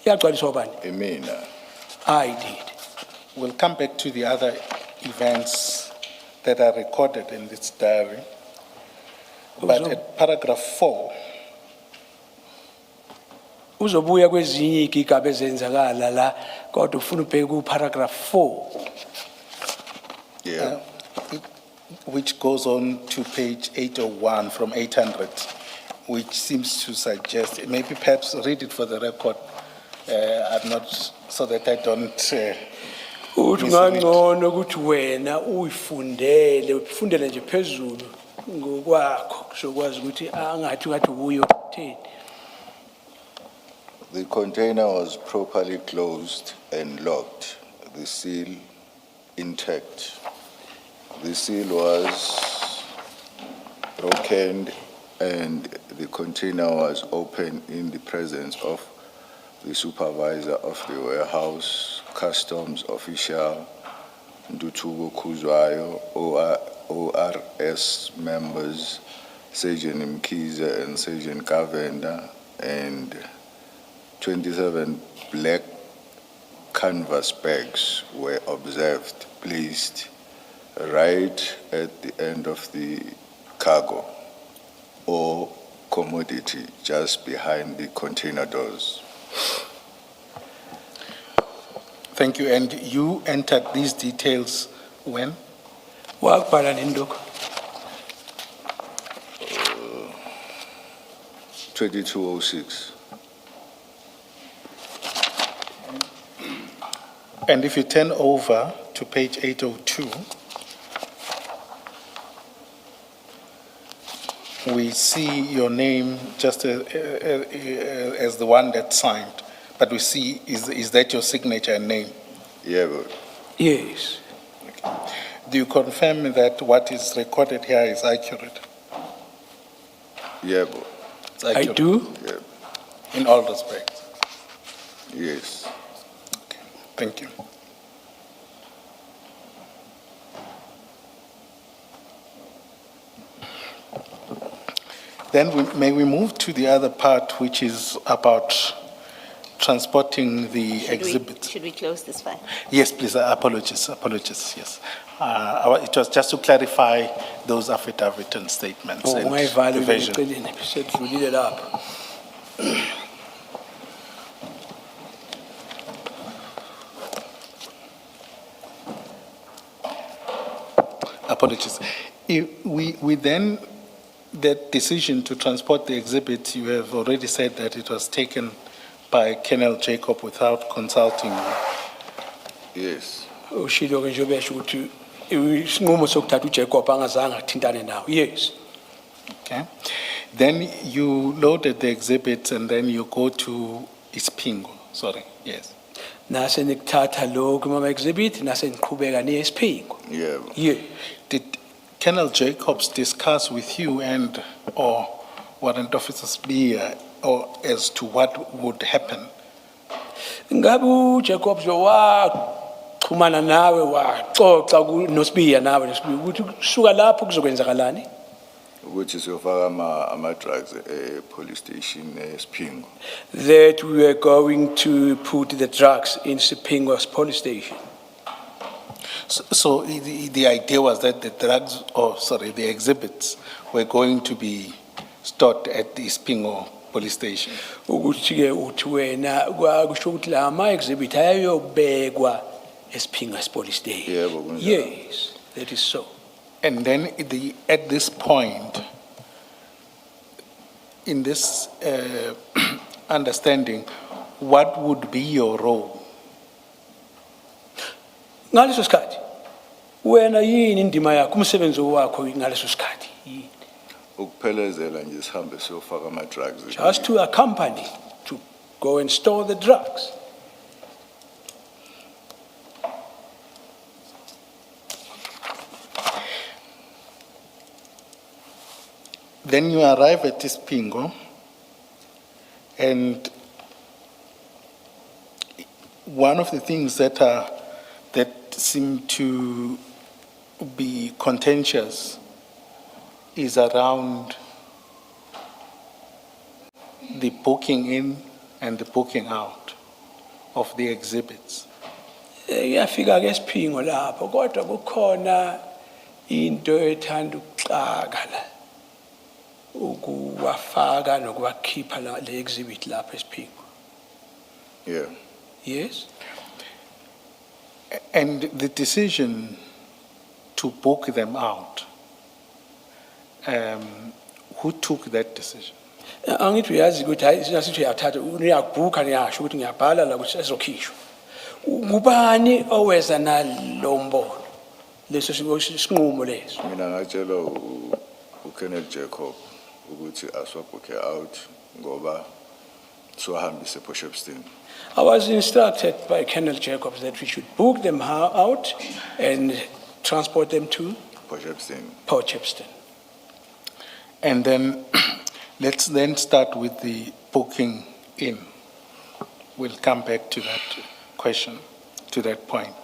Yagcwaliswa ubani? Mina. I did. we'll come back to the other events that are recorded in this diary. But Uzo- at paragraph 4, Uzobuya kwezinye igigaba ezenzakala la kodwa ufuna ubheke ku paragraph 4 Yeah. which goes on to page 801 from 800, which seems to suggest, maybe perhaps read it for the record, I'm not, so that I don't, uthi misread. ngangcono ukuthi wena ufundele nje phezulu ngokwakho kusokwazi ukuthi angathi kathi uyo thini. The container was properly closed and locked, the seal intact. The seal was broken and the container was opened in the presence of the supervisor of the warehouse, customs official, Ndutubo Kuzwayo, ORS members, Sergeant Mkiza and Sergeant Kavenda, and 27 black canvas bags were observed placed right at the end of the cargo or commodity just behind the container doors. Thank you, and you entered these details when? Wakubhala nini lokho? 2206. And if you turn over to page 802, we see your name just as the one that signed, but we see, is that your signature and name? Yeah, but Yes. Do you confirm that what is recorded here is accurate? yeah, but It's I accurate do. yeah, in all respects. yes. Thank you. Then may we move to the other part, which is about transporting the exhibit. Should we close this file? Yes, please, apologies, yes. It was just to clarify those affidavit and statements and Ungayivala division. eceleni sedlulile lapho. Apologies. We then, that decision to transport the exhibit, you have already said that it was taken by Colonel Jacob without consulting you. Yes. Ushilo ke nje besho ukuthi isinqumo sokuthatha uJacob angazange athintane nawo. Yes. Okay. Then you loaded the exhibit and then you go to Ispingo, sorry, yes. Nase nikuthatha lokho mama exhibit nase niqhubeka niye esiphingo. Yeah. Yeah. Did Colonel Jacobs discuss with you and or Warrant Officer Spear or as to what would happen? Ngabe uJacob lo waxhumana nawe waxoxa noSibiya nawe noSibiya ukuthi kusuka lapho kuzokwenzakalani? Which is of ama-drugs police station Spingo. That we were going to put the drugs in Sipingo's police station. So the idea was that the exhibits were going to be stored at the Ispingo police station. Ukuthi ke uthi wena kwakusho ukuthi la ama exhibit ayobekwa eSipingo's police station. Yebo, kunjalo. Yes, that is so. And then at this point, in this understanding, what would be your role? Ngaleso sikhathi wena yini indima yakho umsebenzi wakho ngaleso sikhathi yini? Ukuphelezela nje sihambe siyofaka ama-drugs. Just to accompany to go and store the drugs. Then you arrive at Ispingo, and one of the things that seem to be contentious is around the booking in and the booking out of the exhibits. Iyafika ke siphingo lapho kodwa kukhona into ethanda ukuxaka la ukuwafaka nokuwakhipha le exhibit lapha esiphingo. Yeah. Yes. And the decision to book them out, who took that decision? Angithi uyazi ukuthi hayi sinasithi uyathatha uyabhuka niyasho ukuthi ngiyabhala la ukuthi ezokhishwa. Ngubani oweza nalombono leso sinqumo leso? Mina ngatshela uKenneth Jacob ukuthi aswabhuke out ngoba sohambise ePortshepstone. I was instructed by Colonel Jacobs that we should book them out and transport them to Portshepstone. Portchepston. And then, let's then start with the booking in. We'll come back to that question, to that point.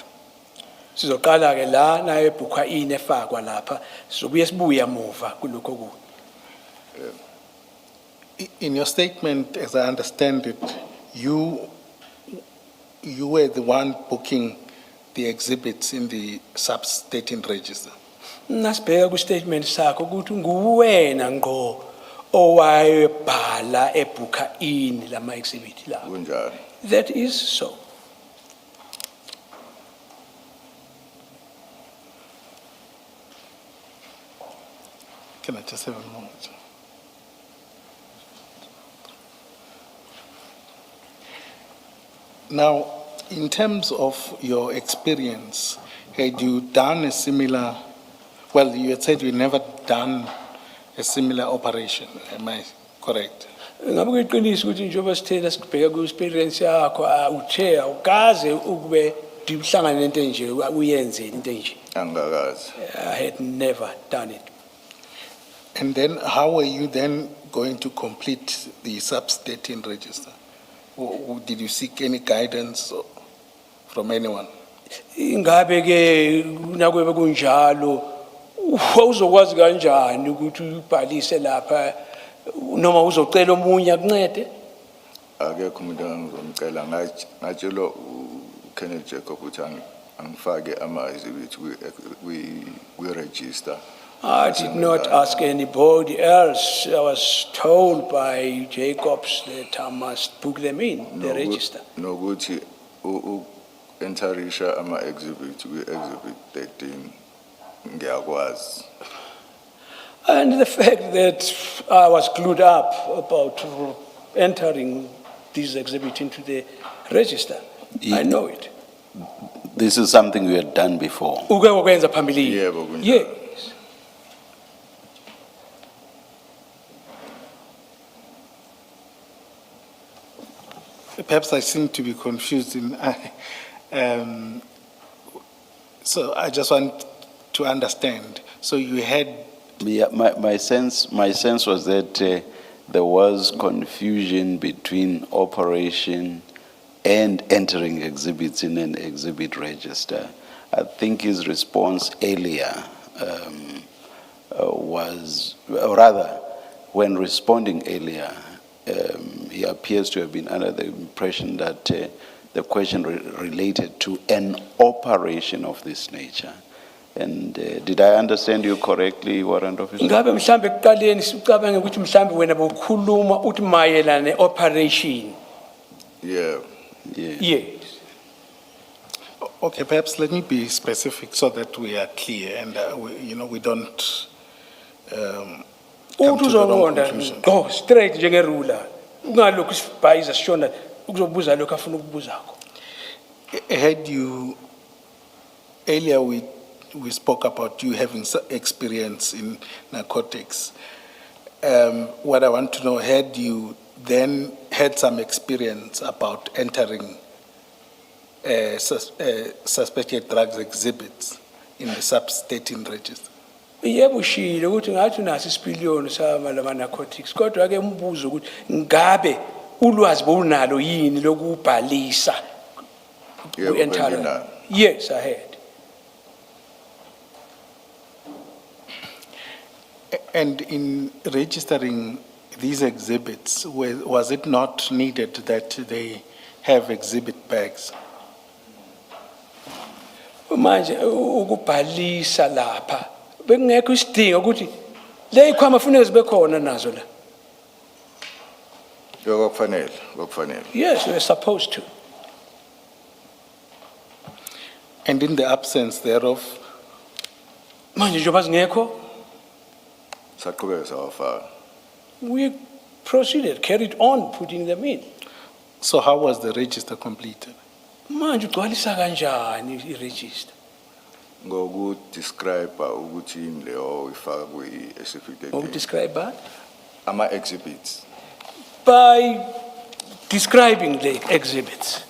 Sizoqala ke la na ebhukwa in efakwa lapha sizobuye sibuya muva kuloko ku. In your statement, as I understand it, you were the one booking the exhibits in the sub-stating register. Nasibheka ku statement sakho ukuthi nguwena ngqo owayebhala ebhukha in lama exhibit la. Kunjani? That is so. Can I just have a moment? Now, in terms of your experience, had you done a similar, well, you had said you never done a similar operation, am I correct? Ngabe kuyiqiniso ukuthi njengoba sithela sibheka ku experience yakho uthe awukaze ukube dihlangana nento enje uyenze into enje. Angakazi. I had never done it. And then how were you then going to complete the sub-stating register? Did you seek any guidance from anyone? Ingabe ke nakwebe kunjalo uzokwazi kanjani ukuthi ubhalise lapha noma uzocela omunye akuncede? Akekho umuntu engizomcela ngatshela uKenneth Jacob ukuthi angifake ama-exhibit kwi-register. I did not ask anybody else. I was told by Jacobs that I must book them in the register. Nokuthi entarisha ama-exhibit kwi-exhibit 13 ngiyakwazi. And the fact that I was glued up about entering this exhibit into the register, I know it. This is something we had done before. Uke wakwenza phambilini? Yebo, kunjalo. Yes. Perhaps I seem to be confused so I just want to understand. So you had, Yeah, my sense was that there was confusion between operation and entering exhibits in an exhibit register. I think his response earlier was, or rather, when responding earlier, he appears to have been under the impression that the question related to an operation of this nature. And did I understand you correctly, Warrant Officer? Ngabe mhlambe ekuqaleni sicabange ukuthi mhlambe wena bokhuluma uthi mayelana ne-operation. Yeah. Yeah. Yes. okay, perhaps let me be specific so that we are clear and we don't come Uthi to the wrong uzonqonda conclusion. go straight njengerula. Ungalokhu sibhayiza sishona ukuzobuza lokho afuna ukubuzakho. Had you, earlier we spoke about you having experience in narcotics. What I want to know, had you then had some experience about entering suspected drugs exhibits in the sub-stating register? Yebo ushilo ukuthi ngathi unaso isipiliyoni sama narcotics kodwa ke umbuzo ukuthi ngabe ulwazi bonalo yini lokubhalisa Yebo, ku-enter? benginalo. Yes, I had. And in registering these exhibits, was it not needed that they have exhibit bags? Manje ukubhalisa lapha bekungekho isidingo ukuthi le ikhwama kufanele zibe khona nazo la. Kwakufanele. Yes, we're supposed to. And in the absence thereof, Manje njengoba zingekho, Saqhubeka sawafaka. we proceeded, carried on putting them in. so how was the register completed? Manje ugcwalisa kanjani i-register? Ngoku-describe ukuthi yini leyo oyifaka kwi-certificate. Describe that? Ama-exhibits. By describing the exhibits.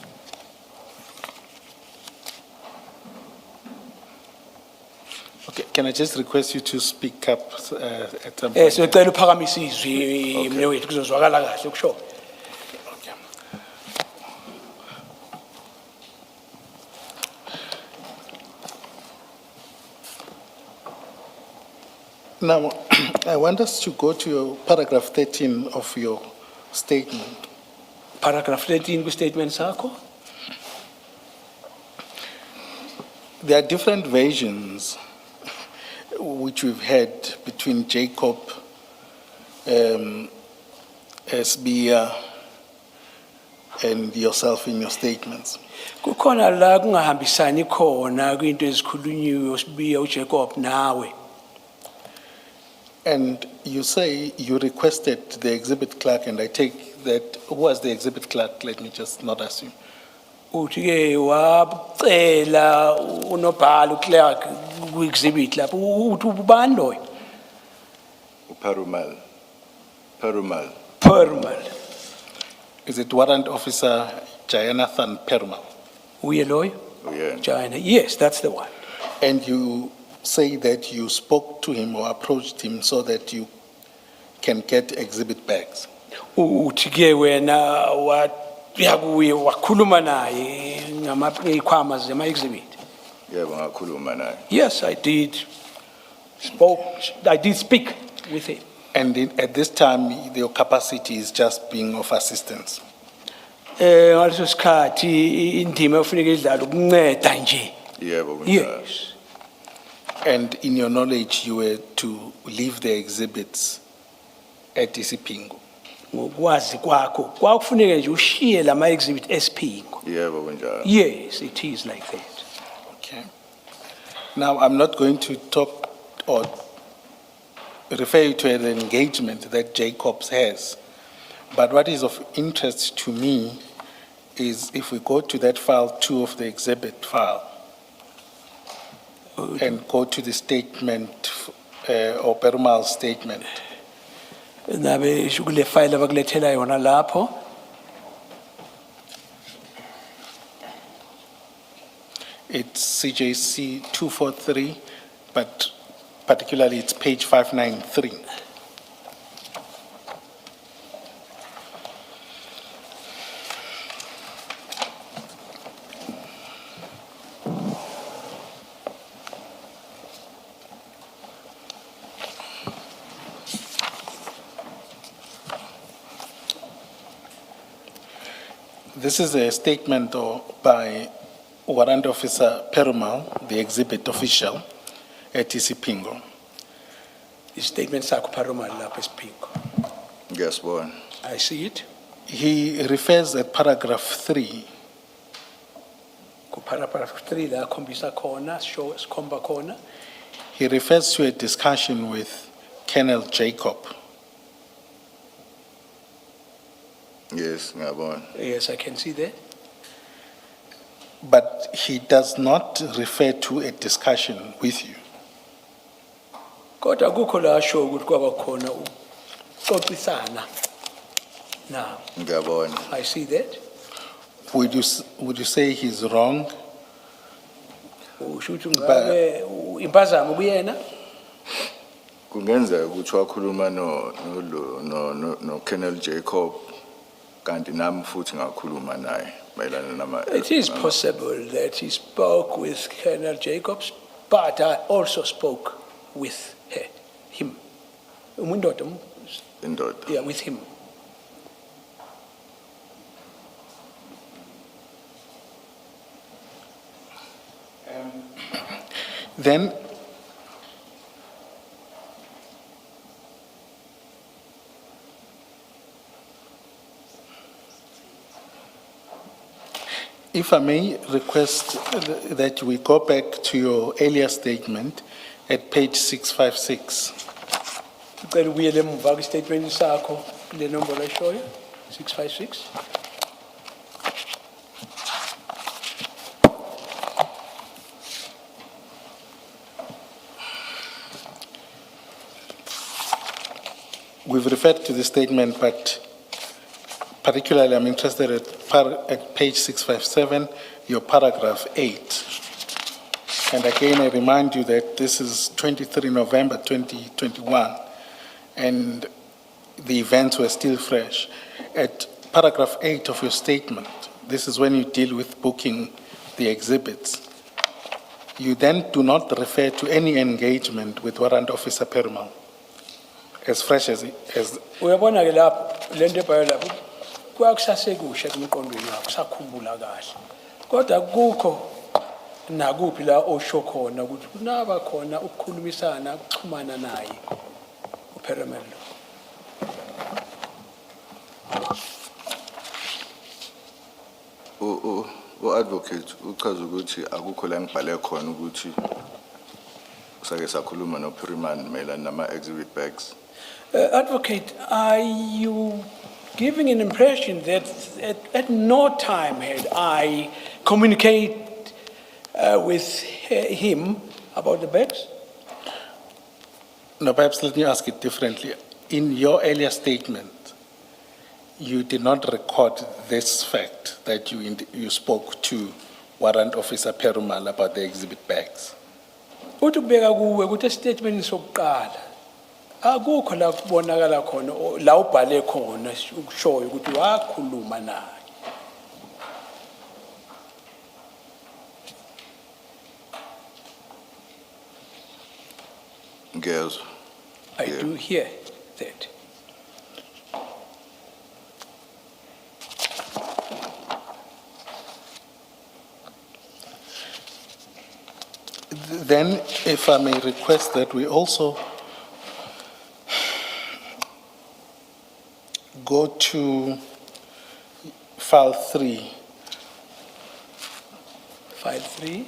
Okay, can I just request you to speak up at some point? Sicela uphakamise izwi mnewethu kuzozwakala kahle ukusho. Okay. Now, I want us to go to your paragraph 13 of your statement. Paragraph 13 kwi-statement sakho. There are different versions which we've had between Jacob, Sbia, and yourself in your statements. Kukhona la kungahambisani khona kwinto ezikhulunyiwe uSibiya uJacob nawe. And you say you requested the exhibit clerk, and I take that, who was the exhibit clerk? Let me just not assume. Uthi ke wacela unobhala uclerk ku-exhibit lapho uthi ubani loyo? Perumal. Perumal. Is it Warrant Officer Jayanathan Permal? Uye loyo? Yeah. China. Yes, that's the one. And you say that you spoke to him or approached him so that you can get exhibit bags. Uthi ke wena yakuye wakhuluma naye ngamakhwama zema-exhibit. Yebo ngakhuluma naye. Yes, I did speak with him. And at this time, your capacity is just being of assistance. Ngaleso sikhathi indima efuneka idlala ukunceda nje. Yebo kunjalo. Yes. And in your knowledge, you were to leave the exhibits at Isipingo. Ngokwazi kwakho kwakufuneka nje ushiye lama-exhibit esiphingo. Yebo kunjalo. Yes, it is like that. Okay. Now, I'm not going to talk or refer you to an engagement that Jacobs has. But what is of interest to me is if we go to that file 2 of the exhibit file and go to the statement or Perumal's statement. Nabe kule file abakulethela yona lapho. It's CJC 243, but particularly it's page 593. This is a statement by Warrant Officer Perumal, the exhibit official at Isipingo. Statement sakho Perumal lapho esiphingo. Ngiyasibona. I see it. He refers at paragraph 3 Paragraph 3 la khombisa khona, sikhomba khona. he refers to a discussion with Colonel Jacob. Yes, ngiyabona. Yes, I can see that. But he does not refer to a discussion with you. Kodwa kukho la show ukuthi kwaba khona uxoxisana. Now, Ngiyabona. I see that. Would you say he's wrong? Usho ukuthi ngabe impazamo kuyena. Kungenzeka ukuthi wakhuluma no Colonel Jacob kanti nami futhi ngakhuluma naye mayelana nama. It is possible that he spoke with Colonel Jacobs, but I also spoke with him. Indoda. Yeah, with him. Then, if I may request that we go back to your earlier statement at page 656. Ucela ubuyele emuva kwi-statement sakho le nombolo eshoyo 656. We've referred to the statement, but particularly I'm interested at page 657, your paragraph 8. And again, I remind you that this is 23 November 2021, and the events were still fresh. At paragraph 8 of your statement, this is when you deal with booking the exhibits. You then do not refer to any engagement with Warrant Officer Perumal, as fresh as Uyabona ke lapho le nto ebhayo lapho kuyakusasekusha emqondweni wakho kusakhumbula kahle. Kodwa kukho nakuphi la osho khona ukuthi kunaba khona ukukhulumisana ukuxhumana naye uPeramelo. U-advocate uchaza ukuthi akukho la ngibhale khona ukuthi sake sakhuluma noPeriman mayelana nama-exhibit bags. Advocate, are you giving an impression that at no time had I communicated with him about the bags? No, perhaps let me ask it differently. In your earlier statement, you did not record this fact that you spoke to Warrant Officer Perumal about the exhibit bags. Uthi kubeka kuwe ukuthi statement sokuqala akukho la kubonakala khona la ubhale khona ukushoyo ukuthi wakhuluma naye. Ngezwe. I do hear that. Then, if I may request that we also go to file 3. File 3.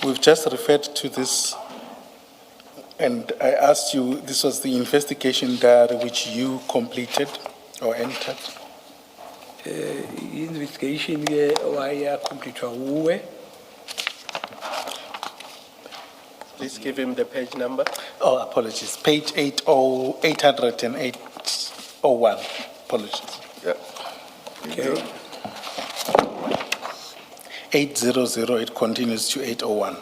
We've just referred to this, and I asked you, this was the investigation diary which you completed or entered. Investigation ke wayacompletwa uwe. Please give him the page number. Oh, apologies, page 80801, apologies. Yeah. Okay. 800, it continues to 801.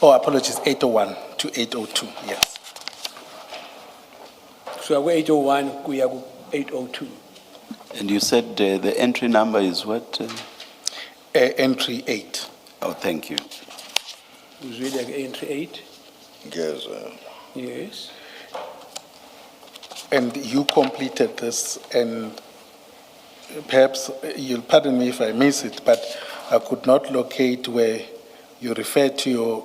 Oh, apologies, 801 to 802, yes. So 801 kuya ku 802. And you said the entry number is what? Entry 8. Oh, thank you. Uzwile ke entry 8. Ngezwe. Yes. And you completed this, and perhaps you'll pardon me if I miss it, but I could not locate where you refer to your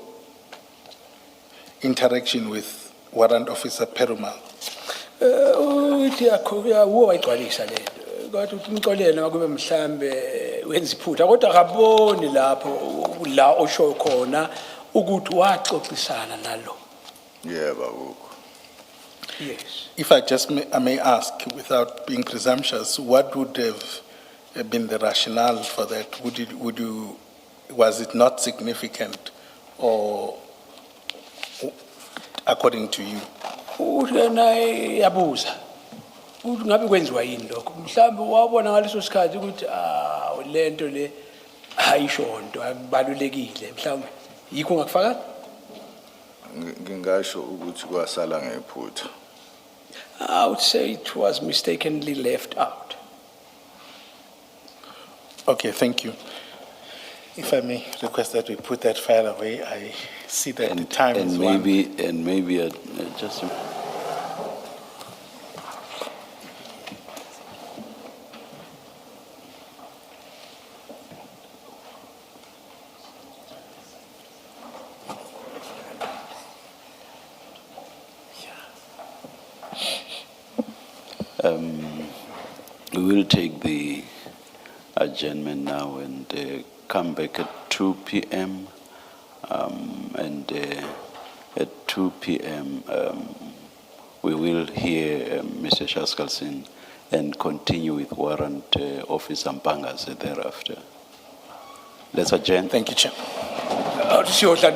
interaction with Warrant Officer Perumal. Uthi akhoya wo wayigcwalisa le nto. Kodwa uthi ngixolele makube mhlambe wenza iphutha kodwa akaboni lapho la osho khona ukuthi waxoxisana nalo. Yebo akukho. Yes. If I may ask, without being presumptuous, what would have been the rationale for that? Was it not significant, or according to you? Uthi naye yabuza. Uthi ngabe kwenziwa yini lokho? Mhlambe wabona ngaleso sikhathi ukuthi le nto le ayishonto akubalulekile mhlambe. Yikho ngakufaka? Ngingasho ukuthi kwasala ngephutha. I would say it was mistakenly left out. Okay, thank you. If I may request that we put that file away, I see that the time is And one. maybe just we will take the adjournment now and come back at 2 p.m. And at 2 p.m. We will hear Mr. Shaskalsin and continue with Warrant Officer Mpangas thereafter. Let's adjourn. Thank you, Chair. Siyodla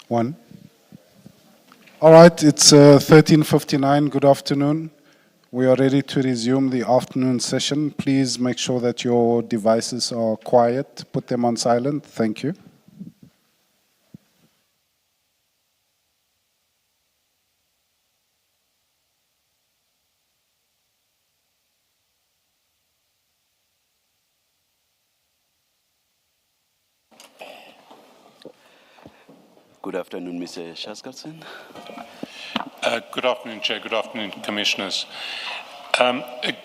One. All right, it's 13:59. Good afternoon. We are ready to resume the afternoon session. Please make sure that your devices are quiet. Put them on silent. Thank you. Good afternoon, Mr. Shaskalson. Good afternoon, Chair. Good afternoon, Commissioners.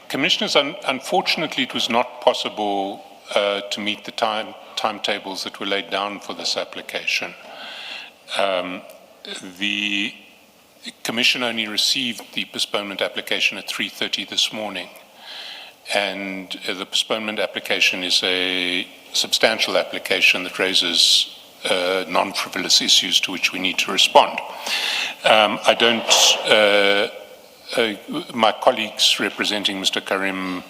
Commissioners, unfortunately, it was not possible to meet the timetables that were laid down for this application. The Commission only received the postponement application at 3:30 this morning, and the postponement application is a substantial application that raises non-frivolous issues to which we need to respond. My colleagues representing Mr. Karim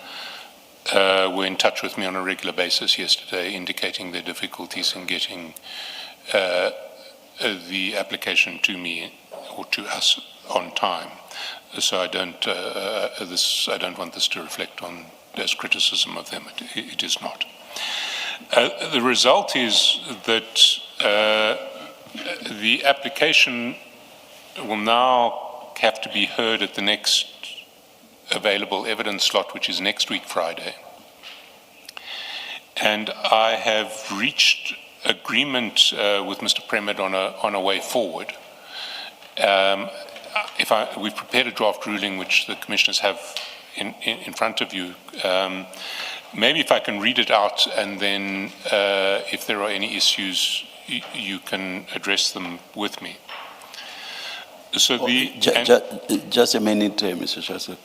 were in touch with me on a regular basis yesterday, indicating their difficulties in getting the application to me or to us on time. So I don't want this to reflect on as criticism of them. It is not. The result is that the application will now have to be heard at the next available evidence slot, which is next week, Friday. And I have reached agreement with Mr. Premed on a way forward. We've prepared a draft ruling, which the Commissioners have in front of you. Maybe if I can read it out, and then if there are any issues, you can address them with me. So Just a minute, Mr. Shaskalson.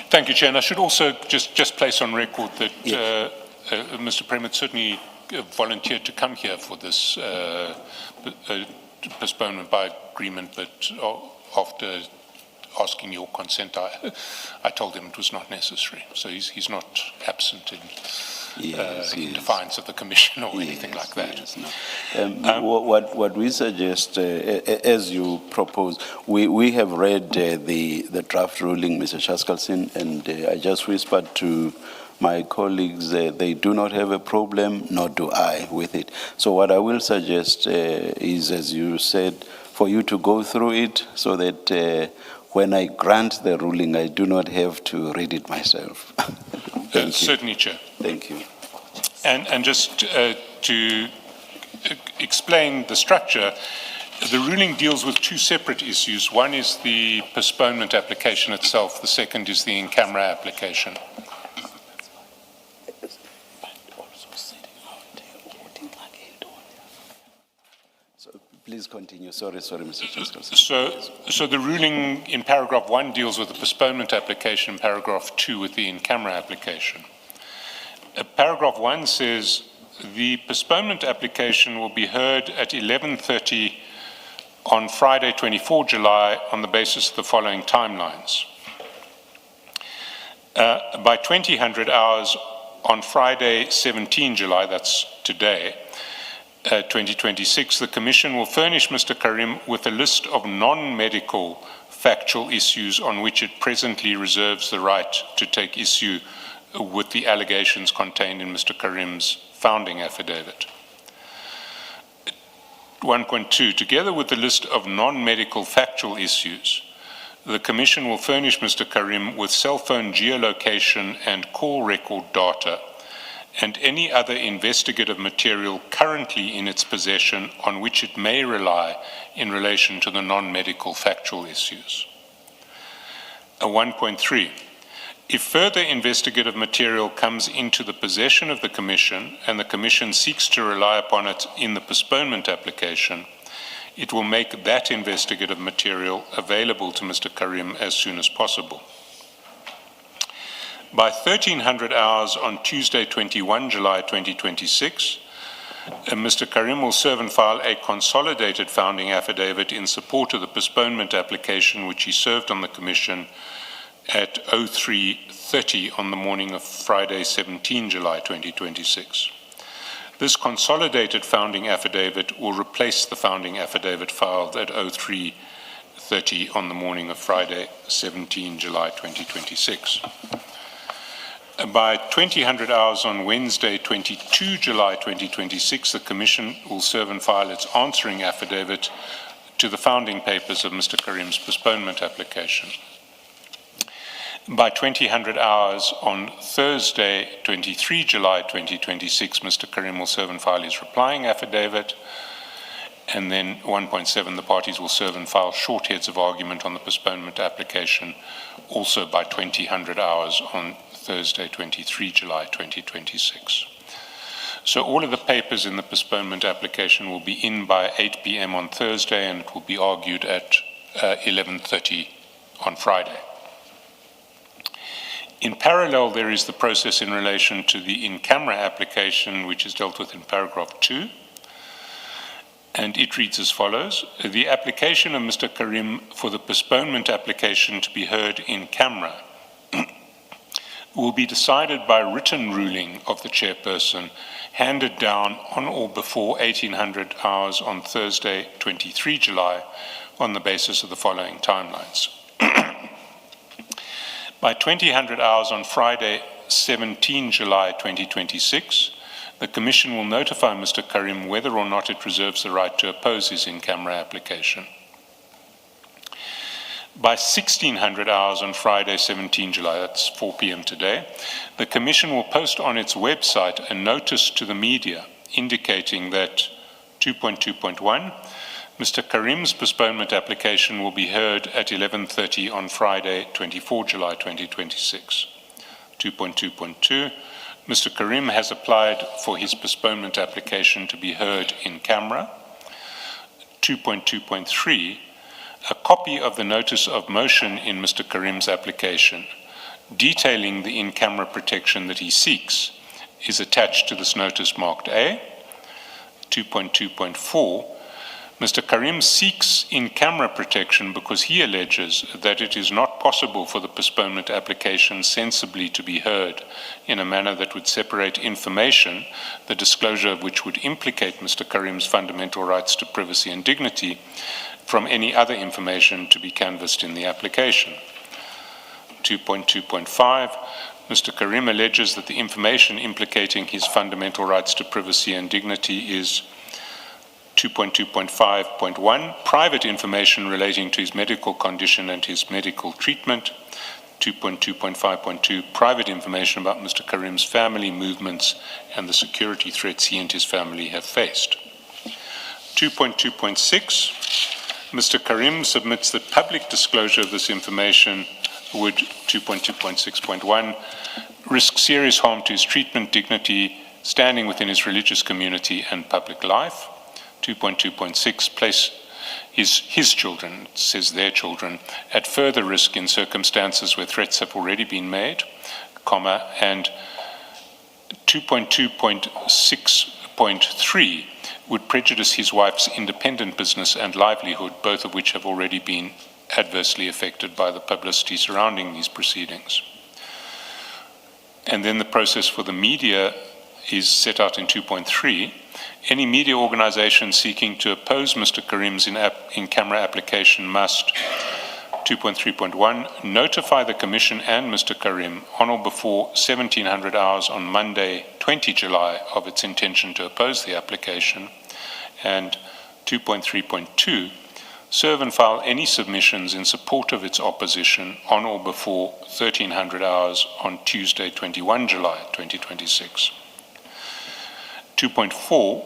Thank you, Chair. And I should also just place on record that Mr. Premed certainly volunteered to come here for this postponement by agreement, but after asking your consent, I told him it was not necessary. So he's not absent in defiance of the Commission or anything like that. Yes, no. What we suggest, as you propose, we have read the draft ruling, Mr. Shaskalson, and I just whispered to my colleagues, they do not have a problem, nor do I with it. So what I will suggest is, as you said, for you to go through it so that when I grant the ruling, I do not have to read it myself. Certainly, Chair. Thank you. And just to explain the structure, the ruling deals with two separate issues. One is the postponement application itself. The second is the in-camera application. Please continue. Sorry, Mr. Shaskalson. So the ruling in paragraph 1 deals with the postponement application, paragraph 2 with the in-camera application. Paragraph 1 says the postponement application will be heard at 11:30 on Friday, 24 July, on the basis of the following timelines. By 2000 hours on Friday, 17 July, that's today, 2026, the Commission will furnish Mr. Karim with a list of non-medical factual issues on which it presently reserves the right to take issue with the allegations contained in Mr. Karim's founding affidavit. 1.2, together with the list of non-medical factual issues, the Commission will furnish Mr. Karim with cell phone geolocation and call record data and any other investigative material currently in its possession on which it may rely in relation to the non-medical factual issues. 1.3, if further investigative material comes into the possession of the Commission and the Commission seeks to rely upon it in the postponement application, it will make that investigative material available to Mr. Karim as soon as possible. By 1300 hours on Tuesday, 21 July 2026, Mr. Karim will serve and file a consolidated founding affidavit in support of the postponement application which he served on the Commission at 03:30 on the morning of Friday, 17 July 2026. This consolidated founding affidavit will replace the founding affidavit filed at 03:30 on the morning of Friday, 17 July 2026. By 2000 hours on Wednesday, 22 July 2026, the Commission will serve and file its answering affidavit to the founding papers of Mr. Karim's postponement application. By 2000 hours on Thursday, 23 July 2026, Mr. Karim will serve and file his replying affidavit. And then 1.7, the parties will serve and file short heads of argument on the postponement application, also by 2000 hours on Thursday, 23 July 2026. So all of the papers in the postponement application will be in by 8 p.m. on Thursday, and it will be argued at 11:30 on Friday. In parallel, there is the process in relation to the in-camera application, which is dealt with in paragraph 2. And it reads as follows: the application of Mr. Karim for the postponement application to be heard in camera will be decided by written ruling of the chairperson, handed down on or before 1800 hours on Thursday, 23 July, on the basis of the following timelines. By 2000 hours on Friday, 17 July 2026, the Commission will notify Mr. Karim whether or not it reserves the right to oppose his in-camera application. By 1600 hours on Friday, 17 July, that's 4 p.m. today, the Commission will post on its website a notice to the media indicating that 2.2.1, Mr. Karim's postponement application will be heard at 11:30 on Friday, 24 July 2026. 2.2.2, Mr. Karim has applied for his postponement application to be heard in camera. 2.2.3, a copy of the notice of motion in Mr. Karim's application, detailing the in-camera protection that he seeks, is attached to this notice marked A. 2.2.4, Mr. Karim seeks in-camera protection because he alleges that it is not possible for the postponement application sensibly to be heard in a manner that would separate information, the disclosure of which would implicate Mr. Karim's fundamental rights to privacy and dignity, from any other information to be canvassed in the application. 2.2.5, Mr. Karim alleges that the information implicating his fundamental rights to privacy and dignity is 2.2.5.1, private information relating to his medical condition and his medical treatment. 2.2.5.2, private information about Mr. Karim's family movements and the security threats he and his family have faced. 2.2.6, Mr. Karim submits that public disclosure of this information would, 2.2.6.1, risk serious harm to his treatment, dignity, standing within his religious community and public life. 2.2.6, place his children, it says their children, at further risk in circumstances where threats have already been made, comma, and 2.2.6.3 would prejudice his wife's independent business and livelihood, both of which have already been adversely affected by the publicity surrounding these proceedings. And then the process for the media is set out in 2.3. Any media organization seeking to oppose Mr. Karim's in-camera application must, 2.3.1, notify the Commission and Mr. Karim on or before 1700 hours on Monday, 20 July, of its intention to oppose the application. And 2.3.2, serve and file any submissions in support of its opposition on or before 1300 hours on Tuesday, 21 July 2026. 2.4,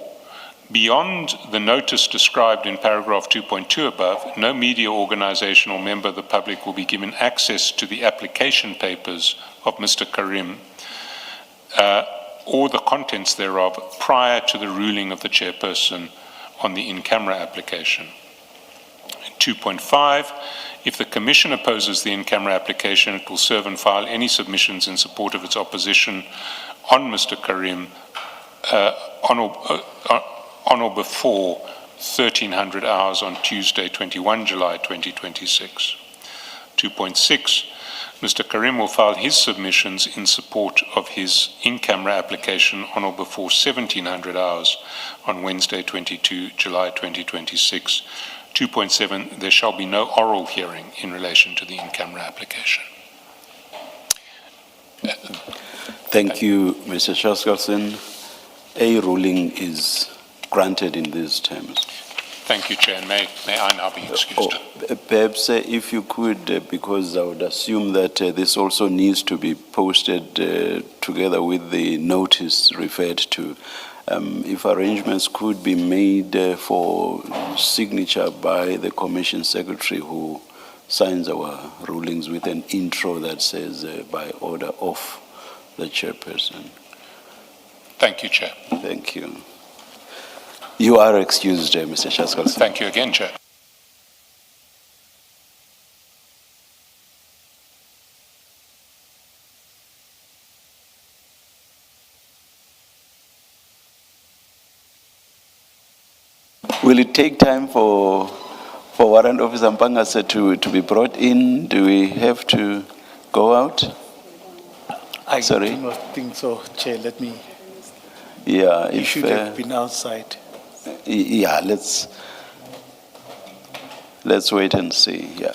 beyond the notice described in paragraph 2.2 above, no media organization or member of the public will be given access to the application papers of Mr. Karim or the contents thereof prior to the ruling of the chairperson on the in-camera application. 2.5, if the Commission opposes the in-camera application, it will serve and file any submissions in support of its opposition on Mr. Karim on or before 1300 hours on Tuesday, 21 July 2026. 2.6, Mr. Karim will file his submissions in support of his in-camera application on or before 1700 hours on Wednesday, 22 July 2026. 2.7, there shall be no oral hearing in relation to the in-camera application. Thank you, Mr. Shoskelson. A ruling is granted in these terms. Thank you, Chair, and may I now be excused. Perhaps if you could, because I would assume that this also needs to be posted together with the notice referred to, if arrangements could be made for signature by the Commission Secretary who signs our rulings with an intro that says by order of the Chairperson. Thank you, Chair. Thank you. You are excused, Mr. Shaskalson. Thank you again, Chair. Will it take time for Warrant Officer Mpangase to be brought in? Do we have to go out? I Sorry? do not think so, Chair. Let me, Yeah, you if, should have been outside. yeah, let's wait and see, yeah.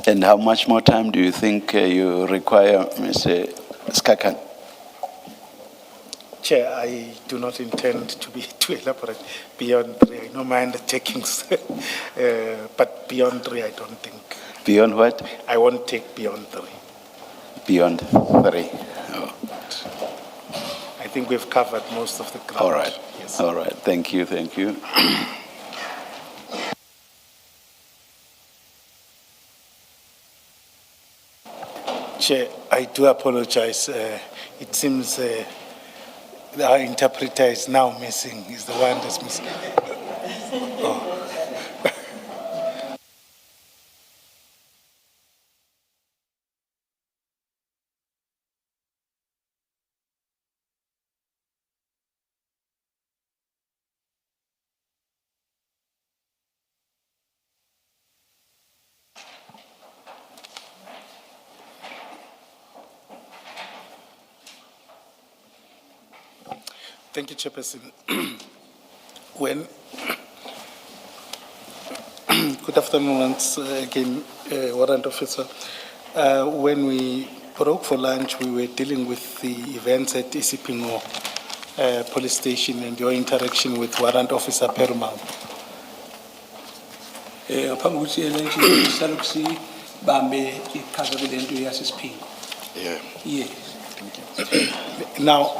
And how much more time do you think you require, Mr. Skakan? Chair, I do not intend to elaborate beyond 3. I know my undertakings, but beyond 3, I don't think. Beyond what? I won't take beyond 3. Beyond 3. Oh. I think we've covered most of the ground. All right. Yes. All right. Thank you. Thank you. Chair, I do apologize. It seems our interpreter is now missing. He's the one that's missing. Oh. Thank you, Chairperson. Good afternoon once again, Warrant Officer. When we broke for lunch, we were dealing with the events at Isipingo Police Station and your interaction with Warrant Officer Perumal. Ngaphambi kokuthi lunch sihlale sibambe iqhaza kule nto yasesiphingo. Yeah. Yes. Now,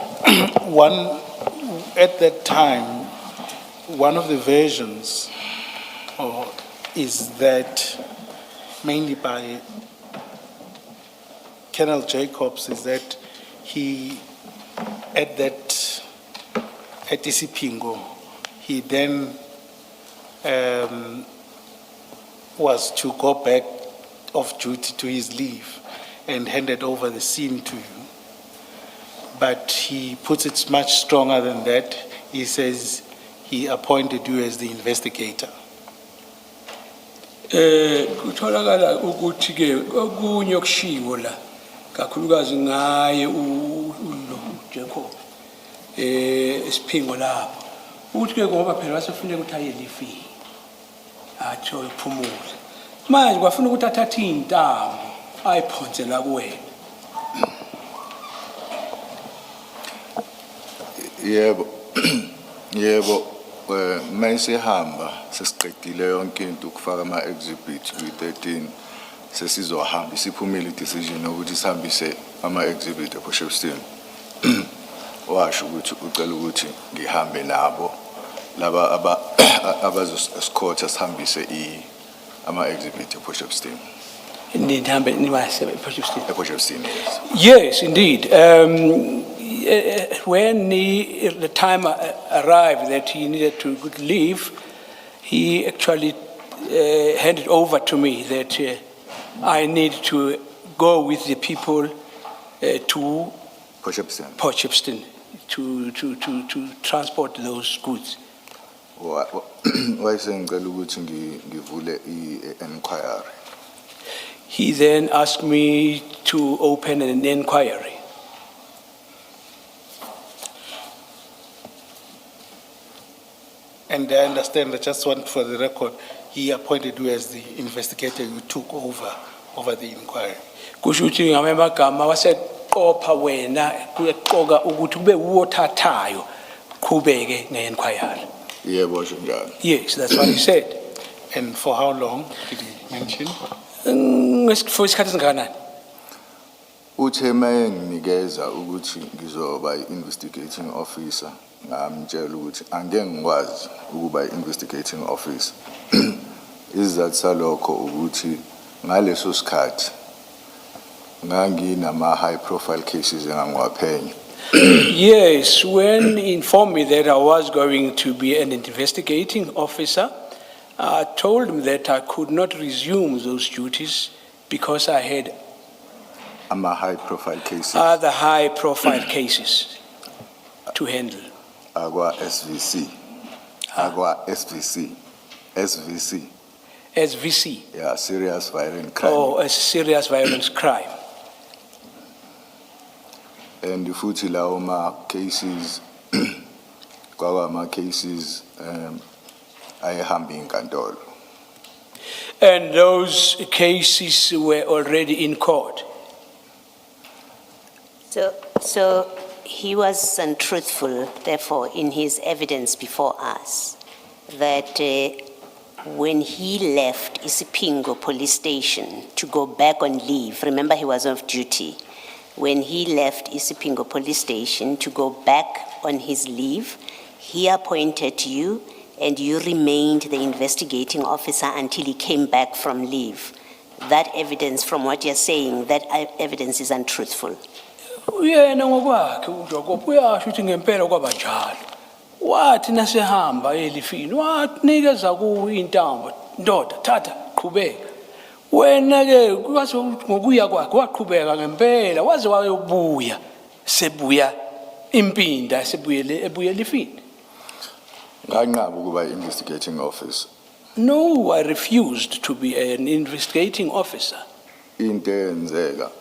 at that time, one of the versions is that, mainly by Colonel Jacobs, is that he, at Isipingo, he then was to go back off duty to his leave and handed over the scene to you. But he puts it much stronger than that. He says he appointed you as the investigator. Kutholakala ukuthi ke okunye okushiwo la kakhulukazi ngaye Jacob esiphingo lapho ukuthi ke ngoba phela wasefuneka ukuthi aye lifi athi uphumule manje kwafuna ukuthi athathe intambo ayiphonse la kuwena. Yebo. Yebo. Mayisehamba sesiqedile yonke into ukufaka ama exhibit kwi-13 sesizohamba isiphumile decision ukuthi sihambise ama exhibit ePortshepstone. Washo ukuthi ucela ukuthi ngihambe nabo laba abazosikotha sihambise ama-exhibit ePotchefstroom. Indeed, hambe niwase ePotchefstroom. ePotchefstroom, yes. Yes, indeed. When the time arrived that he needed to leave, he actually handed over to me that I need to go with the people to Potchefstroom. Potchefstroom to transport those goods. Wayesengicela ukuthi ngivule i-inquiry. He then asked me to open an inquiry. And I understand, I just want for the record, he appointed you as the investigator, you took over the inquiry. Kusho ukuthi ngamanye amagama waseqopha wena kuqoka ukuthi kube uwothathayo qhubeke nge-inquiry. Yebo njalo. Yes, that's what he said. And for how long did he mention? For isikhathi esingakanani? Uthe maye nginikeza ukuthi ngizoba investigating officer, ngamtshela ukuthi angeke ngikwazi ukuba investigating officer. Isizathu salokho ukuthi ngaleso sikhathi nganginama high profile cases engangiwaphenya. Yes, when he informed me that I was going to be an investigating officer, I told him that I could not resume those duties because I had High profile cases. other high profile cases to handle. Agwa SVC. Agwa SVC. SVC. SVC, Yeah, serious violent crime. or a serious violence crime. And futhi lawo ma cases kwawa ma cases ayehamba inkantolo. And those cases were already in court. So he was untruthful, therefore, in his evidence before us, that when he left Isipingo police station to go back on leave, remember he was off duty, when he left Isipingo police station to go back on his leave, he appointed you and you remained the investigating officer until he came back from leave. That evidence, from what you're saying, that evidence is untruthful. Uyena ngokwakhe uJacob uyasho ukuthi ngempela kwaba njalo. Wathi nasehamba elifini wanikeza kuwe intambo, ndoda thatha qhubeka. Wena ke kwathi ngokuya kwakhe waqhubeka ngempela waze wayobuya sebuya impinda ebuyele ifini. Nganqaba ukuba investigating officer. No, I refused to be an investigating officer. Into eyenzeka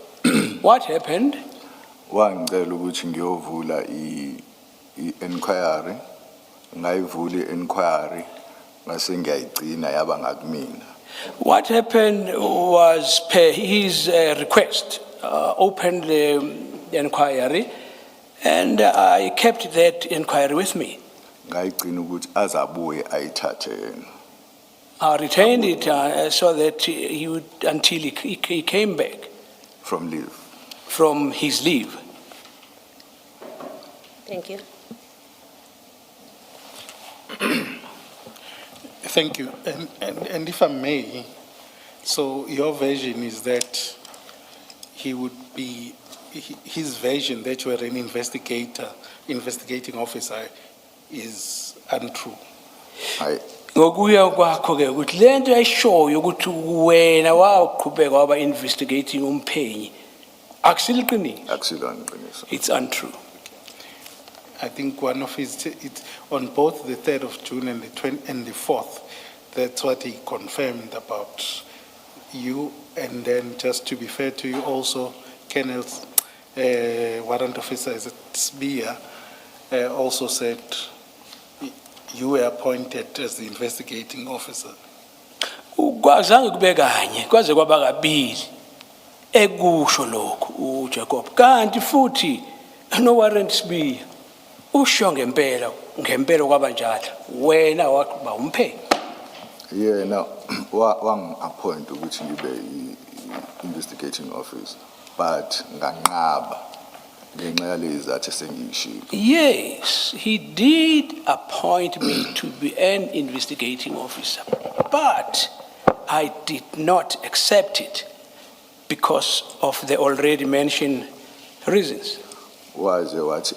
What happened? wangicela ukuthi ngiyovula i-inquiry, ngayivula i-inquiry ngase ngiyayigcina yaba ngakumina. What happened was per his request, opened the inquiry, and I kept that inquiry with me. Ngayigcina ukuthi azabuye ayithathe yena. I retained it so that he would, until he came back From leave. from his leave. Thank you. Thank you. And if I may, so your version is that he would be, his version that you are an investigating officer is untrue. Ngokuya kwakho ke ukuthi lento ayishoyo ukuthi wena waqhubeka waba investigating umphenyi akusiliqiniso. Akusilona iqiniso. It's untrue. I think one of his, it's on both the 3rd of June and the 4th, that's what he confirmed about you. And then just to be fair to you also, Colonel's warrant officer is Sbia also said you were appointed as the investigating officer. Kwazange kube kanye kwaze kwaba kabili ekusho lokho uJacob kanti futhi no warrant Sbia usho ngempela kwaba njalo wena waba umphenyi. Yena wang-appoint ukuthi ngibe i-investigating officer, but nganqaba ngenxa yalezizathu esengiyishilo. Yes, he did appoint me to be an investigating officer, but I did not accept it because of the already mentioned reasons. Waze wathi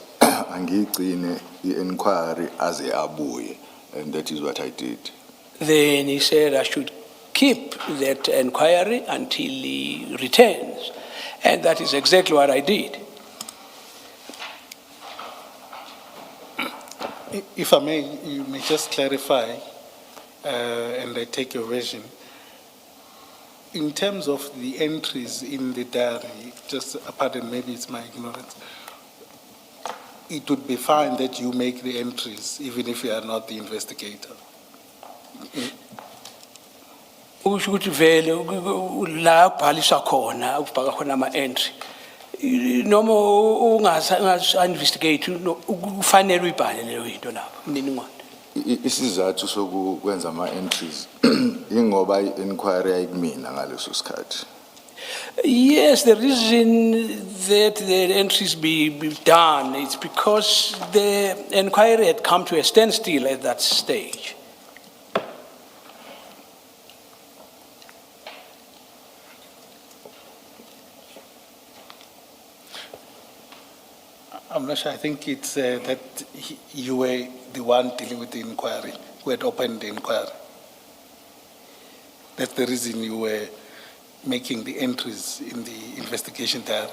angiyigcine i-inquiry aze abuye, and that is what I did. Then he said I should keep that inquiry until he returns, and that is exactly what I did. If I may, you may just clarify, and I take your version. In terms of the entries in the diary, just pardon, maybe it's my ignorance, it would be fine that you make the entries, even if you are not the investigator. Usho ukuthi vele la kubhaliswa khona ukubhaka khona ama-entry noma ungasa-investigate kufanele uyibhale leyo yinto lapho imininingwane. Isizathu sokwenza ama-entries ingoba i-inquiry ayikumina ngaleso sikhathi. Yes, the reason that the entries be done is because the inquiry had come to a standstill at that stage. I'm not sure, I think it's that you were the one dealing with the inquiry, who had opened the inquiry. That's the reason you were making the entries in the investigation diary.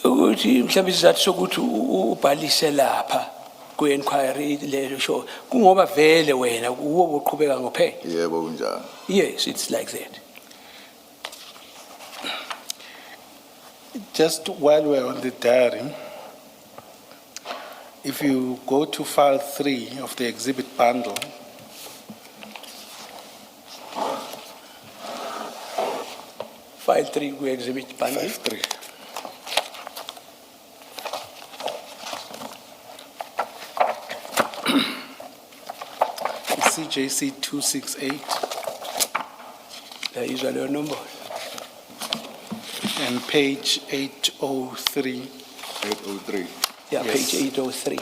Ukuthi mhlawumbe isizathu sokuthi ubhalise lapha ku-inquiry leyo show kungoba vele wena uwo uqhubeka ngophela. Yebo kunjalo. Yes, it's like that. Just while we're on the diary, if you go to file 3 of the exhibit bundle, File 3 ku-exhibit bundle. 5-3. CJC 268 Yayizwa leyo nombolo. and page 803. 803. Yeah, Yes. page 803.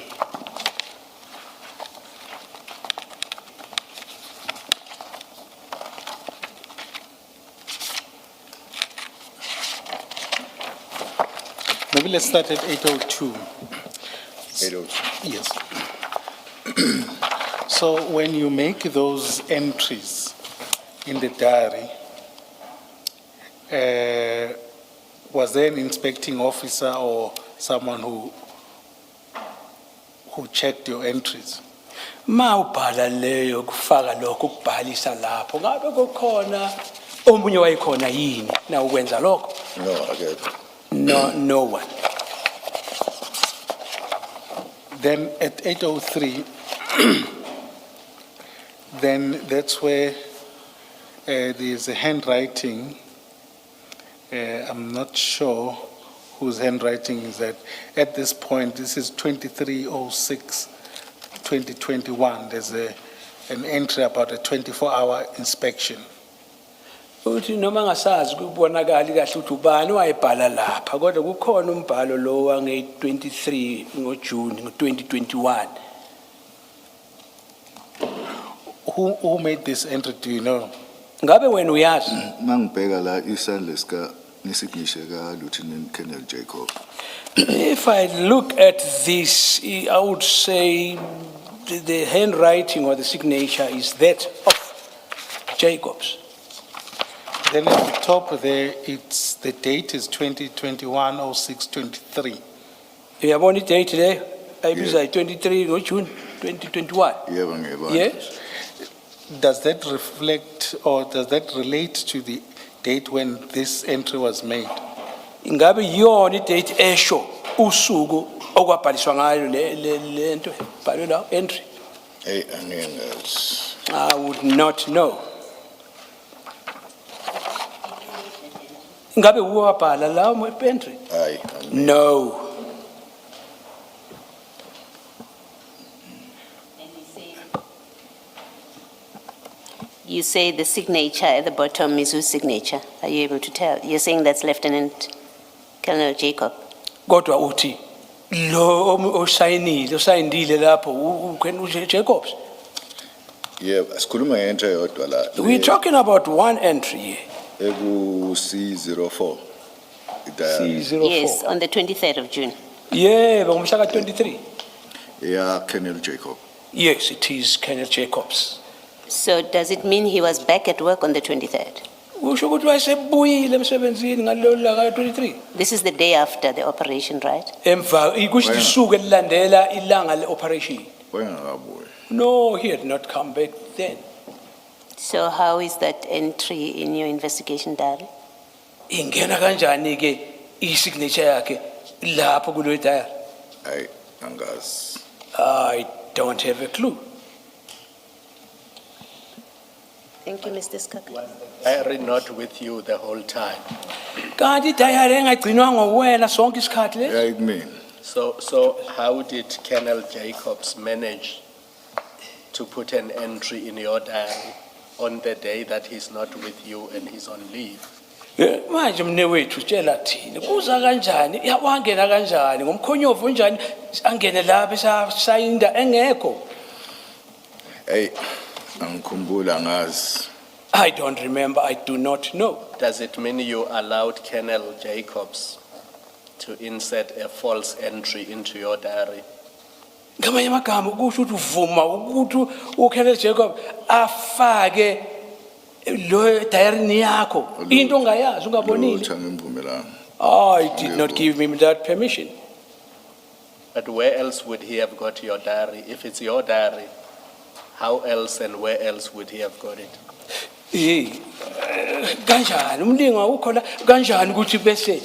Maybe let's start at 802. 802. Yes. So when you make those entries in the diary, was there an inspecting officer or someone who checked your entries? Ma ubhala leyo kufaka lokho ukubhalisa lapho ngabe kukhona omunye wayekhona yini na ukwenza lokho? No, akekho. No one. Then at 803, then that's where there's a handwriting. I'm not sure whose handwriting is that. At this point, this is 23/06/2021. There's an entry about a 24-hour inspection. Uthi noma ngasazi kubonakali kahle ukuthi ubani wayebhala lapha kodwa kukhona umbhalo lo wange-23 ngoJune ngo-2021. Who made this entry, do you know? Ngabe wena uyazi? Mangibheka la isandla sika nesignishe ka Lieutenant Colonel Jacob. If I look at this, I would say the handwriting or the signature is that of Jacobs. Then at the top there, the date is 2021/06/23. Uyabona idate leyo ayibiza 23 ngoJune 2021. Yebo ngiyabona. Yes. Does that reflect or does that relate to the date when this entry was made? Ingabe yona idate esho usuku okwabhaliswa ngayo le nto bhalwe la entry? Hey, angengazi. I would not know. Ingabe uwabhala la entry? Hayi. No. You say the signature at the bottom is whose signature? Are you able to tell? You're saying that's Lieutenant Colonel Jacob? kodwa uthi lo osayinile lapho Jacobs. Yebo, asikhuluma ngento eyodwa la. We're talking about one entry here, Eku C04. Idayari. C04. Yes, on the 23rd of June. Yeah, ngomhla ka 23. Ya Colonel Jacob. Yes, it is Colonel Jacobs. So does it mean he was back at work on the 23rd? Usho ukuthi wayesebuyile emsebenzini ngalelo langa 23. This is the day after the operation, right? Emva ikuthi isuku elilandela ilanga le-operation. Wayengakabuyi. No, he had not come back then. So how is that entry in your investigation diary? Ingena kanjani ke i-signature yakhe lapho kulo diary? Ay, angazi. I don't have a clue. Thank you, Mr. Skaka. Diary not with you the whole time. Kanti diary engagcinwanga nguwena sonke isikhathi le? Yeah, it mean. So how did Colonel Jacobs manage to put an entry in your diary on the day that he's not with you and he's on leave? Manje mnewethu tshela thini kuza kanjani wangena kanjani ngomkhonyovu onjani angene lapha esayinda engekho? Hey, angikhumbula ngazi. I don't remember, I do not know. Does it mean you allowed Colonel Jacobs to insert a false entry into your diary? Ngamanye amagama kusho ukuthi uvuma ukuthi uKenneth Jacob afake lo diary yakho into ongayazi ungabonile. Lutho angimvumelanga. I did not give him that permission. But where else would he have got your diary? If it's your diary, how else and where else would he have got it? Kanjani umlingo ukhona kanjani ukuthi bese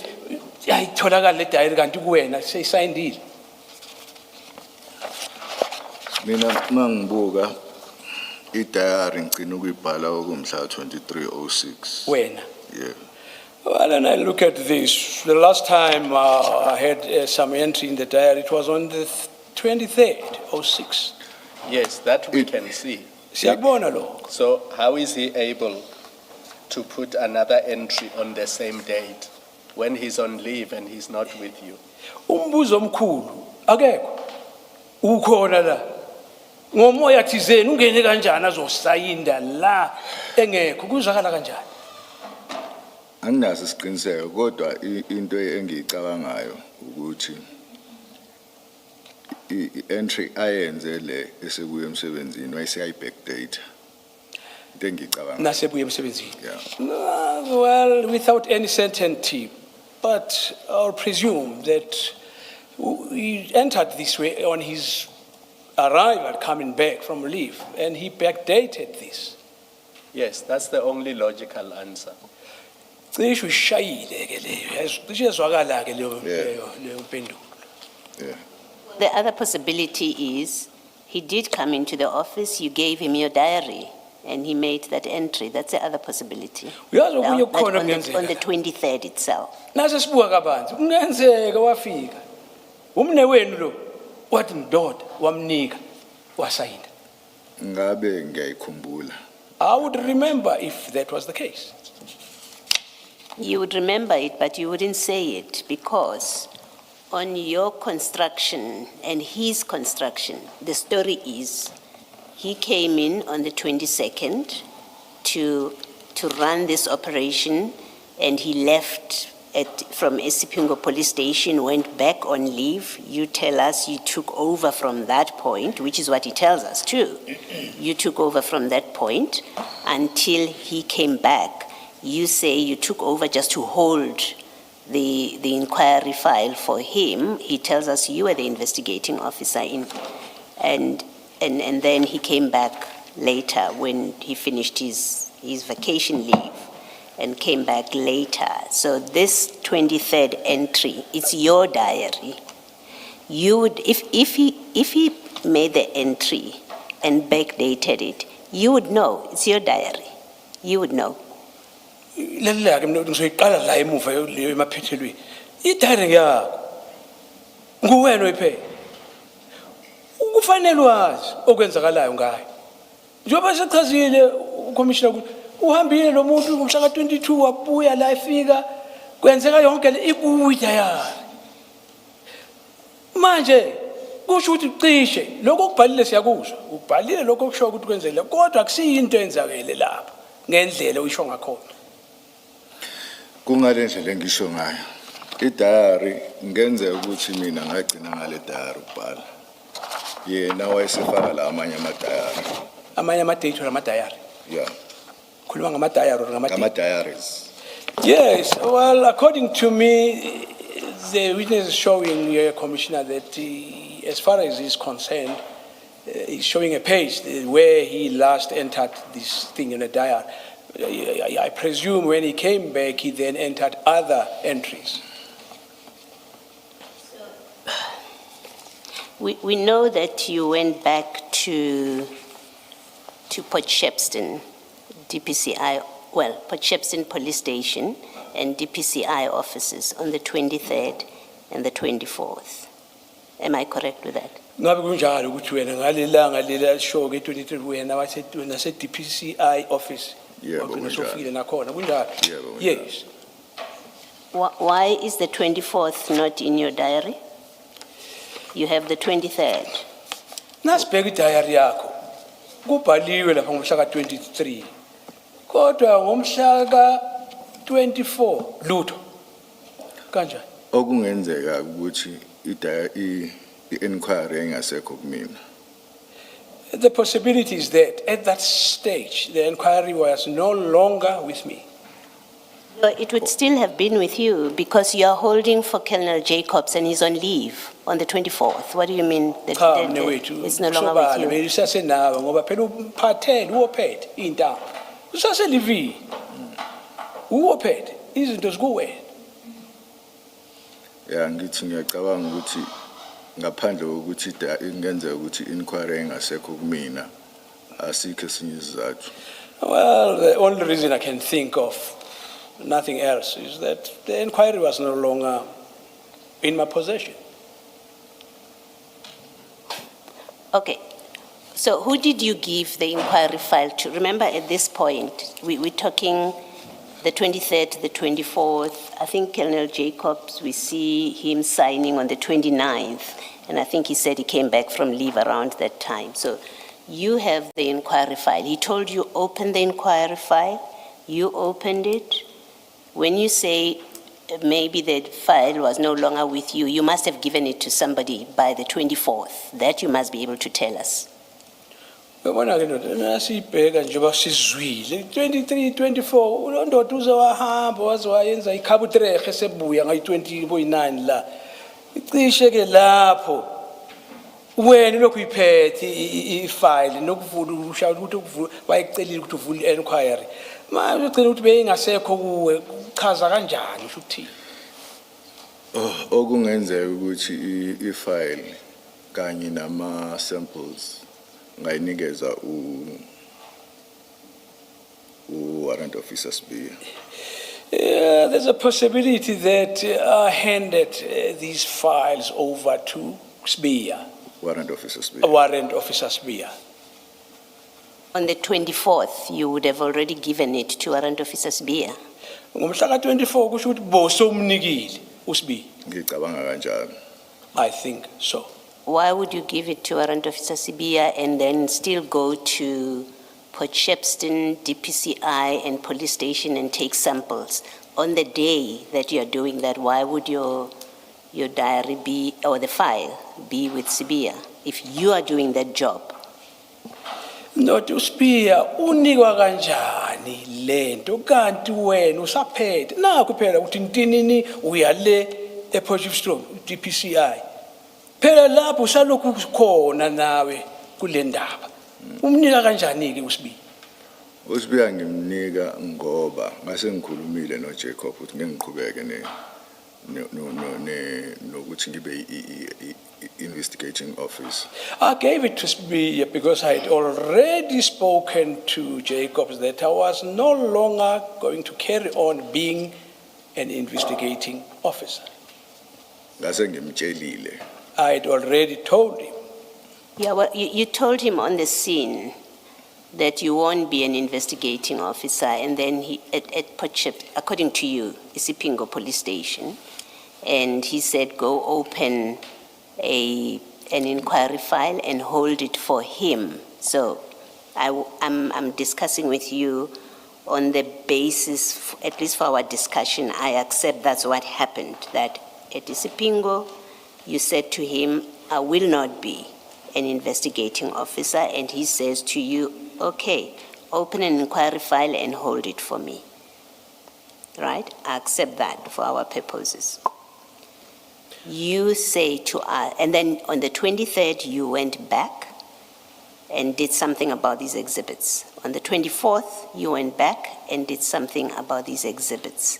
ayitholakala le diary kanti kuwena seyisayindile? Mina mangibuka idayari ngicina ukuyibhala okumhla 2306. Wena. Yeah. Well, and I look at this. The last time I had some entry in the diary, it was on the 23rd, 06. Yes, that we can see. Siyakubona lo. So how is he able to put another entry on the same date when he's on leave and he's not with you? Umbuzo omkhulu akekho. Ukhona la. Ngomoya thizeni ungene kanjani azosayinda la engekho kuzakala kanjani? Anginaso isiqiniseko kodwa into engiyicabangayo ukuthi i-entry ayenze le esekuye emsebenzini wayeseyayi-backdate. Into engicabanga. Nasebuye emsebenzini. Yeah. Well, without any certainty, but I'll presume that he entered this way on his arrival coming back from leave, and he backdated this. Yes, that's the only logical answer. Cishe ushayile ke leyo, cishe yazwakala ke leyo mpendulo. Yeah. The other possibility is he did come into the office, you gave him your diary, and he made that entry. That's the other possibility. Uyazi Now, okunye that kukhona on the kungenzeka. 23rd itself. Nase sibuka kabanzi, kungenzeka wafika. Umne wenu lo wathi ndoda wamnika wasayina. Ngabe ngiyayikhumbula. I would remember if that was the case. You would remember it, but you wouldn't say it because on your construction and his construction, the story is he came in on the 22nd to run this operation, and he left from Esipingo police station, went back on leave. You tell us you took over from that point, which is what he tells us too. You took over from that point until he came back. You say you took over just to hold the inquiry file for him. He tells us you were the investigating officer and then he came back later when he finished his vacation leave and came back later. So this 23rd entry, it's your diary. You would, if he made the entry and backdated it, you would know, it's your diary. You would know. Lalela ke mina ngizoyiqala la emuva leyo emaphethelweni. Idiary yakho. Nguwena oyiphethe. Ukufanele wazi okwenzakalayo ngayo. Njengoba sechazile ucommissioner ukuthi uhambile lo muntu ngomhla ka 22 wabuya la efika kwenzeka yonke le ikuya diary. Manje kusho ukuthi cishe lokho okubhalile siyakuzwa. Ubhalile lokho okusho ukuthi kwenzekile kodwa akusiyinto enzakele lapha ngendlela oyisho ngakhona. Kungale ndlela engisho ngayo. I-diary ngenzeka ukuthi mina ngagcina ngale diary ukubhala. Yena wayesefaka la amanye ama-diary. Amanye ama-date or ama-diary. Yeah, Khuluma ngama-diary or ngama-date. ama-diaries. Yes, well, according to me, the witness is showing Commissioner that as far as he's concerned, he's showing a page where he last entered this thing in a diary. I presume when he came back, he then entered other entries. We know that you went back to Port Shepstone, DPCI, well, Port Shepstone Police Station and DPCI offices on the 23rd and the 24th. Am I correct with that? Ngabe kunjalo ukuthi wena ngalelanga lela show ke 23 wena wase DPCI office. Yebo, Wagcina kunjalo. sofile nakhona kunjalo. Yebo, kunjalo. Yes. Why is the 24th not in your diary? You have the 23rd. Nasibheka idiary yakho. Kubhaliwe lapha ngomhla ka-23. Kodwa ngomhla ka-24 lutho. Kanjani? Okungenzeka ukuthi i-inquiry engasekho kumina. The possibility is that at that stage, the inquiry was no longer with me. No, it would still have been with you because you are holding for Colonel Jacobs and he's on leave on the 24th. What do you mean that Cha that- mnewethu. it's no longer with you? Belisasenawe ngoba phela umphathele uwophethe intambo. Usaselivini. Uwophethe izinto zikuwena. Ya ngithi ngiyacabanga ukuthi ngaphandle kokuthi ingenzeka ukuthi inquiry engasekho kumina asikho esinye isizathu. Well, the only reason I can think of, nothing else, is that the inquiry was no longer in my possession. Okay. So who did you give the inquiry file to? Remember at this point, we're talking the 23rd, the 24th. I think Colonel Jacobs, we see him signing on the 29th. And I think he said he came back from leave around that time. So you have the inquiry file. He told you open the inquiry file. You opened it. When you say maybe the file was no longer with you, you must have given it to somebody by the 24th. That you must be able to tell us. Yabona ke ndoda nasibheka njengoba sizwile 23 24 unondoda uzowahamba wazowayenza ikhabutrehe sebuya ngayi-20.9 la icishe ke lapho wena lokhu iphethe ifile nokuvula ushaya ukuthi ukuvula bayicelile ukuthi uvule i-inquiry manje ugcina ukuthi beyingasekho kuwe uchaza kanjani usho ukuthini Okungenzeka ukuthi i-file kanye nama samples ngayinikeza warrant officer Sibiya. There's a possibility that I handed these files over to Sibiya, Warrant officer Sibiya. Warrant Officer Sibiya. On the 24th, you would have already given it to Warrant Officer Sibiya. Ngomhla ka-24 kusho ukuthi bosomnikile uSibiya. Ngicabanga kanjalo. I think so. Why would you give it to Warrant Officer Sibiya and then still go to Port Shepstone, DPCI, and police station and take samples? On the day that you're doing that, why would your diary be, or the file, be with Sibiya if you are doing that job? Not uSibiya unikwa kanjani lento kanti wena usaphethe nakho phela ukuthi intinini uyale ePort Shepstone DPCI phela lapho usalokhu khona nawe kule ndaba umnika kanjani ke uSibiya uSibiya ngimnika ngoba ngase ngikhulumile noJacob ukuthi ngeke ngiqhubeke nokuthi ngibe investigating officer. I gave it to Sibiya because I had already spoken to Jacobs that I was no longer going to carry on being an investigating officer. Ngase ngimtshelile. I had already told him. Yeah, well, you told him on the scene that you won't be an investigating officer, and then he, at Port Shepstone, according to you, Isipingo police station, and he said, go open an inquiry file and hold it for him. So I'm discussing with you on the basis, at least for our discussion, I accept that's what happened, that at Isipingo, you said to him, I will not be an investigating officer, and he says to you, okay, open an inquiry file and hold it for me. Right? I accept that for our purposes. You say to us, and then on the 23rd, you went back and did something about these exhibits. On the 24th, you went back and did something about these exhibits.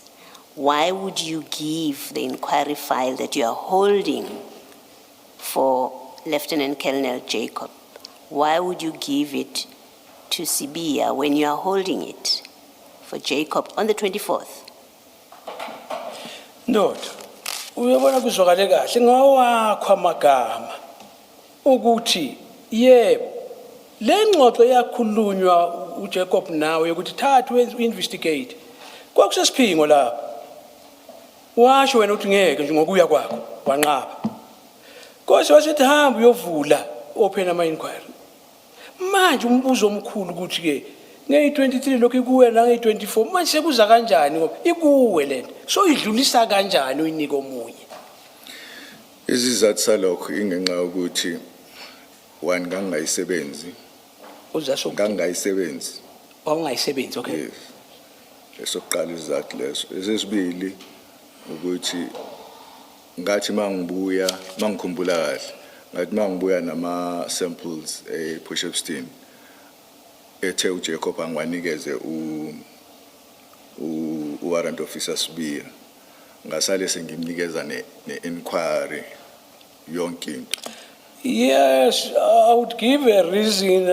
Why would you give the inquiry file that you are holding for Lieutenant Colonel Jacob? Why would you give it to Sibia when you are holding it for Jacob on the 24th? Ndoda, uyabona kuzwakale kahle ngawakho amagama ukuthi yebo le ngxoxo yakhulunywa uJacob nawe ukuthi thatha uinvestigate kwakusesiphingo lapho washo wena uthi ngeke nje ngokuya kwakho wanqaba kodwa wasithi hamba uyovula open ama inquiry manje umbuzo omkhulu ukuthi ke nge-23 lokho ikuwe na nge-24 manje sekuza kanjani ngoba ikuwe lento so idlulisa kanjani uyinika omunye Isizathu salokho ingenxa yokuthi one ngangayisebenzi uzaso ngangayisebenzi awungayisebenzi okay yes esokuqala isizathu leso esesibili ukuthi ngathi mangibuya mangikhumbula kahle ngathi mangibuya nama samples ePortshepstone ethe uJacob angwanikeze warrant officer Sibiya ngasale sengimnikeza ne-inquiry yonke into. Yes, I would give a reason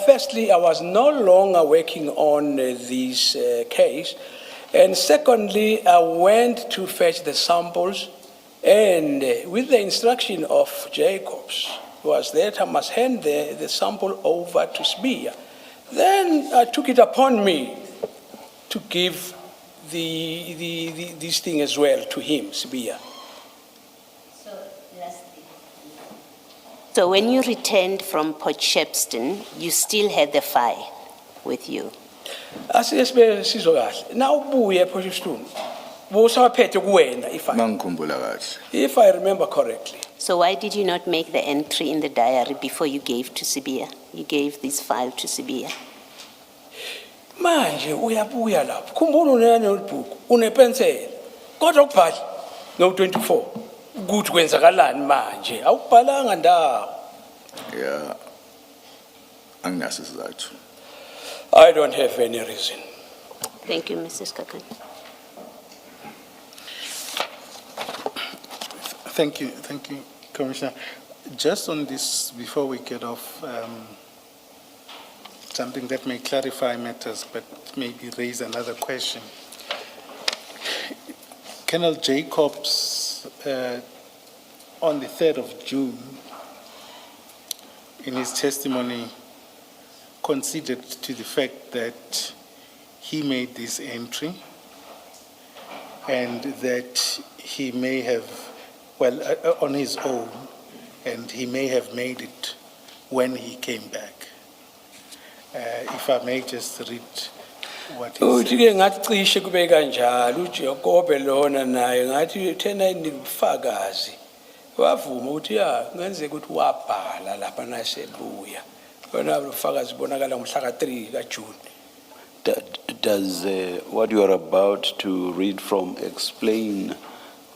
firstly, I was no longer working on this case. And secondly, I went to fetch the samples and with the instruction of Jacobs, was that I must hand the sample over to Sibia. Then I took it upon me to give this thing as well to him, Sibia. So when you returned from Potchefstroom, you still had the file with you? Asiyesibe sizokahle. Na ubuye ePotchefstroom. Busawaphethe kuwena Mangikhumbula kahle. if I remember correctly. So why did you not make the entry in the diary before you gave to Sibia? You gave this file to Sibia. Manje uyabuya lapho. Khumbula unene notebook, unepenseli. Kodwa ukubhala no24. Ukuthi kwenzakalani manje? Awubhalanga ndawo. Yeah. Anginaso isizathu. I don't have any reason. Thank you, Mrs. Kakan. Thank you, Commissioner. Just on this, before we get off, something that may clarify matters, but maybe raise another question. Colonel Jacobs, on the 3rd of June, in his testimony, conceded to the fact that he made this entry and that he may have, on his own, and he may have made it when he came back. If I may just read what he Uthi said. ke ngathi cishe kube kanjalo uJacob lona naye ngathi thena inibufakazi wavuma ukuthi ya ngenzeka ukuthi wabhala lapha nasebuya wona ubufakazi bonakala ngomhla ka3 kaJune. Does what you are about to read from explain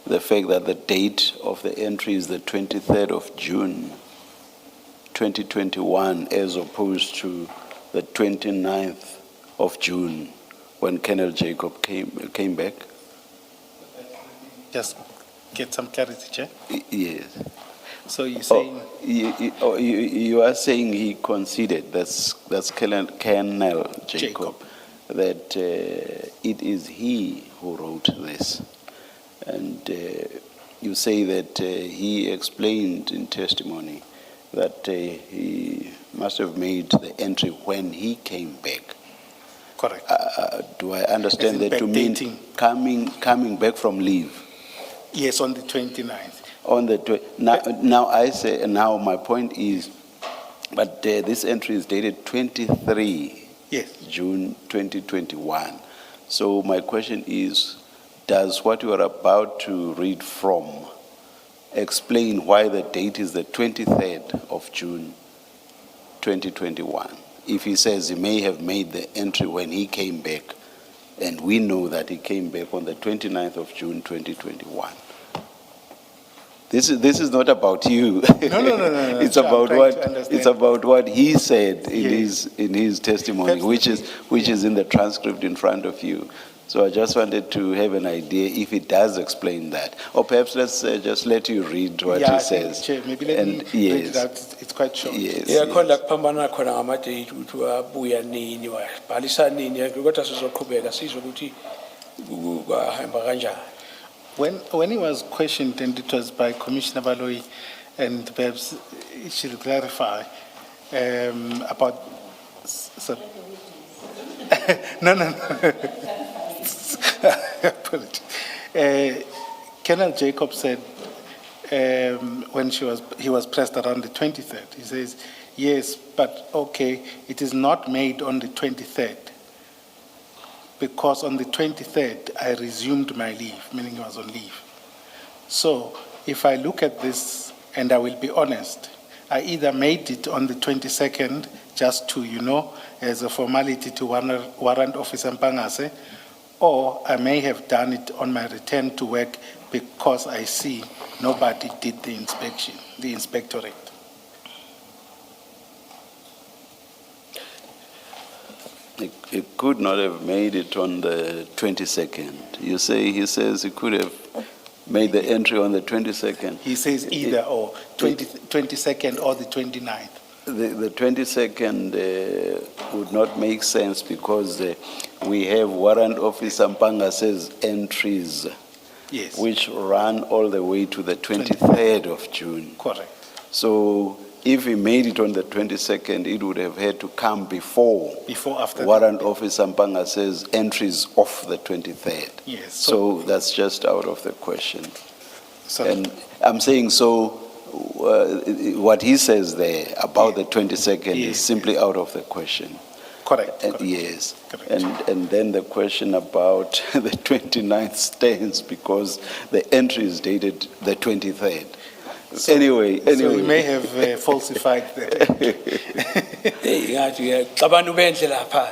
the fact that the date of the entry is the 23rd of June 2021 as opposed to the 29th of June when Colonel Jacob came back? Just get some clarity, Chair. Yes. So you're saying, You are saying he conceded, that's Colonel Jacob, that it is he who wrote this. And you say that he explained in testimony that he must have made the entry when he came back. correct. Do I understand As in that to mean backdating. coming back from leave? Yes, on the 29th. On the, now I say, now my point is, but this entry is dated 23 Yes. June 2021. So my question is, does what you are about to read from explain why the date is the 23rd of June 2021? If he says he may have made the entry when he came back, and we know that he came back on the 29th of June 2021. This is not about you. No. It's So I'm about trying what to understand. it's about what he said in Yes. his testimony, Perhaps- which is in the transcript in front of you. So I just wanted to have an idea if it does explain that, or perhaps let's just let you read what Yeah, he I think, says. Chair, maybe let me And read it yes, out. It's quite short. yes, Iyakhona la yes. kuphambana khona ngama-date ukuthi wabuya nini wabhalisa nini kodwa sizoqhubeka sizwe ukuthi kwahamba kanjani. When he was questioned, and it was by Commissioner Baloyi, and perhaps he should clarify about. So, no. Apologies. Colonel Jacob said when he was pressed around the 23rd, he says, yes, but okay, it is not made on the 23rd. Because on the 23rd, I resumed my leave, meaning I was on leave. So if I look at this, and I will be honest, I either made it on the 22nd, just to, as a formality to warrant Officer Mpangase, or I may have done it on my return to work because I see nobody did the inspection, the inspectorate. He could not have made it on the 22nd. He says he could have made the entry on the 22nd. He says either or, 22nd or the 29th. The 22nd would not make sense because we have Warrant Officer Mpangase's entries, Yes, which run all the way to the 23rd of June. correct. So if he made it on the 22nd, it would have had to come before After. Warrant Officer Mpangase's entries of the 23rd. Yes. So that's just out of the question. So, And I'm saying so. What he says there about the 22nd Yes, is simply out of the question. correct. And correct. yes, Correct. and then the question about the 29th stands because the entry is dated the 23rd. So- Anyway. So we may have falsified that. Ngathi abantu bendle lapha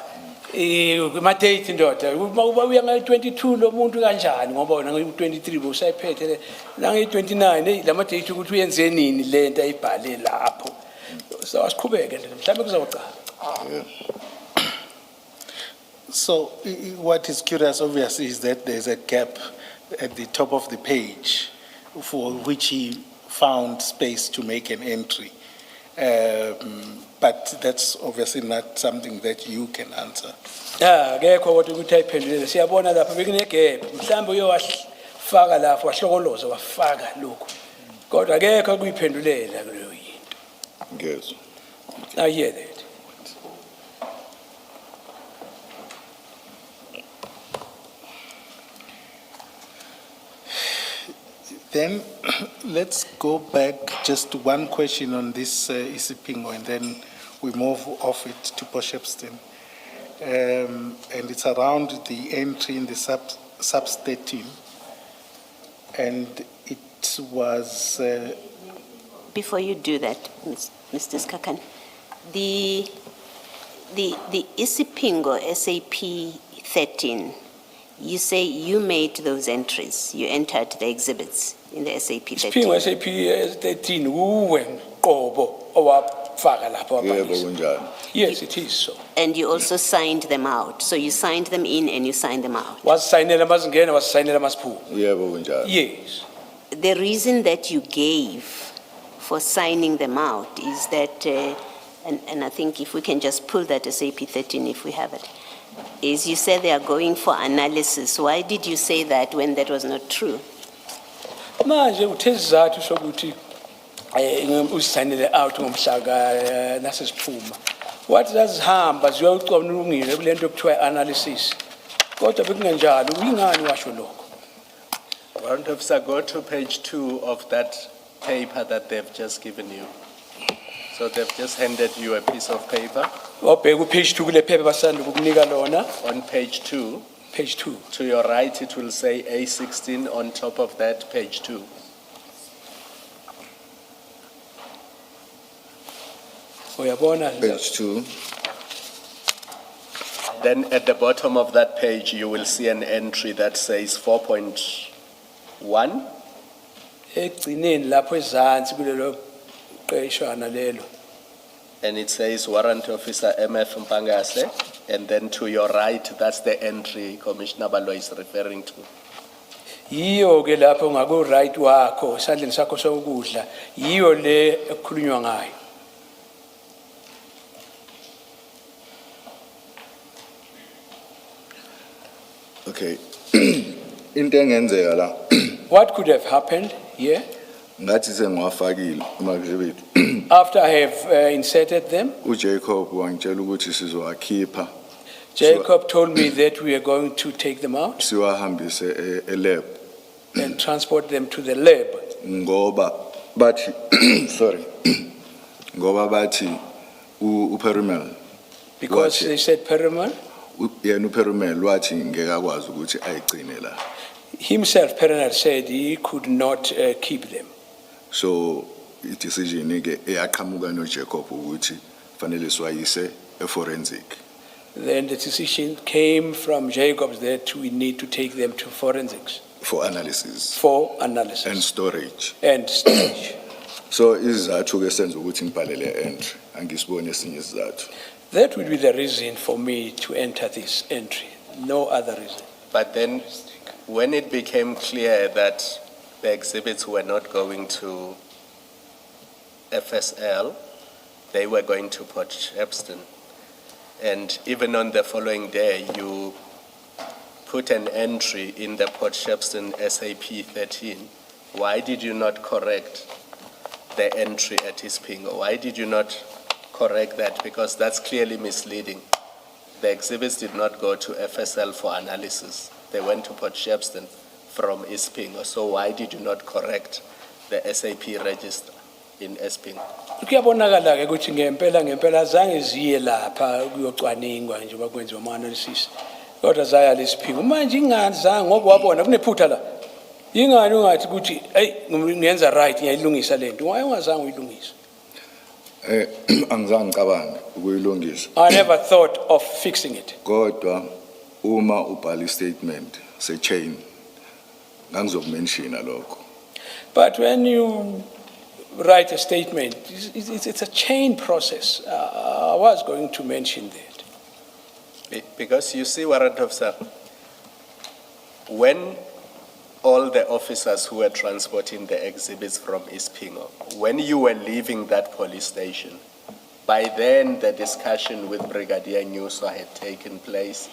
ma-date ndoda uya ngayi-22 lo muntu kanjani ngoba wona ngayi-23 busayiphethe nangayi-29 la ma-date ukuthi uyenze nini le nto ayibhale lapho so asiqhubeke nje mhlawumbe kuzocala. So what is curious, obviously, is that there's a gap at the top of the page for which he found space to make an entry. But that's obviously not something that you can answer. Akekho kodwa ukuthi ayiphendulele siyabona lapha bekunegap mhlawumbe uyowafaka lapho wahlokoloza wafaka lokhu kodwa akekho kuyiphendulela kuleyo yinto. Yes. I hear that. Then let's go back just to one question on this Isipingo, and then we move off it to Poshepston. And it's around the entry in the sub-13. And it was, Before you do that, Mr. Skakan, the Isipingo SAP 13, you say you made those entries, you entered the exhibits in the SAP 13. Isiphingo SAP 13 uwe qobo owafaka lapho Yebo wabhalisa. kunjani. Yes, it is so. And you also signed them out. So you signed them in and you signed them out. Wasayinela mazingena wasayinela masiphuma. Yebo kunjani. Yes. The reason that you gave for signing them out is that, and I think if we can just pull that SAP 13 if we have it, is you said they are going for analysis. Why did you say that when that was not true? Manje uthezizathu sokuthi usayinele out ngomhla nasesiphuma. Wathi zazihamba ziyocwanulungile kulento ekuthiwa analysis. Kodwa bekungenjalo uyingani washo lokho? Warrant officer, go to page 2 of that paper that they've just given you. So they've just handed you a piece of paper. Wabheka upage 2 kule phepha basanda ukukunika lona, On page 2, page 2. to your right, it will say A16 on top of that, page 2. Uyabona? Page 2. Then at the bottom of that page, you will see an entry that says 4.1. Egcineni lapho ezansi kulelo qeshwana lelo. And it says Warrant Officer MF Mpangase. And then to your right, that's the entry Commissioner Balwa is referring to. Yiyo ke lapho ngaku right wakho, esandleni sakho sokudla, yiyo le ekukhulunywa ngayo. Okay. Into engenzeka la What could have happened here? ngathi sengiwafakile ama-exhibit. After I have inserted them, uJacob wangitshela ukuthi sizowakhipha Jacob told me that we are going to take them out siwahambise e-lab and transport them to the lab ngoba bathi sorry ngoba bathi uPerimel because they said Perumal, yena uPerimel wathi ngeke akwazi ukuthi ayigcine la. himself, Perumal said he could not keep them. So i-decision ke eyaqhamuka noJacob ukuthi fanele siwayise e-forensic. Then the decision came from Jacob's that we need to take them to forensics For analysis for and analysis storage. and storage. So isizathu ke senza ukuthi ngibhalele entry angisibone esinye isizathu. That would be the reason for me to enter this entry, no other reason. But then, when it became clear that the exhibits were not going to FSL, they were going to Port Shepstone. And even on the following day, you put an entry in the Port Shepstone SAP 13. Why did you not correct the entry at Ispingo? Why did you not correct that? Because that's clearly misleading. The exhibits did not go to FSL for analysis. They went to Port Shepstone from Ispingo. So why did you not correct the SAP register in Ispingo? Kuyabonakala ke ukuthi ngempela zange ziye lapha kuyocwaningwa nje bakwenziwa ama analysis. Kodwa zaya lesiphingo. Manje ingani zange ngoba wabona kunephutha la. Ingani ungathi ukuthi hey ngiyenza right ngiyayilungisa lento. Why ungazange uyilungise? Angizange ngicabange ukuyilungisa. I never thought of fixing it. Kodwa uma ubhala statement se-chain ngangizokumenshina lokho. But when you write a statement, it's a chain process. I was going to mention that. Because you see, Warrant Officer, when all the officers who were transporting the exhibits from Ispingo, when you were leaving that police station, by then the discussion with Brigadier Nyuswa had taken place.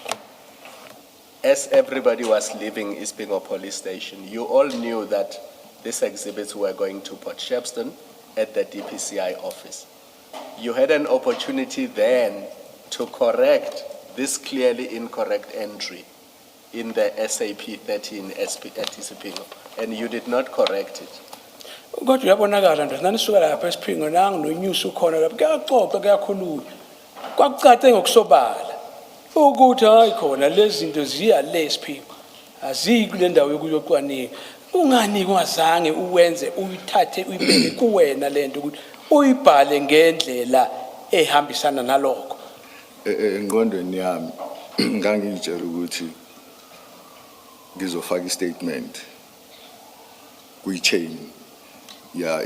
As everybody was leaving Ispingo police station, you all knew that these exhibits were going to Port Shepstone at the DPCI office. You had an opportunity then to correct this clearly incorrect entry in the SAP 13 at Ispingo, and you did not correct it. Kodwa uyabonakala nje nanisuka lapha esiphingo nangu noNyusa ukhona lapha kuyaxoxa kuyakhulunywa. Kwakucace ngokusobala ukuthi hayi khona lezi zinto ziya lesiphingo. Aziyi kule ndawo yokuyocwaninga. Ungani ungazange uwenze uyithathe uyibeke kuwena lento ukuthi uyibhale ngendlela ehambisana nalokho. Engqondweni yami ngangitshela ukuthi ngizofaka istatement kwi-chain ya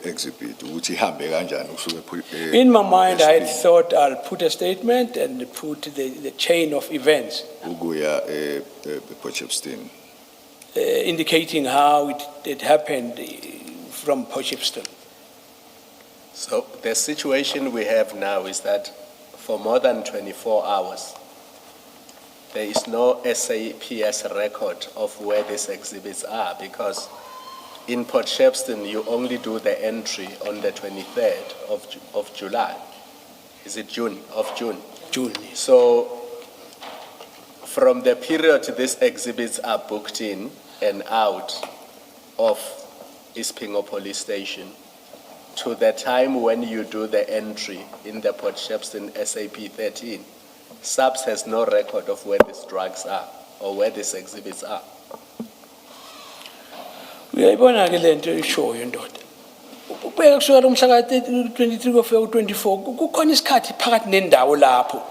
exhibit ukuthi ihambe kanjani ukusuka In my mind, I had thought I'll put a statement and put the chain of events ukuya Port Shepstone. indicating how it happened from Port Shepstone. So the situation we have now is that for more than 24 hours, there is no SAPS record of where these exhibits are, because in Port Shepstone, you only do the entry on the 23rd of July. Is it June? Of June. June, yes. So from the period these exhibits are booked in and out of Ispingo Police Station to the time when you do the entry in the Port Shepstone SAP 13, SAPS has no record of where these drugs are or where these exhibits are. Uyayibona ke lento ishoyo ndoda. Ubeka kusukela umhla ka-23 kufika ku-24 kukhona isikhathi phakathi nendawo lapho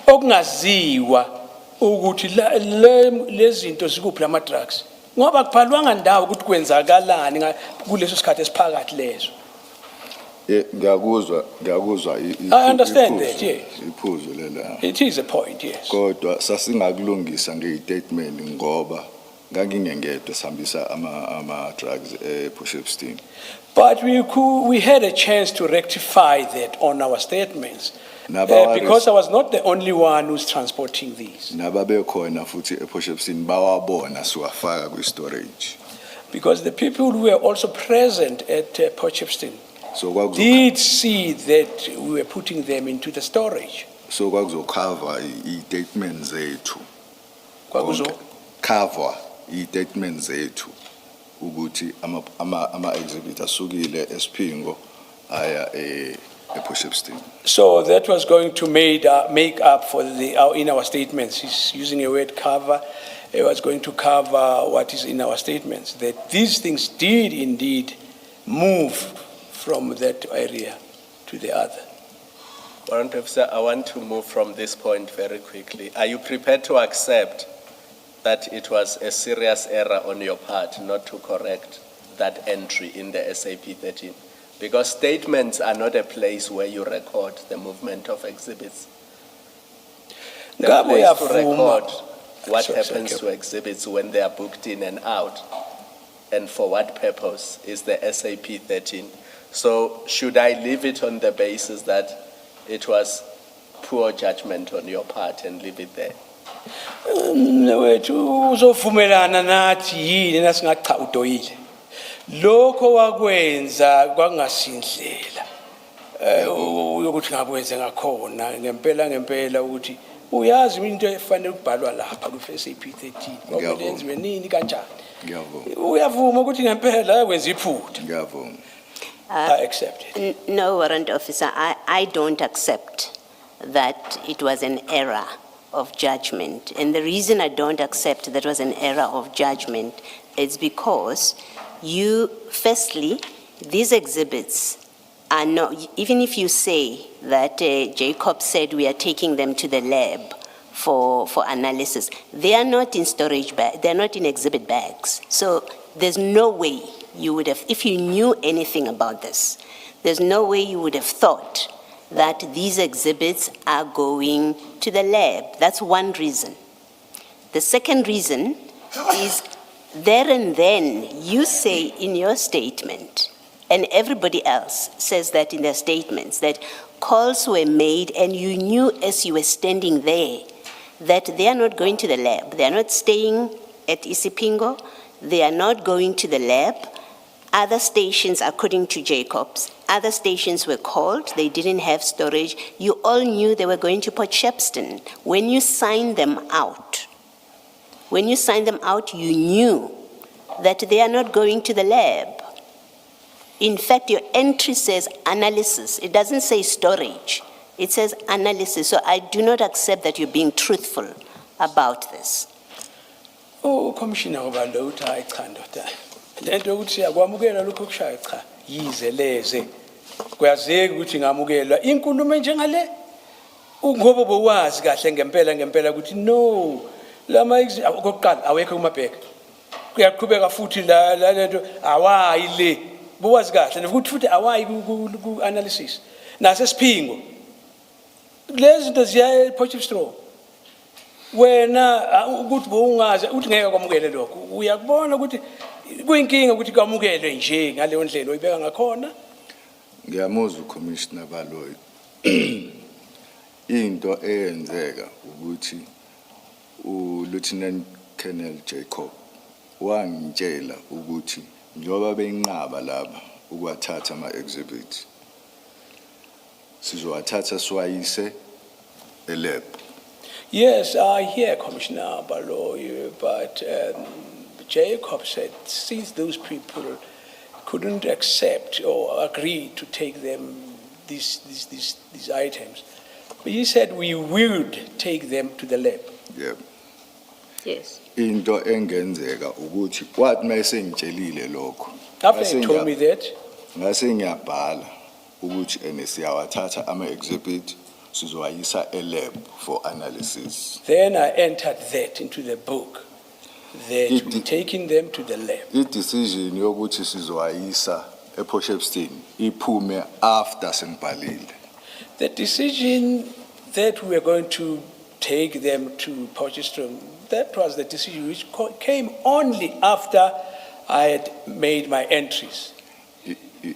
okungaziwa ukuthi lezi zinto zikuphi lama drugs ngoba kubhalwanga ndawo ukuthi kwenzakalani kuleso sikhathi esiphakathi lezo. Ngiyakuzwa I understand that, yes. Iphuzu lela. It is a point, yes. Kodwa sasingakulungisa ngestatement ngoba ngangingengedwe sihambisa ama drugs Port Shepstone. But we had a chance to rectify that on our statements because I was not the only one who's transporting these. Nababekhona futhi Port Shepstone bawabona siwafaka kwi-storage. Because the people who were also present at Port Shepstone So did see that we were putting them into the storage. So kwakuzokhava i-statements zethu. Kwakuzo? Cover i-statements zethu ukuthi ama exhibit asukile eSpingo aya Port Shepstone. So that was going to make up for in our statements. He's using a word cover. It was going to cover what is in our statements, that these things did indeed move from that area to the other. Warrant Officer, I want to move from this point very quickly. Are you prepared to accept that it was a serious error on your part not to correct that entry in the SAP 13? Because statements are not a place where you record the movement of exhibits. The place to record what happens to exhibits when they are booked in and out, and for what purpose, is the SAP 13. So should I leave it on the basis that it was poor judgment on your part and leave it there? Wethu uzovumelana nathi yini nasingacha udoyile. Lokho wakwenza kwangasindlela. Ukuthi ngakwenze ngakhona ngempela ukuthi uyazi into efanele ukubhalwa lapha ku SAP 13. Ngoba lenziwe nini kanjani? Ngiyavuma. Uyavuma ukuthi ngempela yakwenza iphutha. Ngiyavuma. I accept it. No, Warrant Officer, I don't accept that it was an error of judgment. And the reason I don't accept that was an error of judgment is because firstly, these exhibits are not, even if you say that Jacob said we are taking them to the lab for analysis, they are not in storage bags, they're not in exhibit bags. So there's no way you would have, if you knew anything about this, there's no way you would have thought that these exhibits are going to the lab. That's one reason. The second reason is there and then you say in your statement, and everybody else says that in their statements, that calls were made and you knew as you were standing there that they are not going to the lab. They are not staying at Isipingo. They are not going to the lab. Other stations, according to Jacobs, other stations were called. They didn't have storage. You all knew they were going to Port Shepstone. When you signed them out, you knew that they are not going to the lab. In fact, your entry says analysis. It doesn't say storage. It says analysis. So I do not accept that you're being truthful about this. Oh, Commissioner overload, I can't. Lento ukuthi akwamukela lokho kushaya cha yize leze kuyazeka ukuthi ngamukela inkulumo njengale ngoba bowazi kahle ngempela ukuthi no lama okokuqala awekho kumabheka kuyaqhubeka futhi la lento awayi le bowazi kahle futhi awayi ku analysis nase siphingo lezi zinto ziya Port Shepstone wena ukuthi bowungaze uthi ngeke kwamukele lokho uyakubona ukuthi kuyinkinga ukuthi kwamukele nje ngaleyo ndlela oyibeka ngakhona. Ngiyamuzwa uCommissioner Baloyi. Into eyenzeka ukuthi uLieutenant Colonel Jacob wangitshela ukuthi njoba benqaba laba ukwathatha ama-exhibits sizowathatha siwayise elab. Yes, I hear Commissioner Baloyi, but Jacob said, since those people couldn't accept or agree to take them these items, he said we would take them to the lab. Yep. Yes. Into engenzeka ukuthi wathi mase ngitshelile lokho. After he told me that, Ngase ngiyabhala ukuthi siyawathatha ama-exhibit sizowayisa e-lab for analysis. then I entered that into the book, that we're taking them to the lab. I-decision yokuthi sizowayisa ePortshepstone iphume after sengibhalile. The decision that we were going to take them to Potchefstroom, that was the decision which came only after I had made my entries.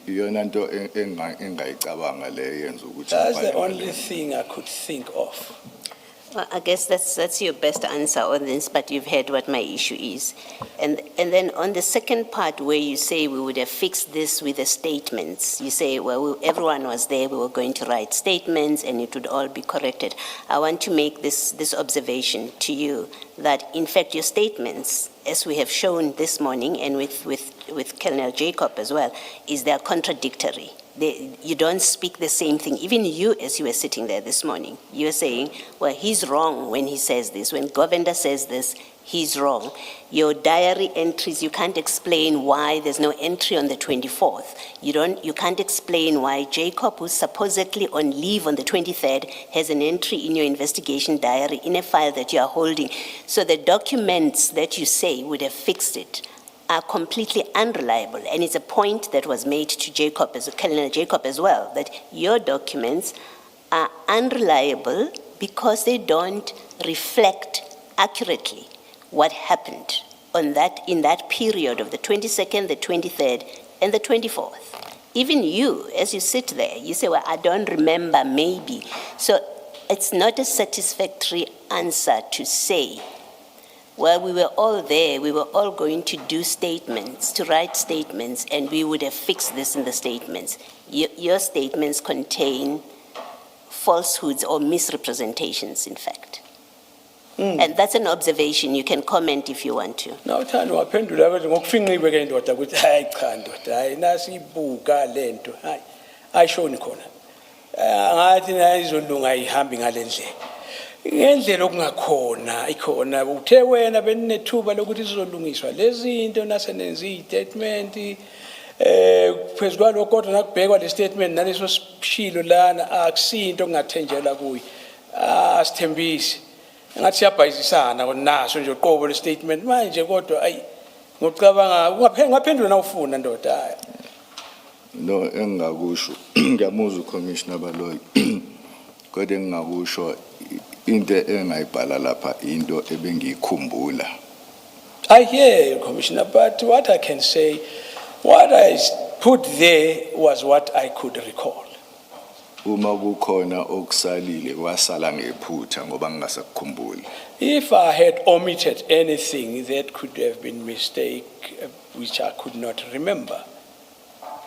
Iyona nto engayicabanga le yenza ukuthi That's the ngibhale only le. thing I could think of. Well, I guess that's your best answer on this, but you've heard what my issue is. And then on the second part where you say we would have fixed this with the statements, you say, well, everyone was there, we were going to write statements and it would all be corrected. I want to make this observation to you that in fact your statements, as we have shown this morning and with Colonel Jacob as well, is they are contradictory. You don't speak the same thing. Even you, as you were sitting there this morning, you were saying, well, he's wrong when he says this. When Govender says this, he's wrong. Your diary entries, you can't explain why there's no entry on the 24th. You can't explain why Jacob, who's supposedly on leave on the 23rd, has an entry in your investigation diary in a file that you are holding. So the documents that you say would have fixed it are completely unreliable, and it's a point that was made to Jacob, as Colonel Jacob as well, that your documents are unreliable because they don't reflect accurately what happened in that period of the 22nd, the 23rd, and the 24th. Even you, as you sit there, you say, well, I don't remember, maybe. So it's not a satisfactory answer to say, well, we were all there, we were all going to do statements, to write statements, and we would have fixed this in the statements. Your statements contain falsehoods or misrepresentations, in fact. And that's an observation. You can comment if you want to. Now, Tano, waphendula abathi ngokufinqiwe ke ndoda ukuthi hayi cha ndoda hayi nasibuka lento hayi ayishoni khona. Ngathi ayizolunga ayihambi ngalendlela. Ngendlela okungakhona ikhona uthe wena benethuba lokuthi sizolungiswa lezi zinto nasenenza istatement phezukalo kodwa nakubhekwa le statement naleso sishilo lana akusinto ongathenjela kuyi asithembisi ngathi siyabhayisana naso nje uqobo le statement manje kodwa ayi ngocabanga ungaphendula na ufuna ndoda hayi No engakusho ngiyamuzwa uCommissioner Baloyi kodwa engakusho into engayibhala lapha into ebengiyikhumbula. I hear you, Commissioner, but what I can say, what I put there was what I could recall. Uma kukhona okusalile wasala ngephutha ngoba ngingasakukhumbuli. If I had omitted anything that could have been mistake, which I could not remember,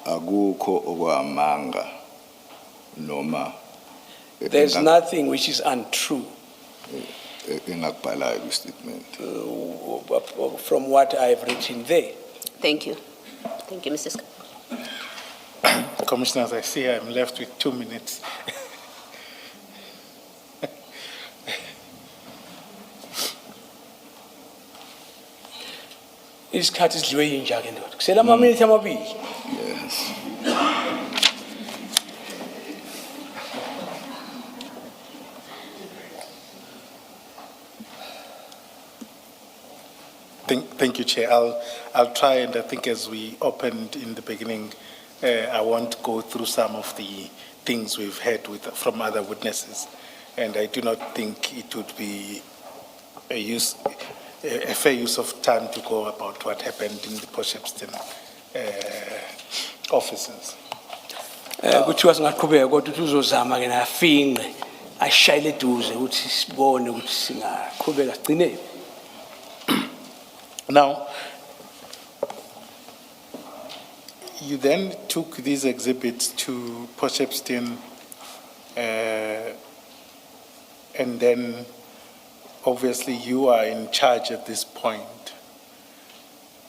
Akukho okwamanga noma there's nothing which is untrue engakubhalayo kwistatement. from what I have written there. Thank you. Thank you, Mr. Commissioners, I see I'm left with 2 minutes. Isikhathi sidliwe yinja ke ndoda. Kusela ama-minute amabili. Yes. Thank you, Chair. I'll try, and I think as we opened in the beginning, I won't go through some of the things we've heard from other witnesses, and I do not think it would be a fair use of time to go about what happened in the Potchefstroom offices. Kuthiwa singaqhubeka kodwa uthi uzozama ke nafinqe ashayile eduze ukuthi sibone ukuthi singaqhubeka sigcineni. Now, you then took these exhibits to Potchefstroom, and then obviously you are in charge at this point.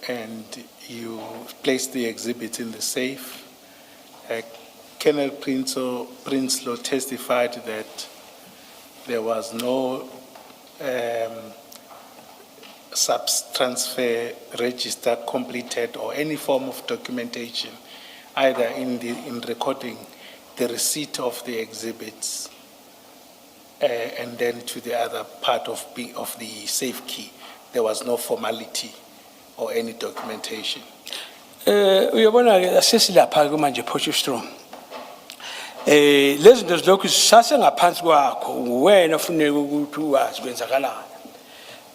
and you placed the exhibit in the safe. Colonel Prinsloo testified that there was no sub-transfer register completed or any form of documentation, either in recording the receipt of the exhibits and then to the other part of the safe key. There was no formality or any documentation. Uyabona ke asesilapha ke manje Potchefstroom. Lezi zinto zilokhu sase ngaphansi kwakho wena ufuneka ukuthi uwazi kwenzakalani.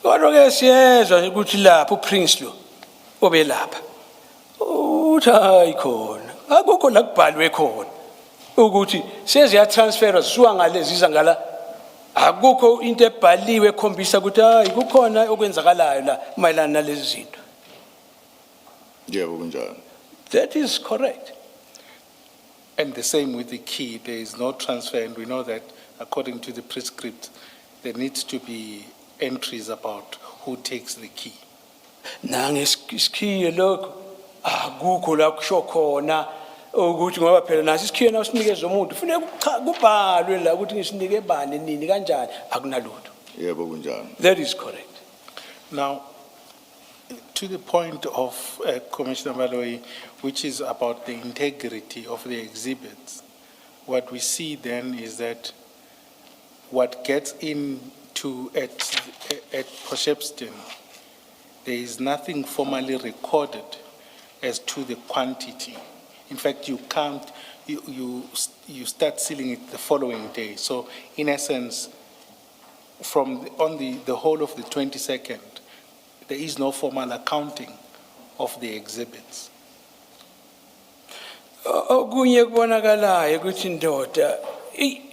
Kodwa ke siyezwa ukuthi lapho uPrinsloo obelapha. Uthi hayi khona. Akukho la kubhalwe khona ukuthi seziya transfer zisuka ngalezi izangala. Akukho into ebhaliwe ekhombisa ukuthi hayi kukhona okwenzakalayo la mayelana nalezi zinto. Yebo kunjalo. That is correct. And the same with the key, there is no transfer, and we know that according to the prescript, there needs to be entries about who takes the key. Nangesikhiye lokho akukho la kusho khona ukuthi ngoba phela nasi isikhiye na usinikeza umuntu kufanele kubhalwe la ukuthi ngisinike bani nini kanjani akunalutho. Yebo kunjalo. That is correct. Now, to the point of Commissioner Baloyi, which is about the integrity of the exhibits, what we see then is that what gets into at Potchefstroom, there is nothing formally recorded as to the quantity. In fact, you can't, you start sealing it the following day. So in essence, on the whole of the 22nd, there is no formal accounting of the exhibits. Okunye kubonakalayo ukuthi indoda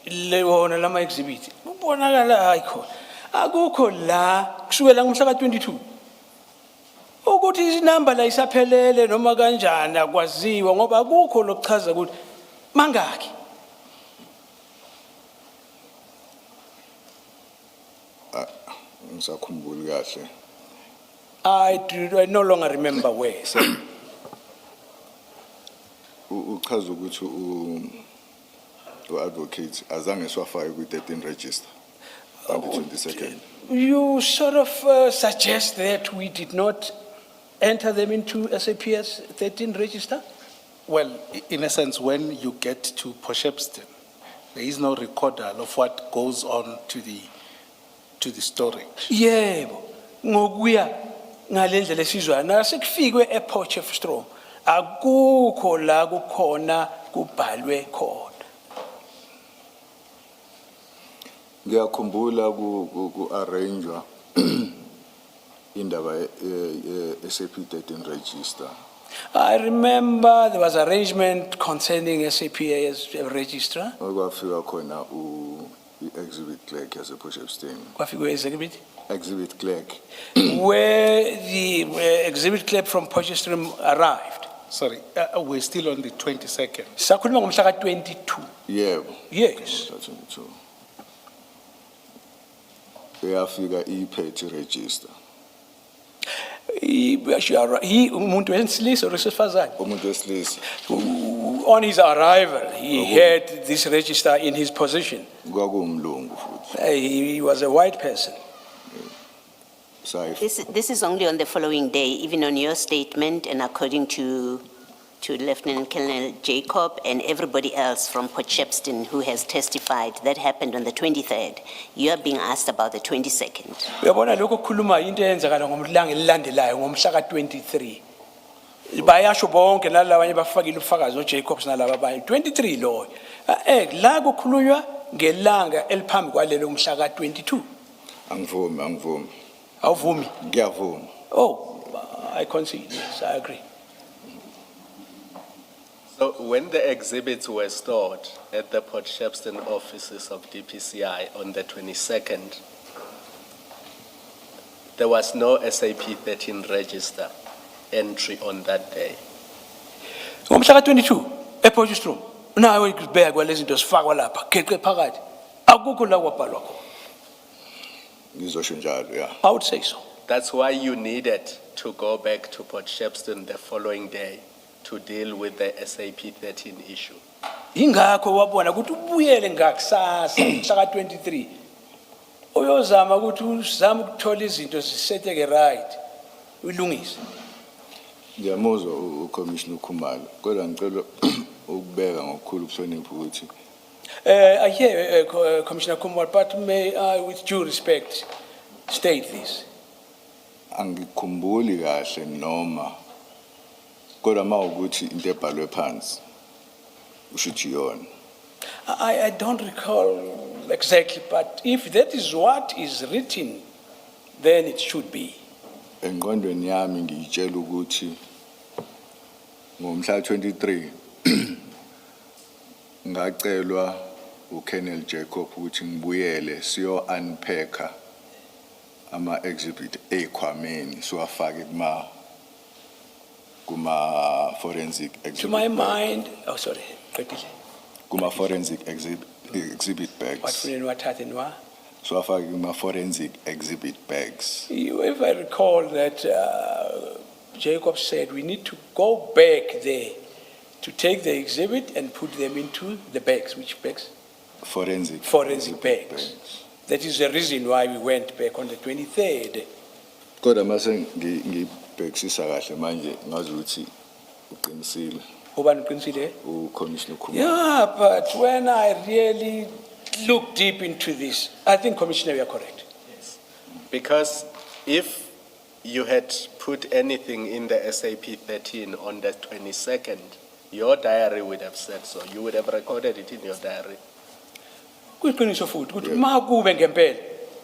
lewona lama exhibit kubonakala ayikho akukho la kusukela ngomhla ka22 ukuthi izinamba la isaphelele noma kanjani akwaziwa ngoba akukho lokuchaza ukuthi mangaki. Ngisakhumbula kahle. I no longer remember where. Uchaza ukuthi u-advocate azange swafake kwi-13 register on the 22nd. You sort of suggest that we did not enter them into SAPS 13 register? Well, in essence, when you get to Potchefstroom, there is no recorder of what goes on to the storage. Yebo, ngokuya ngalendlela esizwa nasekufikwe ePotchefstroom akukho la kukhona kubhalwe khona. Ngiyakhumbula ku-arrangewa indaba SAP 13 register. I remember there was arrangement concerning SAPS registrar. Kwafika khona i-exhibit clerk yase-Potchefstroom. Kwafika exhibit? Exhibit clerk. Where the exhibit clerk from Potchefstroom arrived. Sorry, we're still on the 22nd. Sakhuluma ngomhla ka22. Yebo. Yes. 22. Uyafika i-petty register. Umuntu wesilisa or wesifazane? Umuntu wesilisa. On his arrival, he had this register in his possession. Kwakuwumlungu futhi. He was a white person. This is only on the following day, even on your statement and according to Lieutenant Colonel Jacob and everybody else from Potchefstroom who has testified. That happened on the 23rd. You are being asked about the 22nd. Uyabona lokho kukhuluma into eyenzakala ngomlanga elilandelayo ngomhla ka23. Bayasho bonke nalabanye bafakile ubufakazi noJacobs nalabo abanye 23 lo. La kukhulunywa ngelanga eliphambi kwalelo umhla ka22. Angivumi. Awuvumi? Ngiyavuma. Oh, I concede. Yes, I agree. So when the exhibits were stored at the Potchefstroom offices of DPCI on the 22nd, there was no SAP 13 register entry on that day. Ngomhla ka22 ePotchefstroom nawe ikubeka kwalezi zinto sifakwa lapha geqe phakathi akukho la kwabhalwa khona. Ngizosho njalo, yeah. I would say so. That's why you needed to go back to Port Shepstone the following day to deal with the SAP 13 issue. Ingakho wabona ukuthi ubuyele ngakusasa mhla 23 uyozama ukuthi uzame ukuthola izinto ziseteke right ulungise. Ngiyamuzwa uCommissioner Khumalo, kodwa ngicela ukubeka ngokukhulu ukuhlonipha ukuthi I hear Commissioner Kumar, but may I, with due respect, state this. angikhumbuli kahle noma kodwa mawukuthi into ebhalwe phansi ushithi yona. I don't recall exactly, but if that is what is written, then it should be. Engqondweni yami ngiyitshela ukuthi ngomhla 23 ngacelwa uKennel Jacob ukuthi ngibuyele siyo unpacka ama exhibit ekhwameni siwafake kuma forensic exhibit. To my mind, oh sorry, Kuma forensic exhibit what bags. siwafake kuma forensic exhibit bags. if I recall that Jacob said we need to go back there to take the exhibit and put them into the bags. Which bags? Forensic Forensic bags. That is the reason why we went back on the 23rd. Kodwa mase ngibhekisisa kahle manje ngazi ukuthi uqinisile Ubani uqinisile? uCommissioner Khumalo. Yeah, but when I really look deep into this, I think, Commissioner, you are correct. Because if you had put anything in the SAP 13 on the 22nd, your diary would have said so. You would have recorded it in your diary. Kuyiqiniso futhi ukuthi makube ngempela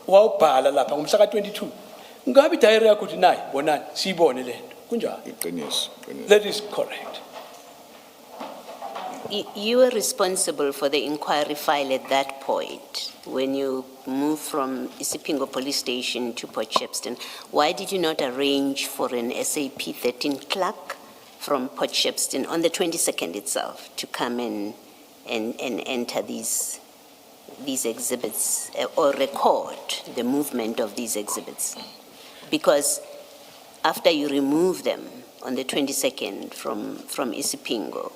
wawubhala lapha ngomhla ka22 ngabe diary yakho uthi nayi bonani siyibone lento kunjalo. Iqiniso. That is correct. You were responsible for the inquiry file at that point when you moved from Isipingo police station to Port Shepstone. Why did you not arrange for an SAP 13 clerk from Port Shepstone on the 22nd itself to come in and enter these exhibits or record the movement of these exhibits? Because after you remove them on the 22nd from Isipingo,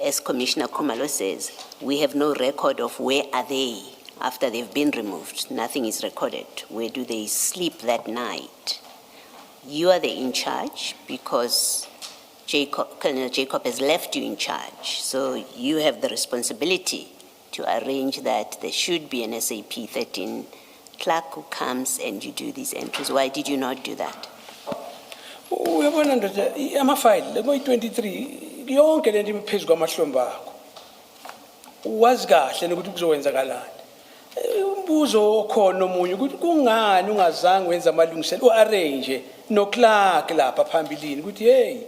as Commissioner Khumalo says, we have no record of where are they after they've been removed. Nothing is recorded. Where do they sleep that night? You are the in charge because Colonel Jacob has left you in charge. So you have the responsibility to arrange that there should be an SAP 13 clerk who comes and you do these entries. Why did you not do that? Uyabona ndoda amafile ngo23 yonke lento iphezu kwamahlombe akho. Wazi kahle ukuthi kuzowenzakalani. Umbuzo okhona omunye ukuthi kungani ungazange wenza amalungiselelo uarrange no clerk lapha phambilini ukuthi hey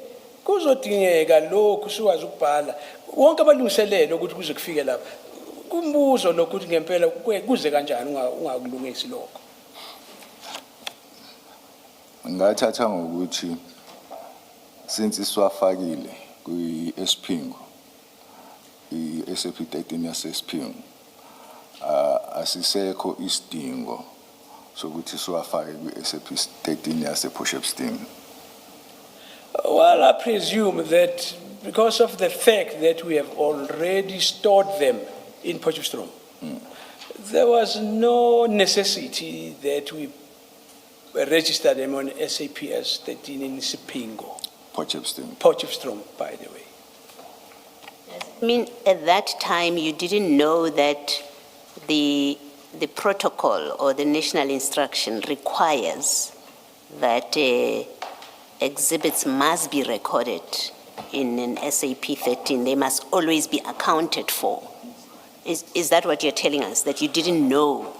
kuzodingeka lokhu siwazi ukubhala wonke abalungiselelo ukuthi kuze kufike lapha. Kumbuzo lokuthi ngempela kuze kanjani ungakulungisi lokho. Ngathatha ngokuthi since siwafakile kwi-Espingo i-SAP 13 yase-Espingo asisekho isidingo sokuthi siwafake kwi-SAP 13 yase-Port Shepstone. Well, I presume that because of the fact that we have already stored them in Potchefstroom, there was no necessity that we register them on SAPS 13 in Sipingo. Potchefstroom, by the way. I mean, at that time, you didn't know that the protocol or the national instruction requires that exhibits must be recorded in an SAP 13. They must always be accounted for. Is that what you're telling us, that you didn't know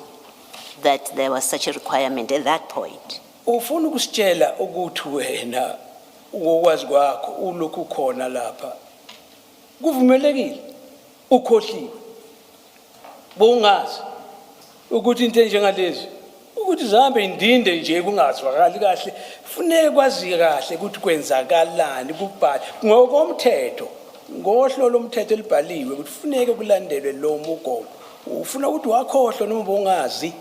that there was such a requirement at that point? Ufuna ukusitshela ukuthi wena ukwazi kwakho ulokhu khona lapha kuvumelekile ukhohliwe bongazi ukuthi into enjengalezi ukuthi zihambe indinde nje kungazwakali kahle funeke kwazi kahle ukuthi kwenzakalani kubhali ngokomthetho ngohlo lomthetho elibhaliwe ukuthi funeke kulandelwe lo mugomo ufuna ukuthi wakhohlwa noma bongazi.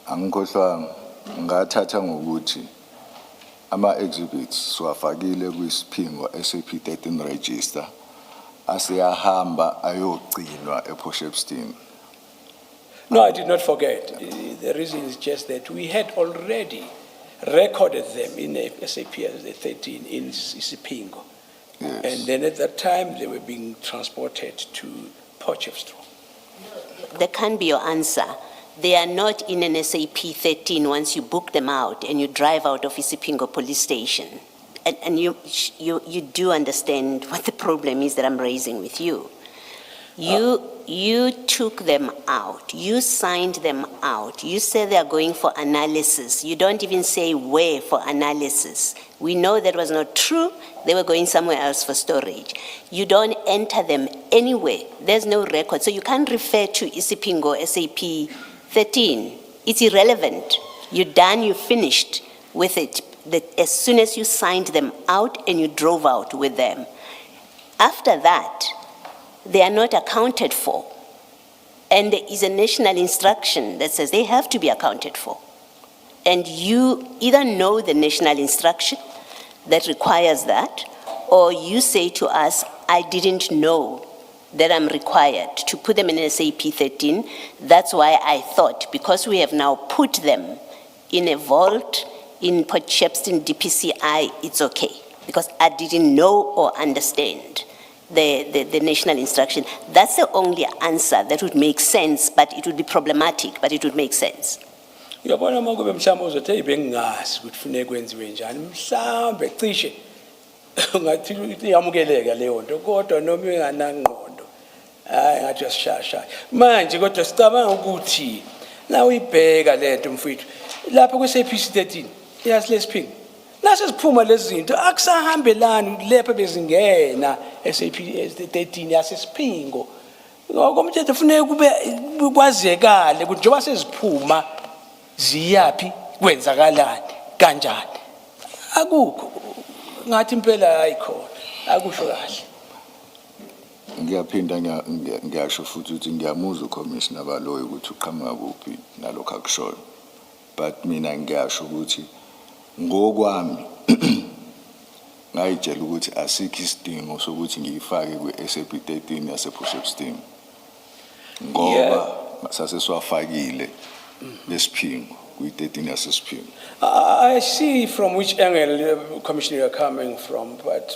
Angikhohlwanga ngathatha ngokuthi ama-exhibits siwafakile kwisiphingo SAP 13 register aseyahamba ayogcinwa ePortshepstone. No, I did not forget. The reason is just that we had already recorded them in SAP as the 13 in Isipingo. Yes. And then at that time, they were being transported to Potchefstroom. That can't be your answer. They are not in an SAP 13 once you book them out and you drive out of Isipingo police station. And you do understand what the problem is that I'm raising with you. You took them out. You signed them out. You said they are going for analysis. You don't even say where for analysis. We know that was not true. They were going somewhere else for storage. You don't enter them anywhere. There's no record. So you can't refer to Isipingo SAP 13. It's irrelevant. You're done, you finished with it. As soon as you signed them out and you drove out with them. After that, they are not accounted for. And there is a national instruction that says they have to be accounted for. And you either know the national instruction that requires that, or you say to us, I didn't know that I'm required to put them in SAP 13. That's why I thought, because we have now put them in a vault in Potchefstroom DPCI, it's okay. Because I didn't know or understand the national instruction. That's the only answer that would make sense, but it would be problematic, but it would make sense. Uyabona uma kube mhlawumbe uzothi hey bengingazi ukuthi kufanele kwenziwe njani mhlawumbe cishe ngathi iyamukeleka leyo nto kodwa noma inganangqondo hayi ngathi uyasishaya manje kodwa sicabanga ukuthi na uyibheka lento mfowethu lapha kwi-SAP 13 yasilesiphingi nase siphuma lezi zinto akusahambelani lepha bezingena SAP 13 yasesiphingo ngokomthetho kufanele kube kwazekale ukuthi njengoba seziphuma ziyapi kwenzakalani kanjani akukho ngathi impela ayikhona akusho kahle Ngiyaphinda ngiyasho futhi ukuthi ngiyamuzwa uCommissioner Baloyi ukuthi uqhamuka kuphi nalokho akushoyo. But mina ngiyasho ukuthi ngokwami ngayitshela ukuthi asikho isidingo sokuthi ngiyifake kwi-SAP 13 yasePortshepstone. Ngoba sasesiwafakile lesiphingo kwi-13 yasesiphingo. I see from which angle, Commissioner, you're coming from, but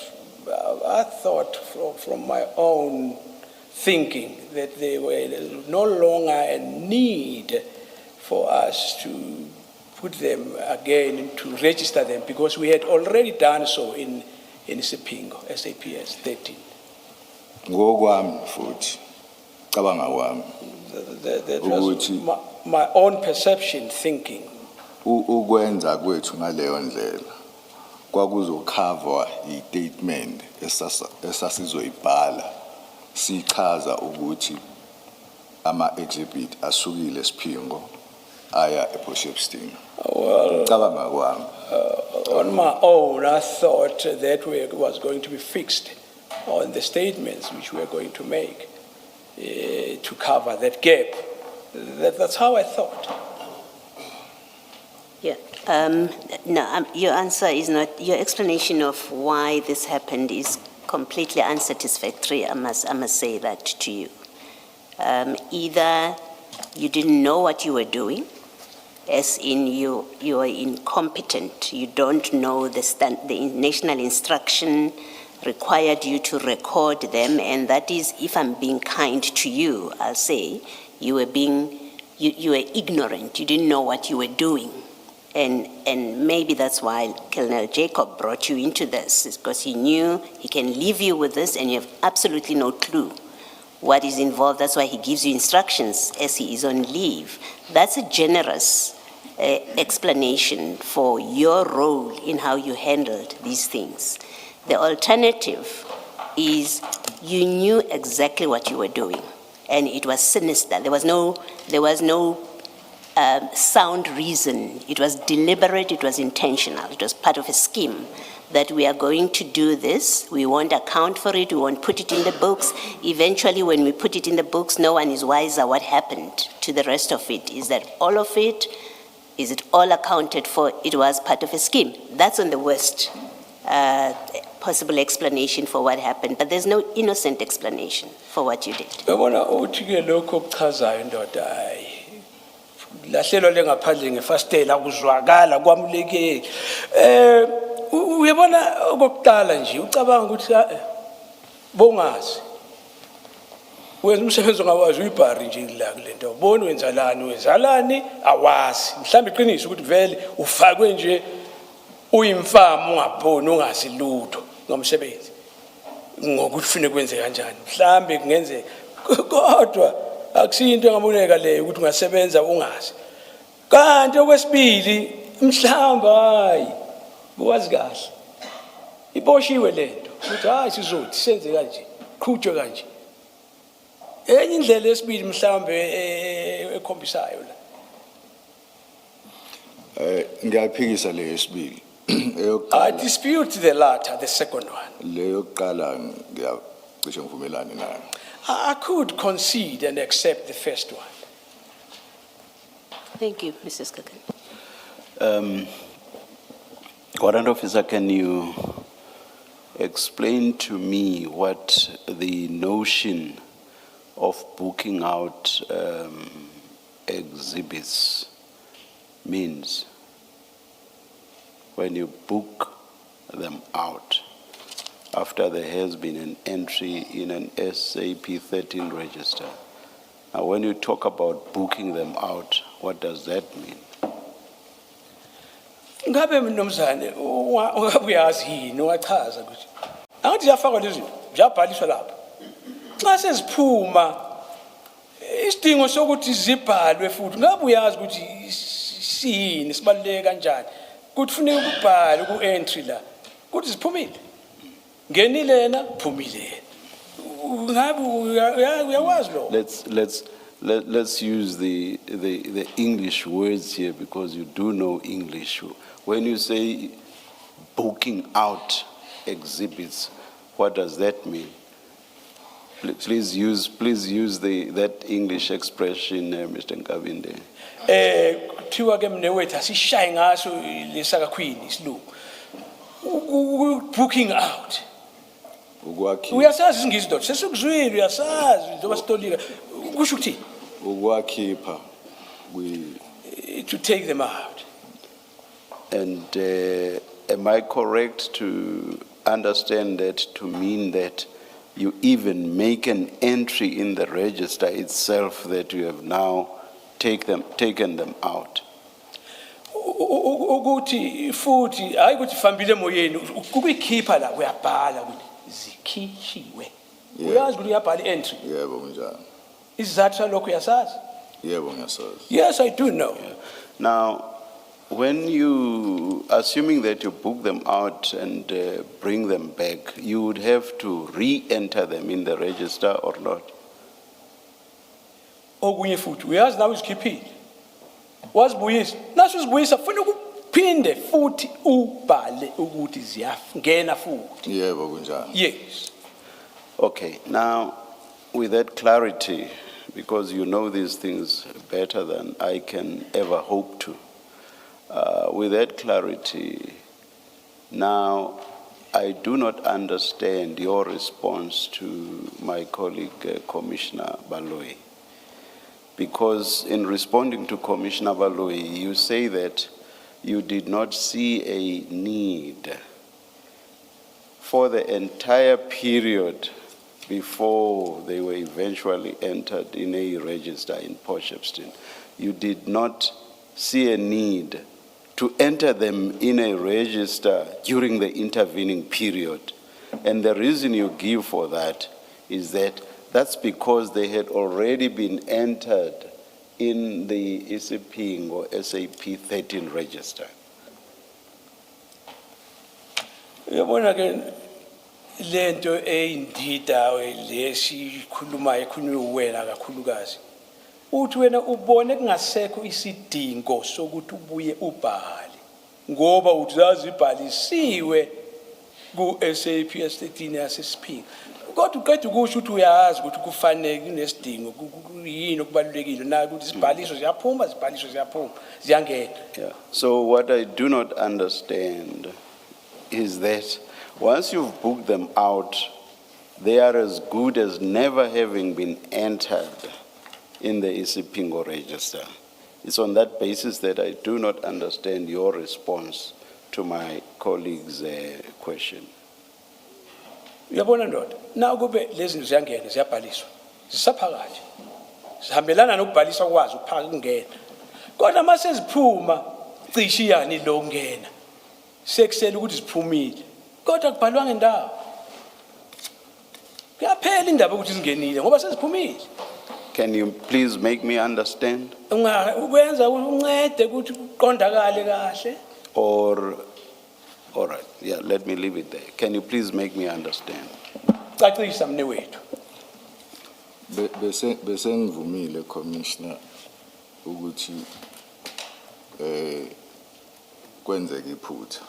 I thought from my own thinking that there were no longer a need for us to put them again, to register them, because we had already done so in Sipingo, SAPS 13. Ngokwami futhi cabanga kwami That was my own perception, thinking. Ukwenza kwethu ngaleyo ndlela kwakuzokhava i-statement esasizoyibhala sichaza ukuthi ama-exhibit asukile esiphingo aya ePortshepstone. Well, Cabanga kwami on my own, I thought that was going to be fixed on the statements which we were going to make to cover that gap. That's how I thought. Yeah. No, your answer is not, your explanation of why this happened is completely unsatisfactory. I must say that to you. Either you didn't know what you were doing, as in you are incompetent. You don't know the national instruction required you to record them, and that is, if I'm being kind to you, I'll say you were ignorant. You didn't know what you were doing. And maybe that's why Colonel Jacob brought you into this, because he knew he can leave you with this and you have absolutely no clue what is involved. That's why he gives you instructions as he is on leave. That's a generous explanation for your role in how you handled these things. The alternative is you knew exactly what you were doing, and it was sinister. There was no sound reason. It was deliberate, it was intentional. It was part of a scheme that we are going to do this. We won't account for it, we won't put it in the books. Eventually, when we put it in the books, no one is wiser what happened to the rest of it. Is that all of it Is it all accounted for? It was part of a scheme. That's on the worst possible explanation for what happened, but there's no innocent explanation for what you did. Yabona uthi ke lokho okuchazayo ndoda hayi. Lahlelo lengaphandle ngefastela kuzwakala kwamuleke. Uyabona okokuqala nje ucabanga ukuthi bongazi. Wenza umsebenzi ongawazi uyibhari nje la kulento. Ubona wenzalani awazi. Mhlawumbe iqiniso ukuthi vele ufakwe nje uyimfama ungaboni ungazi lutho ngomsebenzi. Ngokuthi ufune kwenze kanjani. Mhlawumbe kungenzeka. Kodwa akusinto engaboneka leyo ukuthi ungasebenza ungazi. Kanti okwesibili mhlawumbe hayi buwazi kahle. Iboshiwe lento ukuthi hayi sizothi senze kanje, qhutshwe kanje. Enye indlela yesibili mhlawumbe ekhombisayo la. Ngiyaphikisa le yesibili. I dispute the latter, the second one. Le yokuqala ngiyacishe ngivumelani nayo. I could concede and accept the first one. Thank you, Mrs. Kakan. Warrant Officer, can you explain to me what the notion of booking out exhibits means? When you book them out after there has been an entry in an SAP 13 register. Now, when you talk about booking them out, what does that mean? Ngabe mnumzane uyazi yini wachaza ukuthi angathi yafakwa lezi ziyabhaliswa lapha xa seziphuma isidingo sokuthi zibhalwe futhi ngabe uyazi ukuthi siyini sibaluleke kanjani ukuthi kufanele ukubhala ku entry la ukuthi ziphumile ngenile yena phumile ngabe uyawazi lo. Let's use the English words here because you do know English. When you say booking out exhibits, what does that mean? Please use that English expression, Mr. Nkabinde. Kuthiwa ke mnewethu asishaye ngaso lesaka queen isilungu. Booking out. Uyasazi isingisi dot sesikuzwile uyasazi njengoba sitolika kusho ukuthi Ukwakhipha to take them out. And am I correct to understand that to mean that you even make an entry in the register itself that you have now taken them out? Ukuthi futhi hayi ukuthi fambile emoyeni ukuyikhipha la uyabhala ukuthi zikhishiwe. Uyazi ukuthi uyabhala entry. yebo kunjani. Isizathu salokho uyasazi? Yebo ngiyasazi. Yes, I do know. Now, when you, assuming that you book them out and bring them back, you would have to re-enter them in the register or not? Okunye futhi uyazi nawe uzikhiphile. Wazibuyisa. Naso uzibuyisa kufanele ukuphinde futhi ubhale ukuthi ziyangena futhi. Yebo kunjani. Yes. Okay, now with that clarity, because you know these things better than I can ever hope to, with that clarity, now I do not understand your response to my colleague, Commissioner Baloyi. Because in responding to Commissioner Baloyi, you say that you did not see a need for the entire period before they were eventually entered in a register in Potchefstroom. You did not see a need to enter them in a register during the intervening period. And the reason you give for that is that that's because they had already been entered in the ECP or SAP 13 register. Uyabona ke lento eyindida lesikhuluma ekhulunywe wena kakhulukazi. Uthi wena ubone kungasekho isidingo sokuthi ubuye ubhale ngoba uthi zazi ibhalisiwe ku SAP 13 yasesiphinga. kodwa uqeda ukusho ukuthi uyazi ukuthi kufanele kunesidingo yini okubalulekile na ukuthi isibhaliso ziyaphuma ziyangena. Yeah. So what I do not understand is that once you've booked them out, they are as good as never having been entered in the Isipingo register. It's on that basis that I do not understand your response to my colleague's question. Uyabona ndoda, na kube lezi ziyangena ziyabhaliswa. Zisaphakathi. Sihambelana nokubhaliswa kwazo ukuphaka kungena. Kodwa mase ziphuma cishe yani lo ngena. Sekusela ukuthi ziphumile. Kodwa kubhalwa ngendawo. Kuyaphela indaba ukuthi zingenile ngoba seziphumile. Can you please make me understand? Ukwenza uncede ukuthi kuqondakale kahle. Or, all right, yeah, let me leave it there. Can you please make me understand? Cacisa mne wethu. Bese ngivumile Commissioner ukuthi kwenzeke iphutha.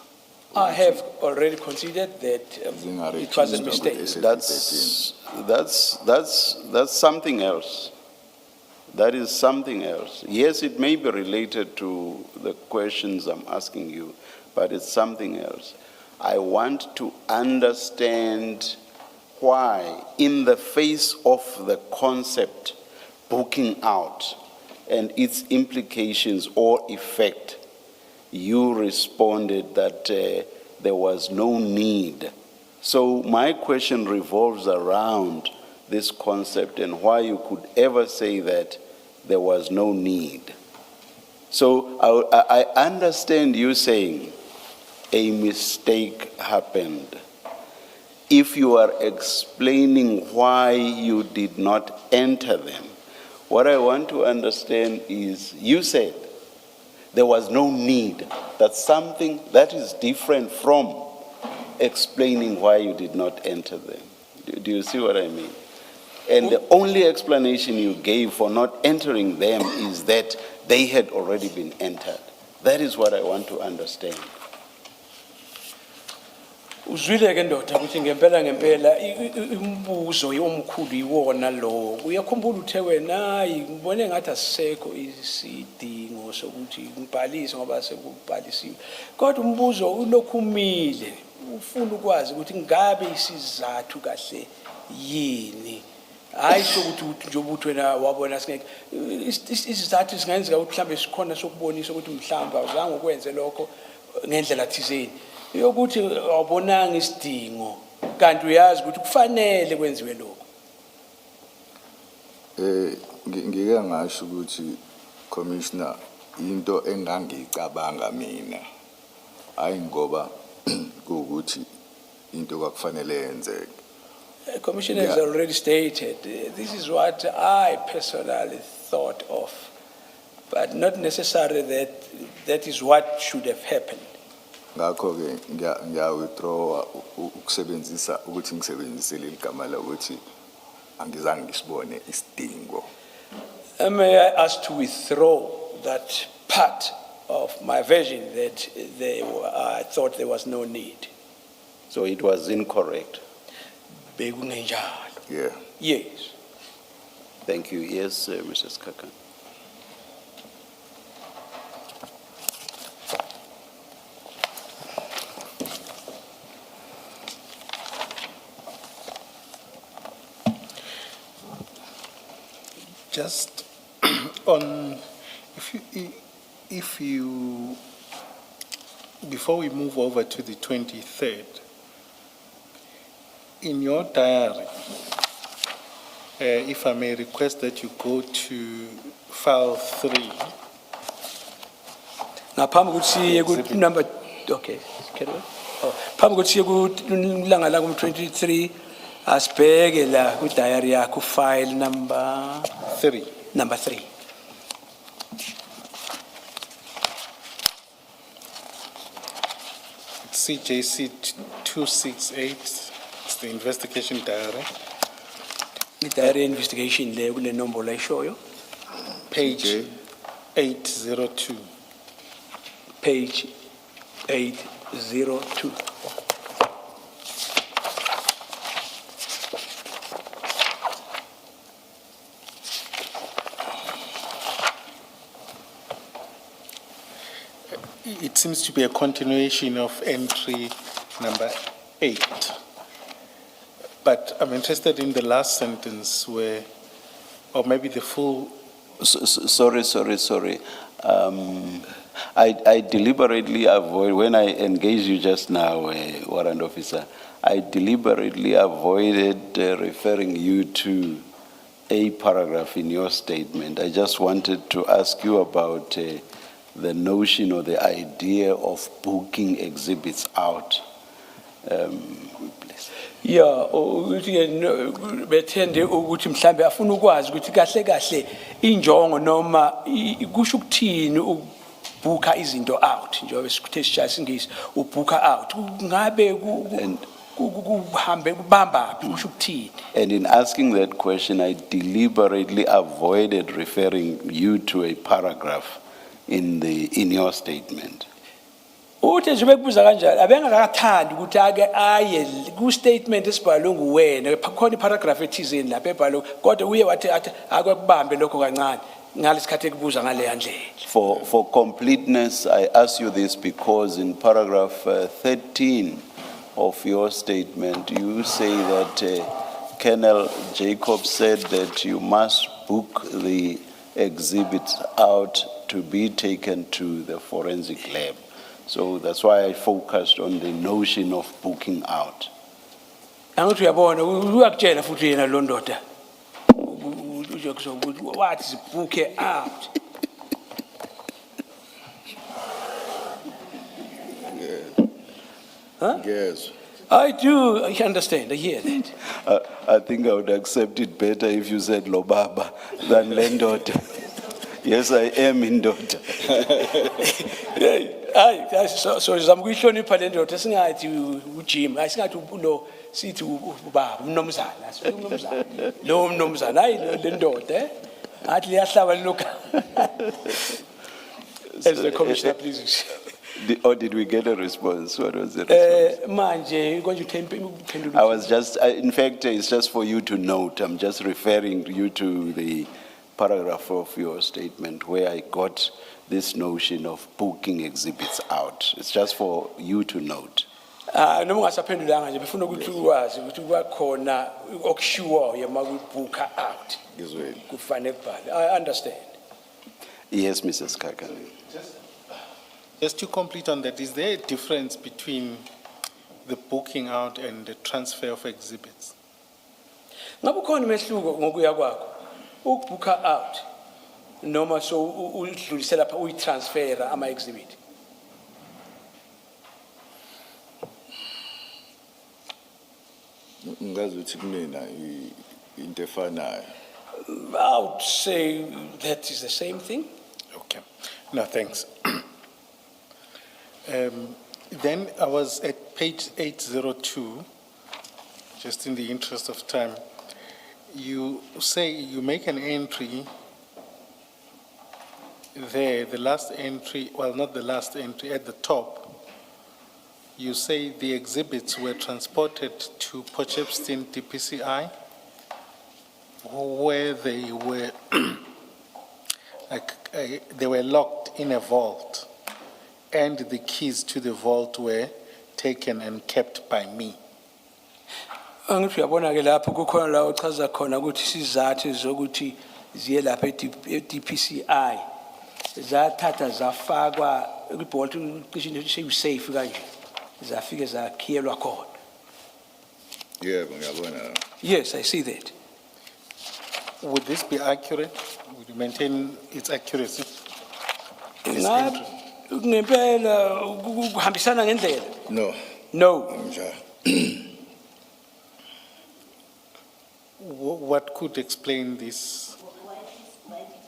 I have already considered that it was a mistake. That's something else. That is something else. Yes, it may be related to the questions I'm asking you, but it's something else. I want to understand why, in the face of the concept booking out and its implications or effect, you responded that there was no need. So my question revolves around this concept and why you could ever say that there was no need. So I understand you saying a mistake happened. If you are explaining why you did not enter them, what I want to understand is you said there was no need. That's something that is different from explaining why you did not enter them. Do you see what I mean? And the only explanation you gave for not entering them is that they had already been entered. That is what I want to understand. Uzwile ke ndoda ukuthi ngempela umbuzo omkhulu iwona lo. Uyakhumbula uthe wena hayi ngibone ngathi asisekho isidingo sokuthi ngibhalise ngoba sekubhalisiwe. Kodwa umbuzo ulokhumile. Ufuna ukwazi ukuthi ngabe isizathu kahle yini. Hayi sokuthi nje ubuthi wena wabona singeke isizathu singenzeka ukuthi mhlambe sikhona sokubonisa ukuthi mhlamba uzange ukwenze lokho ngendlela thizeni. Yokuthi awubonanga isidingo kanti uyazi ukuthi kufanele kwenziwe lokho. Ngike ngasho ukuthi Commissioner into engangicabanga mina hayi ngoba ukuthi into kwakufanele yenzeke. Commissioner has already stated this is what I personally thought of, but not necessarily that is what should have happened. Ngakho ke ngiya withdraw ukusebenzisa ukuthi ngisebenzise leligama la ukuthi angizange ngisibone isidingo. May I ask to withdraw that part of my version that I thought there was no need. So it was incorrect. Bekungenjalo. Yeah. Yes. Thank you. Yes, Mrs. Kakan. Just on, if you, before we move over to the 23rd, in your diary, if I may request that you go to file 3. Ngaphambi ukuthi siye ku number okay, can we? Oh, phambi ukuthi siye ku langa la ku 23 asibheke la ku diary yakho file number 3. Number 3. CJC 268, it's the investigation diary, The diary investigation le kule nombolo ayishoyo. page 802. Page 802. seems to be a continuation of entry number 8. But I'm interested in the last sentence where, or maybe the full, Sorry. I deliberately avoid, when I engaged you just now, warrant officer, I deliberately avoided referring you to a paragraph in your statement. I just wanted to ask you about the notion or the idea of booking exhibits out. Please. Yeah, ukuthi bethende ukuthi mhlambe afuna ukwazi ukuthi kahle kahle injongo noma kusho ukuthini ukubhuka izinto out njengoba sikuthe sishaya singisi ubhuka out ngabe kuhambe kubamba kusho ukuthini. And in asking that question, I deliberately avoided referring you to a paragraph in your statement. Uthi nje bekubuza kanjalo abengakathandi ukuthi ake aye ku statement esibhalwe nguwena khona iparagraph ethizeni lapha ebhalwe kodwa uye wathi akubambe lokho kancane ngalesikhathi ekubuza ngale yandlela. For completeness, I ask you this because in paragraph 13 of your statement, you say that Colonel Jacob said that you must book the exhibits out to be taken to the forensic lab. So that's why I focused on the notion of booking out. Angithi uyabona uyakutshela futhi yena lo ndoda wathi sibhuke out. Huh? Yes. I do, I understand, I hear that. I think I would accept it better if you said Lobaba than Lendota. Yes, I am in Dota. So zamkuyihlonipha le ndoda singathi uJim asingathi lo sithi ubaba umnomzana lo umnomzana hayi le ndoda athi liyahlaba lokho. As the commissioner, please. Or did we get a response? What was the response? Manje konje uphendula. I was just, in fact, it's just for you to note. I'm just referring you to the paragraph of your statement where I got this notion of booking exhibits out. It's just for you to note. Noma ungasaphendulanga nje befuna ukuthi ukwazi ukuthi kwakhona okushiwo yemakubuka out. Ngizweli. Kufanele kubhale. I understand. Yes, Mrs. Kakani. just to complete on that, is there a difference between the booking out and the transfer of exhibits? Ngabe ukhona umehluko ngokuya kwakho ukubhuka out noma so udlulisela lapha uyitransfera ama exhibit? Ngazi uthi kumina into efanayo. I would say that is the same thing. Okay. No, thanks. Then I was at page 802, just in the interest of time. You say you make an entry there, the last entry, well, not the last entry, at the top. You say the exhibits were transported to Potchefstroom DPCI, where they were they were locked in a vault, and the keys to the vault were taken and kept by me. Angithi uyabona ke lapho kukhona la uchaza khona ukuthi sizathu zokuthi ziye lapha e-DPCI zathatha zafakwa kwibolt cishe safe kanje zafike zakhiyelwa khona. Yebo ngiyabona. Yes, I see that. Would this be accurate? Would you maintain its accuracy? This Na entry? ngempela kuhambisana ngendlela. No. No. Njalo. What could explain this?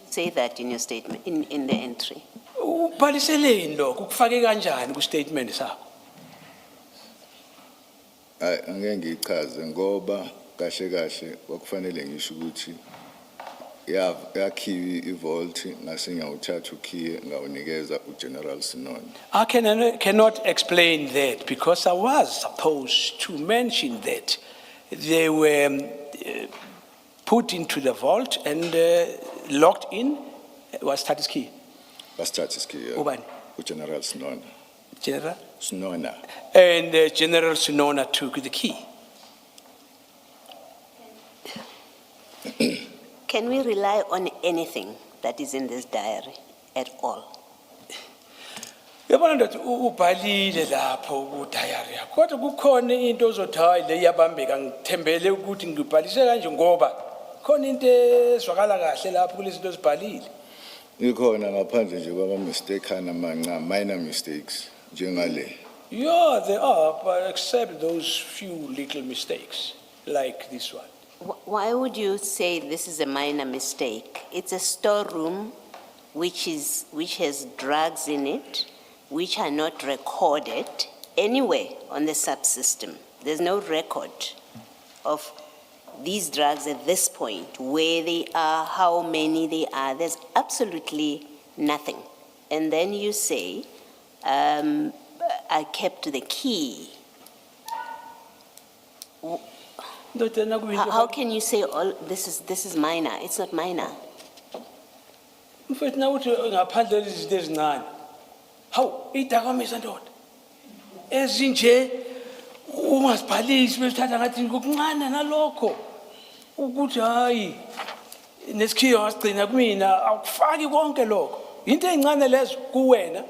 Say that in your statement, in the entry. Ubhaliseleni lokho ukufake kanjani ku statement sakho? Ay angeke ngichaze ngoba kahle kahle kwakufanele ngisho ukuthi yakhiwi ivault ngase ngiyawuthatha ukhiye ngawunikeza uGeneral Sinon. I cannot explain that because I was supposed to mention that they were put into the vault and locked in. Was status key. Basithatha isikhiye. Ubani? uGeneral Sinon. General, Snona. and General Sunona took the key. Can we rely on anything that is in this diary at all? Yabona ndoda ubhalile lapho ku diary yakho. Kodwa kukhona into ozothi hayi le iyabambeka ngithembele ukuthi ngibhalise kanje ngoba khona into ezwakala kahle lapho kulezi zinto ezibhalile. Ikhona ngaphandle nje kwama mistake amancane, minor mistakes njengale. Yeah, there are, but except those few little mistakes like this one. Why would you say this is a minor mistake? It's a storeroom which has drugs in it, which are not recorded anywhere on the subsystem. There's no record of these drugs at this point, where they are, how many they are. There's absolutely nothing. And then you say, I kept the key. How can you say all this is minor? It's not minor. Mfethu nawuthi ngaphandle izinto ezincane. Hawu, idakamizwa ndoda. Ezinje ungazibhalisi besithatha ngathi ngokuncane nalokho. Ukuthi hayi nesikhiyo wasigcina kumina akufaki konke lokho. Into ezincane lezo kuwena.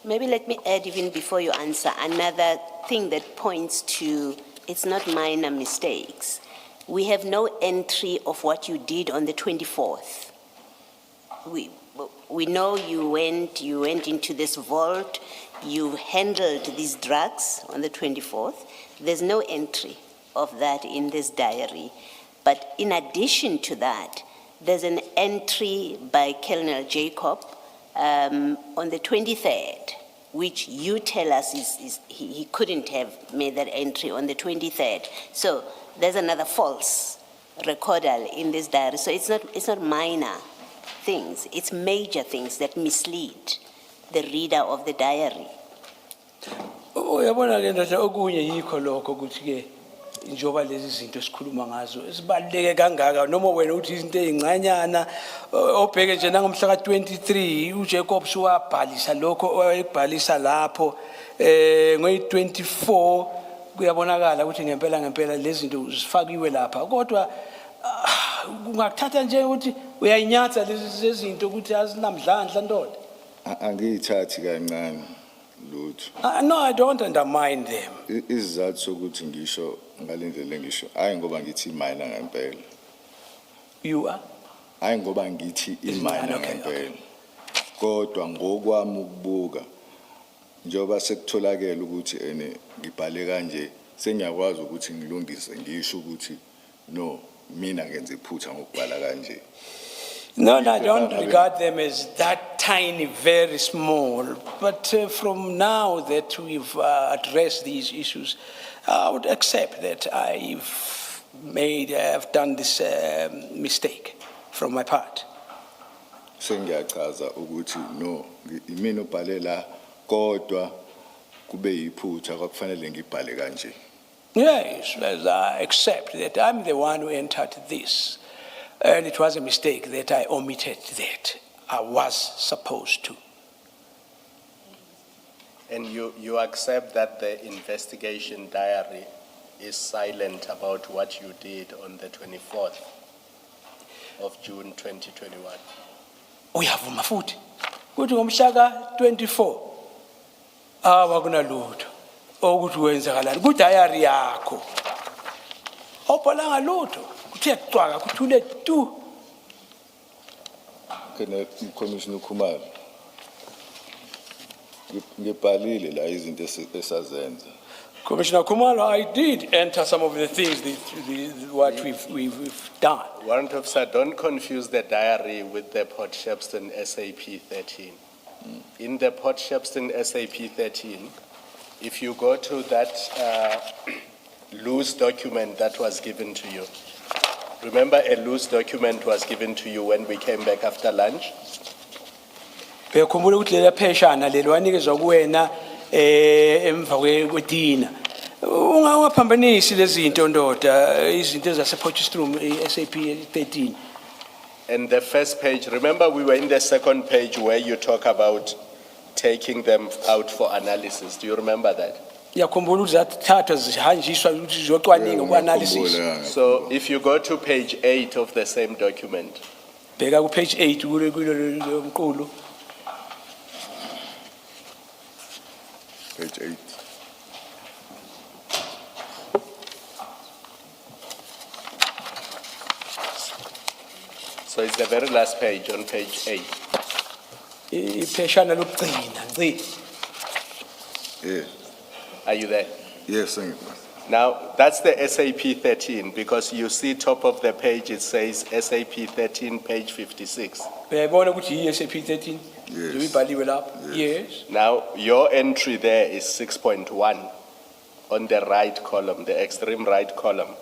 Maybe let me add, even before you answer, another thing that points to it's not minor mistakes. We have no entry of what you did on the 24th. We know you went into this vault, you handled these drugs on the 24th. There's no entry of that in this diary. But in addition to that, there's an entry by Colonel Jacob on the 23rd, which you tell us he couldn't have made that entry on the 23rd. So there's another false recordal in this diary. So it's not minor things, it's major things that mislead the reader of the diary. Uyabona ke ndoda okunye yikho lokho ukuthi ke njoba lezi zinto esikhuluma ngazo esibaleke kangaka noma wena uthi izinto ezincanyana obheke nje nangomhla ka23 uJacob wabhalisa lokho ayibhalisa lapho ngoyi24 kuyabonakala ukuthi ngempela lezi zinto zifakiwe lapha kodwa ungakuthatha nje ukuthi uyayinyatha lezi zinto ukuthi azinamdlandla ndoda. Angiyithathi kancane lutho. No, I don't undermine them. Isizathu sokuthi ngisho ngalendlela ngisho hayi ngoba ngithi minor ngempela. You are? Hayi ngoba ngithi iminor ngempela. Kodwa ngokwami ukubuka njoba sekutholakala ukuthi ngibhale kanje sengiyakwazi ukuthi ngilungise ngisho ukuthi no mina ngenze iphutha ngokubhala kanje. No, I don't regard them as that tiny, very small. But from now that we've addressed these issues, I would accept that I've done this mistake from my part. Sengiyachaza ukuthi no imina ubhalela kodwa kube yiphutha kwakufanele ngibhale kanje. Yes, as I accept that I'm the one who entered this. And it was a mistake that I omitted that I was supposed to. And you accept that the investigation diary is silent about what you did on the 24th of June 2021? Uyavuma futhi ukuthi ngomhla ka24 awakunalutho ukuthi wenzakalani ku diary yakho awubhalanga lutho kuthe kucwaka kuthule tu. Kana Commissioner Khumalo ngibhalile la izinto esazenza. Commissioner Khumalo, I did enter some of the things what we've done. Warrant Officer, don't confuse the diary with the Port Shepstone SAP 13. In the Port Shepstone SAP 13, if you go to that loose document that was given to you, remember a loose document was given to you when we came back after lunch? Bekhumbula ukuthi lela pheshana lelo wanikezwa kuwena emva kwedina. Ungaphambanisi lezi zinto ndoda izinto zasepotchefstroom SAP 13. And the first page, remember we were in the second page where you talk about taking them out for analysis. Do you remember that? Ngiyakhumbula ukuthi zathathwa zihanjiswa ukuthi ziyocwaninga ku-analysis. So if you go to page 8 of the same document, Bheka ku-page 8 kulo mqulu. Page 8. so it's the very last page on page 8. Ipheshana lokugcina ngci. Yeah. Are you there? Yes, thank you. Now, that's the SAP 13 because you see top of the page, it says SAP 13, page 56. Uyayibona ukuthi yi-SAP 13? Yes. Ibhaliwe lapha. Yes. Now, your entry there is 6.1 on the right column, the extreme right column.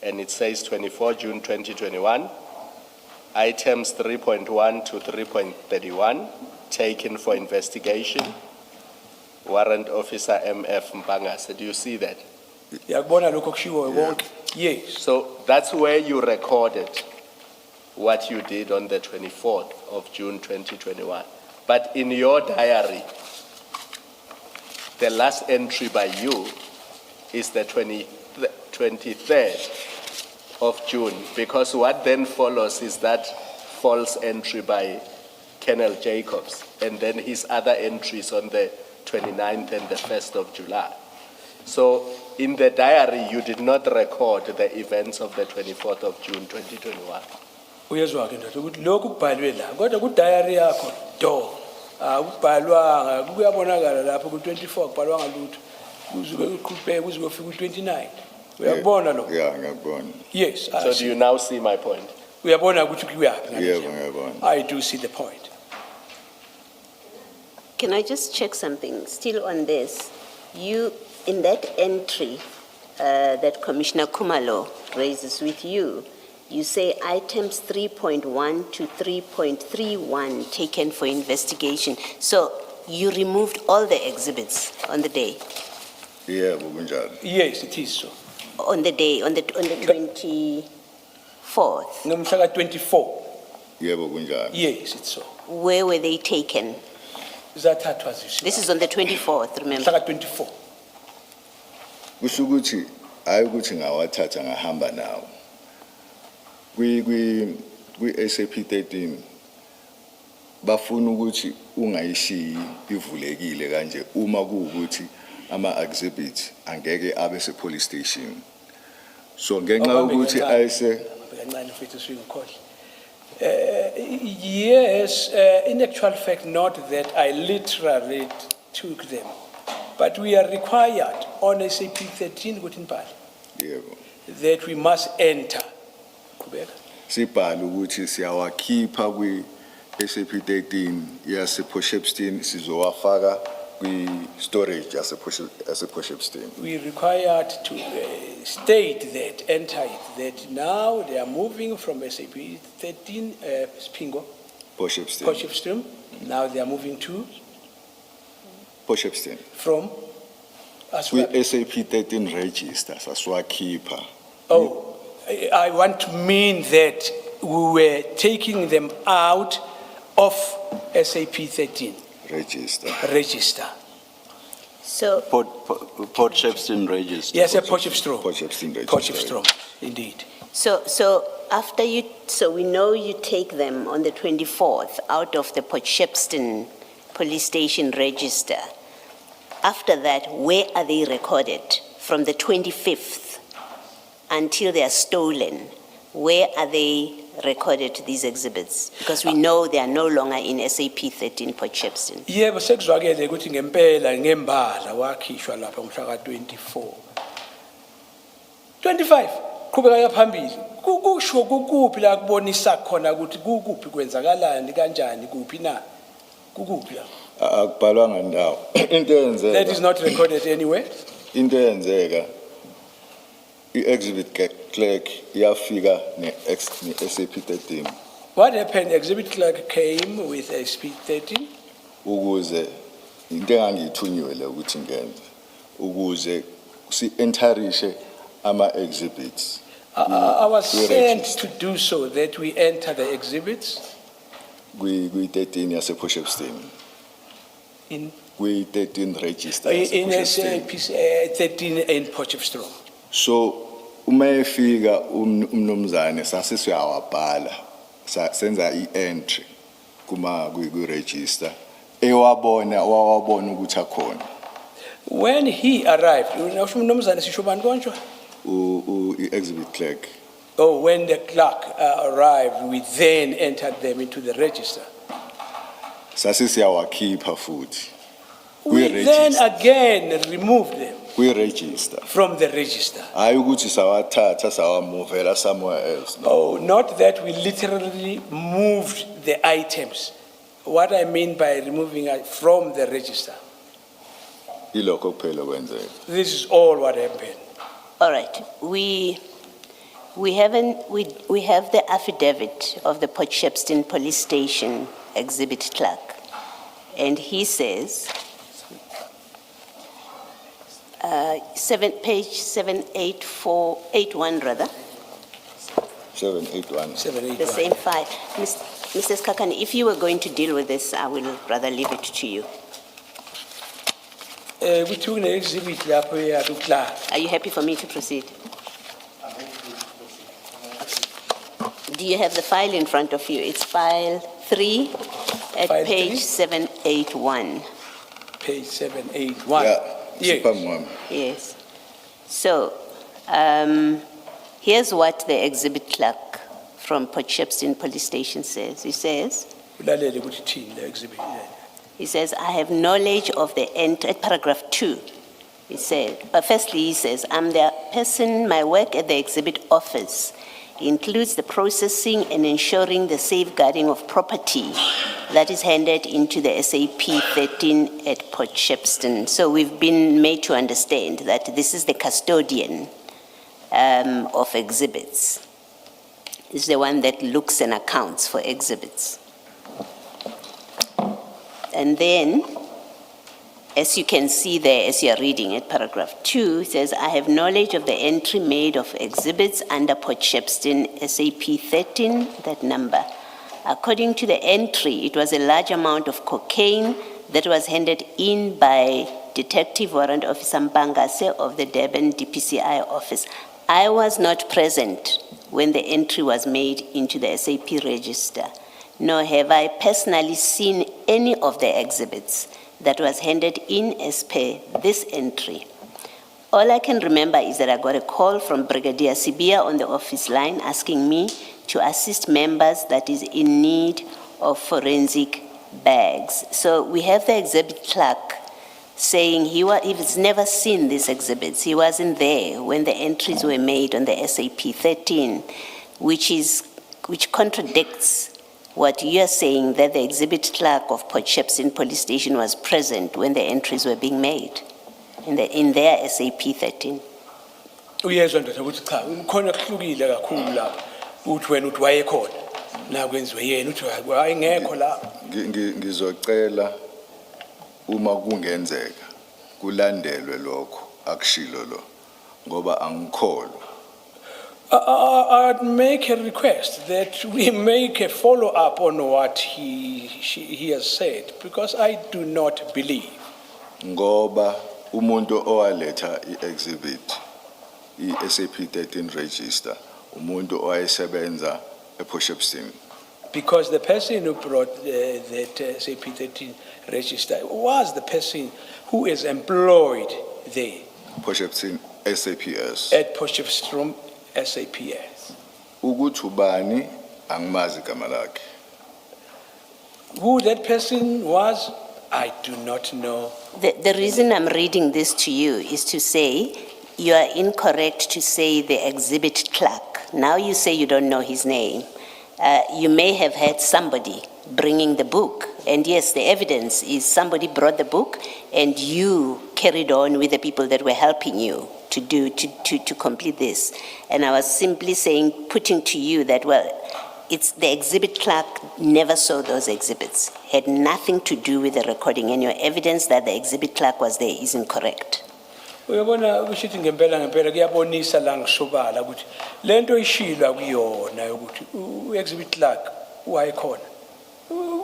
And it says 24 June 2021, items 3.1 to 3.31 taken for investigation. Warrant Officer MF Mpangase, do you see that? Uyakubona lokho kushiwo wonke. Yes. So that's where you recorded what you did on the 24th of June 2021. But in your diary, the last entry by you is the 23rd of June, because what then follows is that false entry by Colonel Jacobs, and then his other entries on the 29th and the 1st of July. So in the diary, you did not record the events of the 24th of June 2021. Uyezwa ke ndoda ukuthi lokhu kubhalwe la kodwa ku diary yakho do ukubhalwanga kuyabonakala lapho ku 24 kubhalwanga lutho kuzuke uqhubeke kuze kufika ku 29 uyabona lo Yeah, ngiyabona. yes So do you now see my point? uyabona ukuthi kuyaphi Yebo, ngiyabona. I do see the point. Can I just check something? Still on this, you, in that entry that Commissioner Kumalo raises with you, you say items 3.1 to 3.31 taken for investigation. So you removed all the exhibits on the day? Yebo, kunjalo. Yes, it is so. On the day, on the 24th? Ngomhla ka 24. Yebo, kunjalo. Yes, it's so. Where were they taken? Zathathwa zishwa. This is on the 24th, remember? Mhla ka 24. Kusho ukuthi hayi ukuthi ngawathatha ngahamba nawo. Kwi SAP 13 bafuna ukuthi ungayishiyi ivulekile kanje uma kuukuthi ama exhibits angeke abe se police station. So ngenxa ukuthi ayise Kancane mfethu singikhohle. Yes, in actual fact, not that I literally took them, but we are required on SAP 13 ukuthi nibhale yebo. that we must enter. Qhubeka. Sibhala ukuthi siyawakhipha kwi SAP 13 yase Potchefstroom sizowafaka kwi storage yase Potchefstroom. We required to state that, enter it, that now they are moving from SAP 13, Spingo, Potchefstroom. Now they are moving to, Potchefstroom. from, as Kwi well. SAP 13 register sasiwakhipha. Oh, I want to mean that we were taking them out of SAP 13 Register. register. So, Potchefstroom register. Yes, a Potchefstroom. Potchefstroom register. Potchefstroom, indeed. so after you, so we know you take them on the 24th out of the Potchefstroom police station register. After that, where are they recorded? From the 25th until they are stolen, where are they recorded, these exhibits? Because we know they are no longer in SAP 13 Potchefstroom. Yebo sekuzwakele ukuthi ngempela ngembala wakhishwa lapha ngomhla ka 24. 25 qhubeka yaphambili. Kusho kukuphi la kubonisa khona ukuthi kukuphi kwenzakalani kanjani kuphi na? Kukuphi la? Akubhalwanga ndawo. Into That is eyenzeka, not recorded anywhere. into eyenzeka i-exhibit clerk yafika ne-SAP 13 What happened? Exhibit clerk came with a speed 13 ukuze into engangiyithunyiwe ukuthi ngenze ukuze si-entarishe ama-exhibits. I was We sent register. to do so that we enter the exhibits Kwi-13 yase Potchefstroom. In, kwi-13 register in yasePotchefstroom. 13 in Potchefstroom. So uma efika umnomzane sase siyawabhala senza i-entry kwi-register wawabona ukuthi akhona When he arrived, unomzane sisho bani konje? i-exhibit clerk. Oh, when the clerk arrived, we then entered them into the register. Sase siyawakhipha futhi We then kwi-register. again removed them Kwi-register. from the register. Hayi ukuthi sawathatha sawamuvela somewhere else. No. Oh, not that we literally moved the items. What I mean by removing it from the register. Ilokho kuphela kwenzeka. This is all what happened. All right, we have the affidavit of the Port Shepstone Police Station exhibit clerk. And he says, page 781 rather, 781. 781. the same file. Mrs. Kakani, if you were going to deal with this, I will rather leave it to you. We took the exhibit lapho clerk. Are you happy for me to proceed? Do you have the file in front of you? It's file 3 at File page 3? 781. Page 781. Yeah, Yes. siphambi kwami. Yes. So, here's what the exhibit clerk from Port Shepstone Police Station says. He says, Ulalele ukuthi thini le exhibit. I have knowledge of the end, at paragraph 2. He said, firstly, he says, I'm the person, my work at the exhibit office includes the processing and ensuring the safeguarding of property that is handed into the SAP 13 at Port Shepstone. So we've been made to understand that this is the custodian of exhibits. Is the one that looks and accounts for exhibits. And then, as you can see there, as you are reading it, paragraph 2 says, I have knowledge of the entry made of exhibits under Port Shepstone SAP 13, that number. According to the entry, it was a large amount of cocaine that was handed in by Detective Warrant Officer Mbangase of the Durban DPCI office. I was not present when the entry was made into the SAP register, nor have I personally seen any of the exhibits that was handed in as per this entry. All I can remember is that I got a call from Brigadier Sibia on the office line asking me to assist members that is in need of forensic bags. So we have the exhibit clerk saying he's never seen these exhibits. He wasn't there when the entries were made on the SAP 13, which contradicts what you are saying, that the exhibit clerk of Port Shepstone Police Station was present when the entries were being made in their SAP 13. Uyezwa ndoda ukuthi cha ukhona kuhlukile kakhulu lapho uthi wena uthi wayekhona la kwenziwe yena uthi hayi ngekho lapho. Ngizocela uma kungenzeka kulandelwe lokho akushilo lo ngoba angikholwa. I'd make a request that we make a follow-up on what he has said, because I do not believe. Ngoba umuntu owaletha i-exhibit i-SAP 13 register umuntu owayesebenza ePort Shepstone. Because the person who brought that SAP 13 register was the person who is employed there. Port Shepstone SAPS. At Potchefstroom SAPS. Ukuthi ubani angimazi igama lakhe. Who that person was, I do not know. The reason I'm reading this to you is to say you are incorrect to say the exhibit clerk. Now you say you don't know his name. You may have had somebody bringing the book, and yes, the evidence is somebody brought the book and you carried on with the people that were helping you to complete this. And I was simply saying, putting to you that, well, it's the exhibit clerk never saw those exhibits, had nothing to do with the recording, and your evidence that the exhibit clerk was there is incorrect. Uyabona kushithi ngempela kuyabonisa la ngisobala ukuthi lento ishilwa kuyona ukuthi u-exhibit clerk wayekhona.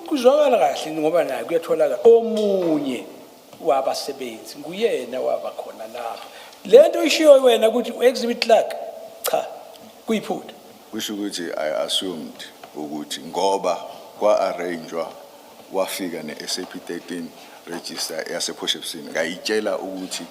Kuzwakala kahle ngoba naye kuyatholakala omunye wabasebenzi nguyena waba khona lapha. Lento ishiyo wena ukuthi exhibit clerk cha kuyiphutha. kusho ukuthi I assumed ukuthi ngoba kwa-arrangewa wafika ne-SAP 13 register yase-Potchefstroom ngayitshela ukuthi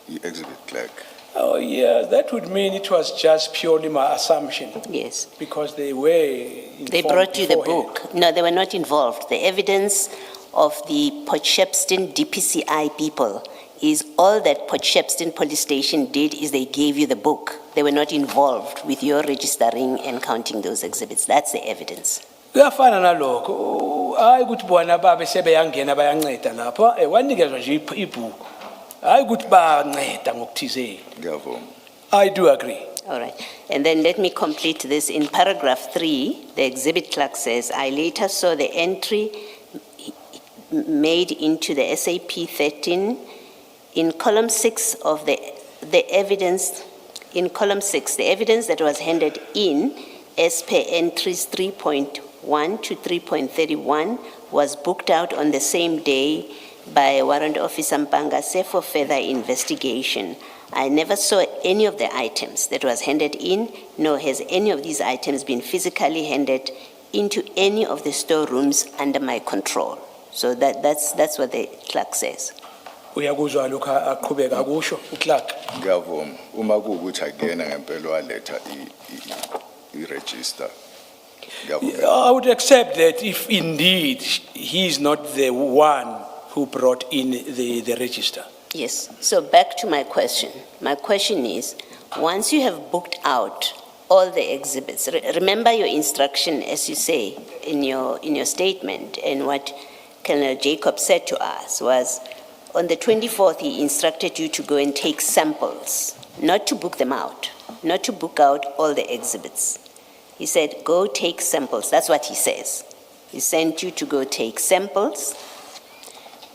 i-exhibit clerk. Oh yes, that would mean it was just purely my assumption Yes. because they were They informed brought you the beforehand. book. No, they were not involved. The evidence of the Potchefstroom DPCI people is all that Potchefstroom police station did is they gave you the book. They were not involved with your registering and counting those exhibits. That's the evidence. Kuyafana nalokho hayi ukuthi bona babe sebeyangena bayanceda lapha wanikezwa nje ibhuku hayi ukuthi bayanceda ngokuthizeni. Ngiyavuma. I do agree. All right. And then let me complete this. In paragraph 3, the exhibit clerk says, I later saw the entry made into the SAP 13 in column 6 of the evidence, in column 6, the evidence that was handed in as per entries 3.1 to 3.31 was booked out on the same day by Warrant Officer Mpangase for further investigation. I never saw any of the items that was handed in, nor has any of these items been physically handed into any of the storerooms under my control. So that's what the clerk says. Uyakuzwa lokho aqhubeka kusho uclerk. Ngiyavuma. Uma kuwukuthi akuyena ngempela waletha i-register. Ngiyavuma. I would accept that if indeed he is not the one who brought in the register. Yes. So back to my question. My question is, once you have booked out all the exhibits, remember your instruction, as you say in your statement, and what Colonel Jacob said to us was, on the 24th, he instructed you to go and take samples, not to book them out, not to book out all the exhibits. He said, go take samples. That's what he says. He sent you to go take samples.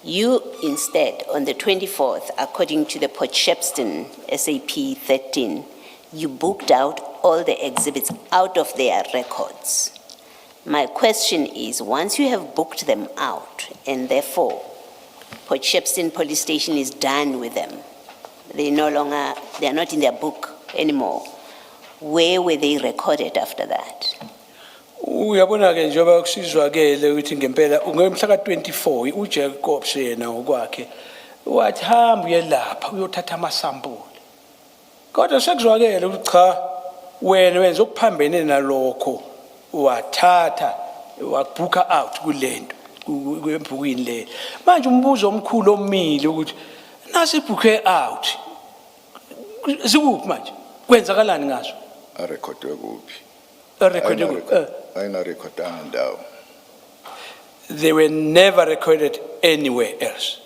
You instead, on the 24th, according to the Potchefstroom SAP 13, you booked out all the exhibits out of their records. My question is, once you have booked them out, and therefore Potchefstroom police station is done with them, they are not in their book anymore, where were they recorded after that? Uyabona ke njengoba kusizwakele ukuthi ngempela ngomhla ka24 uJacob yena ngokwakhe wathi hamba uye lapha uyothatha amasampuli. Kodwa sekuzwakele ukuthi cha wena wenza okuphambene nalokho wathatha wabooka out kulento kwembhukwini le. Manje umbuzo omkhulu omile ukuthi nasi ibooke out sikuphi manje kwenzakalani ngazo? Arekhodwe kuphi? Ayinarekhodanga ndawo. They were never recorded anywhere else.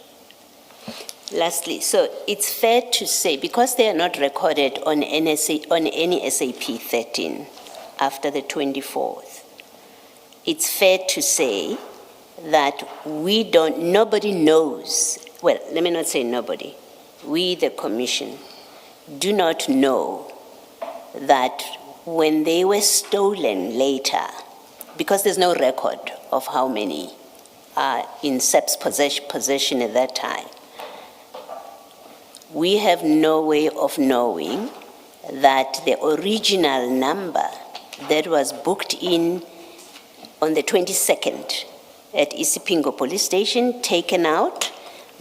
Lastly, so it's fair to say, because they are not recorded on any SAP 13 after the 24th, it's fair to say that nobody knows, well, let me not say nobody, we, the Commission, do not know that when they were stolen later, because there's no record of how many are in SEP's possession at that time, we have no way of knowing that the original number that was booked in on the 22nd at Isipingo Police Station, taken out,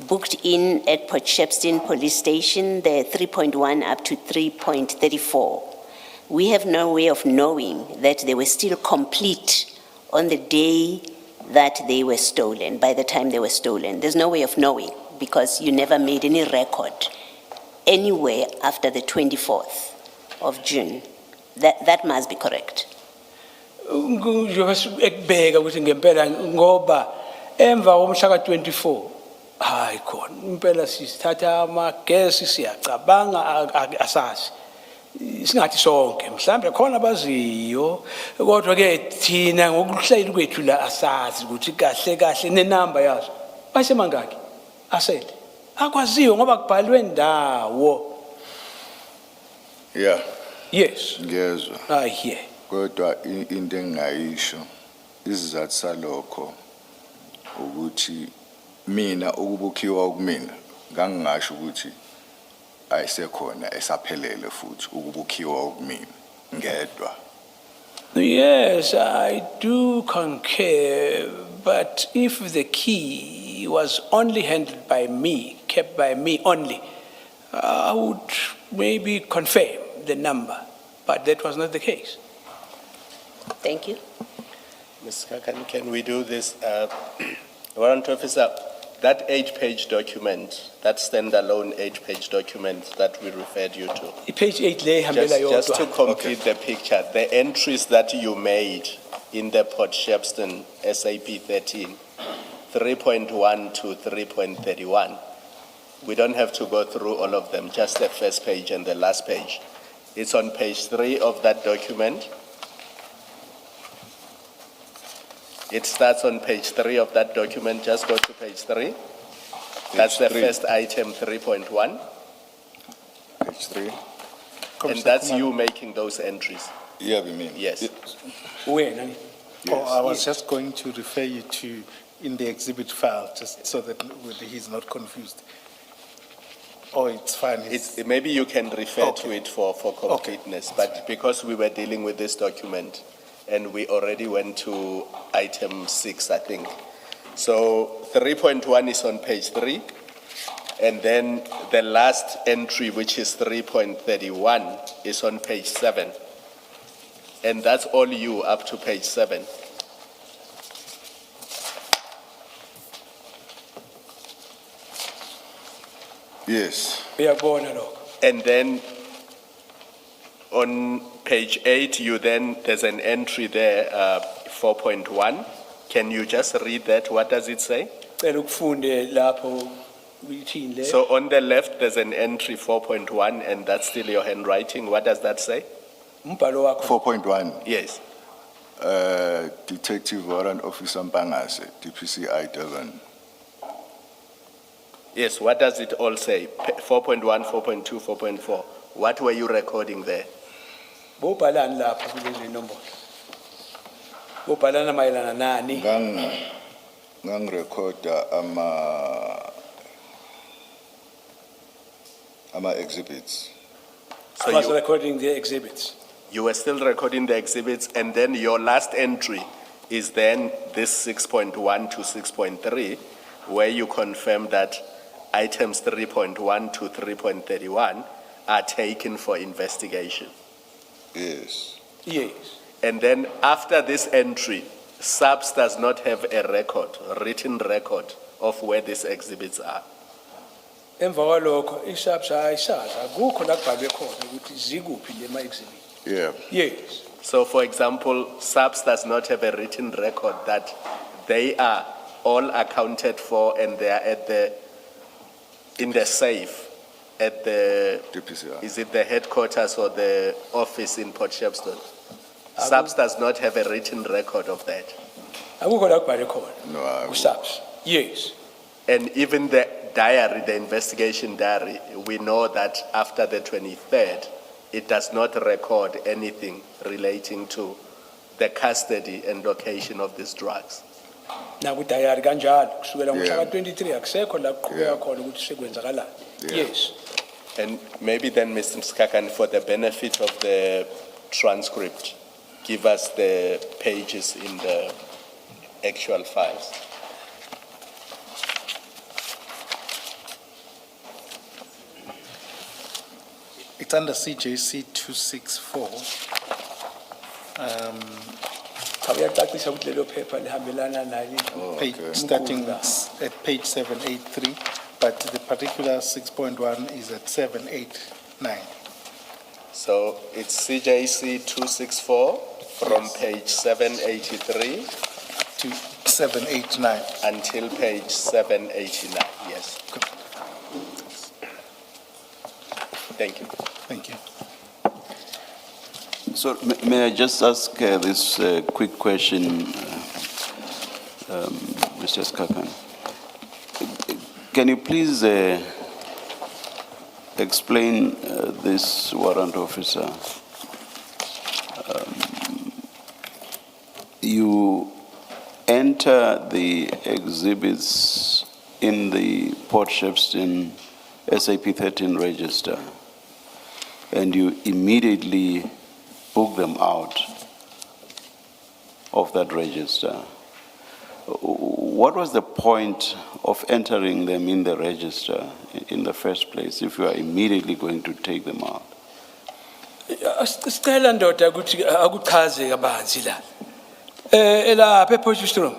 booked in at Potchefstroom Police Station, the 3.1 up to 3.34. We have no way of knowing that they were still complete on the day that they were stolen, by the time they were stolen. There's no way of knowing because you never made any record anywhere after the 24th of June. That must be correct. Ekubeka ukuthi ngempela ngoba emva komhla ka24 hayi khona impela sisithatha amagesi siyacabanga asazi singathi sonke mhlambe khona abaziyo kodwa ke thina ngokuhleli kwethu la asazi ukuthi kahle kahle nenamba yazo basemangaki asele akwaziyo ngoba kubhalwe ndawo. Yeah. Yes. Ngiyezwa. I hear. Kodwa into engayisho isizathu salokho ukuthi mina ukubukhiwa kumina ngangingasho ukuthi ayisekhona esaphelele futhi ukubukhiwa kumina ngedwa. Yes, I do concur, but if the key was only handled by me, kept by me only, I would maybe confirm the number, but that was not the case. Thank you. Ms. Kakan, can we do this? Warrant Officer, that 8-page document, that standalone 8-page document that we referred you to, Page 8 le hambela just to yodwa. complete the picture, the entries that you made in the Port Shepstone SAP 13, 3.1 to 3.31. We don't have to go through all of them, just the first page and the last page. It's on page 3 of that document. It starts on page 3 of that document. Just go to page 3. That's the 3. first item, 3.1. Page 3. And that's you making those entries. Yeah, we mean. Yes. Wena ni? Oh, I was just going to refer you to in the exhibit file, just so that he's not confused. Oh, it's fine. Maybe you can refer Okay. to it for completeness, but because we were dealing with this document and we already went to item 6, I think. So 3.1 is on page 3, and then the last entry, which is 3.31, is on page 7. And that's all you up to page 7. Yes. Uyabona lokho. And then on page 8, there's an entry there, 4.1. Can you just read that? What does it say? Cela ukufunde lapho uyithini le. So on the left, there's an entry 4.1, and that's still your handwriting. What does that say? Umbhalo wakho. 4.1. Yes. Detective Warrant Officer Mpangase, DPCI Durban. Yes, what does it all say? 4.1, 4.2, 4.4. What were you recording there? Bobhalani lapho kulezi nombolo. Bobhalana mayelana nani? Ngangirecorda ama exhibits. So I was you- recording the exhibits. You were still recording the exhibits, and then your last entry is then this 6.1 to 6.3, where you confirm that items 3.1 to 3.31 are taken for investigation. Yes. Yes. And then after this entry, SAPS does not have a record, a written record of where these exhibits are. Emva kwalokho isabs ayisazi akukho la kubhalwe khona ukuthi zikuphi le ma exhibit. Yeah. Yes. So for example, SAPS does not have a written record that they are all accounted for and they are in the safe at the, DPCI. is it the headquarters or the office in Port Shepstone? SAPS does not have a written record of that. Akukho la kubhalwe khona. No, I- Kusabs. Yes. And even the diary, the investigation diary, we know that after the 23rd, it does not record anything relating to the custody and location of these drugs. Nakudayari kanjalo kusukela Yeah. ngomhla ka-23 akusekho la kuqhubeka Yeah. khona ukuthi sekwenzakalani. Yeah. Yes. And maybe then, Mr. Mskakan, for the benefit of the transcript, give us the pages in the actual files. It's under CJC 264. Awuyacacisa ukuthi lelo phepha lihambelana nani. Page, Okay. starting at page 783, but the particular 6.1 is at 789. So it's CJC 264 from Yes. page 783 To 789. until page 789, yes. Thank you. Thank you. So may I just ask this quick question, Mr. Skakan? Can you please explain this warrant officer? You enter the exhibits in the Port Shepstone SAP 13 register and you immediately book them out of that register, what was the point of entering them in the register in the first place if you are immediately going to take them out? Sicela ndoda ukuthi akuchaze kabanzi la. Lapha ePotchefstroom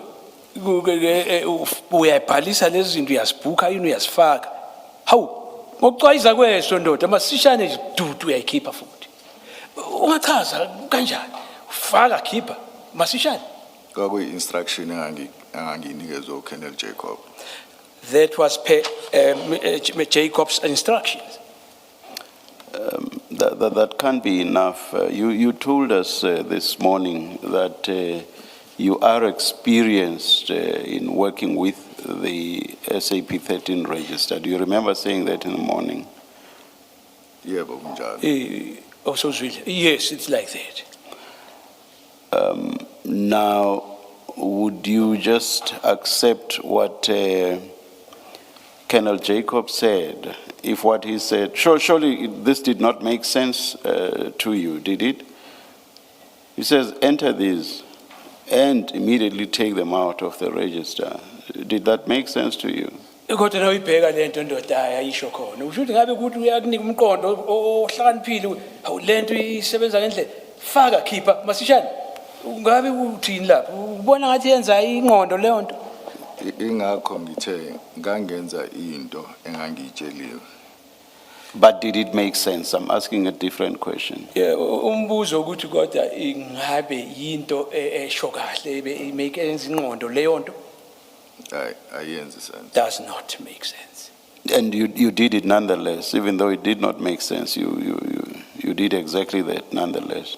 uyayibhalisa lezi zinto uyazibhuka yini uyazifaka. Hawu, ngokucwayiza kweso ndoda masishane nje dudu uyayikhipha futhi. Ungachaza kanjani? Ufaka khipha masishane. Kwakuyi instruction enganginikezwe uKennel Jacob. That was Jacob's instructions. That can't be enough. You told us this morning that you are experienced in working with the SAP 13 register. Do you remember saying that in the morning? Yeah, but kunjalo. Also, yes, it's like that. Now, would you just accept what Colonel Jacob said? If what he said, surely this did not make sense to you, did it? He says, enter these and immediately take them out of the register. Did that make sense to you? Kodwa nawuyibheka lento ndoda ayisho khona. Usho ukuthi ngabe ukuthi uyakunika umqondo ohlakaniphile, awu lento isebenza ngendlela. Faka khipha masishane. Ungabe uthini lapha? Ubona ngathi yenza ingqondo leyo nto. Ingakho ngithe ngangenza into engangiyitsheliwe. But did it make sense? I'm asking a different question. Yeah, umbuzo ukuthi kodwa ingabe yinto esho kahle make enza ingqondo leyo nto. Ayenzi sense. Does not make sense. And you did it nonetheless, even though it did not make sense. You did exactly that nonetheless.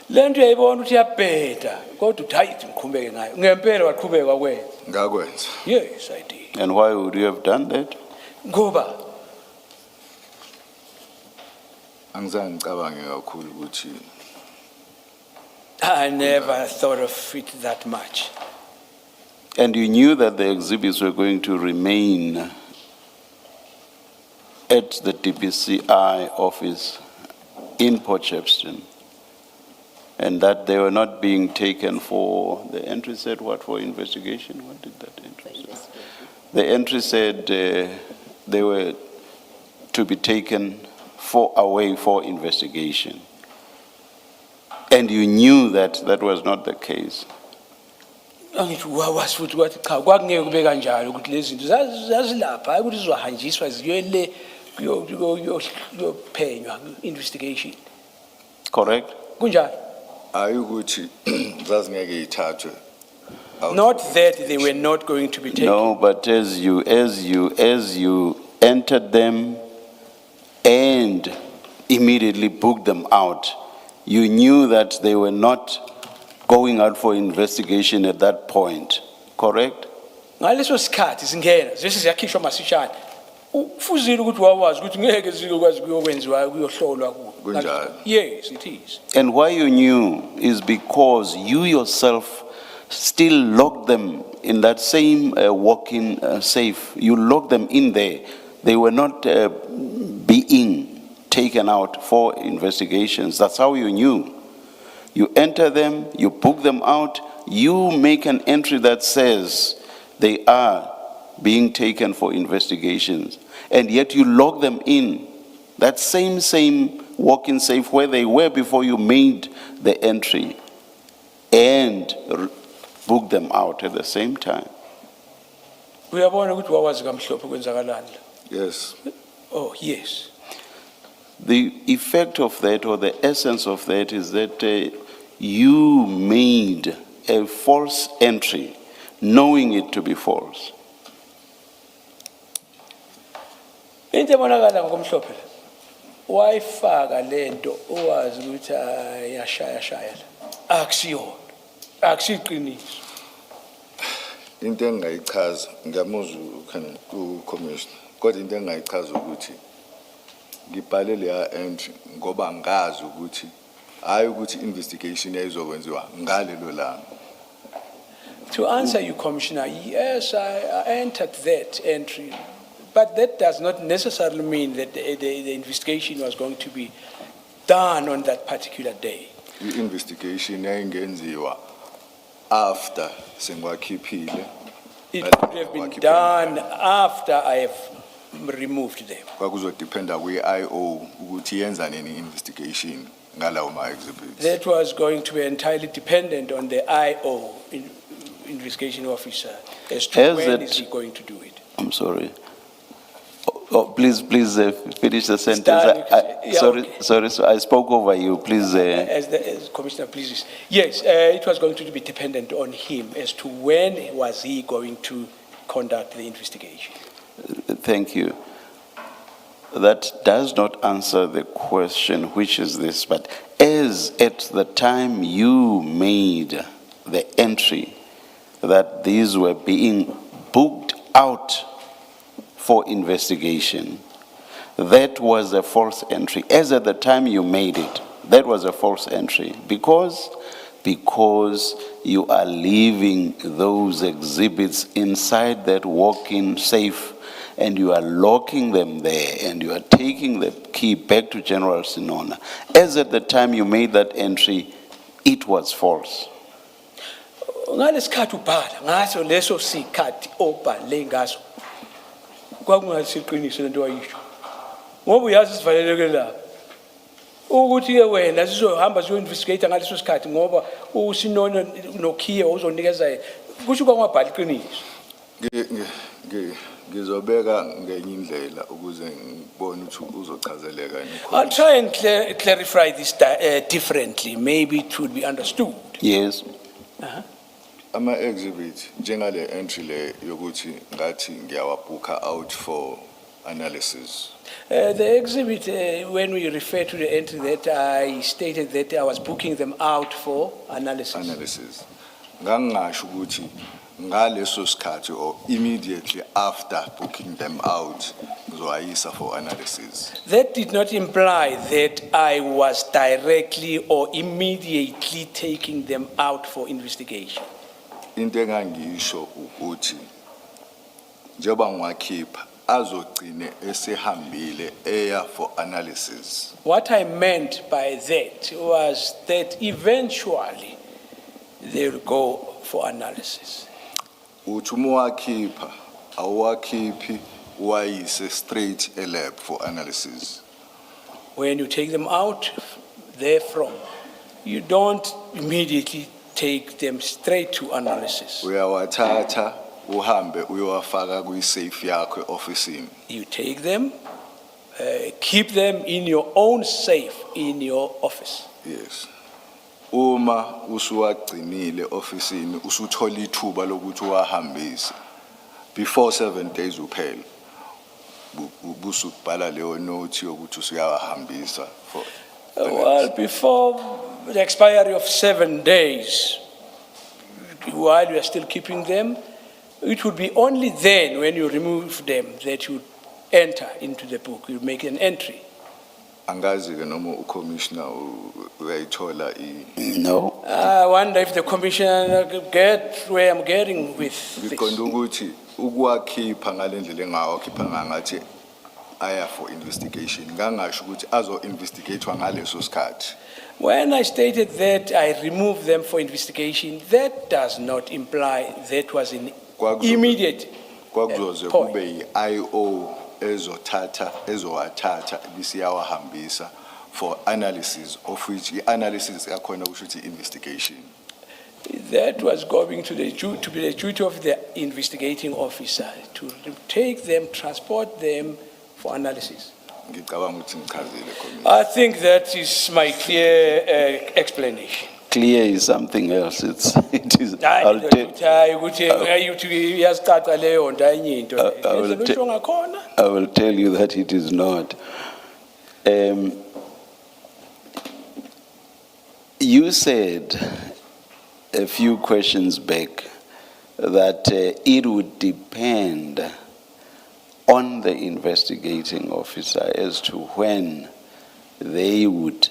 Lento uyayibona ukuthi iyabheda kodwa uthi hayi ngiqhubeke ngayo. Ngempela waqhubeka wakwenza. Ngakwenza. Yes, I did. And why would you have done that? Ngoba Angizange ngicabange kakhulu ukuthi I never thought of it that much. And you knew that the exhibits were going to remain at the DPCI office in Port Shepstone, and that they were not being taken for, the entry said what, for investigation? What did that entry say? The entry said they were to be taken away for investigation. And you knew that that was not the case. Angithi wawazi futhi kwathi cha kwakungeke kube kanjalo ukuthi lezi zinto zazilapha hayi ukuthi zizohanjiswa ziyele kuyophenywa investigation. Correct? Kunjalo. ayukuthi zazingeke ithathwe. Not that they were not going to be taken. No, but as you entered them and immediately booked them out, you knew that they were not going out for investigation at that point, correct? Ngaleso sikhathi singena zese siyakhishwa masishane. Ufuzile ukuthi wawazi ukuthi ngeke zikwazi kuyokwenziwa kuyohlolwa ku. Yes, it is. And why you knew is because you yourself still locked them in that same walk-in safe. You locked them in there. They were not being taken out for investigations. That's how you knew. You enter them, you book them out, you make an entry that says they are being taken for investigations, and yet you lock them in that same walk-in safe where they were before you made the entry, and book them out at the same time. Uyabona ukuthi wawazi kamhlophe kwenzakalani. Yes. Oh, yes. The effect of that, or the essence of that, is that you made a false entry, knowing it to be false. Into ebonakala ngokumhlophe wayifaka lento owazi ukuthi yashaya la. Akusiyona. Akusiqiniso. Into engayichaza ngiyamuzwa uCommissioner kodwa into engayichaza ukuthi ngibhale leya entry ngoba ngazi ukuthi hayi ukuthi investigation eyizokwenziwa ngalelo langa. To answer you, Commissioner, yes, I entered that entry, but that does not necessarily mean that the investigation was going to be done on that particular day. I-investigation yayingenziwa after sengwakhiphile. It could have been done after I have removed them. Kwakuzodependa kwi-IO ukuthi yenza nini investigation ngalawo ma-exhibits. That was going to be entirely dependent on the IO, investigation officer, as to As when it- is he going to do it. I'm sorry. Please finish the sentence. Stan, yeah, okay. Sorry, so I spoke over you. Please. As Commissioner pleases. Yes, it was going to be dependent on him as to when was he going to conduct the investigation. Thank you. That does not answer the question, which is this, but as at the time you made the entry that these were being booked out for investigation, that was a false entry. As at the time you made it, that was a false entry because you are leaving those exhibits inside that walk-in safe and you are locking them there and you are taking the key back to General Sinona. As at the time you made that entry, it was false. Ngalesikhathi ubhala ngaso leso sikhathi obhale ngaso kwakungasiqiniso lento wayisho ngoba uyazi sivaleleke la ukuthi ke wena sizohamba siyo-investigate ngaleso sikhathi ngoba uSinona noKhiya uzonikeza kusho kwangabhali iqiniso. Ngizobeka ngenye indlela ukuze ngibone ukuthi uzochazeleka I'll try and clarify this differently, maybe it would be understood. Yes. Ama-exhibit njengale entry le yokuthi ngathi ngiyawabooka out for analysis. The exhibit, when we refer to the entry that I stated that I was booking them out for analysis. Ngangasho ukuthi ngaleso sikhathi or immediately after booking them out ngizoyisa for analysis. That did not imply that I was directly or immediately taking them out for investigation. Into engangisho ukuthi njengoba ngiwakhipha azogcine esehambile eya for analysis. What I meant by that was that eventually they will go for analysis. Uthi uma uwakhipha awuwakhiphi uwayise straight e-lab for analysis. When you take them out therefrom, you don't immediately take them straight to analysis. Uyawathatha uhambe uyowafaka kwi-safe yakho e-ofisini. You take them, keep them in your own safe in your office. Yes. Uma usuwagcinile ofisini usuthola ithuba lokuthi uwahambise before 7 days uphela ubusubhala leyo note yokuthi usuyawahambisa for Well, before the expiry of 7 days, while you are still keeping them, it would be only then when you remove them that you enter into the book, you make an entry. angazi ke noma ucommissioner uyayithola No. I wonder if the commissioner get where I'm getting with ngiqonda this. ukuthi ukuwakhipha ngalendlela engawakhipha ngathi aya for investigation ngangasho ukuthi azo-investigatewa ngaleso sikhathi. When I stated that I removed them for investigation, that does not imply that was an immediate Kwakuzoze point. kube yi-IO ezowathatha bisiyawahambisa for analysis, of which i-analysis yakhona kusho ukuthi investigation. That was going to be the duty of the investigating officer to take them, transport them for analysis. Ngicabanga ukuthi ngichazile Commissioner. I think that is my clear explanation. Clear is something else. It is. I'll I will tell you that it is not. You said a few questions back that it would depend on the investigating officer as to when they would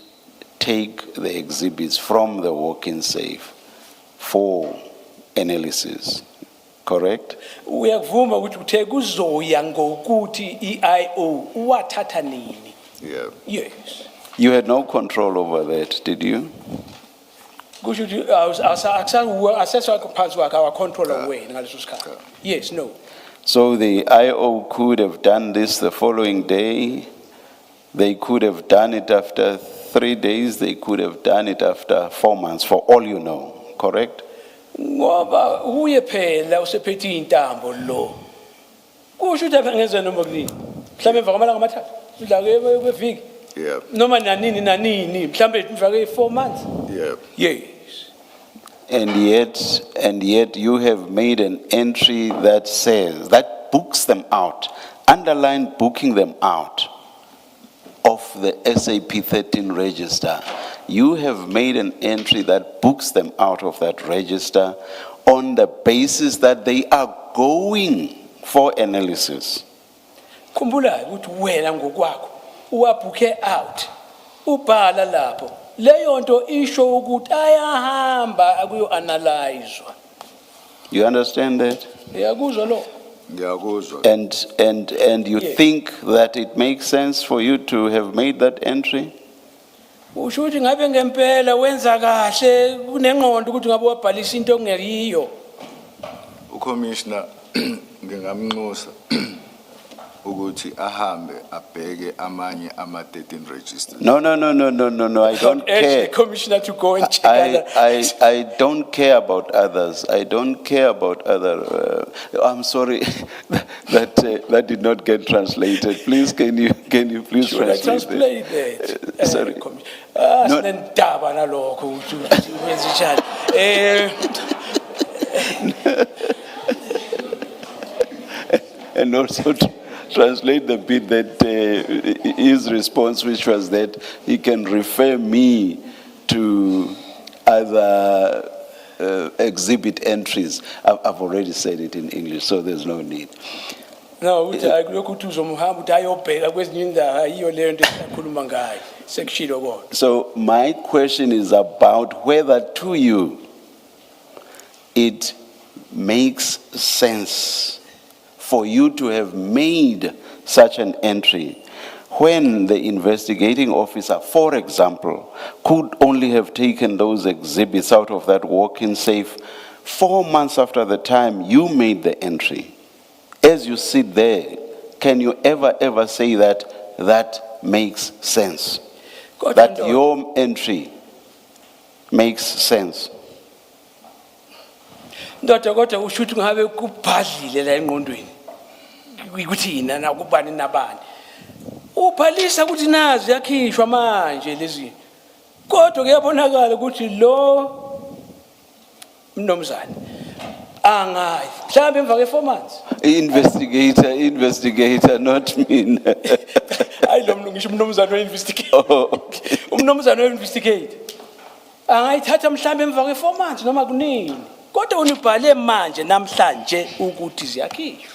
take the exhibits from the walk-in safe for analysis, correct? Uyakuvuma ukuthi uthe kuzoya ngokuthi i-IO wathatha nini? Yeah. Yes. You had no control over that, did you? Kusho ukuthi aseswa phansi kwakhe our controller wena ngaleso sikhathi. Yes, no. So the IO could have done this the following day. They could have done it after 3 days. They could have done it after 4 months, for all you know, correct? Ngoba uye phela usephethe intambo lo. Kusho ukuthi angenza noma kunini. Mhlawumbe emva kwamalanga amathathu, udla kweviki. Yeah. Noma nanini mhlawumbe mfake 4 months. Yeah. Yes. And yet you have made an entry that says, that books them out, underline booking them out of the SAP 13 register. You have made an entry that books them out of that register on the basis that they are going for analysis. Khumbula ukuthi wena ngokwakho uwabhuke out. Ubhala lapho. Leyo nto isho ukuthi ayahamba akuyo analyzwa. You understand that? Uyakuzwa lo? Ngiyakuzwa. And you Yes. think that it makes sense for you to have made that entry? Usho ukuthi ngabe ngempela wenza kahle kunengqondo ukuthi ngabe wabhalisa into ongeyiyo. Ucommissioner ngingamnxusa ukuthi ahambe abheke amanye ama-13 registers. No, I don't Urge the care. commissioner to go and check other. I don't care about others. I don't care about other. I'm sorry, that did not get translated. Please, can you please Should I translate translate that? that? Sorry. No. Sinendaba nalokho ukuthi wenze njani. And also translate the bit that his response, which was that he can refer me to other exhibit entries. I've already said it in English, so there's no need. No, uthi hayi kulokhu uthi uzomhamba uthi ayobheka kwezinye indawo ayiyo leyo nto esikhuluma ngayo. Sekushilo kodwa. So my question is about whether to you it makes sense for you to have made such an entry when the investigating officer, for example, could only have taken those exhibits out of that walk-in safe 4 months after the time you made the entry. As you sit there, can you ever say that that makes sense? That your entry makes sense? Ndoda kodwa usho ukuthi ngabe kubhadlile la engqondweni. Ukuthi yina nakubani nabani. Ubhalisa ukuthi nazi yakhishwa manje lezi. Kodwa kuyabonakala ukuthi lo mnomzane angayi. Mhlawumbe emva ke 4 months. Investigator, not me. Hayi lo ngisho umnomzane we-investigate. Oh, okay. Umnomzane we-investigate. Angayithatha mhlawumbe emva ke 4 months noma kunini. Kodwa unibhale manje namhlanje ukuthi ziyakhishwa.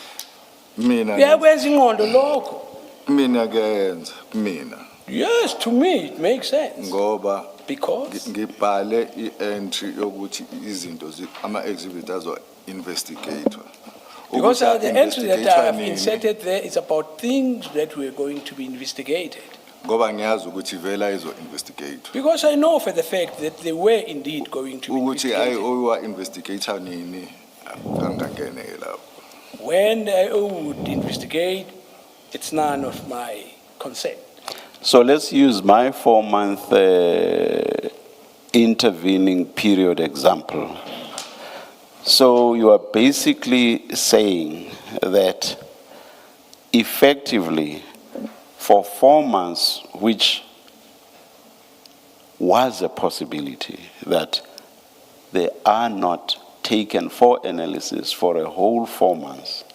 Mina Kuyakwenza ingqondo lokho. kuyayenza kumina Yes, to me it makes sense. ngoba Because ngibhale i-entry yokuthi izinto ama-exhibit azo-investigatwa. Because Ukuthi the entry that I a-investigatwa have nini, inserted there is about things that were going to be investigated. ngoba ngiyazi ukuthi vela izo-investigatwa. Because I know for the fact that they were indeed going to be Ukuthi investigated. oyiwa-investigator nini angangene-ke lapho. When I would investigate, it's none of my concern. So let's use my 4-month intervening period example. So you are basically saying that effectively for 4 months, which was a possibility that they are not taken for analysis for a whole 4 months.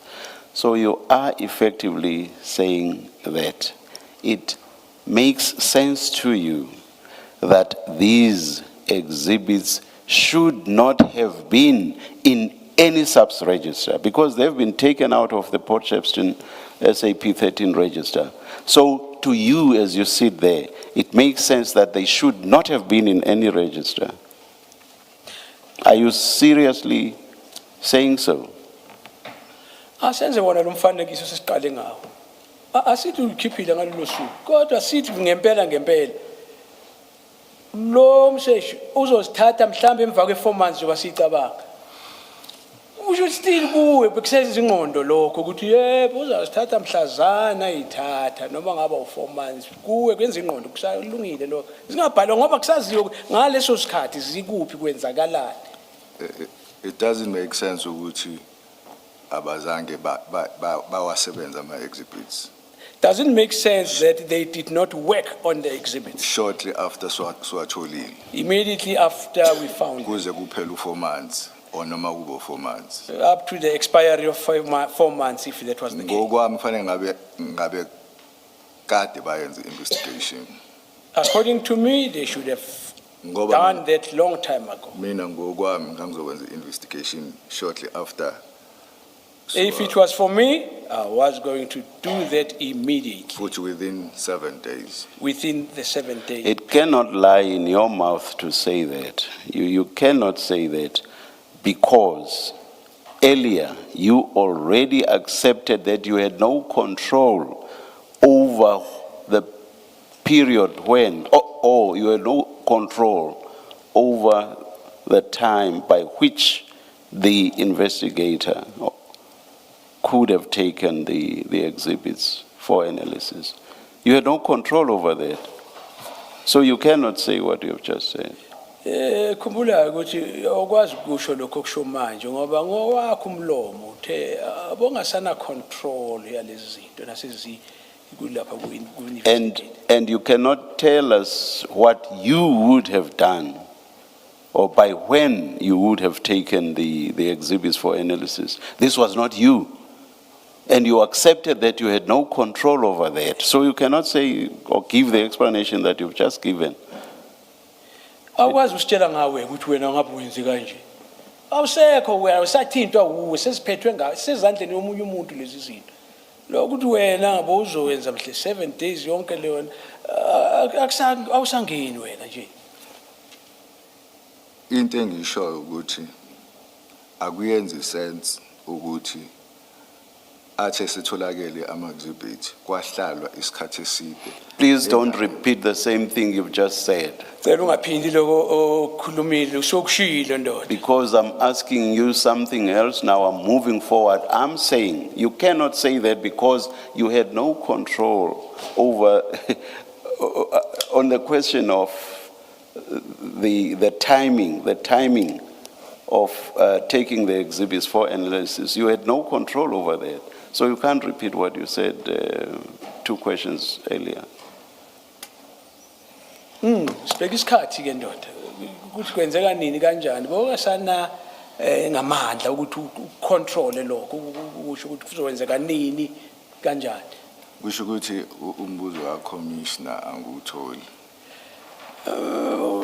So you are effectively saying that it makes sense to you that these exhibits should not have been in any SAPS register because they've been taken out of the Port Shepstone SAP 13 register. So to you as you sit there, it makes sense that they should not have been in any register. Are you seriously saying so. Asenze wona lo mfanekiso sesiqale ngawo. Asithi ukhiphile ngalolu suku. Kodwa sithi ngempela ngempela. Lo mseshi uzosithatha mhlambe emva kwe 4 months njengoba sicabanga. Usho still kuwe bekuseza izingqondo lokho ukuthi yebo uzasithatha mhlazana ayithatha noma ngaba u4 months kuwe kwenza ingqondo kusalungile lokho. Singabhalwa ngoba kusaziyo ngaleso sikhathi zikuphi kwenzakalani. It doesn't make sense ukuthi abazange bawasebenza ama-exhibits. Doesn't make sense that they did not work on the exhibits. Shortly after swatholile, Immediately after we found it, kuze kuphela u4 months, or noma kubo 4 months. up to the expiry of 4 months, if that was the case. Ngokwami kufanele ngabe kade bayenza investigation. According to me, they should have Ngoba done that long time ago. mina ngokwami ngangizokwenza investigation shortly after. If it was for me, I was going to do that immediately, Futhi within 7 days. within the 7 days. It cannot lie in your mouth to say that. You cannot say that because earlier you already accepted that you had no control over the period when, or you had no control over the time by which the investigator could have taken the exhibits for analysis. You had no control over that. So you cannot say what you have just said. Khumbula ukuthi awukwazi ukusho lokho kusho manje ngoba ngowakho umlomo uthe abongasana control yalezi zinto nasezi kulapha ku-university. And you cannot tell us what you would have done or by when you would have taken the exhibits for analysis. This was not you. And you accepted that you had no control over that. So you cannot say or give the explanation that you've just given. Awukwazi usitshela ngawe ukuthi wena ngabe wenze kanje. Awusekho wena usathintwa uwe sesiphethwe ngawe sezandleni yomunye umuntu lezi zinto. Lokuthi wena ngabe uzowenza mhle 7 days yonke leyo awusangeni wena nje. Into engishoyo ukuthi akuyenzi sense ukuthi athe sitholakele ama-exhibit kwahlalwa isikhathi eside. Please don't repeat the same thing you've just said. Cela ungaphindi lokho okhulumile usokushilo ndoda. Because I'm asking you something else, now I'm moving forward. I'm saying you cannot say that because you had no control over on the question of the timing of taking the exhibits for analysis. You had no control over that. So you can't repeat what you said 2 questions earlier. Sibheka isikhathi ke ndoda ukuthi kwenzeka nini kanjani bokasana ngamandla ukuthi ucontrol lokho ukusho ukuthi kuzokwenzeka nini kanjani. Kusho ukuthi umbuzo ka-commissioner angutholi.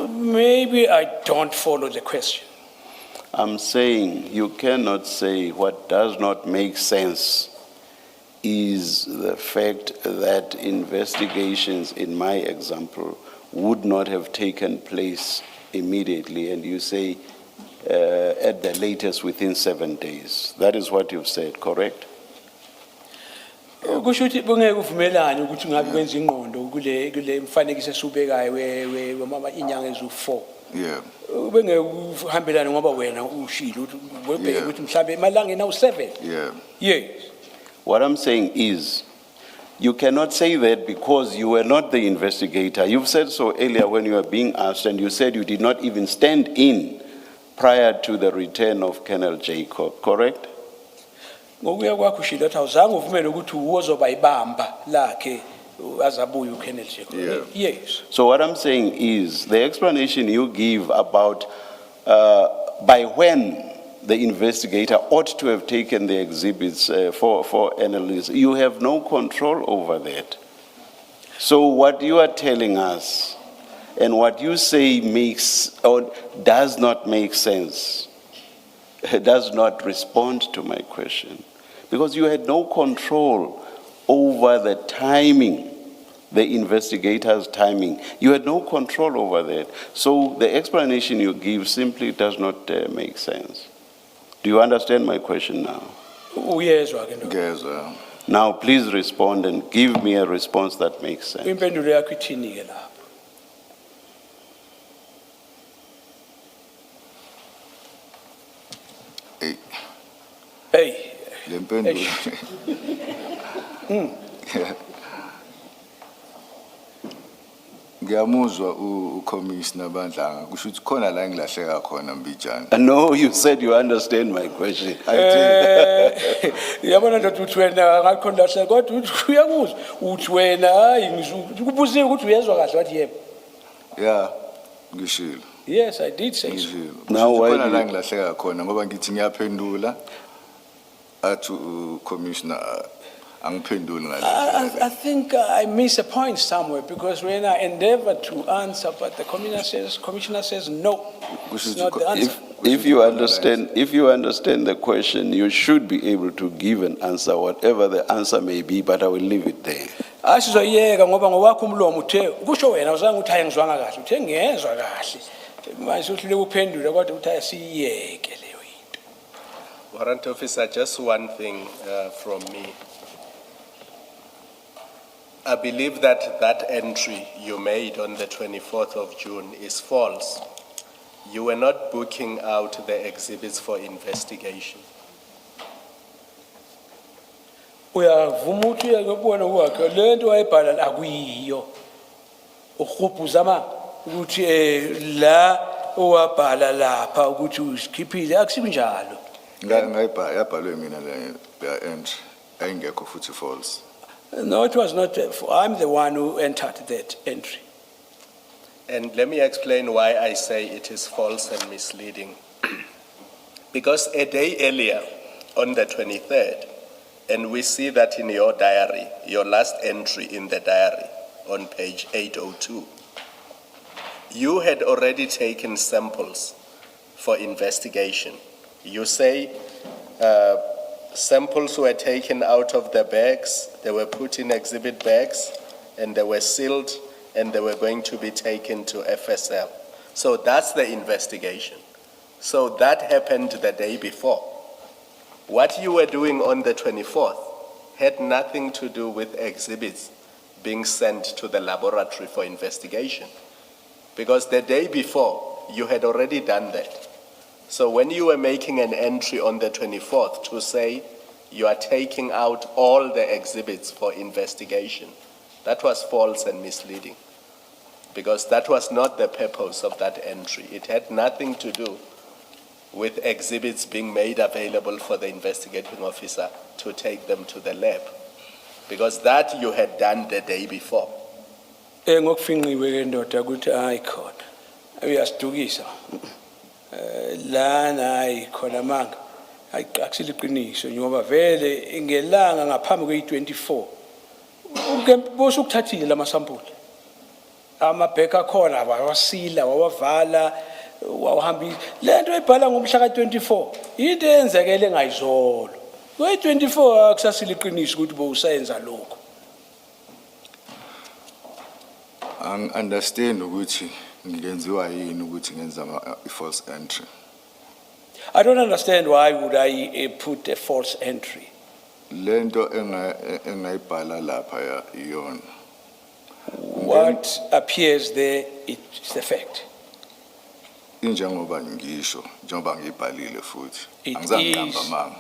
Maybe I don't follow the question. I'm saying you cannot say what does not make sense is the fact that investigations, in my example, would not have taken place immediately, and you say at the latest within 7 days. That is what you've said, correct? Kusho ukuthi bongeke uvumelane ukuthi ngabe kwenza ingqondo kule mfanekiso esubekayo we mama inyanga ezu4. Yeah. Bengeke uhambelane ngoba wena ushilo ukuthi webheke ukuthi mhlambe emalangeni awu7. Yeah. Yes. What I'm saying is, you cannot say that because you were not the investigator. You've said so earlier when you were being asked, and you said you did not even stand in prior to the return of Colonel Jacob, correct? Ngokuya kwakho ushilo ukuthi awuzange uvumele ukuthi uwozoba ibamba lakhe azabuye uKenneth Jacob. Yeah. Yes. So what I'm saying is, the explanation you give about by when the investigator ought to have taken the exhibits for analysis, you have no control over that. So what you are telling us and what you say makes or does not make sense, does not respond to my question. Because you had no control over the timing, the investigator's timing. You had no control over that. So the explanation you give simply does not make sense. Do you understand my question now? Uyezwa ke ndoda. ngezwa. Now, please respond and give me a response that makes sense. Impendulo yakho ithini ke lapho? Hey, Hey, le mpendulo. Ngiyamuzwa uCommissioner Madlanga kusho ukuthi khona la engilahleka khona Mbijana. No, you said you understand my question. I did. yabona ndoda uthi wena ngakho ndahle kodwa uthi uyakuzwa uthi wena hayi ngikubuziwe ukuthi uyezwa kahle wathi yebo. Yeah, ngishilo. Yes, I did say so. Ngishilo. Now, why Khona do la you- engilahleka khona ngoba ngithi ngiyaphendula athi uCommissioner angiphenduli ngale. I think I miss a point somewhere because when I endeavor to answer, but the commissioner says no, it's not the answer. If you understand the question, you should be able to give an answer, whatever the answer may be, but I will leave it there. Asizoyeka ngoba ngowakho umlomo uthe kusho wena uzange uthi hayi ngizwanga kahle uthe ngezwa kahle manje uhlule uphendule kodwa uthi asiyeke leyo into. Warrant officer, just one thing from me. I believe that entry you made on the 24th of June is false. You were not booking out the exhibits for investigation. Uyavuma ukuthi uyakubona kwakhe lento wayibhala la akuyiyo. Ukhuphuza ama ukuthi la owabhala lapha ukuthi usikhiphile akusinjalo. Yabhalwe mina le entry ayingekho futhi false. No, it was not. I'm the one who entered that entry. And let me explain why I say it is false and misleading. Because a day earlier, on the 23rd, and we see that in your diary, your last entry in the diary, on page 802, you had already taken samples for investigation. You say samples were taken out of the bags, they were put in exhibit bags, and they were sealed, and they were going to be taken to FSL. So that's the investigation. So that happened the day before. What you were doing on the 24th had nothing to do with exhibits being sent to the laboratory for investigation. Because the day before, you had already done that. So when you were making an entry on the 24th to say you are taking out all the exhibits for investigation, that was false and misleading. Because that was not the purpose of that entry. It had nothing to do with exhibits being made available for the investigating officer to take them to the lab. Because that you had done the day before. Ngokufinqiwe ke ndoda ukuthi hayi khona. Uyasidukisa. Lana hayi khona manga. Akusile iqiniso ngoba vele ngelanga ngaphambi kwe24. Ubose ukuthathile lama sample. Amabheka akhona wawasila wawavala wawahambisa lento ebhala ngomhla ka24 into eyenzekele engayizolo kwe24 akusasile iqiniso ukuthi bowusayenza lokho. Understand ukuthi ngiyenziwa yini ukuthi ngenza false entry. I don't understand why would I put a false entry. Lento engayibhala lapha iyona. What appears there is the fact. Injengoba ngisho njengoba ngibhalile futhi It angizangiqamba is manga.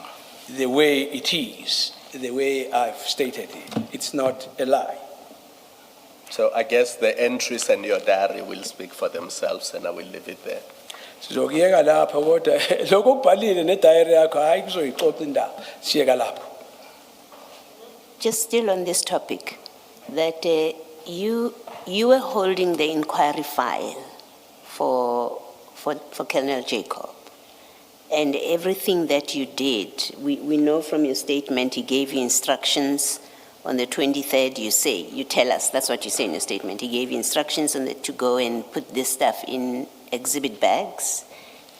the way it is, the way I've stated it. It's not a lie. So I guess the entries and your diary will speak for themselves, and I will leave it there. Sizokuyeka lapha kodwa lokho kubhalile ne-diary yakho hayi kuzoyixoxa indaba siyeka lapho. Just still on this topic, that you were holding the inquiry file for Colonel Jacob. And everything that you did, we know from your statement, he gave you instructions. On the 23rd, you tell us, that's what you say in your statement. He gave you instructions to go and put this stuff in exhibit bags,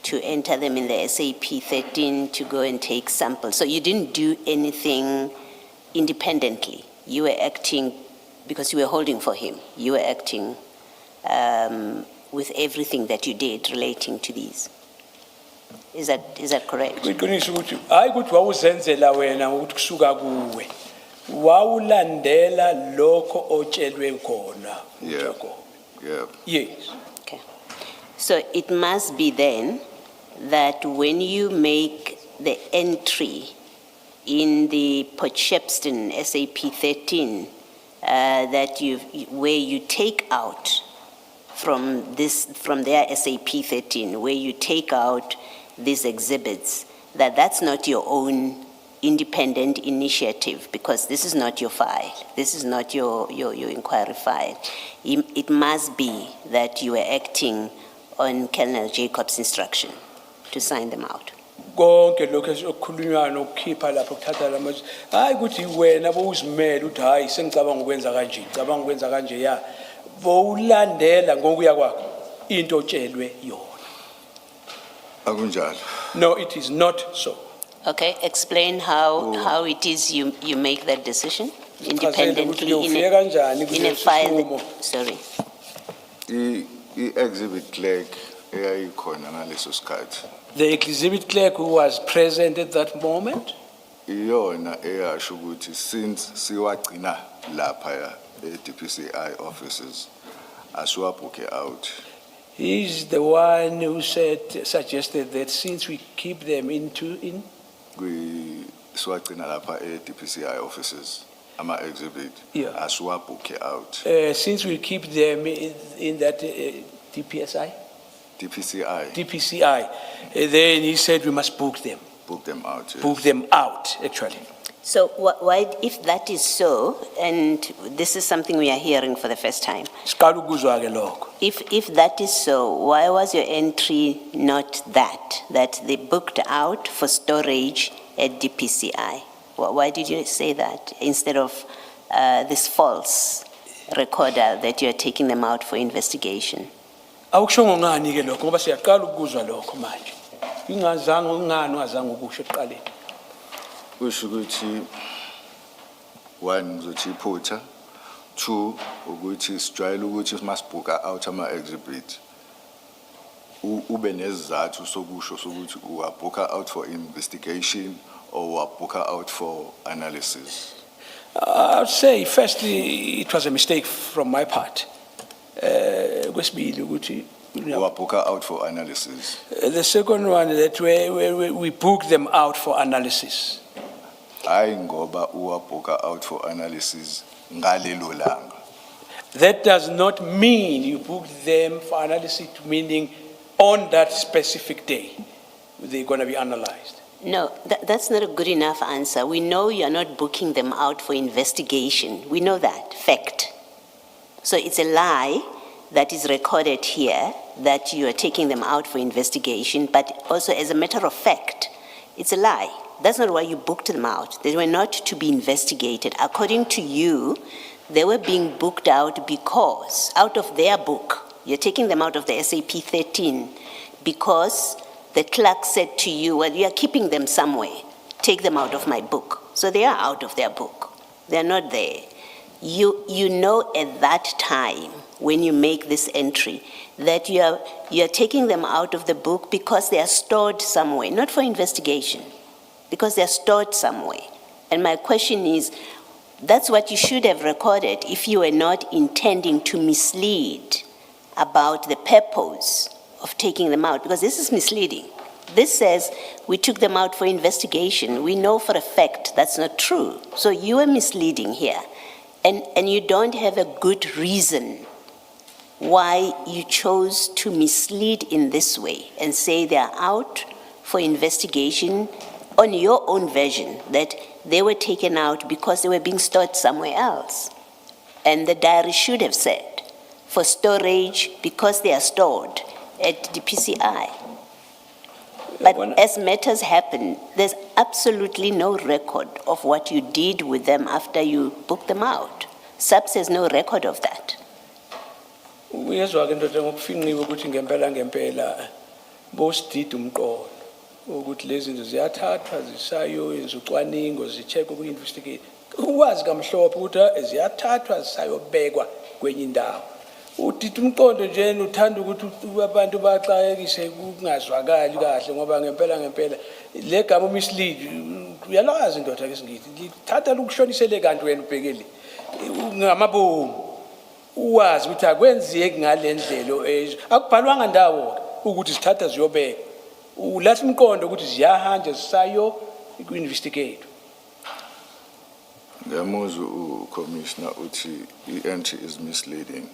to enter them in the SAP 13, to go and take samples. So you didn't do anything independently. You were acting, because you were holding for him, you were acting with everything that you did relating to these. Is that correct? Kuqiniswa ukuthi hayi ukuthi wawuzenzela wena ukuthi kusuka kuwe. Wawulandela lokho otshelwe khona. Yeah. Jacob. Yeah. Yes. Okay. So it must be then that when you make the entry in the Port Shepstone SAP 13, where you take out from their SAP 13, where you take out these exhibits, that's not your own independent initiative, because this is not your file. This is not your inquiry file. It must be that you are acting on Colonel Jacob's instruction to sign them out. Konke lokho esikhulunywa nokukhipha lapho kuthatha lamazwi hayi ukuthi wena bowuzimela uthi hayi sengicabanga ukwenza kanje ngicabanga ukwenza kanje ya bowulandela ngokuya kwakho into otshelwe yona. Akunjalo. No, it is not so. Okay, explain how it is you make that decision independently Ufike kanjani in a kulesi file. sinqumo? Sorry. I-exhibit clerk eyayikhona ngaleso sikhathi The exhibit clerk who was present at that moment, iyona eyasho ukuthi since siwagcina lapha e-DPCI offices asiwabhuke out. he's the one who suggested that since we keep them in Siwagcina lapha e-DPCI offices ama-exhibit Yeah. asiwabhuke out. since we keep them in that DPSI, DPCI then he said we must book them. book them out. Yes. Book them out, actually. So why, if that is so, and this is something we are hearing for the first time, Siqala ukuzwa ke lokho. if that is so, why was your entry not that they booked out for storage at DPCI? Why did you say that instead of this false recorder that you're taking them out for investigation? Awukushongo ngani ke lokho ngoba siyaqala ukuzwa lokho manje. Ungani ungazange ukusho eqaleni. Kusho ukuthi one ngizothi iphutha, two ukuthi sijwayele ukuthi masibhuka out ama-exhibit ube nesizathu sokusho sokuthi uwabhuka out for investigation or uwabhuka out for analysis. I would say, firstly, it was a mistake from my part. Kwesibili ukuthi Uwabhuka out for analysis. the second one that we book them out for analysis. Hayi ngoba uwabhuka out for analysis ngalelo langa. That does not mean you book them for analysis, meaning on that specific day they're going to be analyzed. No, that's not a good enough answer. We know you're not booking them out for investigation. We know that, fact. So it's a lie that is recorded here that you are taking them out for investigation, but also as a matter of fact, it's a lie. That's not why you booked them out. They were not to be investigated. According to you, they were being booked out because, out of their book, you're taking them out of the SAP 13 because the clerk said to you, well, you are keeping them somewhere. Take them out of my book. So they are out of their book. They're not there. You know at that time, when you make this entry, that you are taking them out of the book because they are stored somewhere, not for investigation, because they are stored somewhere. And my question is, that's what you should have recorded if you were not intending to mislead about the purpose of taking them out, because this is misleading. This says we took them out for investigation. We know for a fact that's not true. So you are misleading here. And you don't have a good reason why you chose to mislead in this way and say they are out for investigation on your own version, that they were taken out because they were being stored somewhere else. And the diary should have said, for storage because they are stored at the PCI. But as matters happen, there's absolutely no record of what you did with them after you booked them out. SAPS has no record of that. Uyezwa ke ndoda ngokufinqiwe ukuthi ngempela bosidida umqondo ukuthi lezi zinto ziyathathwa zisayoyenza ucwaningo zicheck ku-investigate. Ukwazi kamhlophe ukuthi ziyathathwa zisayobekwa kwenye indawo. Utitha umqondo nje uthanda ukuthi abantu baxakekise kungazwakali kahle ngoba ngempela le gama mislead uyalazi ndoda ke singithi lithatha lokushonisele kanti wena ubhekele ngamabomu uwazi ukuthi akwenzeki ngalendlela akubhalwanga ndawo ukuthi sithatha ziyobeka ulathi umqondo ukuthi ziyahanja zisayo ku-investigate. Ngiyamuzwa uCommissioner uthi i-entry is misleading.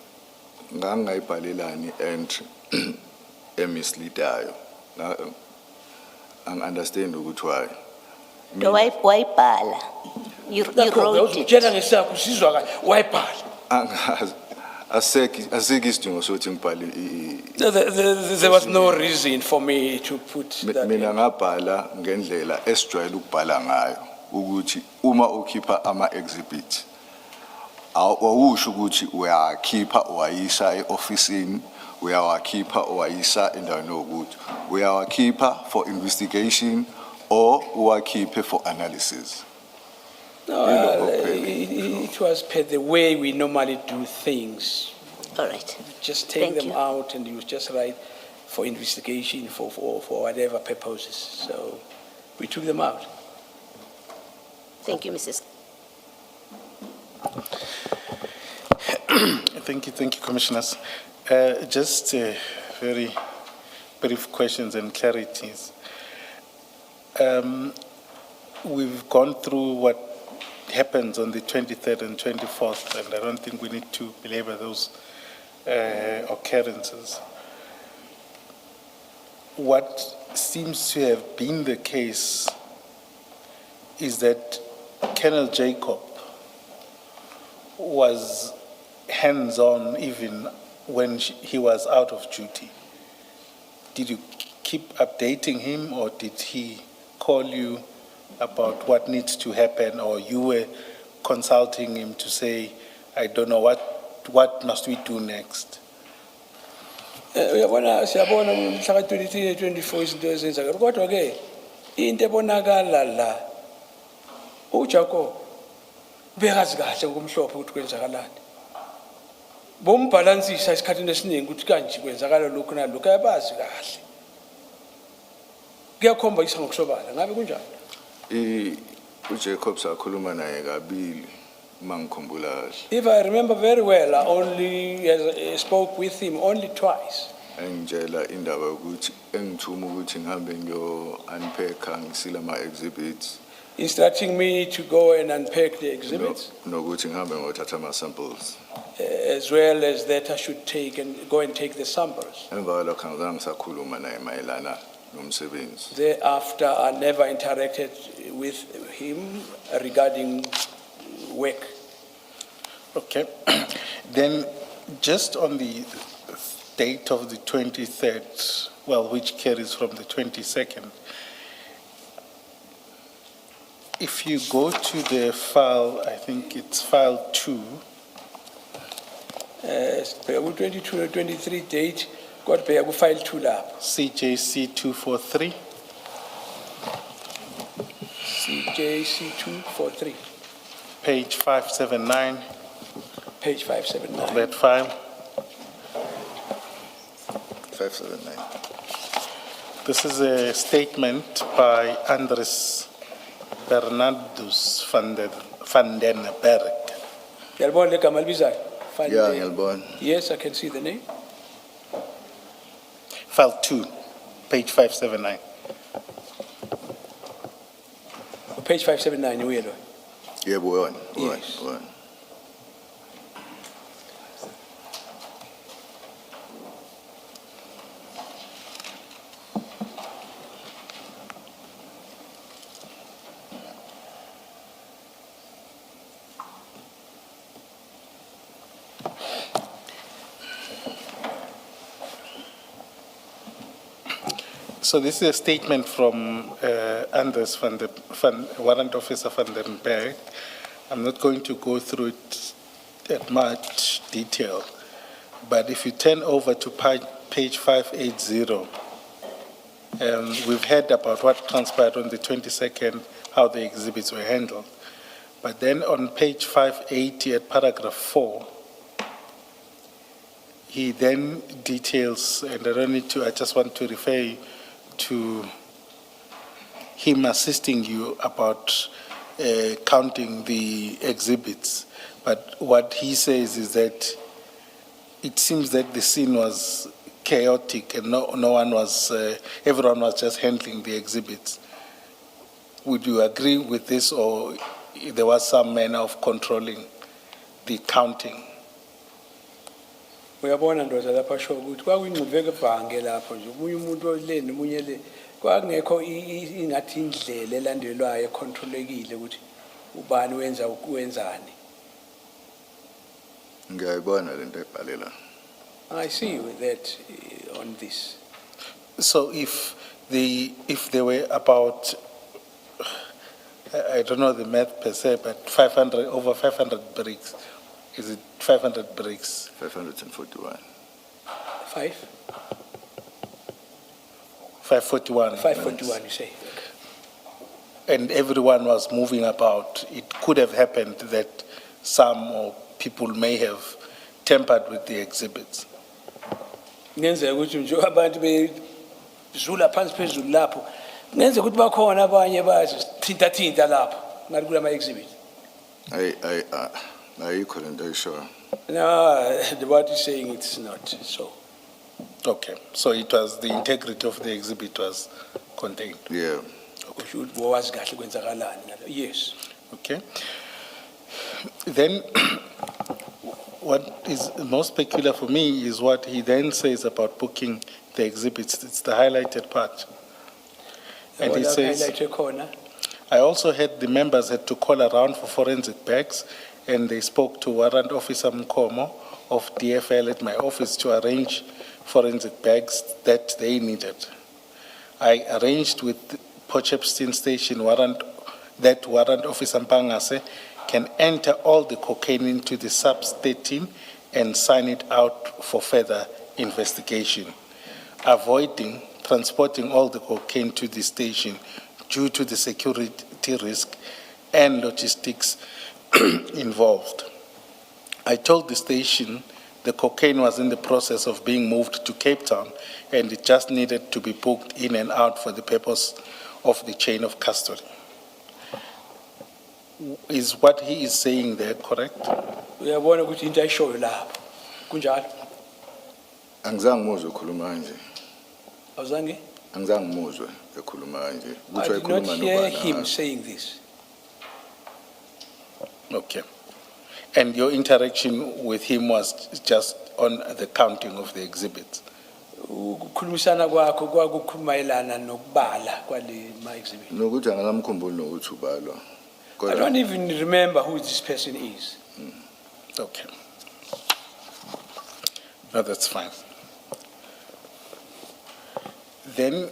Ngangayibhalelani i-entry emisleadayo. Ang-understand ukuthi why. Why bala? You wrote it. Utshela ngesakho usizwa kahle wayibhala. Angazi asikho isidingo sokuthi ngibhale There was no reason for me to put that. mina ngabhala ngendlela esijwayele ukubhala ngayo ukuthi uma ukhipha ama-exhibit awusho ukuthi uyakhipha uwayisa e-ofisini uyawakhipha uwayisa endaweni yokuthi uyawakhipha for investigation or uwakhiphe for analysis. No, it was per the way we normally do things. All right. Just take Thank them you. out and you just write for investigation, for whatever purposes. So we took them out. Thank you, Mrs. Thank you, Commissioners. Just very brief questions and clarities. We've gone through what happens on the 23rd and 24th, and I don't think we need to belabor those occurrences. What seems to have been the case is that Colonel Jacob was hands-on even when he was out of duty. Did you keep updating him, or did he call you about what needs to happen, or you were consulting him to say, I don't know, what must we do next? Uyabona siyabona mhla ka 23 24 izinto ezenzeka kodwa ke into ebonakala la uJacob bekazi kahle ngokumhlophe ukuthi kwenzakalani bombalansisa isikhathini esiningi ukuthi kanje kwenzakala lokho nalokho ayabazi kahle kuyakhomba isa ngokusobala ngabe kunjani uJacob sakhuluma naye kabili mangikhumbula kahle. If I remember very well, I only spoke with him only twice. Engitshela indaba ukuthi engithuma ukuthi ngihambe ngiyo-unpack ngisile ama-exhibits Instructing me to go and unpack the exhibits, nokuthi ngihambe ngiyothatha ama-samples. as well as that I should go and take the samples. Emva kwalokho angizange ngisakhuluma naye mayelana nomsebenzi. Thereafter, I never interacted with him regarding work. Okay. Then, just on the date of the 23rd, well, which carries from the 22nd, if you go to the file, I think it's file 2, 22 or 23 date, got pay file 2 lapha. CJC 243, CJC 243, page 579, page 579. that file. 579. This is a statement by Andres Bernardus van den Berg. Yalibona le gama libizayo? File Yeah, name. ngiyalibona. Yes, I can see the name. File 2, page 579. Page 579, uyelo. Yebo wona. Yes. Wona. So this is a statement from Anders Warrant Officer van den Berg. I'm not going to go through it at much detail, but if you turn over to page 580, we've heard about what transpired on the 22nd, how the exhibits were handled. But then on page 580 at paragraph 4, he then details, and I don't need to, I just want to refer you to him assisting you about counting the exhibits. But what he says is that it seems that the scene was chaotic and no one was, everyone was just handling the exhibits. Would you agree with this, or there was some manner of controlling the counting? Uyabona ndoda lapha sho ukuthi kwakuyingqubeko ebhange lapho nje umunye umuntu ole nomunye le kwakungekho ingathi indlela elandelwayo econtrolekile ukuthi ubani wenzani. Ngiyayibona lento ebhalela. I see with that on this. So if there were about, I don't know the math per se, but over 500 bricks, is it 500 bricks? 541. 541. 541 you say. And everyone was moving about. It could have happened that some or people may have tampered with the exhibits. Ngenzeka ukuthi nje abantu bezula phansi phezulu lapho ngenzeka ukuthi bakhona abanye bathi thinta lapho ngathi kula ma exhibit. Ayikho lento ayishoyo. No, what is saying it's not so. Okay, so it was the integrity of the exhibit was contained. Yeah. Kusho ukuthi wazi kahle kwenzakalani ngalo. Yes. Okay. Then, what is most peculiar for me is what he then says about booking the exhibits. It's the highlighted part. And he says, highlighted corner. I also had the members had to call around for forensic bags, and they spoke to Warrant Officer Mkomo of DFL at my office to arrange forensic bags that they needed. I arranged with Potchefstroom Station Warrant Officer Mpangase can enter all the cocaine into the sub-13 and sign it out for further investigation, avoiding transporting all the cocaine to the station due to the security risk and logistics involved. I told the station the cocaine was in the process of being moved to Cape Town and it just needed to be booked in and out for the purpose of the chain of custody. Is what he is saying there correct? Uyabona ukuthi into ayishoyo lapho. Kunjalo. Angizange ngizwe ukhuluma kanje. Awuzange? Angizange ngizwe ekhuluma kanje. I did not hear him saying this. Okay. And your interaction with him was just on the counting of the exhibits? Ukukhulumisana kwakho kwakukhulumayelana nokubala kwale ma exhibit. Nokuthi angalamkhumbuli nokuthi ubalwa. I don't even remember who this person is. Okay. No, that's fine. Then,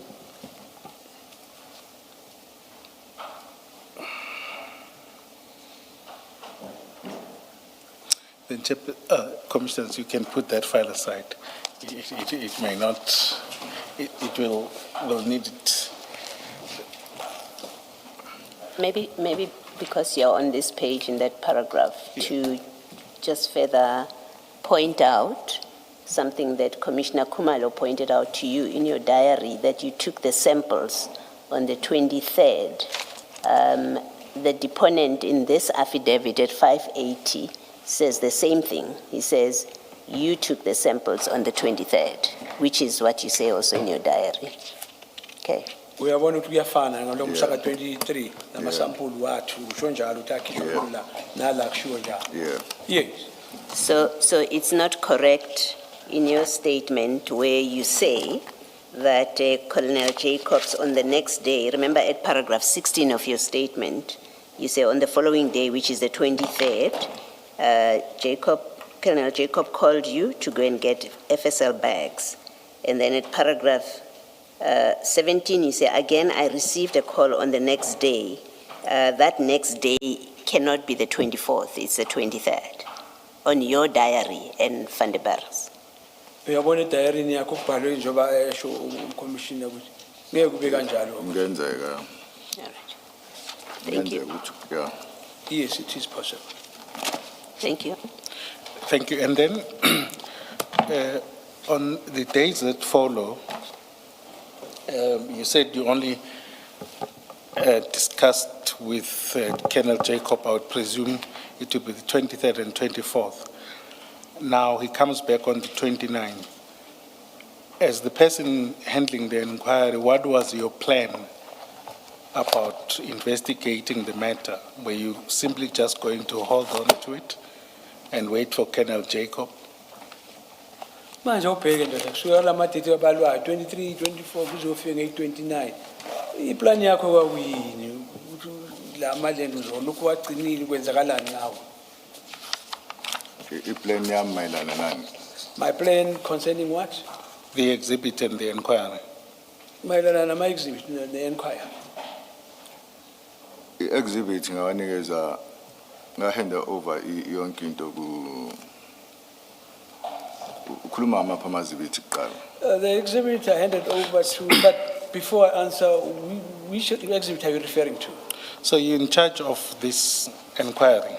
Commissioners, you can put that file aside. It may not, it will need it. Maybe because you're on this page in that paragraph, to just further point out something that Commissioner Kumalo pointed out to you in your diary, that you took the samples on the 23rd. The deponent in this affidavit at 580 says the same thing. He says, you took the samples on the 23rd, which is what you say also in your diary. Okay. Uyabona ukuthi kuyafana ngalo mhla ka-23 namasampuli wathu usho njalo ukuthi akhishwe khona nala kushiwo njalo. Yes. So it's not correct in your statement where you say that Colonel Jacobs on the next day, remember at paragraph 16 of your statement, you say on the following day, which is the 23rd, Colonel Jacob called you to go and get FSL bags. And then at paragraph 17, you say, again, I received a call on the next day. That next day cannot be the 24th, it's the 23rd. On your diary and Van der Berg's. Uyabona diary yakho kubhalwe njengoba esho umcommissioner ukuthi ngeke kube kanjalo. Kungenzeka. All right. Thank you. Yes, it is possible. Thank you. Thank you. And then On the days that follow, you said you only discussed with Colonel Jacob, I would presume it would be the 23rd and 24th. Now he comes back on the 29th. As the person handling the inquiry, what was your plan about investigating the matter? Were you simply just going to hold on to it and wait for Colonel Jacob? Manje ubheke ndoda kusukela lamadate abalwayo 23 24 kuzofika nge29 iplan yakho kwakuyini ukuthi la malendo uzolokhu wagcinile kwenzakalani ngawo? Iplan yami mayelana nani? My plan concerning what? The exhibit and the inquiry. Mayelana nama exhibit ne inquiry. I-exhibit ngawanikeza ngahanda over yonke into ukhuluma amapha amazibiti kuqala. The exhibit I handed over to, but before I answer, which exhibit are you referring to? So you're in charge of this inquiry,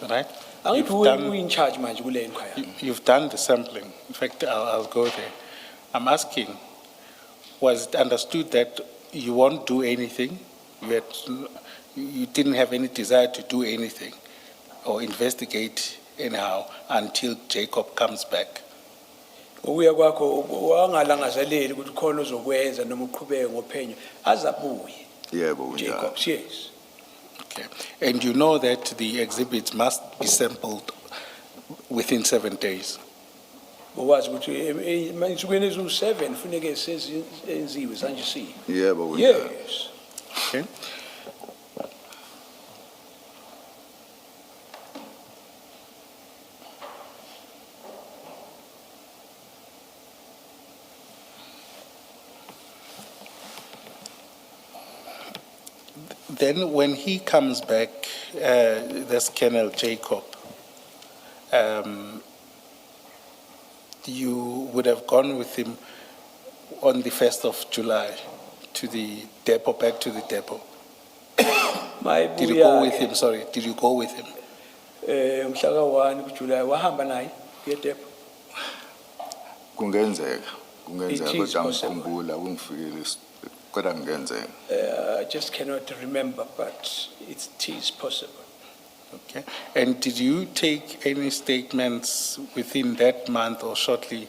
right? Angithi who in charge manje kule inquiry? You've done the sampling. In fact, I'll go there. I'm asking, was it understood that you won't do anything? You didn't have any desire to do anything or investigate anyhow until Jacob comes back? Ukuya kwakho wangalangazeleli ukuthi khona ozokwenza noma uqhubeke ngophenyo azabuye. Yebo unjalo. Jacob, yes. Okay. And you know that the exhibits must be sampled within 7 days. Uwazi ukuthi manisukwini ezu7 funeke senziwe sanje si. Yebo unjalo. Yes. Okay. Then when he comes back, this Colonel Jacob, you would have gone with him on the 1st of July to the depot, back to the depot. Did you go with him? Sorry, did you go with him? Mhlaka 1 kuJuly wahamba naye kuyedepo. Kungenzeka It is kodwa possible. ngikhumbula kungifikile kodwa kungenzeka. I just cannot remember, but it is possible. Okay. And did you take any statements within that month or shortly,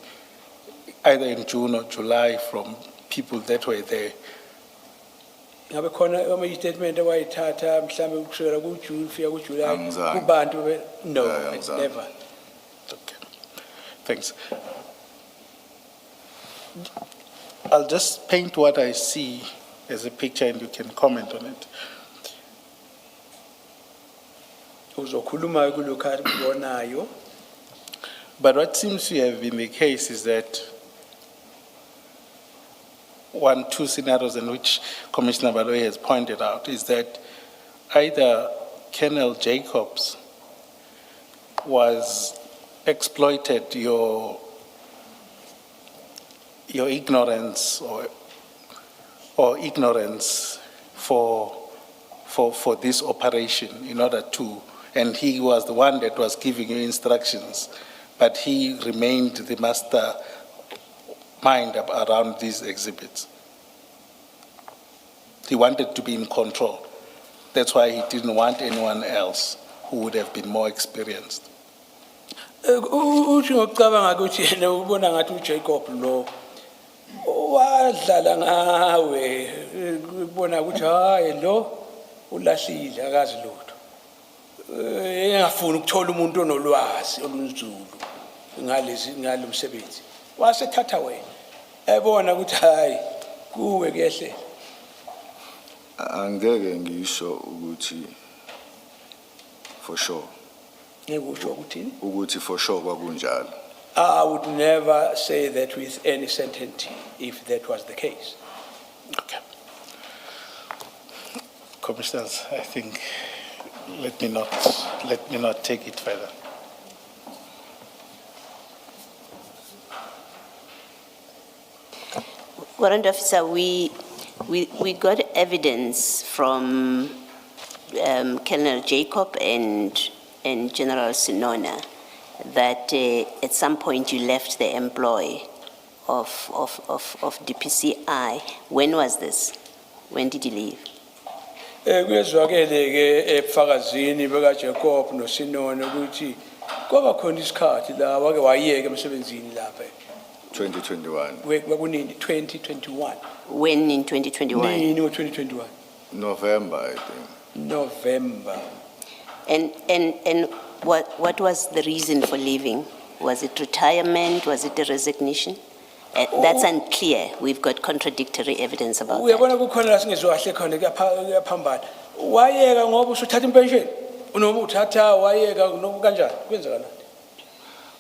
either in June or July, from people that were there? Ngabe khona ama-statement awayithatha mhlambe kusukela kuJune kufika kuJuly Angizange. kubantu no, Angizange. never. Okay. Thanks. I'll just paint what I see as a picture and you can comment on it. Uzokhuluma kulokho akubonayo. But what seems to have been the case is that two scenarios in which Commissioner Baloyi has pointed out is that either Colonel Jacobs was exploited your ignorance or ignorance for this operation in order to, and he was the one that was giving you instructions, but he remained the master mind around these exhibits. He wanted to be in control. That's why he didn't want anyone else who would have been more experienced. Uthi ngokucabanga ukuthi yena ubona ngathi uJacob lo wadlala ngawe ubona ukuthi hayi lo ulahlile akazi lutho. Engafuni ukuthola umuntu onolwazi olunzulu ngalomsebenzi. Wasethatha wena. Ebona ukuthi hayi kuwe kuyehle. Angeke ngisho ukuthi for sure. Ngekusho ukuthini? Ukuthi for sure kwakunjalo. I would never say that with any certainty if that was the case. Okay. Commissioners, I think let me not take it further. Warrant Officer, we got evidence from Colonel Jacob and General Sinona that at some point you left the employ of DPCI. When was this? When did you leave? Kuyezwakele ke ebufakazini beka Jacob no Sinono ukuthi kwaba khona isikhathi la wake wayeka emsebenzini lapha 2021, kwakunini 2021 When in 2021? nini ngo-2021 November, I think. November. And what was the reason for leaving? Was it retirement? Was it a resignation? That's unclear. We've got contradictory evidence about that. Uyabona kukhona la singezwa kahle khona kuyaphambana wayeka ngoba usuthatha impension noma uthatha wayeka noma kanjani kwenzekana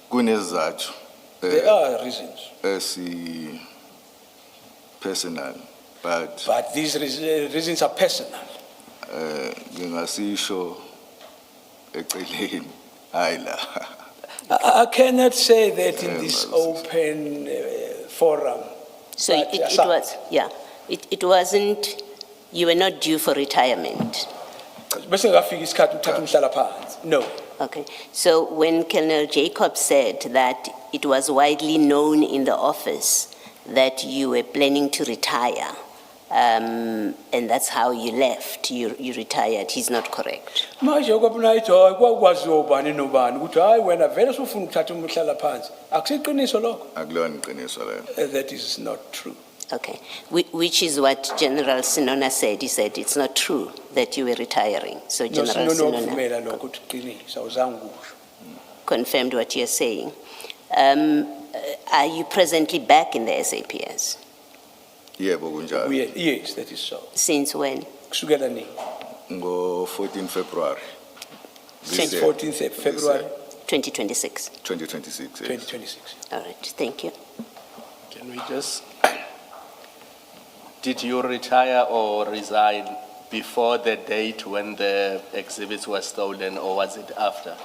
Kunezathu there are reasons personal, but but these reasons are personal. ngingasisho eceleni hayi la. I cannot say that in this open forum. So but, it was, yeah, it wasn't, you were not due for retirement. Bese ngafika isikhathi uthatha umhlalaphansi. No. Okay, so when Colonel Jacob said that it was widely known in the office that you were planning to retire, and that's how you left, you retired, he's not correct. Manje kwabona ithi hayi kwakwazi ubani nobani ukuthi hayi wena vele usufuna ukuthatha umhlalaphansi. Akusiqiniso lokho. Akulona iqiniso lelo. That is not true. Okay, which is what General Sinona said. He said it's not true that you were retiring. So No, General no, Sinona kuvumela lokho ukuthi qiniso awuzange ukusho. confirmed what you're saying. Are you presently back in the SAPS? Yebo kunjalo. Yes, that is so. Since when? Kusukela nini? Ngo 14 February. Since 14th February 2026. 2026. Yes. 2026. All right, thank you. Can we just, did you retire or resign before the date when the exhibits were stolen, or was it after?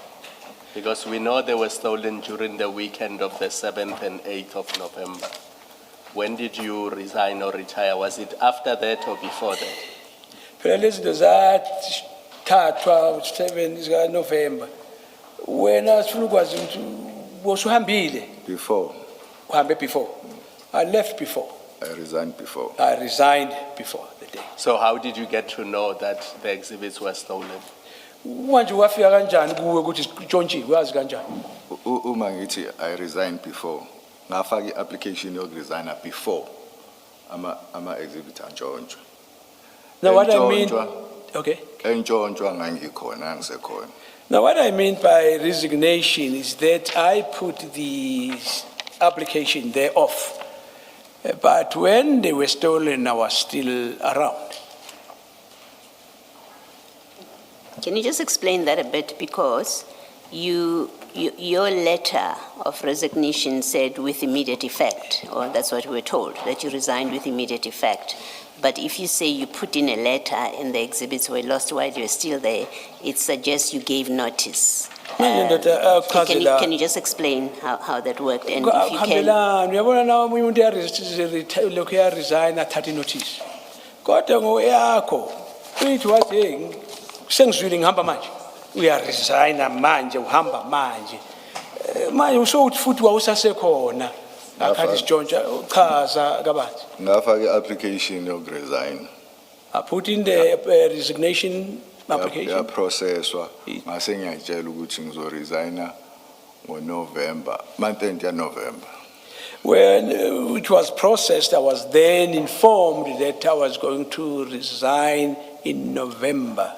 Because we know they were stolen during the weekend of the 7th and 8th of November. When did you resign or retire? Was it after that or before that? Phela lezi zinto zathathwa 7 November. Wena sifuna ukwazi ukuthi bosuhambile. Before, Uhambe before. I left before. I resigned before. I resigned before the day. So how did you get to know that the exhibits were stolen? Manje wafika kanjani kuwe ukuthi itshontshiwe wazi kanjani? Uma ngithi I resigned before, ngafaka i-application yokuresigna before ama exhibit antshontsho. Now what I mean, Entshontsha- okay. Entshontsha ngangikhona ngisekhona. Now what I mean by resignation is that I put the application there off. But when they were stolen, I was still around. Can you just explain that a bit? Because your letter of resignation said with immediate effect, or that's what we were told, that you resigned with immediate effect. But if you say you put in a letter and the exhibits were lost while you were still there, it suggests you gave notice. Can you just explain how that worked? And if you can, Akuhambelani, uyabona nawe omunye umuntu lokhu resign athathe notice. Kodwa ngoyakho uyithi wathi sengizwile ngihamba manje. Uyaresigna manje uhamba manje. Manje usho futhi wawusasekhona. Akhathi sitshontsha uchaza kabanzi. Ngafaka i-application yokuresign. I put in the resignation application. Yaprocesswa ngase ngiyatshela ukuthi ngizoresigna ngoNovember, month end ya November. When it was processed, I was then informed that I was going to resign in November.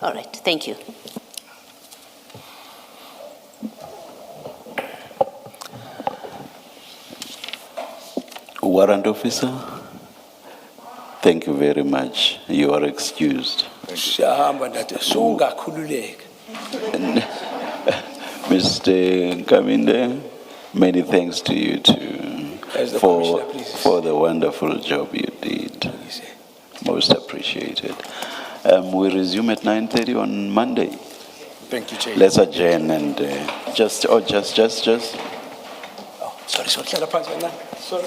all right, thank you. Warrant officer, thank you very much. You are excused. Siyahamba ndathi sungakhululeka. Mr. Kaminde, many thanks to you too As the commissioner, please. for the wonderful job you did. Most appreciated. We resume at 9:30 on Monday. Thank you, Chair. Let's adjourn and just. Oh, sorry, hlala phansi kancane. Sorry.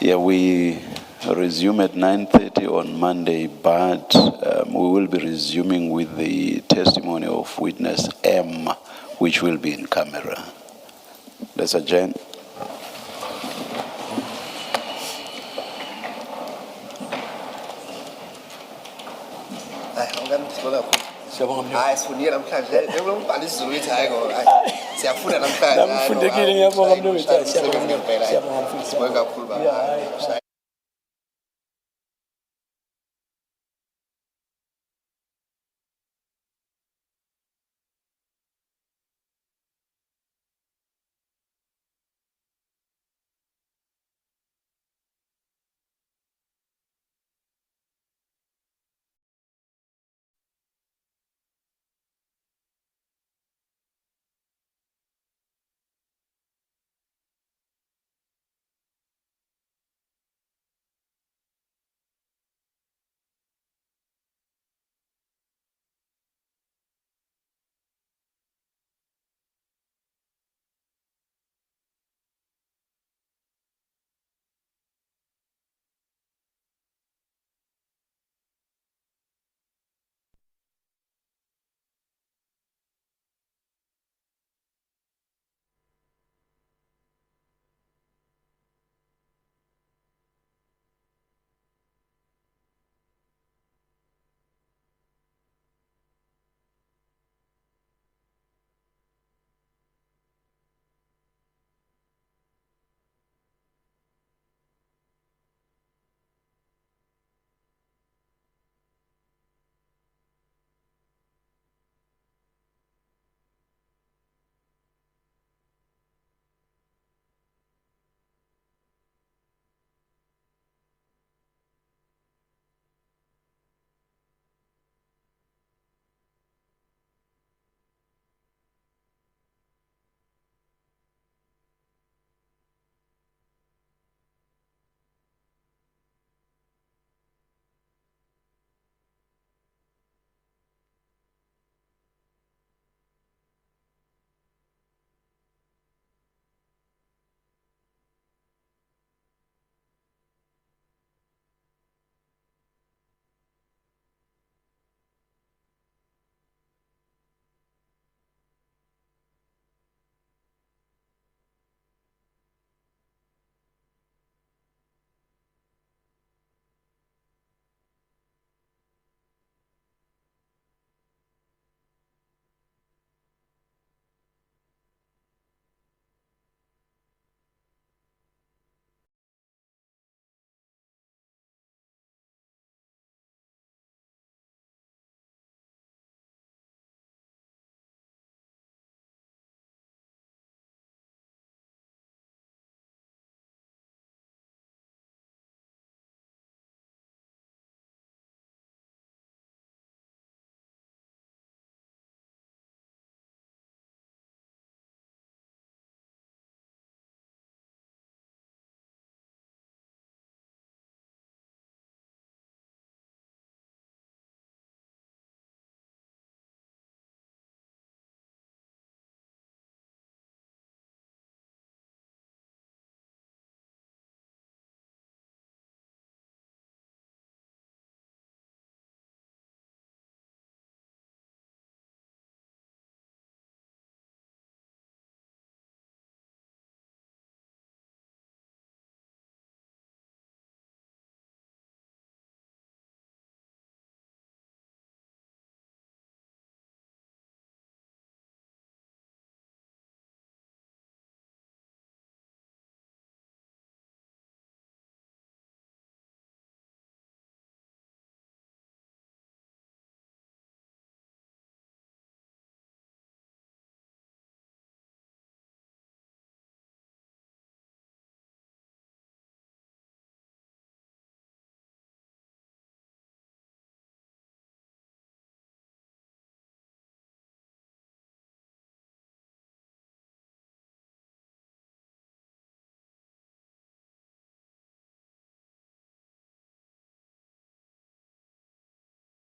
Yeah, we resume at 9:30 on Monday, but we will be resuming with the testimony of witness M, which will be in camera. Let's adjourn. Hayi sifundile namhlanje njengombhala isiZulu lithi hayi ngo siyafunda namhlanje Namfundekile ngiyabonga mnumzane, siyabonga. siyabonga kakhulu baba.